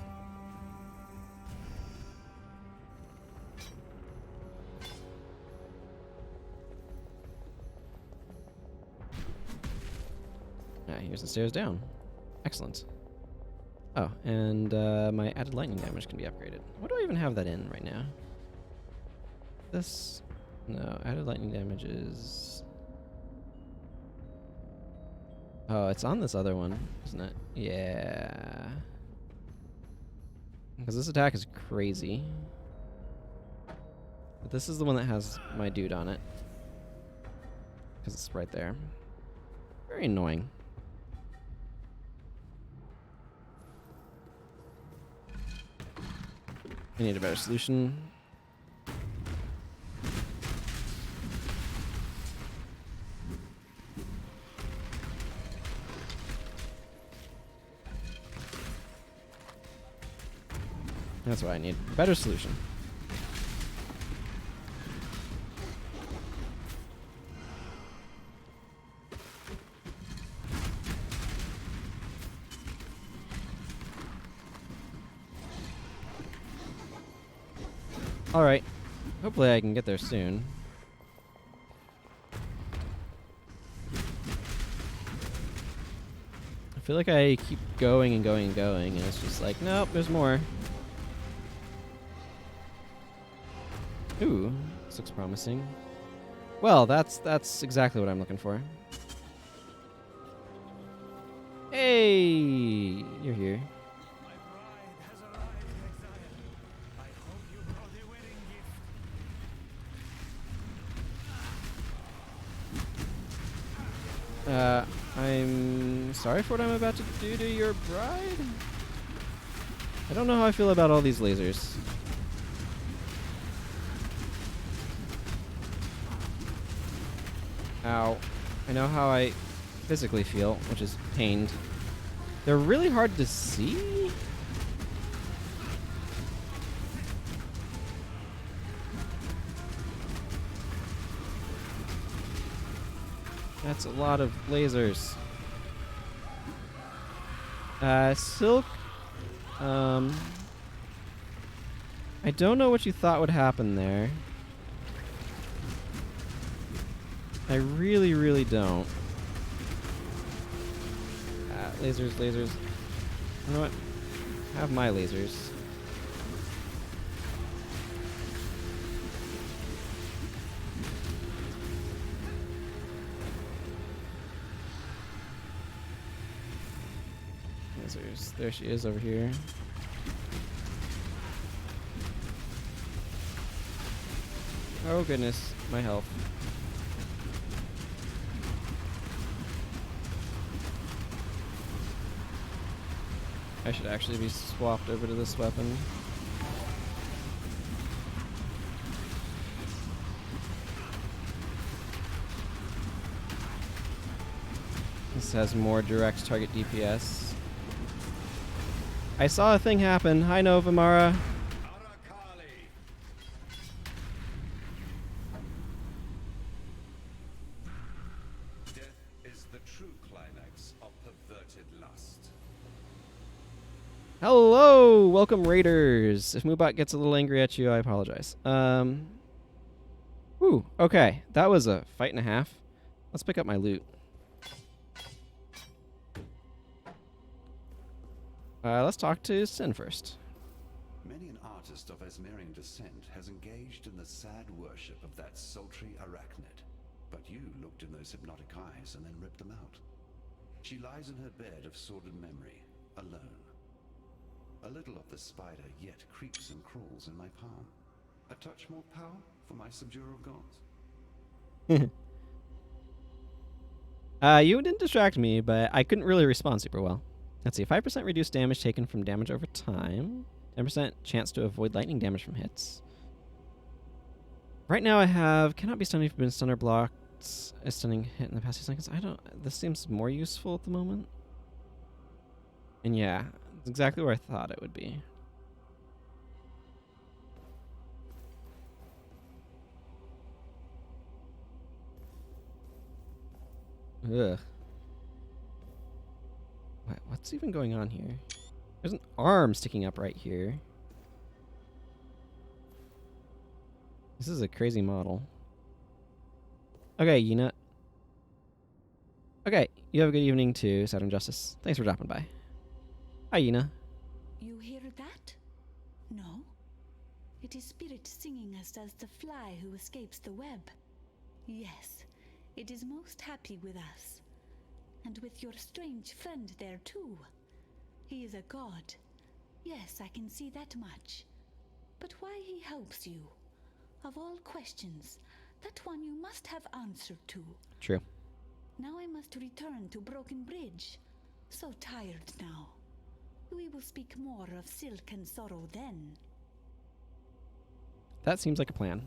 Here's the stairs down. Excellent. Oh, and my added lightning damage can be upgraded. What do I even have that in right now? This? No, added lightning damage is... Oh, it's on this other one, isn't it? Yeah. Because this attack is crazy. But this is the one that has my dude on it. Because it's right there. Very annoying. I need a better solution. That's what I need. A better solution. Alright. Hopefully I can get there soon. I feel like I keep going and going and going, and it's just like, nope, there's more. Ooh, this looks promising. Well, that's exactly what I'm looking for. Hey, you're here. I'm sorry for what I'm about to do to your bride. I don't know how I feel about all these lasers. Ow. I know how I physically feel, which is pained. They're really hard to see. That's a lot of lasers. Silk I don't know what you thought would happen there. I really, really don't. Lasers, lasers. You know what? Have my lasers. Lasers. There she is over here. Oh goodness, my health. I should actually be swapped over to this weapon. This has more direct target DPS. I saw a thing happen. Hi, Novamara. Hello! Welcome, Raiders. If Moobot gets a little angry at you, I apologize. Whew, okay. That was a fight and a half. Let's pick up my loot. Let's talk to Sin first. Many an artist of Esmerian descent has engaged in the sad worship of that sultry arachnid. But you looked in those hypnotic eyes and then ripped them out. She lies in her bed of sordid memory, alone. A little of the spider yet creeps and crawls in my palm. A touch more power for my subduer of gods. You didn't distract me, but I couldn't really respond super well. Let's see, 5% reduced damage taken from damage over time. 10% chance to avoid lightning damage from hits. Right now I have cannot be stunned if you've been stunned or blocked. A stunning hit in the past 2 seconds. This seems more useful at the moment. And yeah, it's exactly where I thought it would be. Ugh. What's even going on here? There's an arm sticking up right here. This is a crazy model. Okay, Yina. Okay, you have a good evening too, Saturn Justice. Thanks for dropping by. Hi, Yina. You hear that? No? It is spirit singing as does the fly who escapes the web. Yes, it is most happy with us. And with your strange friend there too. He is a god. Yes, I can see that much. But why he helps you? Of all questions, that one you must have answer to. True. Now I must return to Broken Bridge. So tired now. We will speak more of Silk and Sorrow then. That seems like a plan.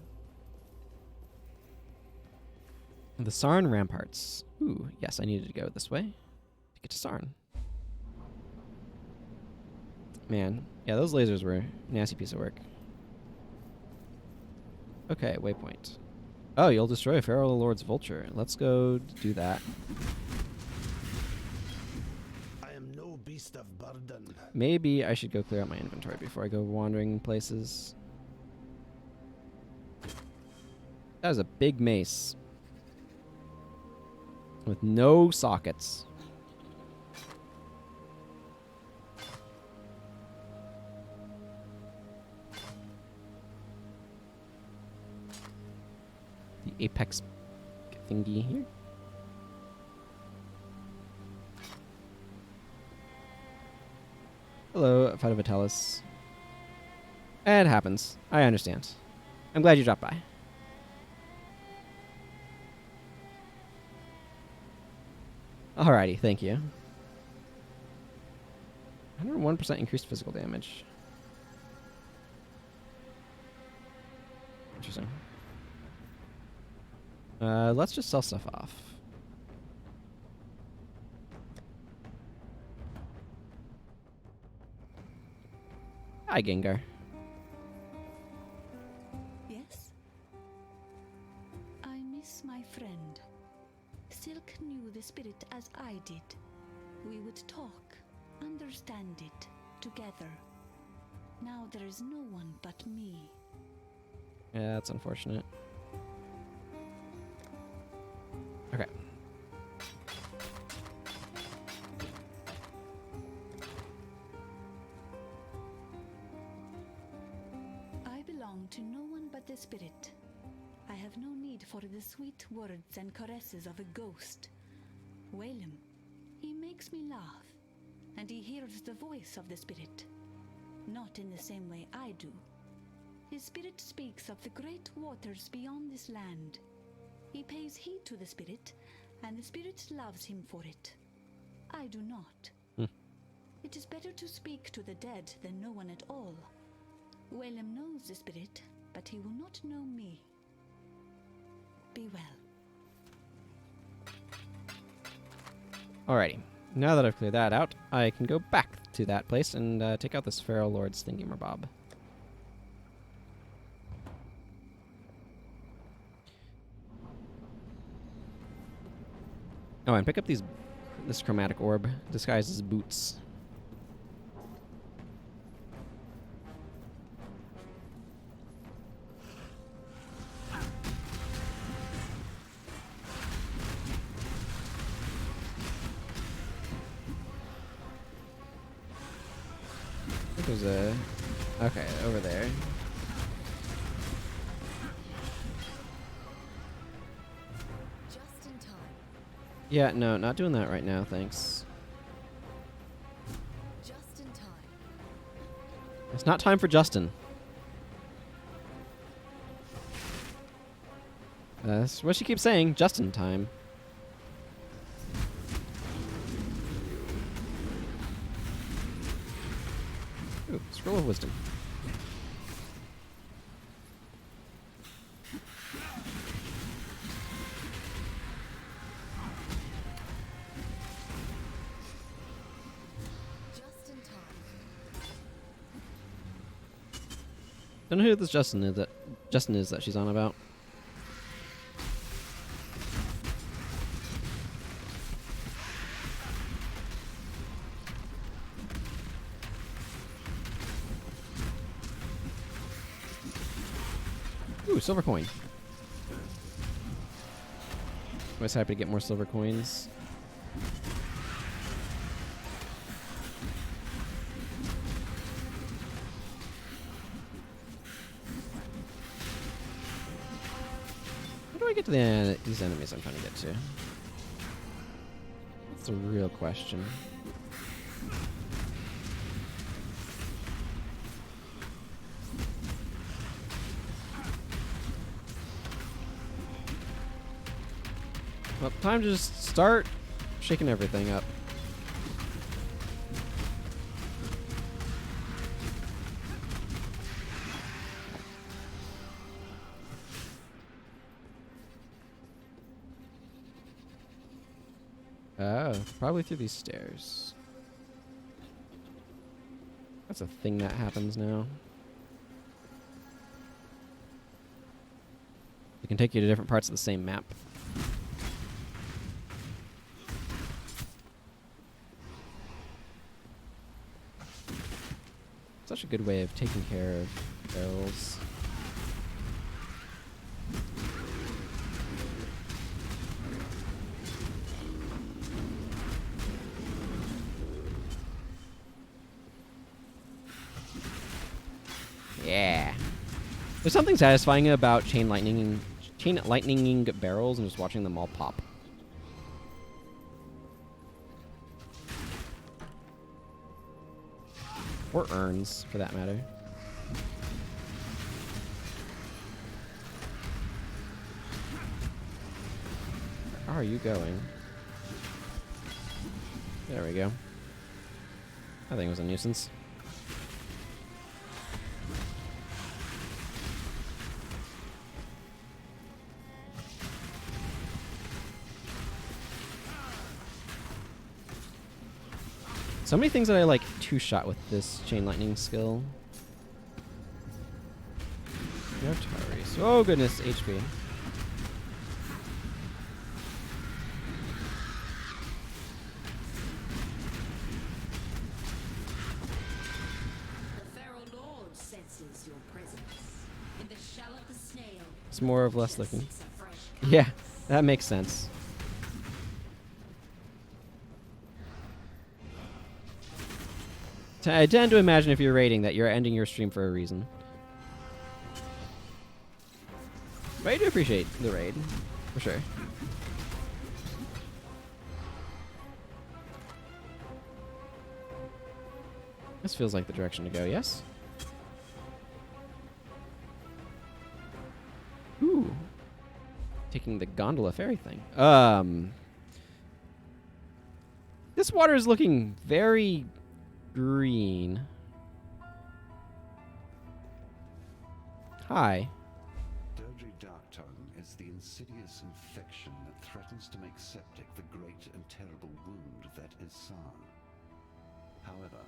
The Sarn Ramparts. Ooh, yes, I needed to go this way to get to Sarn. Man, yeah, those lasers were a nasty piece of work. Okay, waypoint. Oh, you'll destroy Pharaoh Lord's Vulture. Let's go do that. I am no beast of burden. Maybe I should go clear out my inventory before I go wandering places. That is a big mace. With no sockets. The apex thingy here. Hello, Fido Vitalis. It happens. I understand. I'm glad you dropped by. Alrighty, thank you. 101% increased physical damage. Interesting. Let's just sell stuff off. Hi, Gengar. Yes? I miss my friend. Silk knew the spirit as I did. We would talk, understand it, together. Now there is no one but me. Yeah, that's unfortunate. Okay. I belong to no one but the spirit. I have no need for the sweet words and caresses of a ghost. Whalem, he makes me laugh, and he hears the voice of the spirit. Not in the same way I do. His spirit speaks of the great waters beyond this land. He pays heed to the spirit, and the spirit loves him for it. I do not. It is better to speak to the dead than no one at all. Whalem knows the spirit, but he will not know me. Be well. Alrighty. Now that I've cleared that out, I can go back to that place and take out this Feral Lord's thingy-merbob. Oh, and pick up this chromatic orb disguised as boots. I think there's a... Okay, over there. Just in time. Yeah, no, not doing that right now, thanks. Just in time. It's not time for Justin. That's what she keeps saying, Justin time. Ooh, Scroll of Wisdom. Just in time. Don't know who this Justin is that she's on about. Ooh, silver coin. Always happy to get more silver coins. How do I get to these enemies I'm trying to get to? That's a real question. Well, time to just start shaking everything up. Oh, probably through these stairs. That's a thing that happens now. It can take you to different parts of the same map. Such a good way of taking care of barrels. Yeah. There's something satisfying about chain lightninging barrels and just watching them all pop. Or urns, for that matter. Where are you going? There we go. That thing was a nuisance. So many things that I like two-shot with this chain lightning skill. No Tyrese. Oh goodness, HP. It's more of less looking. Yeah, that makes sense. I tend to imagine if you're raiding that you're ending your stream for a reason. But I do appreciate the raid, for sure. This feels like the direction to go, yes? Ooh. Taking the gondola ferry thing. This water is looking very green. Hi. Dodgy Darktongue is the insidious infection that threatens to make septic the great and terrible wound that is San. However,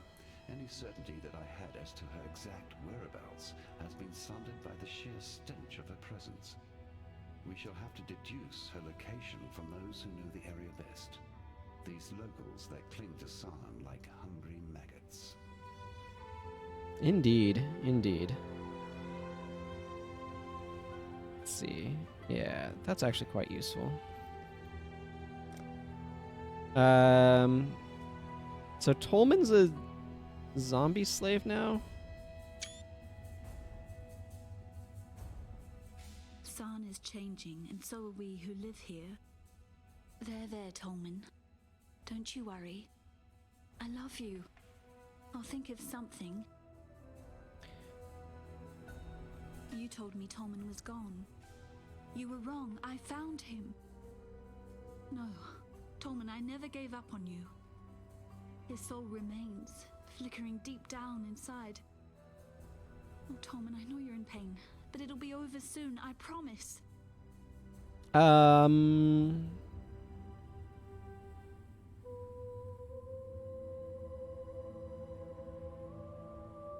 any certainty that I had as to her exact whereabouts has been sundered by the sheer stench of her presence. We shall have to deduce her location from those who know the area best. These locals that cling to San like hungry maggots. Indeed, indeed. Let's see. Yeah, that's actually quite useful. So Tolman's a zombie slave now? San is changing, and so are we who live here. There, Tolman. Don't you worry. I love you. I'll think of something. You told me Tolman was gone. You were wrong. I found him. No, Tolman, I never gave up on you. His soul remains, flickering deep down inside. Oh, Tolman, I know you're in pain, but it'll be over soon, I promise.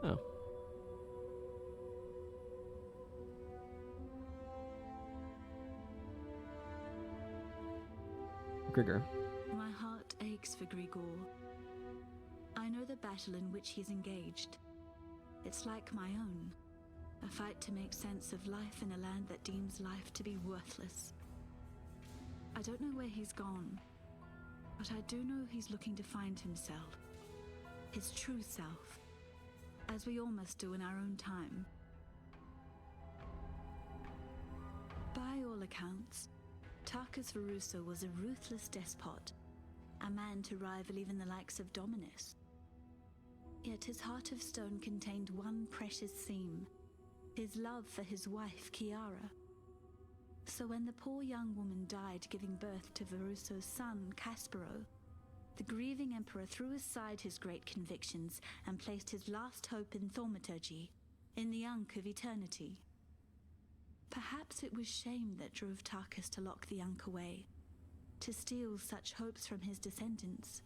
Oh. Grigor. My heart aches for Grigor. I know the battle in which he's engaged. It's like my own. A fight to make sense of life in a land that deems life to be worthless. I don't know where he's gone, but I do know he's looking to find himself. His true self. As we all must do in our own time. By all accounts, Tarkus Veruso was a ruthless despot, a man to rival even the likes of Dominus. Yet his heart of stone contained one precious seam, his love for his wife, Chiara. So when the poor young woman died giving birth to Veruso's son, Caspero, the grieving emperor threw aside his great convictions and placed his last hope in thaumaturgy, in the Ankh of eternity. Perhaps it was shame that drove Tarkus to lock the Ankh away, to steal such hopes from his descendants.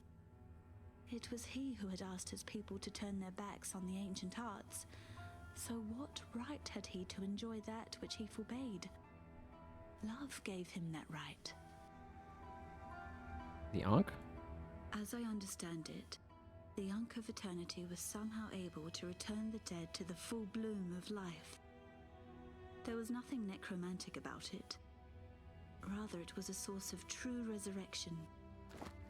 It was he who had asked his people to turn their backs on the ancient arts, so what right had he to enjoy that which he forbade? Love gave him that right. The Ankh? As I understand it, the Ankh of Eternity was somehow able to return the dead to the full bloom of life. There was nothing necromantic about it. Rather, it was a source of true resurrection.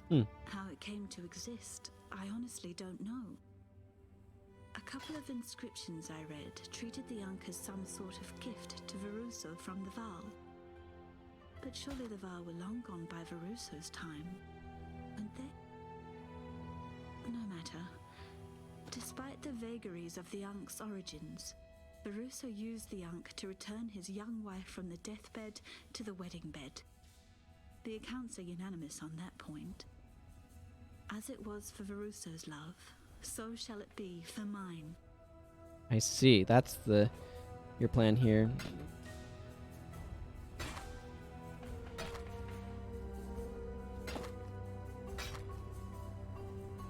How it came to exist, I honestly don't know. A couple of inscriptions I read treated the Ankh as some sort of gift to Veruso from the Val. But surely the Val were long gone by Veruso's time, weren't they? No matter. Despite the vagaries of the Ankh's origins, Veruso used the Ankh to return his young wife from the deathbed to the wedding bed. The accounts are unanimous on that point. As it was for Veruso's love, so shall it be for mine. I see. That's your plan here.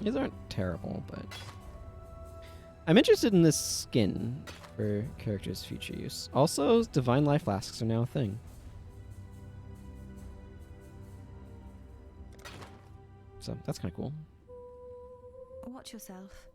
These aren't terrible, but I'm interested in this skin for characters' future use. Also, divine life flasks are now a thing. So that's kind of cool. Watch yourself.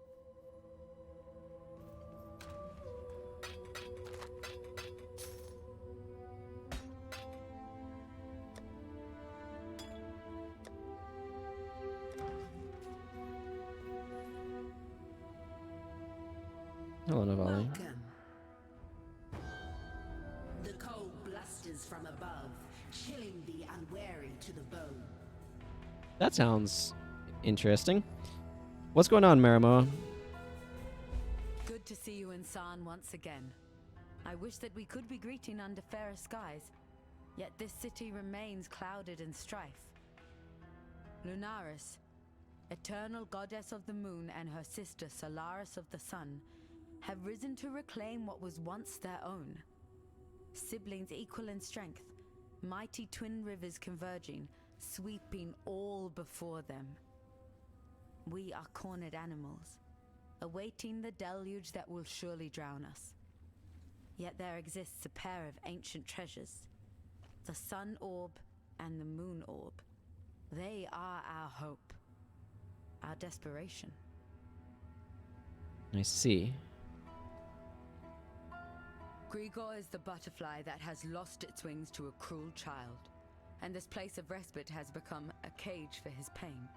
Hello, Navali. Welcome. The cold blusters from above, chilling the unwary to the bone. That sounds interesting. What's going on, Marimoa? Good to see you in San once again. I wish that we could be greeting under fairer skies, yet this city remains clouded in strife. Lunaris, eternal goddess of the moon, and her sister Solaris of the sun have risen to reclaim what was once their own. Siblings equal in strength, mighty twin rivers converging, sweeping all before them. We are cornered animals, awaiting the deluge that will surely drown us. Yet there exists a pair of ancient treasures, the sun orb and the moon orb. They are our hope, our desperation. I see. Grigor is the butterfly that has lost its wings to a cruel child, and this place of respite has become a cage for his pain,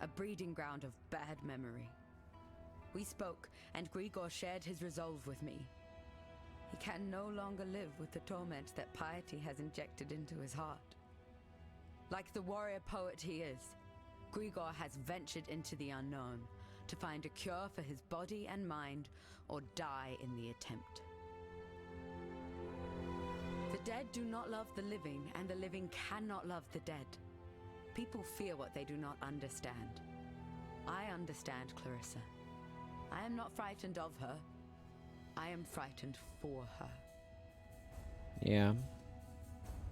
a breeding ground of bad memory. We spoke, and Grigor shared his resolve with me. He can no longer live with the torment that piety has injected into his heart. Like the warrior poet he is, Grigor has ventured into the unknown to find a cure for his body and mind, or die in the attempt. The dead do not love the living, and the living cannot love the dead. People fear what they do not understand. I understand, Clarissa. I am not frightened of her. I am frightened for her. Yeah.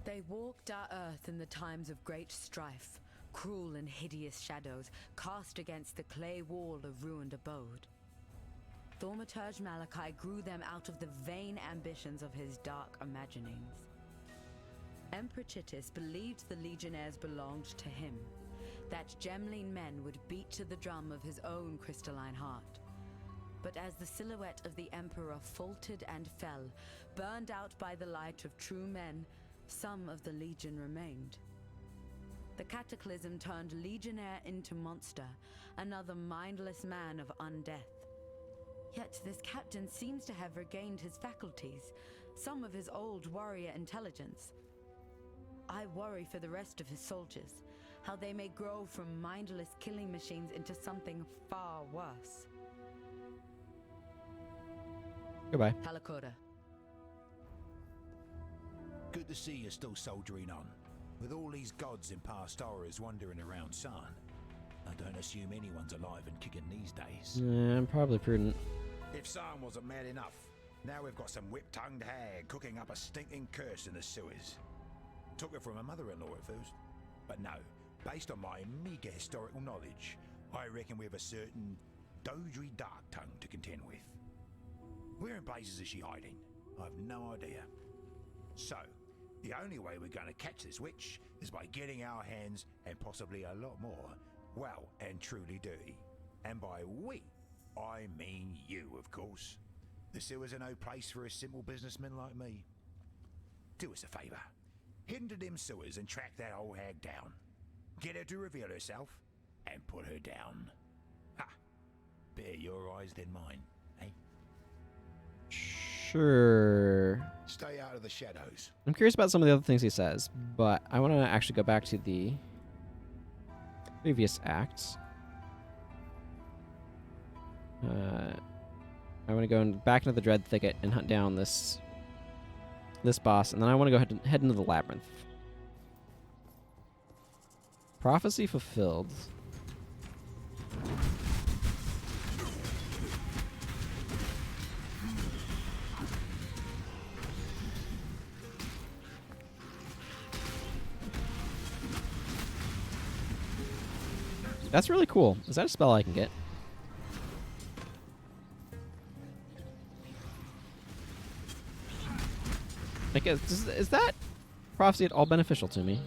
They walked our earth in the times of great strife, cruel and hideous shadows cast against the clay wall of ruined abode. Thaumaturge Malachi grew them out of the vain ambitions of his dark imaginings. Emperor Chittis believed the legionnaires belonged to him, that Gemline men would beat to the drum of his own crystalline heart. But as the silhouette of the Emperor faltered and fell, burned out by the light of true men, some of the Legion remained. The cataclysm turned legionnaire into monster, another mindless man of undeath. Yet this captain seems to have regained his faculties, some of his old warrior intelligence. I worry for the rest of his soldiers, how they may grow from mindless killing machines into something far worse. Goodbye. Halakota. Good to see you're still soldiering on. With all these gods and past horrors wandering around San, I don't assume anyone's alive and kicking these days. I'm probably prudent. If San wasn't mad enough, now we've got some whip-tongued hag cooking up a stinking curse in the sewers. Took it from her mother-in-law at first. But no, based on my meagre historical knowledge, I reckon we have a certain Dodry dark tongue to contend with. Where in places is she hiding? I've no idea. So, the only way we're going to catch this witch is by getting our hands, and possibly a lot more, well and truly dirty. And by we, I mean you, of course. The sewers are no place for a simple businessman like me. Do us a favour. Head into them sewers and track that old hag down. Get her to reveal herself, and put her down. Ha! Better your eyes than mine, eh? Sure. Stay out of the shadows. I'm curious about some of the other things he says, but I want to actually go back to the previous acts. I want to go back into the Dread Thicket and hunt down this boss, and then I want to go ahead and head into the Labyrinth. Prophecy fulfilled. That's really cool. Is that a spell I can get? Like, is that prophecy at all beneficial to me?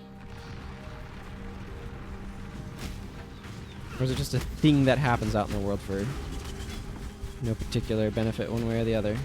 Or is it just a thing that happens out in the world for no particular benefit one way or the other?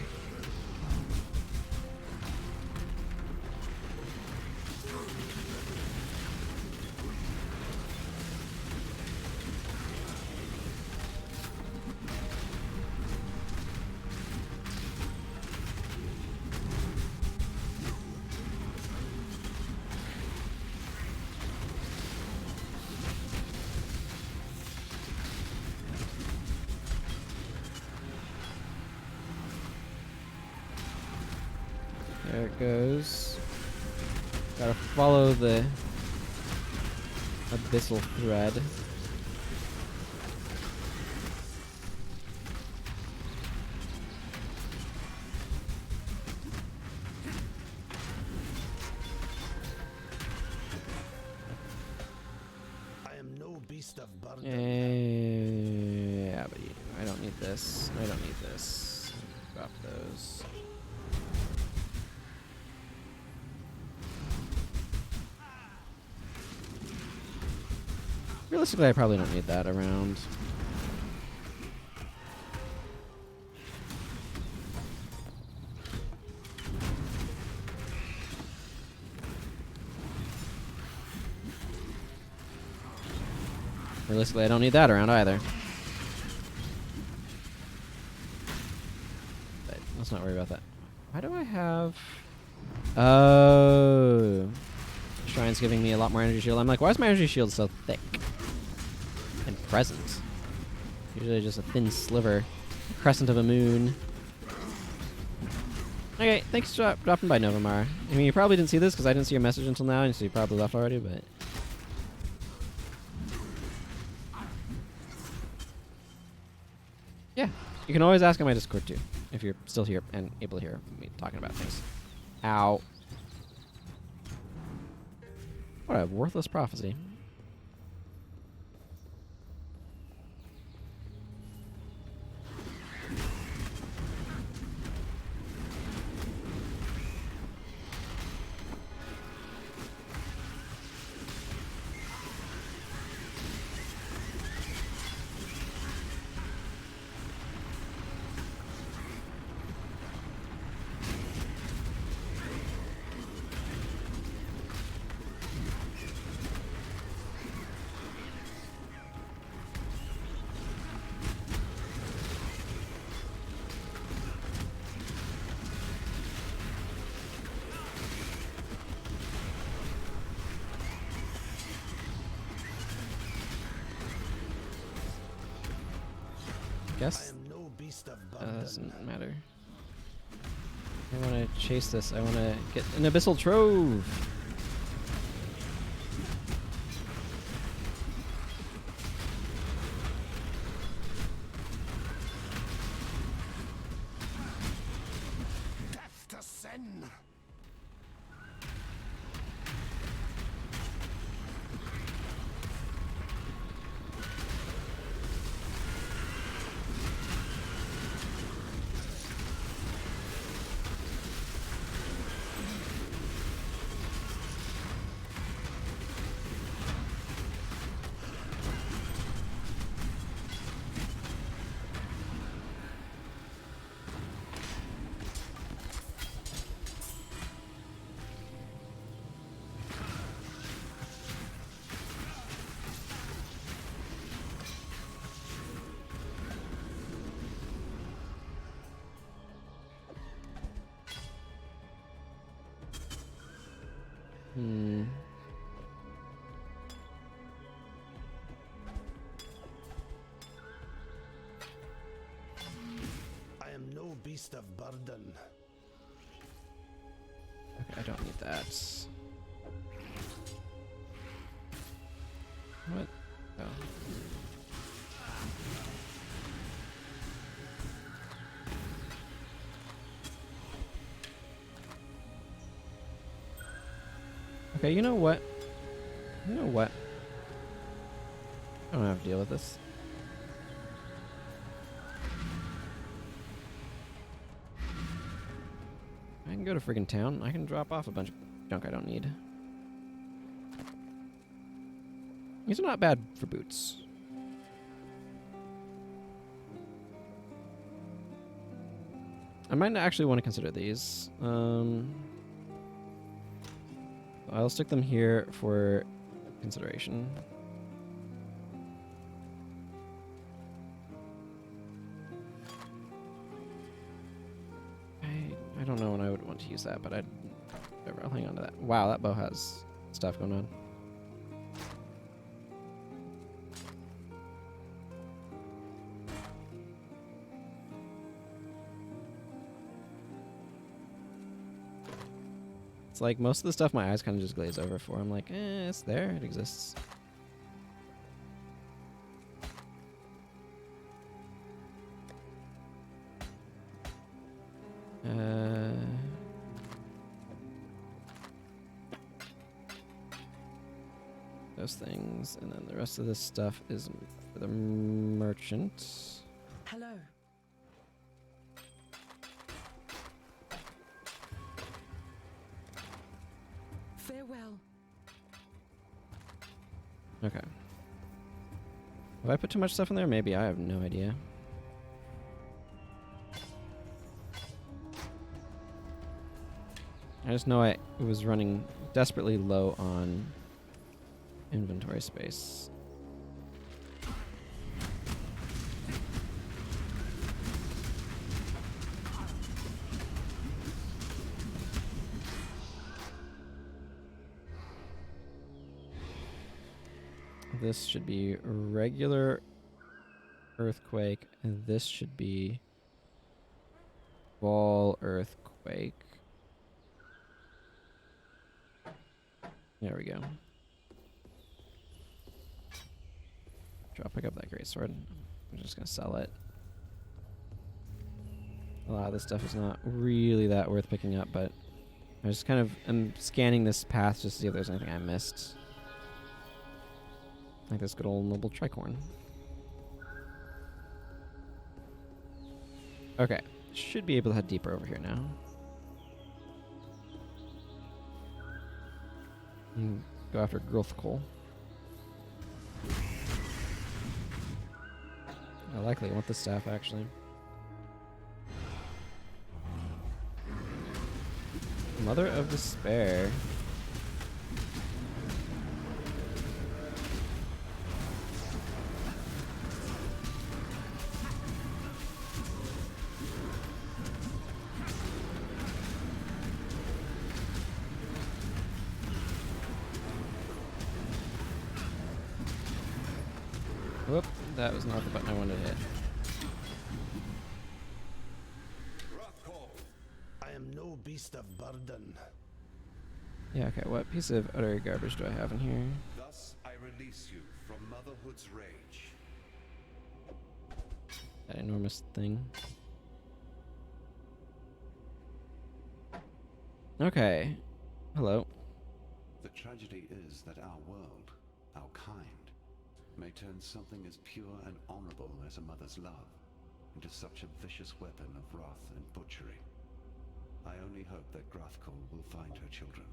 There it goes. Gotta follow the abyssal thread. I am no beast of burden. Yeah, but I don't need this. I don't need this. Drop those. Realistically, I probably don't need that around. Realistically, I don't need that around either. But let's not worry about that. Why do I have... Oh. Shrine's giving me a lot more energy shield. I'm like, why is my energy shield so thick and present? Usually just a thin sliver. Crescent of a moon. Okay, thanks for dropping by, Novamara. I mean, you probably didn't see this because I didn't see your message until now, and so you probably left already, but... Yeah, you can always ask on my Discord too, if you're still here and able to hear me talking about things. Ow. What a worthless prophecy. Guess doesn't matter. I want to chase this. I want to get an abyssal trove. Death to sin. I am no beast of burden. Okay, I don't need that. What? Oh. Okay, you know what? You know what? I don't have to deal with this. I can go to friggin' town. I can drop off a bunch of junk I don't need. These are not bad for boots. I might actually want to consider these. I'll stick them here for consideration. I don't know when I would want to use that, but I'll hang on to that. Wow, that bow has stuff going on. It's like most of the stuff my eyes kind of just glaze over for. I'm like, it's there. It exists. Those things, and then the rest of this stuff is for the merchant. Hello. Farewell. Okay. Have I put too much stuff in there? Maybe. I have no idea. I just know I was running desperately low on inventory space. This should be regular earthquake, and this should be ball earthquake. There we go. I'll pick up that greatsword. I'm just gonna sell it. A lot of this stuff is not really that worth picking up, but I just kind of am scanning this path just to see if there's anything I missed. Like this good old noble tricorn. Okay, should be able to head deeper over here now. Go after growth coal. I likely want the staff actually. Mother of Despair. Whoop, that was not the button I wanted to hit. I am no beast of burden. Yeah, okay, what piece of utter garbage do I have in here? Thus I release you from motherhood's rage. That enormous thing. Okay. Hello. The tragedy is that our world, our kind, may turn something as pure and honorable as a mother's love into such a vicious weapon of wrath and butchery. I only hope that Grathkul will find her children,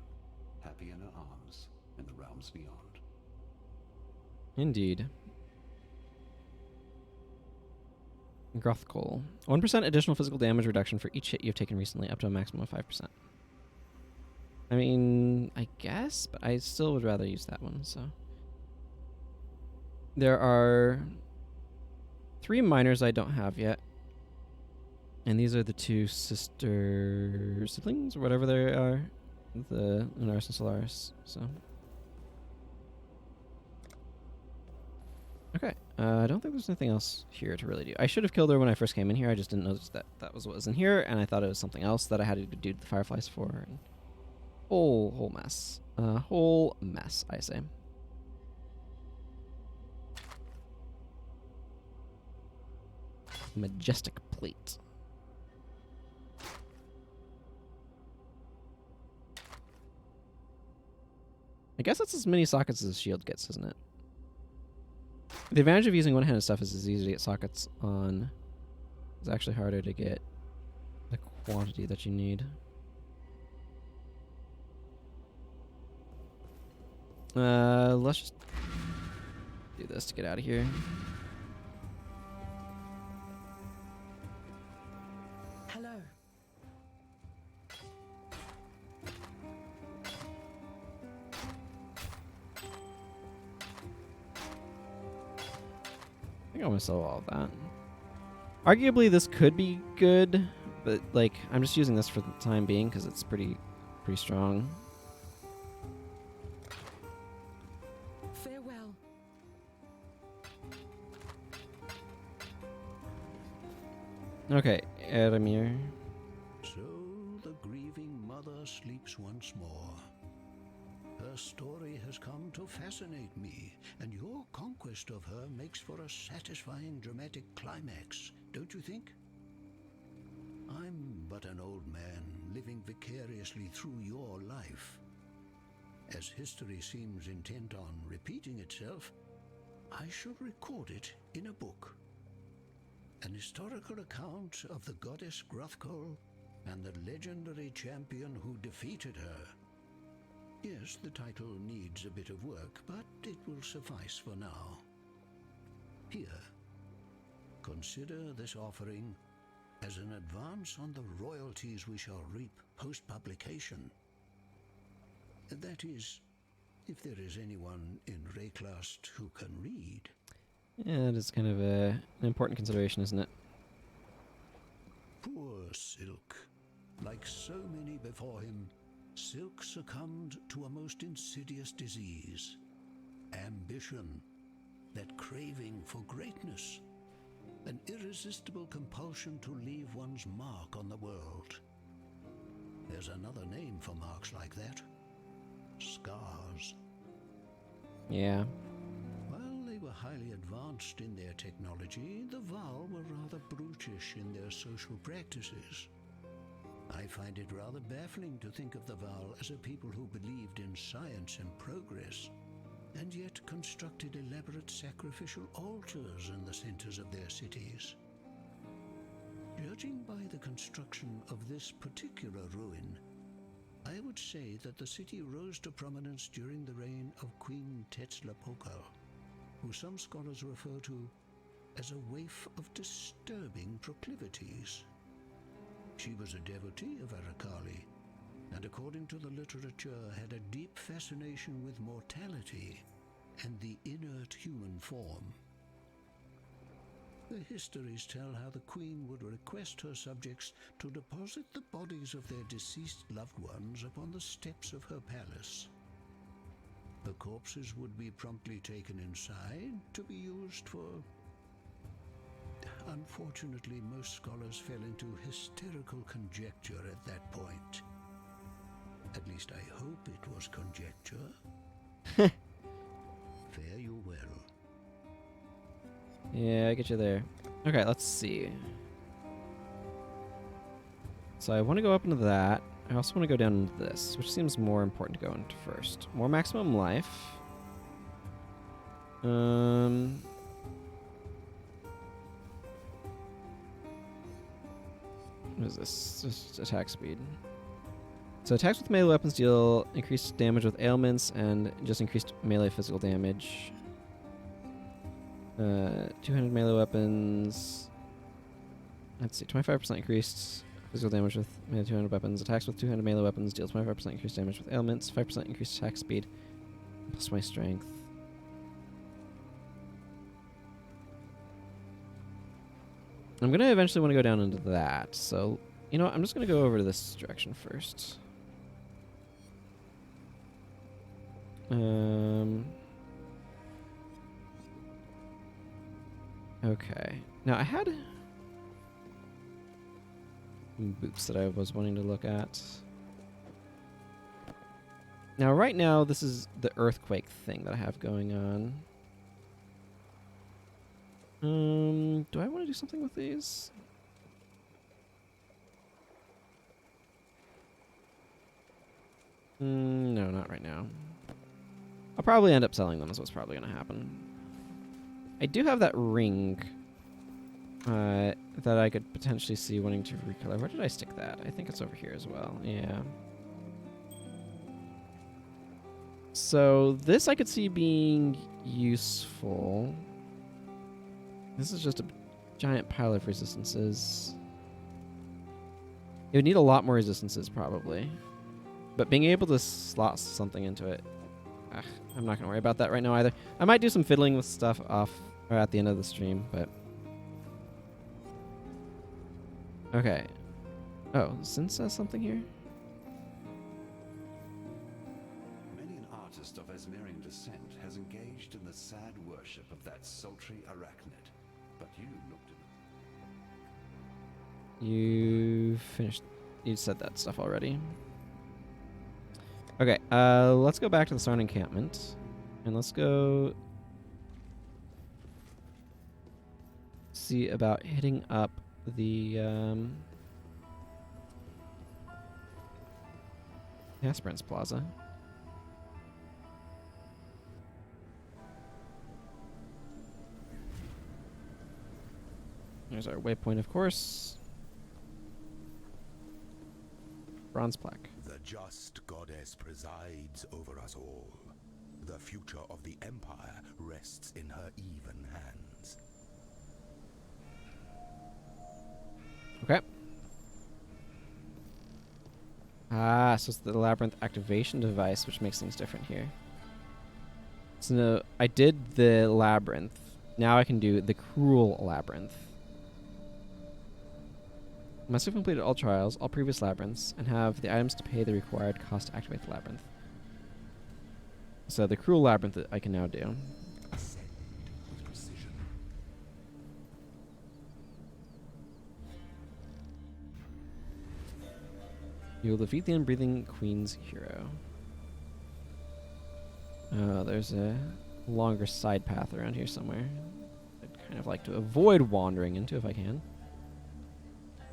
happy in her arms, in the realms beyond. Indeed. Grathkul. 1% additional physical damage reduction for each hit you've taken recently, up to a maximum of 5%. I mean, I guess, but I still would rather use that one, so. There are 3 minors I don't have yet. And these are the 2 sister siblings, or whatever they are. The Lunaris and Solaris, so. Okay, I don't think there's anything else here to really do. I should have killed her when I first came in here. I just didn't notice that that was what was in here, and I thought it was something else that I had to do the fireflies for. And whole mess. Whole mess, I say. Majestic plate. I guess that's as many sockets as a shield gets, isn't it? The advantage of using one-handed stuff is it's easy to get sockets on. It's actually harder to get the quantity that you need. Let's just do this to get out of here. Hello. I think I'm gonna sell all of that. Arguably, this could be good, but like I'm just using this for the time being because it's pretty strong. Farewell. Okay, Edamir. So the grieving mother mother sleeps once more. Her story has come to fascinate me, and your conquest of her makes for a satisfying dramatic climax, don't you think? I'm but an old man living vicariously through your life. As history seems intent on repeating itself, I shall record it in a book. An historical account of the goddess Gruthkol and the legendary champion who defeated her. Yes, the title needs a bit of work, but it will suffice for now. Here, consider this offering as an advance on the royalties we shall reap post-publication. That is, if there is anyone in Rayclust who can read. Yeah, that is kind of an important consideration, isn't it? Poor Silk. Like so many before him, Silk succumbed to a most insidious disease. Ambition, that craving for greatness. An irresistible compulsion to leave one's mark on the world. There's another name for marks like that. Scars. Yeah. While they were highly advanced in their technology, the Val were rather brutish in their social practices. I find it rather baffling to think of the Val as a people who believed in science and progress, and yet constructed elaborate sacrificial altars in the centers of their cities. Judging by the construction of this particular ruin, I would say that the city rose to prominence during the reign of Queen Tetzlapokal, who some scholars refer to as a waif of disturbing proclivities. She was a devotee of Arakali, and according to the literature had a deep fascination with mortality and the inert human form. The histories tell how the queen would request her subjects to deposit the bodies of their deceased loved ones upon the steps of her palace. The corpses would be promptly taken inside to be used for... Unfortunately, most scholars fell into hysterical conjecture at that point. At least I hope it was conjecture. Fare you well. Yeah, I get you there. Okay, let's see. So I want to go up into that. I also want to go down into this, which seems more important to go into first. More maximum life. What is this? Just attack speed. So attacks with melee weapons deal increased damage with ailments and just increased melee physical damage. 200 melee weapons. Let's see, 25% increased physical damage with melee 200 weapons. Attacks with 200 melee weapons deal 25% increased damage with ailments. 5% increased attack speed. Plus my strength. I'm going to eventually want to go down into that. So, you know what? I'm just going to go over to this direction first. Okay. Now, I had boots that I was wanting to look at. Now, right now, this is the earthquake thing that I have going on. Do I want to do something with these? No, not right now. I'll probably end up selling them is what's probably going to happen. I do have that ring that I could potentially see wanting to recolor. Where did I stick that? I think it's over here as well. Yeah. So this I could see being useful. This is just a giant pile of resistances. It would need a lot more resistances probably. But being able to slot something into it, I'm not going to worry about that right now either. I might do some fiddling with stuff off or at the end of the stream, but... Okay. Oh, Sin says something here? Many an artist of Esmerian descent has engaged in the sad worship of that sultry arachnid. But you looked at it. You finished... You said that stuff already. Okay, let's go back to the Sarn encampment. And let's go see about hitting up the Aspirants Plaza. There's our waypoint, of course. Bronze plaque. The just goddess presides over us all. The future of the Empire rests in her even hands. Okay. Ah, so it's the labyrinth activation device, which makes things different here. So no, I did the labyrinth. Now I can do the cruel labyrinth. Must have completed all trials, all previous labyrinths, and have the items to pay the required cost to activate the labyrinth. So the cruel labyrinth I can now do. Ascend with precision. You will defeat the unbreathing queen's hero. Oh, there's a longer side path around here somewhere. I'd kind of like to avoid wandering into if I can.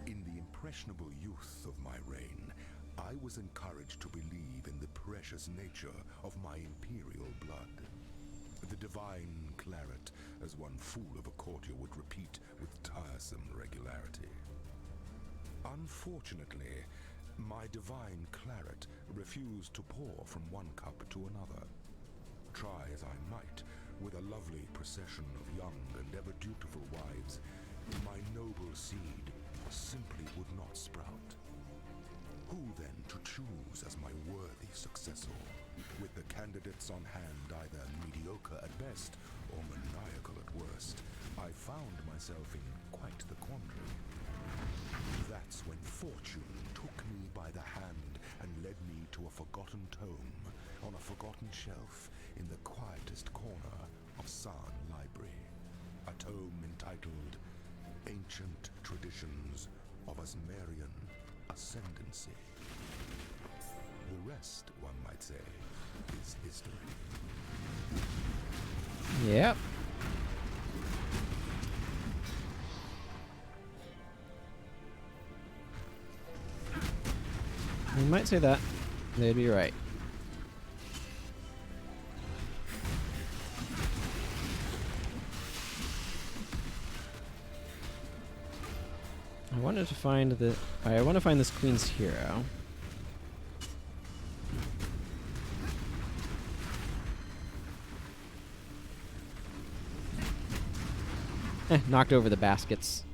In the impressionable youth of my reign, I was encouraged to believe in the precious nature of my imperial blood. The divine claret, as one fool of a courtier would repeat with tiresome regularity. Unfortunately, my divine claret refused to pour from one cup to another. Try as I might, with a lovely procession of young and ever dutiful wives, my noble seed simply would not sprout. Who then to choose as my worthy successor? With the candidates on hand either mediocre at best or maniacal at worst, I found myself in quite the quandary. That's when fortune took me by the hand and led me to a forgotten tome on a forgotten shelf in the quietest corner of Sarn Library. A tome entitled Ancient Traditions of Asmerian Ascendancy. The rest, one might say, is history. Yep. You might say that. They'd be right. I wanted to find the. I want to find this queen's hero. Knocked over the baskets.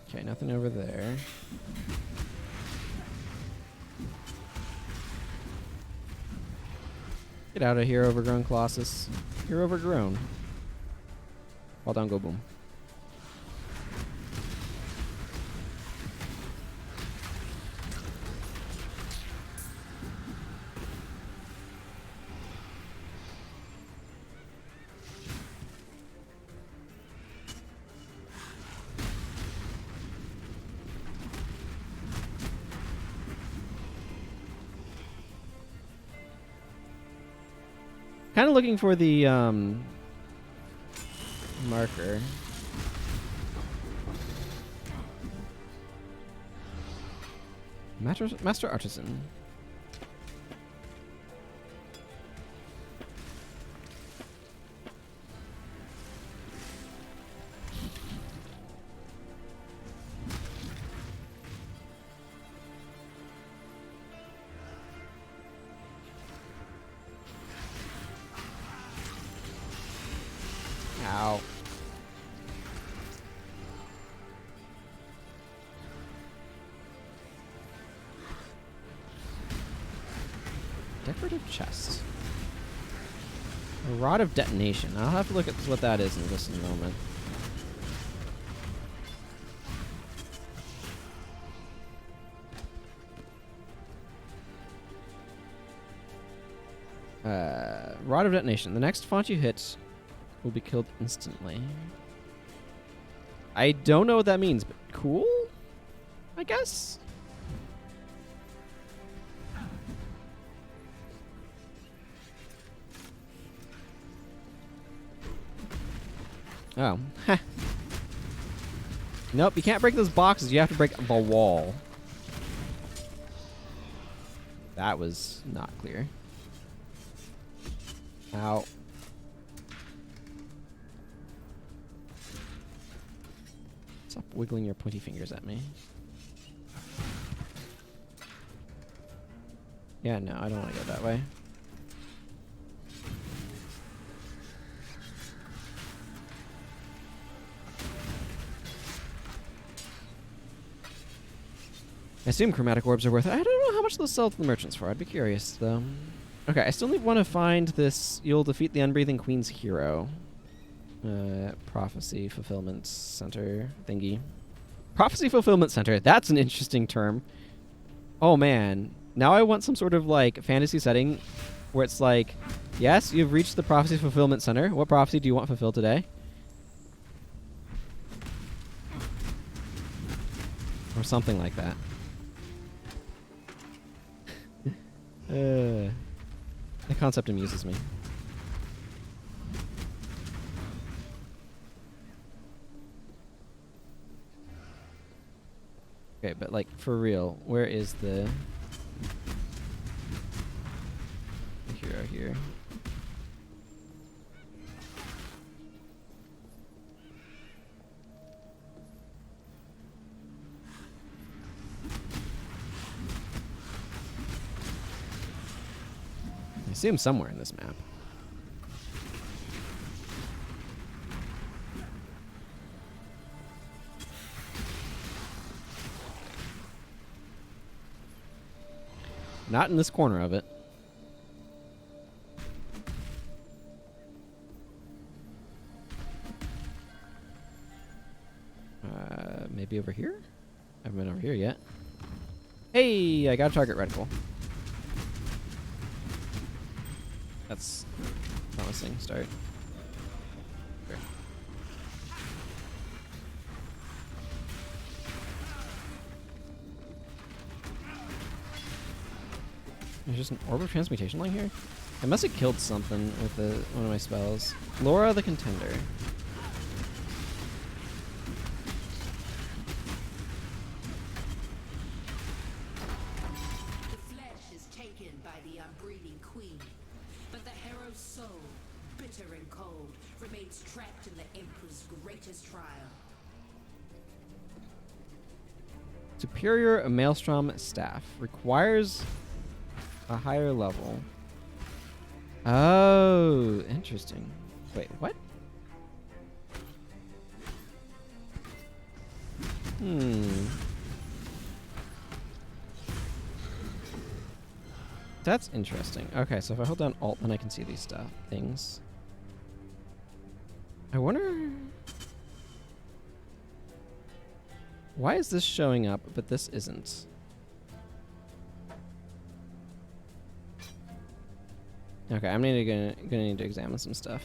Okay, nothing over there. Get out of here, overgrown Colossus. You're overgrown. Fall down, go boom. Kind of looking for the marker. Master Artisan. Ow. Decorative chest. A rod of detonation. I'll have to look at what that is in just a moment. Rod of detonation. The next font you hit will be killed instantly. I don't know what that means, but cool? I guess? Oh. Nope, you can't break those boxes. You have to break the wall. That was not clear. Ow. Stop wiggling your pointy fingers at me. Yeah, no, I don't want to go that way. I assume chromatic orbs are worth it. I don't know how much they'll sell to the merchants for. I'd be curious, though. Okay, I still want to find this. You'll defeat the Unbreathing Queen's hero. Prophecy Fulfillment Center thingy. Prophecy Fulfillment Center. That's an interesting term. Oh, man. Now I want some sort of, like, fantasy setting where it's like, yes, you've reached the Prophecy Fulfillment Center. What prophecy do you want fulfilled today? Or something like that. The concept amuses me. Okay, but like for real, where is the hero here? I see him somewhere in this map. Not in this corner of it. Maybe over here? I haven't been over here yet. Hey, I got a target reticle. That's a promising start. Sure. There's just an orb of transmutation lying here? I must have killed something with one of my spells. Laura the Contender. The flesh is taken by the Unbreathing Queen, but the hero's soul, bitter and cold, remains trapped in the Emperor's greatest trial. Superior Maelstrom Staff. Requires a higher level. Oh, interesting. Wait, what? That's interesting. Okay, so if I hold down Alt, then I can see these things. I wonder... Why is this showing up, but this isn't? Okay, I'm gonna need to examine some stuff.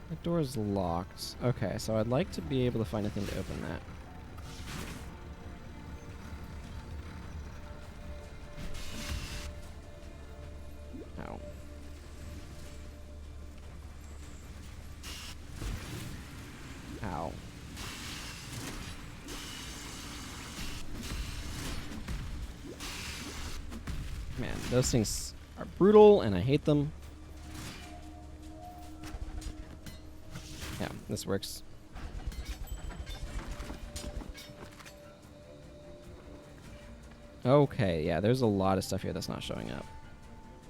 The door's locked. Okay, so I'd like to be able to find a thing to open that. Ow. Ow. Man, those things are brutal and I hate them. Yeah, this works. Okay, yeah, there's a lot of stuff here that's not showing up.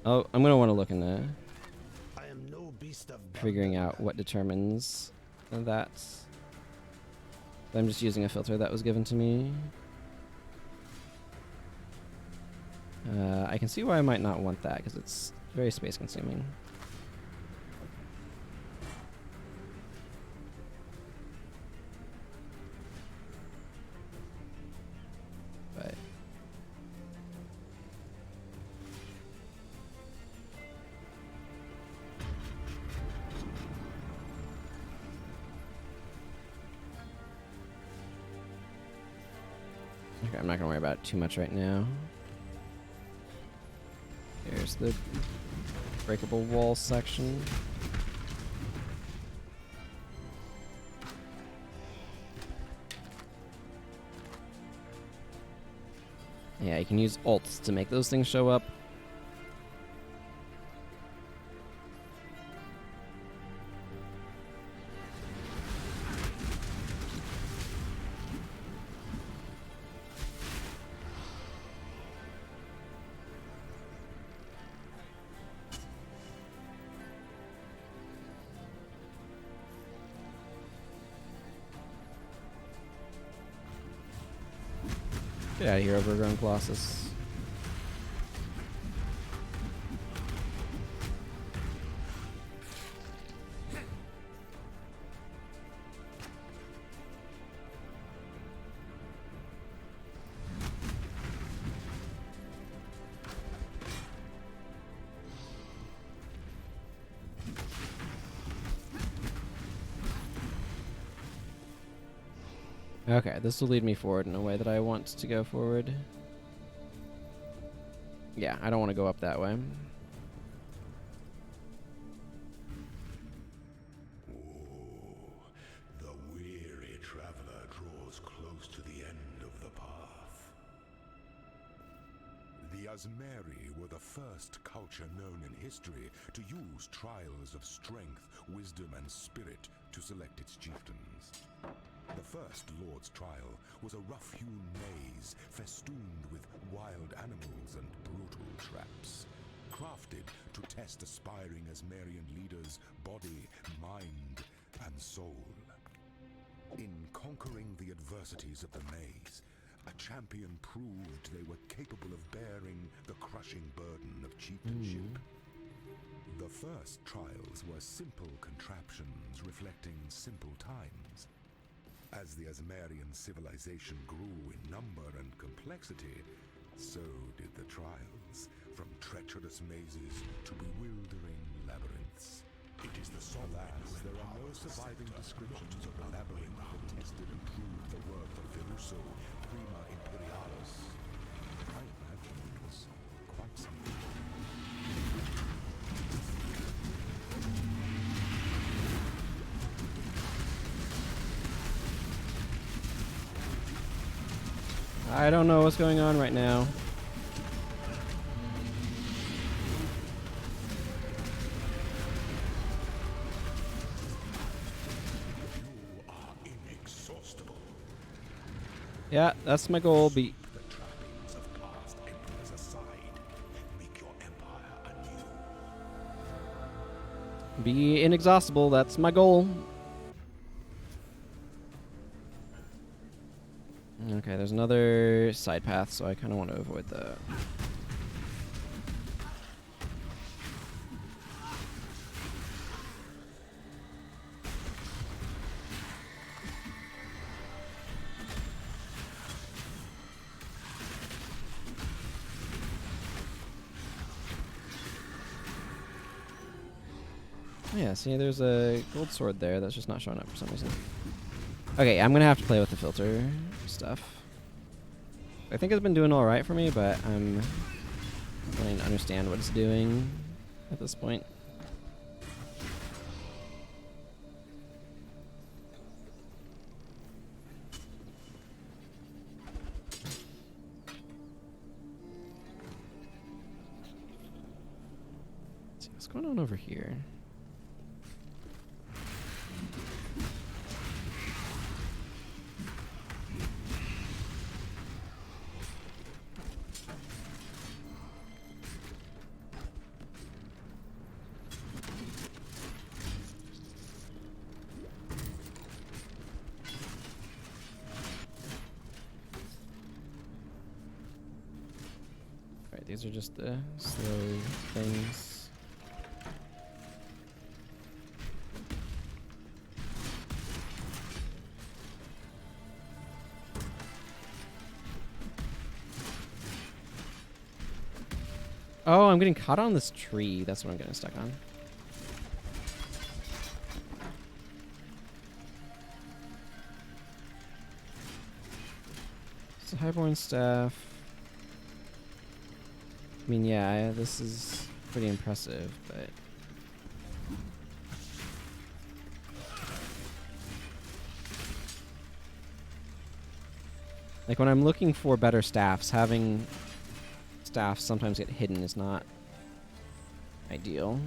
Oh, I'm gonna want to look into figuring out what determines that. I'm just using a filter that was given to me. I can see why I might not want that, because it's very space consuming. Okay, I'm not gonna worry about it too much right now. Here's the breakable wall section. Yeah, you can use alts to make those things show up. Get out of here, overgrown Colossus. Okay, this will lead me forward in a way that I want to go forward. Yeah, I don't want to go up that way. The weary traveler draws close to the end of the path. The Azmeri were the first culture known in history to use trials of strength, wisdom, and spirit to select its chieftains. The first Lord's trial was a rough-hewn maze festooned with wild animals and brutal traps, crafted to test aspiring Azmerian leaders' body, mind, and soul. In conquering the adversities of the maze, a champion proved they were capable of bearing the crushing burden of chieftainship. The first trials were simple contraptions reflecting simple times. As the Azmerian civilization grew in number and complexity, so did the trials, from treacherous mazes to bewildering labyrinths. It is the Alas, there are no surviving descriptions of the labyrinth that tested and proved the worth of Veruso, Prima Imperialis. I imagine it was quite something. I don't know what's going on right now. You are inexhaustible. Yeah, that's my goal. The trappings of past emperors aside, make your empire anew. Be inexhaustible. That's my goal. Okay, there's another side path, so I kind of want to avoid that. Yeah, see, there's a gold sword there that's just not showing up for some reason. Okay, I'm gonna have to play with the filter stuff. I think it's been doing alright for me, but I'm trying to understand what it's doing at this point. Let's see, what's going on over here? These are just the slow things. Oh, I'm getting caught on this tree. That's what I'm getting stuck on. Highborn staff. I mean, yeah, this is pretty impressive, but like when I'm looking for better staffs, having staffs sometimes get hidden is not ideal.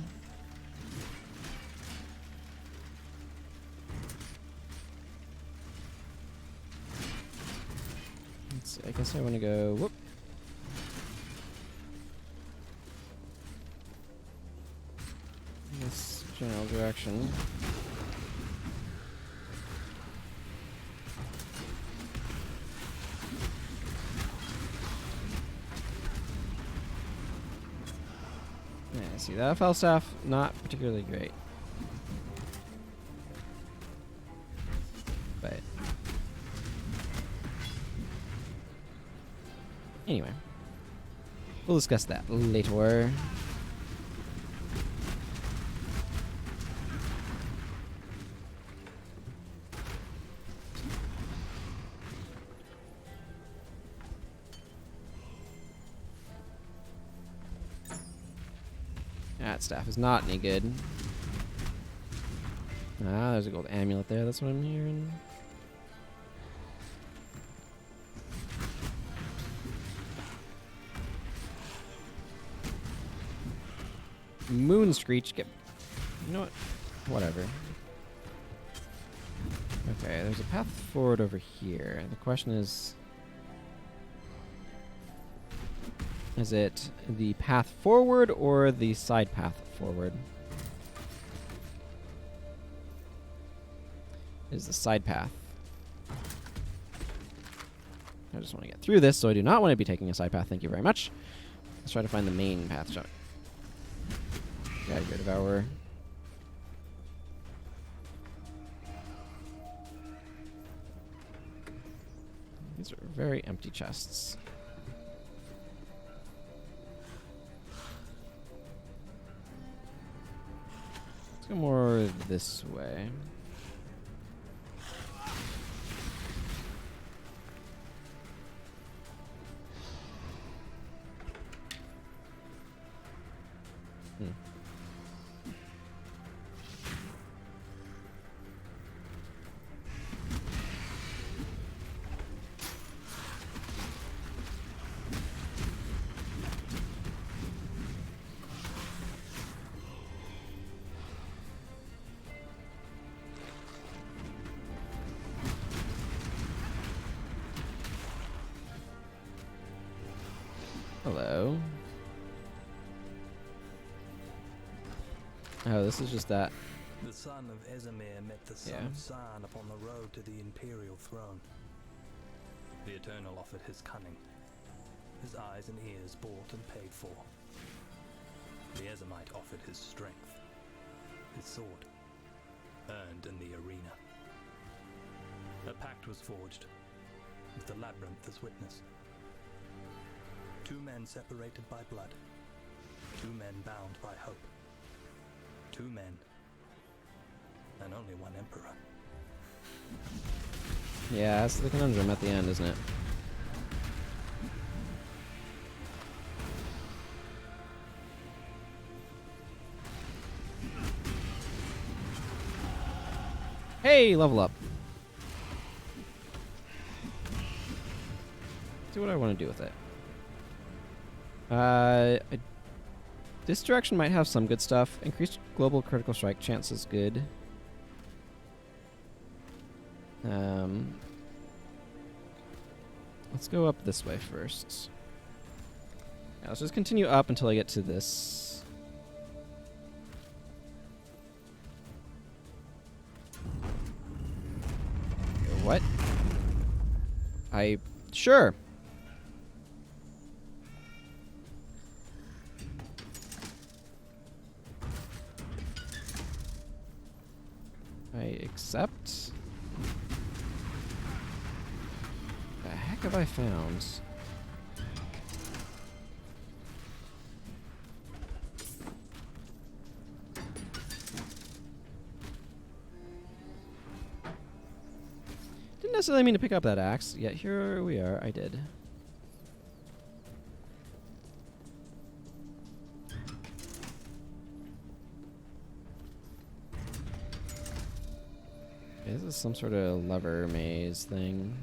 Let's see, I guess I want to go whoop. This general direction. Yeah, see that Falstaff, not particularly great. But anyway, we'll discuss that later. That staff is not any good. Ah, there's a gold amulet there. That's what I'm hearing. Moon Screech. Get. You know what? Whatever. Okay, there's a path forward over here. The question is it the path forward or the side path forward? It is the side path. I just want to get through this, so I do not want to be taking a side path. Thank you very much. Let's try to find the main path. Shall we? Gotta go devour. These are very empty chests. Let's go more this way. Hello. Oh, this is just that. The son of Esamir met the son of San upon the road to the imperial throne. The Eternal offered his cunning, his eyes and ears bought and paid for. The Esamite offered his strength, his sword, earned in the arena. A pact was forged, with the labyrinth as witness. Two men separated by blood, two men bound by hope. Two men, and only one emperor. Yeah, that's the conundrum at the end, isn't it? Hey, level up. See what I want to do with it. This direction might have some good stuff. Increased global critical strike chance is good. Let's go up this way first. Yeah, let's just continue up until I get to this. What? Sure. I accept. The heck have I found? didn't necessarily mean to pick up that axe, yet here we are. I did. Okay, this is some sort of lever maze thing.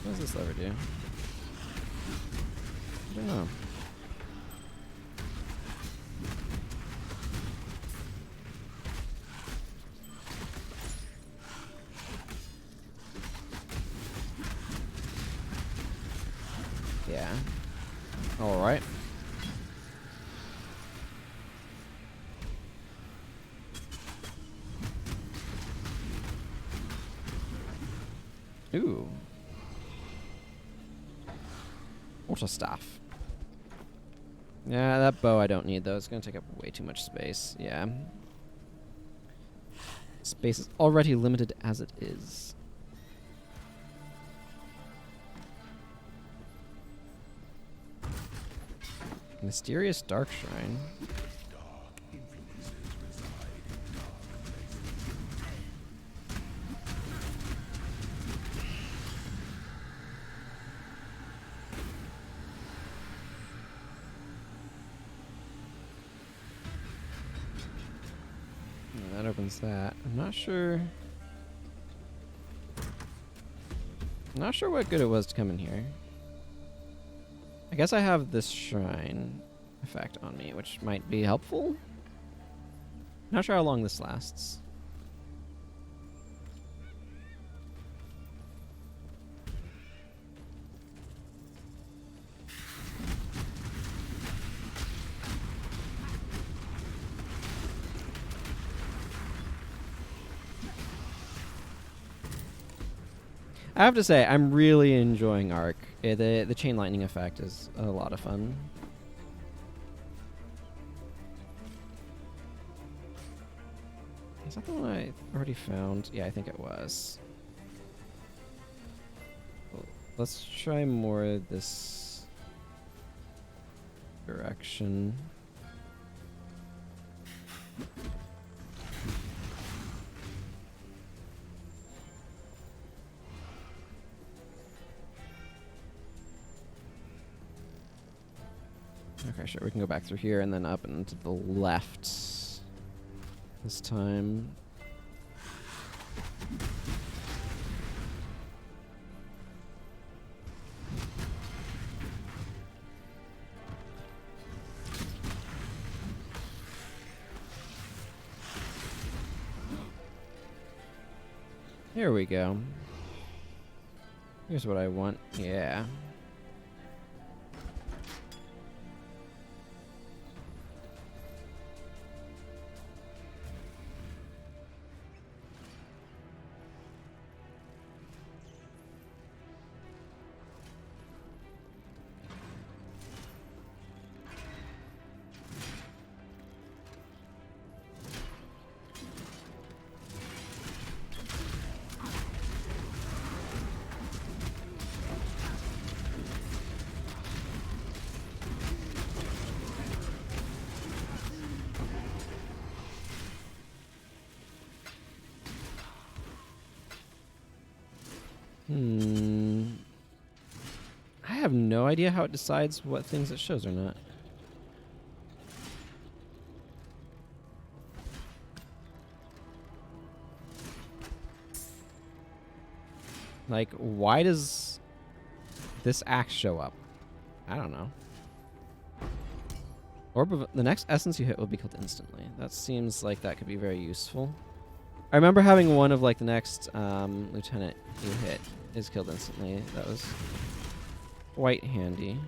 What does this lever do? I don't know. Yeah. All right. Ooh. Water staff. Yeah, that bow I don't need though. It's gonna take up way too much space. Yeah. Space is already limited as it is. Mysterious dark shrine. That opens that. I'm not sure. Not sure what good it was to come in here. I guess I have this shrine effect on me, which might be helpful. Not sure how long this lasts. I have to say, I'm really enjoying Arc. The chain lightning effect is a lot of fun. Is that the one I already found? Yeah, I think it was. Well, let's try more this direction. Okay, sure, we can go back through here and then up and to the left this time. Here we go. Here's what I want. Yeah. I have no idea how it decides what things it shows or not. Like, why does this axe show up? I don't know. Orb of the next essence you hit will be killed instantly. That seems like that could be very useful. I remember having one of like the next lieutenant you hit is killed instantly. That was quite handy.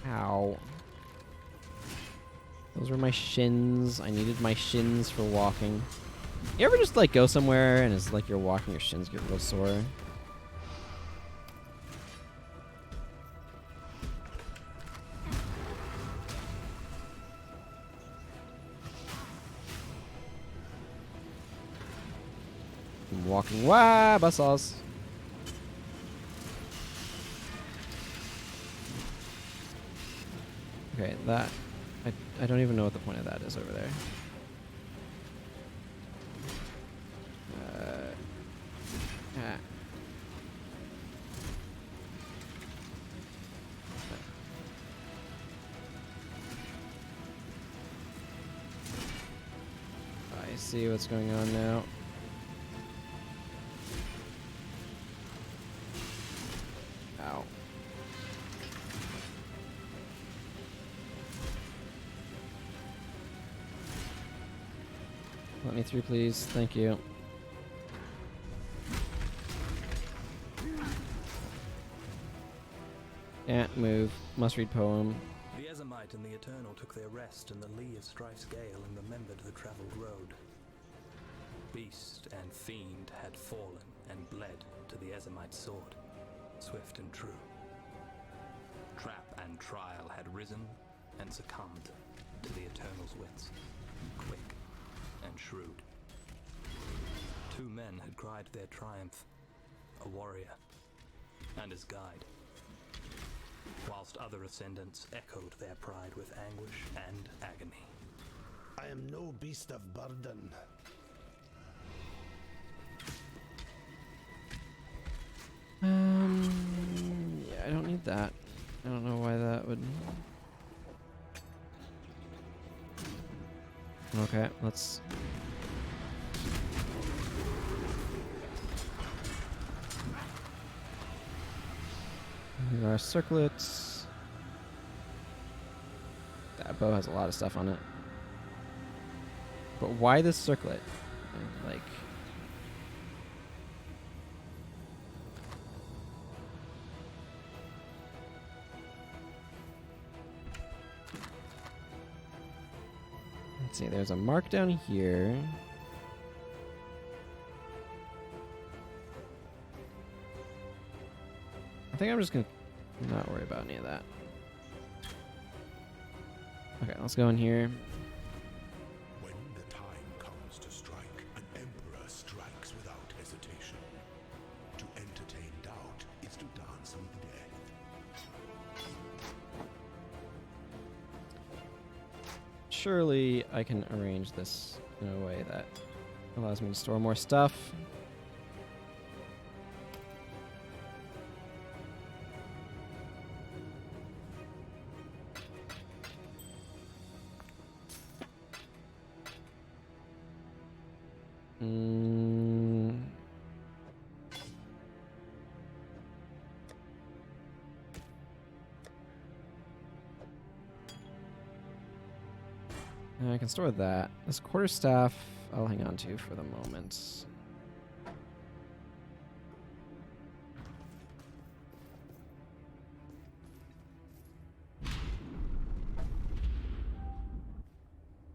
Ow. Those were my shins. I needed my shins for walking. You ever just like go somewhere and it's like you're walking, your shins get real sore? I'm walking. Wah, buzzsaws. Okay, that I don't even know what the point of that is over there. Ah. I see what's going on now. Ow. Let me through, please. Thank you. Can't move. Must read poem. The Ezamite and the Eternal took their rest in the lee of Strife's gale and remembered the travelled road. Beast and fiend had fallen and bled to the Ezamite's sword, swift and true. Trap and Trial had risen and succumbed to the Eternal's wits, quick and shrewd. Two men had cried their triumph, a warrior and his guide, whilst other ascendants echoed their pride with anguish and agony. I am no beast of burden. Yeah, I don't need that. I don't know why that would... Okay, let's... Here are our circlets. That bow has a lot of stuff on it. But why this circlet? Like... Let's see, there's a mark down here. I think I'm just gonna not worry about any of that. Okay, let's go in here. When the time comes to strike, an emperor strikes without hesitation. To entertain doubt is to dance with death. Surely I can arrange this in a way that allows me to store more stuff. I can store that. This quarterstaff I'll hang on to for the moment.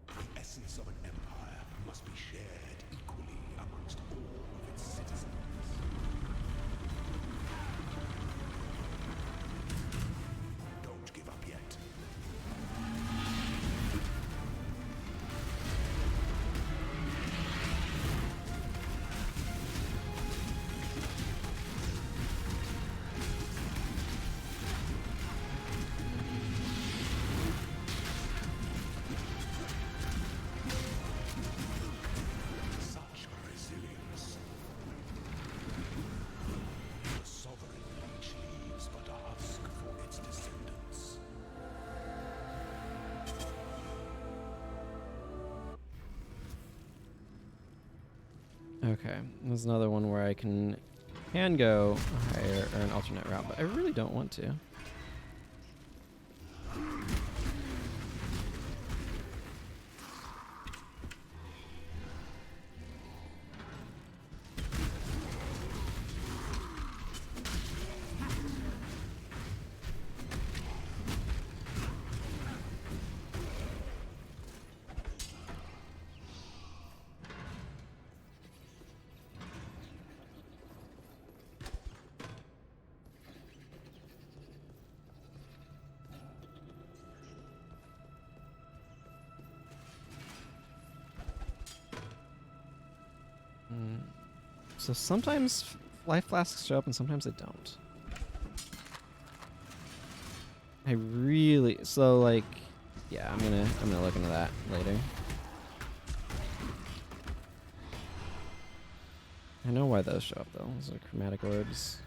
The essence of an empire must be shared equally amongst all of its citizens. Don't give up yet. Such resilience. The sovereign leech leaves but a husk for its descendants. Okay, there's another one where I can go higher or an alternate route, but I really don't want to. So sometimes life flasks show up and sometimes they don't. I really... So, like... Yeah, I'm gonna look into that later. I know why those show up though. Those are chromatic orbs.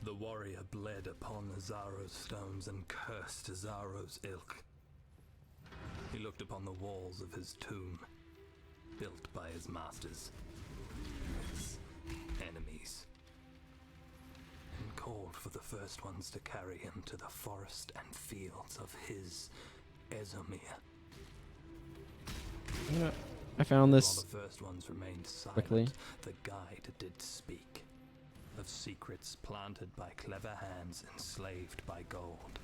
The warrior bled upon Azaro's stones and cursed Azaro's ilk. He looked upon the walls of his tomb, built by his masters, his enemies, and called for the first ones to carry him to the forest and fields of his Ezomir. You know, I found this While the first ones remained silent, quickly. the guide did speak of secrets planted by clever hands enslaved by gold.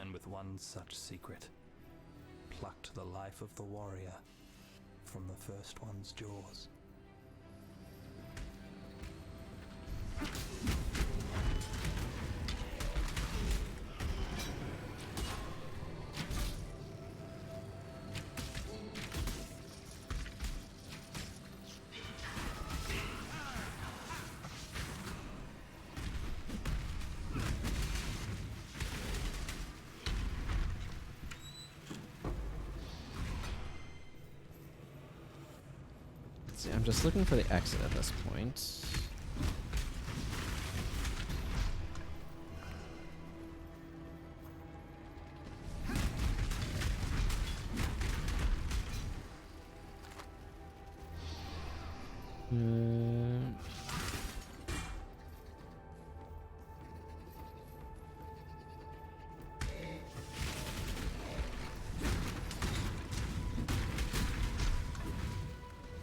And with one such secret, plucked the life of the warrior from the first one's jaws. Let's see, I'm just looking for the exit at this point.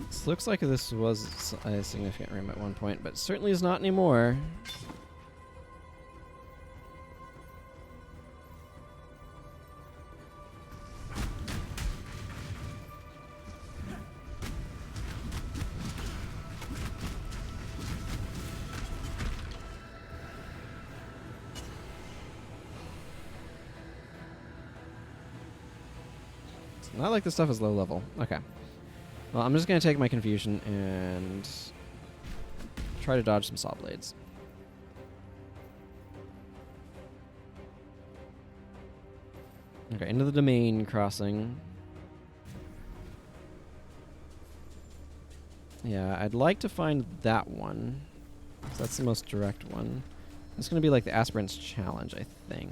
This looks like this was a significant room at one point, but certainly is not anymore. It's not like this stuff is low level. Okay. Well, I'm just going to take my confusion and try to dodge some saw blades. Okay, into the domain crossing. Yeah, I'd like to find that one. 'Cause that's the most direct one. It's going to be like the Aspirant's Challenge, I think.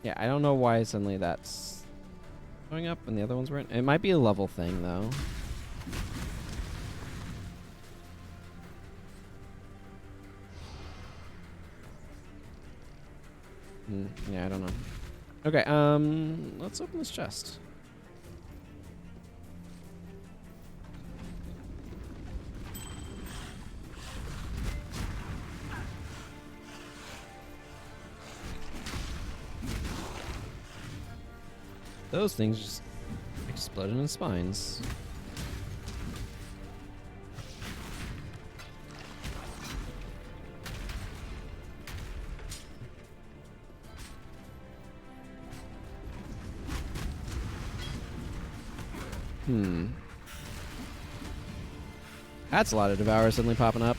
Yeah, I don't know why suddenly that's going up and the other ones weren't. It might be a level thing, though. Yeah, I don't know. Okay, let's open this chest. Those things just exploded in spines. That's a lot of Devourers suddenly popping up.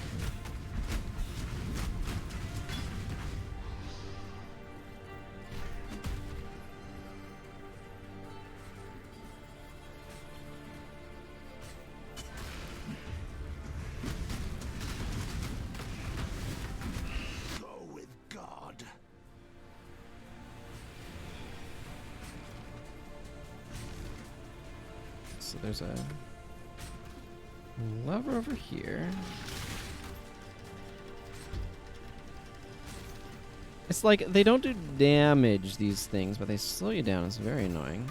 So there's a lever over here. It's like they don't do damage, these things, but they slow you down. It's very annoying.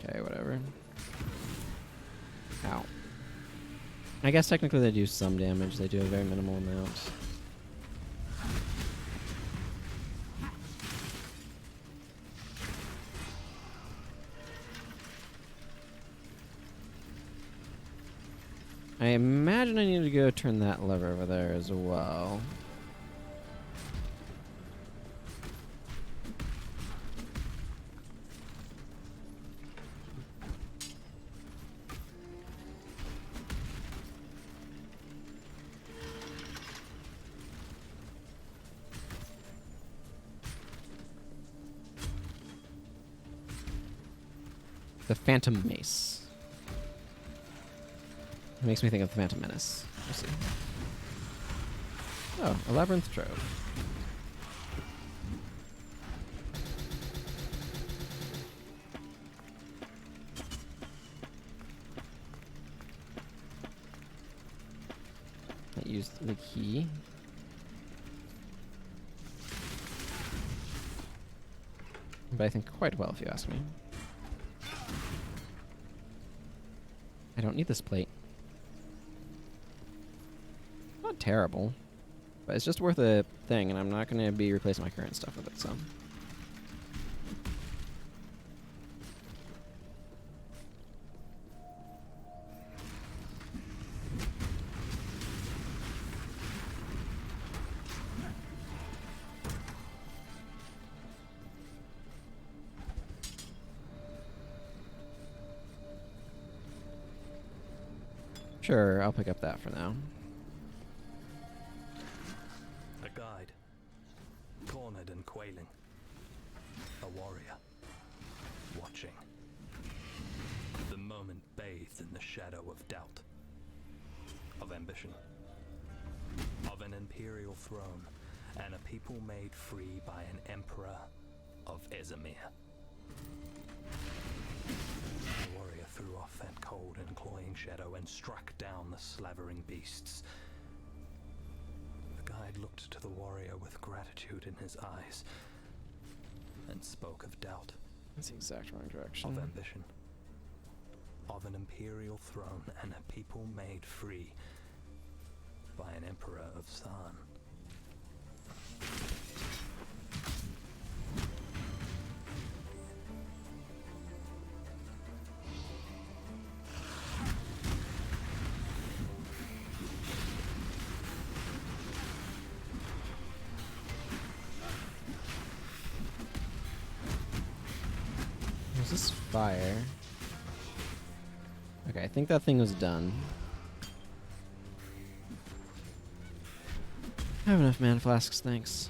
Okay, whatever. Ow. I guess technically they do some damage. They do a very minimal amount. I imagine I need to go turn that lever over there as well. The Phantom Mace. It makes me think of the Phantom Menace. We'll see. Oh, a Labyrinth Trove. I used the key. But I think quite well, if you ask me. I don't need this plate. Not terrible. But it's just worth a thing, and I'm not going to be replacing my current stuff with it, so. Sure, I'll pick up that for now. A guide, cornered and quailing. A warrior, watching. The moment bathed in the shadow of doubt, of ambition, of an imperial throne, and a people made free by an emperor of Ezamir. The warrior threw off that cold and cloying shadow and struck down the slavering beasts. The guide looked to the warrior with gratitude in his eyes and spoke of doubt. That's the exact wrong direction. Of ambition. Of an imperial throne and a people made free by an emperor of San. Is this fire? Okay, I think that thing was done. I have enough mana flasks, thanks.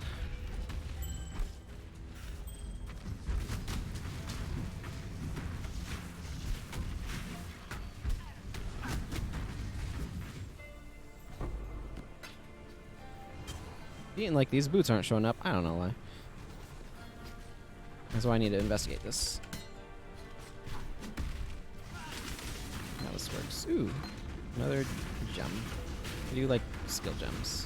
Being like these boots aren't showing up, I don't know why. That's why I need to investigate this. How this works. Ooh, another gem. I do like skill gems.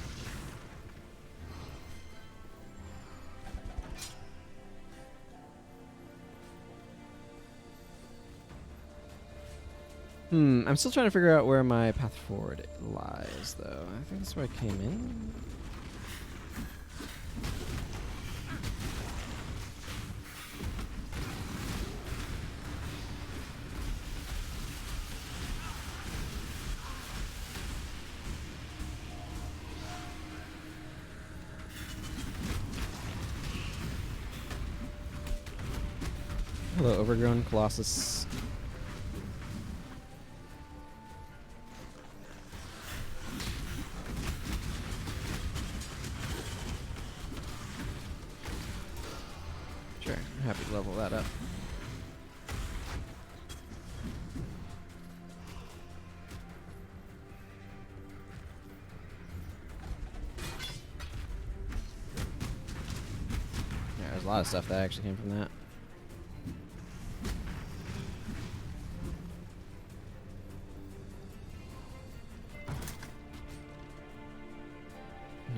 I'm still trying to figure out where my path forward lies, though. I think that's where I came in. Hello, overgrown Colossus. Sure, I'm happy to level that up. Yeah, there's a lot of stuff that actually came from that.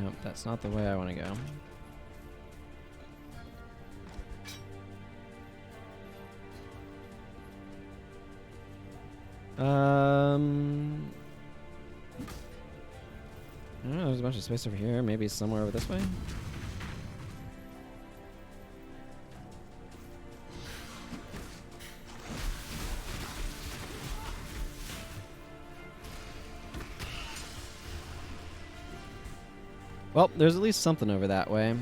Nope, that's not the way I want to go. I don't know, there's a bunch of space over here. Maybe somewhere over this way? Well, there's at least something over that way.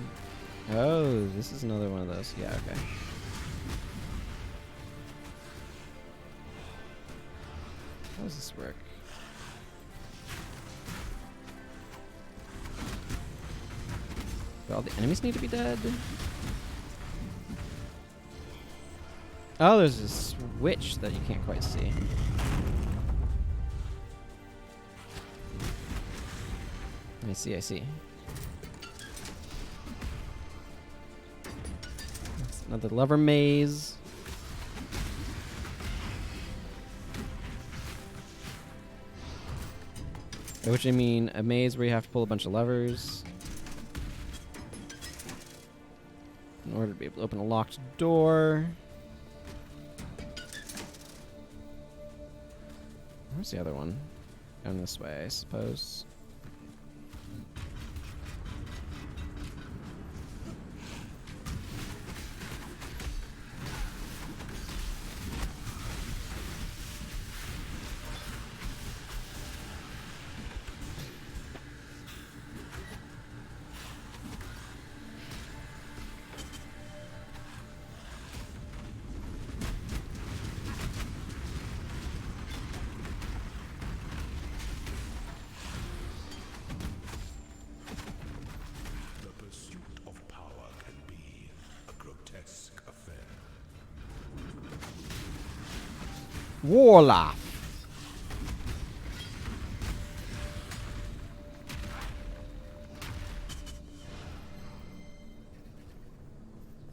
Oh, this is another one of those. Yeah, okay. How does this work? Do all the enemies need to be dead? Oh, there's a switch that you can't quite see. I see, I see. That's another lever maze. By which I mean a maze where you have to pull a bunch of levers in order to be able to open a locked door. Where's the other one? Down this way, I suppose. Warlaugh.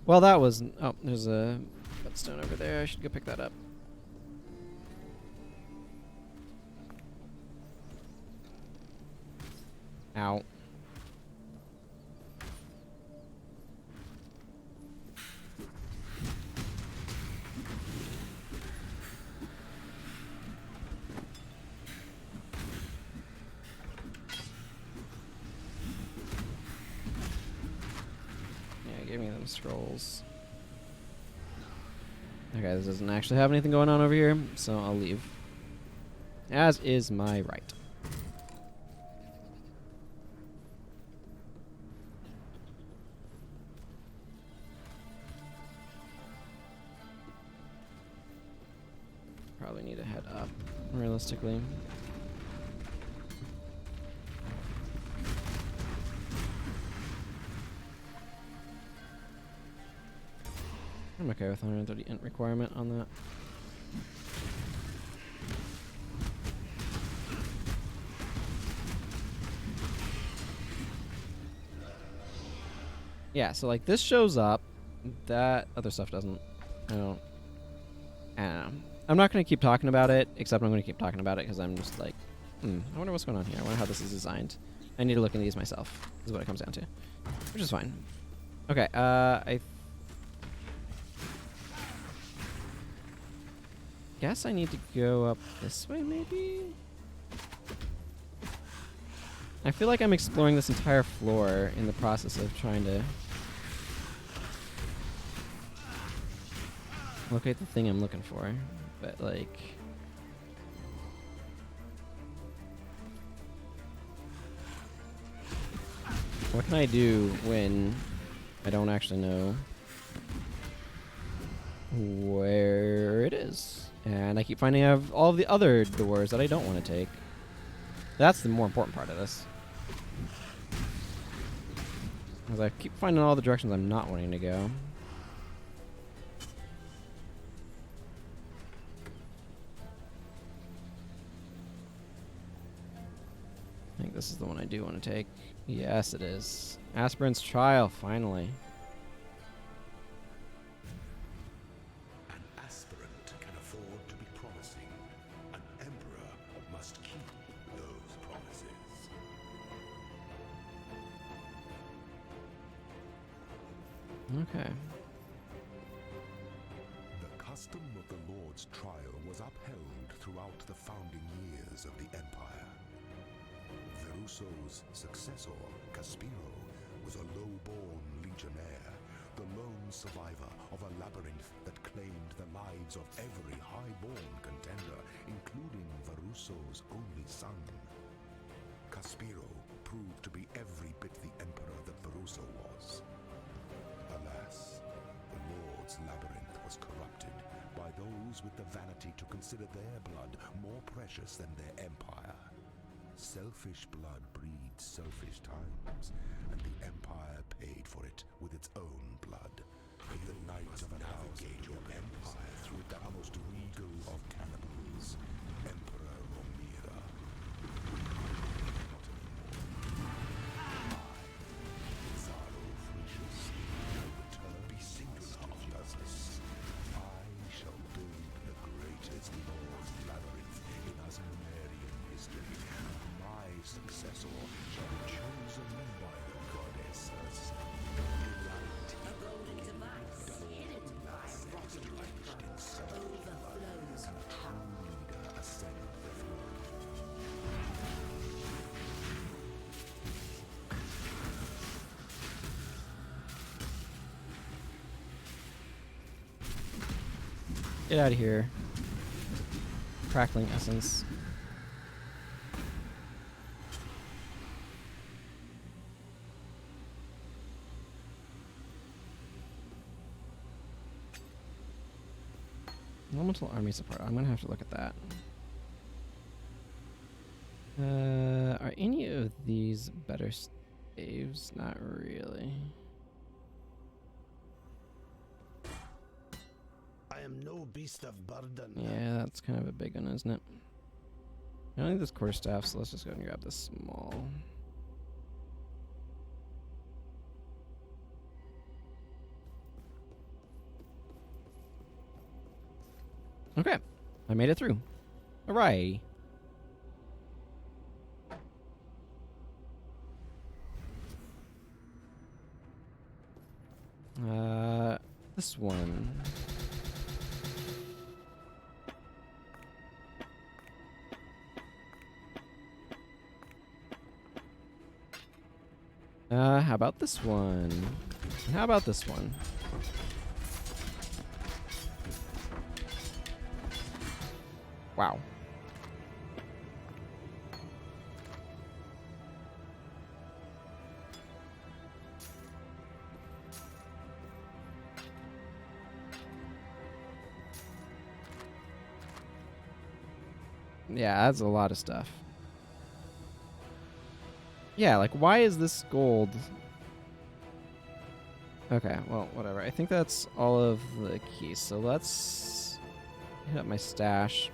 Well, that was... Oh, there's a whetstone over there. I should go pick that up. Ow. Give me them scrolls. Okay, this doesn't actually have anything going on over here, so I'll leave. As is my right. Probably need to head up, realistically. I'm okay with 130 int requirement on that. Yeah, so like this shows up, that other stuff doesn't. I don't know. I'm not going to keep talking about it, except I'm going to keep talking about it because I'm just like, I wonder what's going on here. I wonder how this is designed. I need to look into these myself, is what it comes down to. Which is fine. Okay, I guess I need to go up this way, maybe? I feel like I'm exploring this entire floor in the process of trying to locate the thing I'm looking for. But, like... what can I do when I don't actually know where it is? And I keep finding I have all the other doors that I don't want to take. That's the more important part of this. Because I keep finding all the directions I'm not wanting to go. I think this is the one I do want to take. Yes, it is. Aspirant's Trial, finally. The system of the Lord's trial was upheld throughout the founding years of the Empire. Verusso's successor, Caspiro, was a low-born legionnaire, the lone survivor of a labyrinth that claimed the lives of every high-born contender, including Verusso's only son. Caspiro proved to be every bit the emperor that Verusso was. Alas, the Lord's labyrinth was corrupted by those with the vanity to consider their blood more precious than their empire. Selfish blood breeds selfish times, and the Empire paid for it with its own blood. In the night of a navigate your empire through the most regal of cannibals, Emperor Romira. Zaro Frisius, shall return be singular of justice. I shall build the greatest Lord's labyrinth in Asmerian history. My successor shall be chosen by the goddesses. Delight A golden device hidden by rotten overflows with power. leader ascend the throne. Get out of here. Crackling essence. Elemental army support. I'm gonna have to look at that. Are any of these better saves? Not really. I am no beast of burden. Yeah, that's kind of a big one, isn't it? I don't think this quarterstaff, so let's just go and grab this small. Okay, I made it through. Hooray! This one. How about this one? And how about this one? Wow. Yeah, that's a lot of stuff. Yeah, like, why is this gold? Okay, well, whatever. I think that's all of the keys. So let's hit up my stash.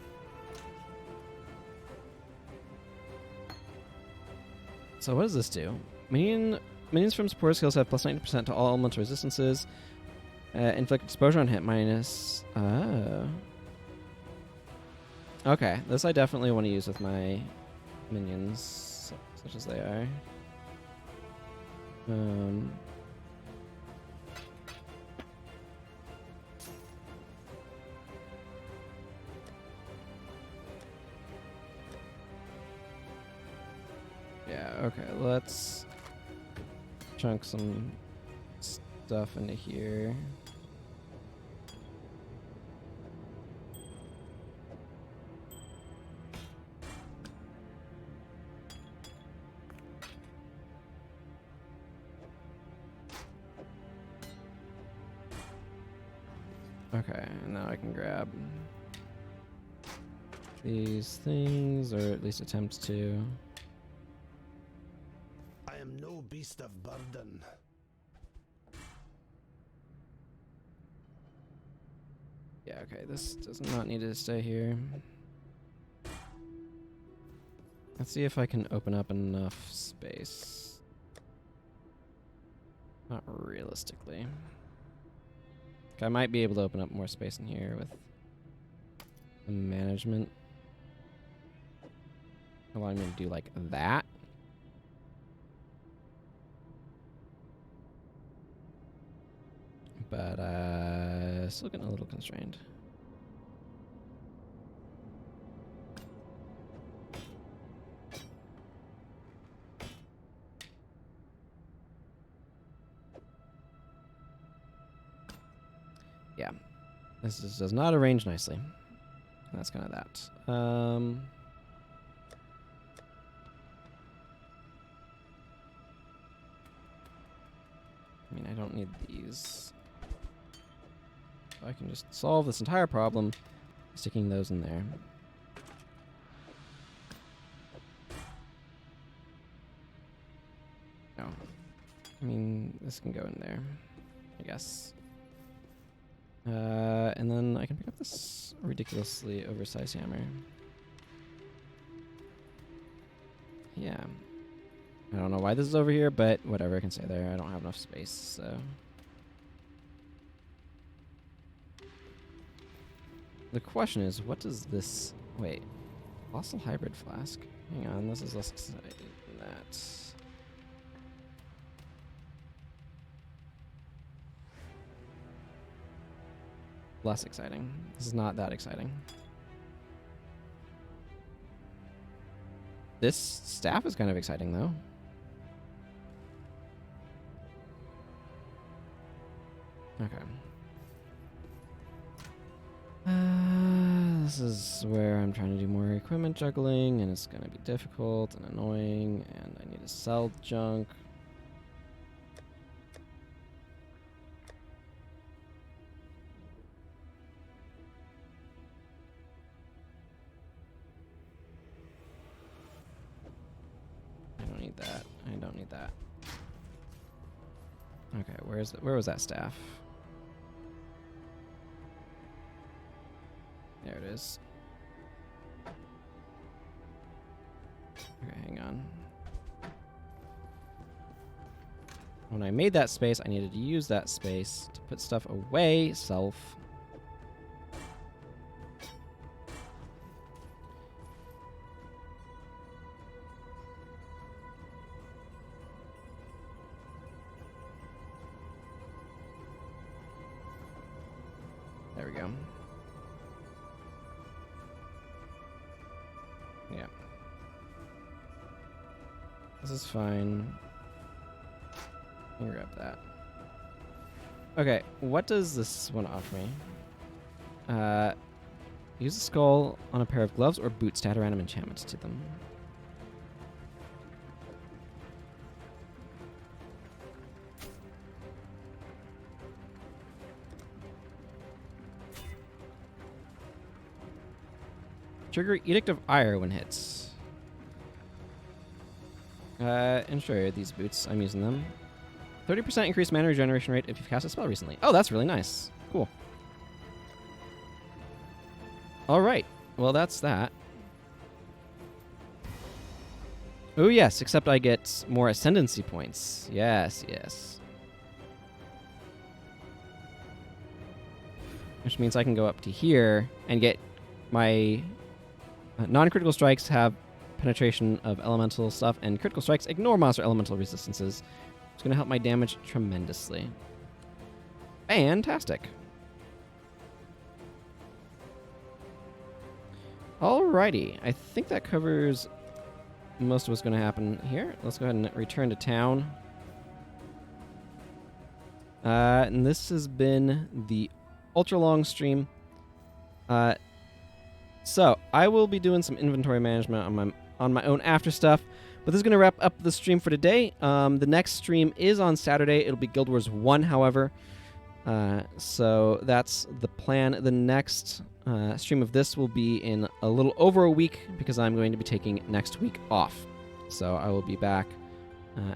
So what does this do? Minions from support skills have plus 90% to all elemental resistances. Inflict exposure on hit minus... Oh. Okay, this I definitely want to use with my minions, such as they are. Yeah, okay, let's chunk some stuff into here. Okay, now I can grab these things, or at least attempt to. I am no beast of burden. Yeah, okay, this does not need to stay here. Let's see if I can open up enough space. Not realistically. I might be able to open up more space in here with the management. Allowing me to do like that. But still getting a little constrained. Yeah. This does not arrange nicely. That's kind of that. I mean, I don't need these. I can just solve this entire problem sticking those in there. No. I mean, this can go in there, I guess. And then I can pick up this ridiculously oversized hammer. Yeah. I don't know why this is over here, but whatever, I can stay there. I don't have enough space, so... The question is, what does this... Wait. Fossil hybrid flask? Hang on, this is less exciting than that. Less exciting. This is not that exciting. This staff is kind of exciting, though. Okay. This is where I'm trying to do more equipment juggling, and it's going to be difficult and annoying, and I need to sell junk. I don't need that. I don't need that. Okay, where was that staff? There it is. Okay, hang on. When I made that space, I needed to use that space to put stuff away, self. There we go. Yeah. This is fine. Let me grab that. Okay, what does this one offer me? Use a skull on a pair of gloves or boots to add a random enchantment to them. Trigger Edict of Ire when hits. And sure, these boots, I'm using them. 30% increased mana regeneration rate if you've cast a spell recently. Oh, that's really nice. Cool. Alright, well that's that. Oh yes, except I get more ascendancy points. Yes, yes. Which means I can go up to here and get my... non-critical strikes have penetration of elemental stuff, and critical strikes ignore monster elemental resistances. It's going to help my damage tremendously. Fantastic. Alrighty, I think that covers most of what's going to happen here. Let's go ahead and return to town. And this has been the ultra-long stream. So, I will be doing some inventory management on my own after stuff, but this is going to wrap up the stream for today. The next stream is on Saturday. It'll be Guild Wars 1, however. So that's the plan. The next stream of this will be in a little over a week because I'm going to be taking next week off. So I will be back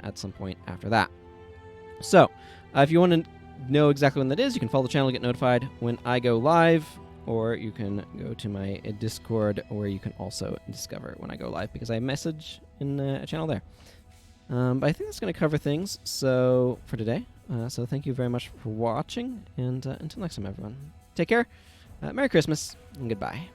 at some point after that. So, if you want to know exactly when that is, you can follow the channel to get notified when I go live. Or you can go to my Discord, where you can also discover when I go live, because I message in a channel there. But I think that's going to cover things for today. So thank you very much for watching, and until next time, everyone. Take care, Merry Christmas, and goodbye.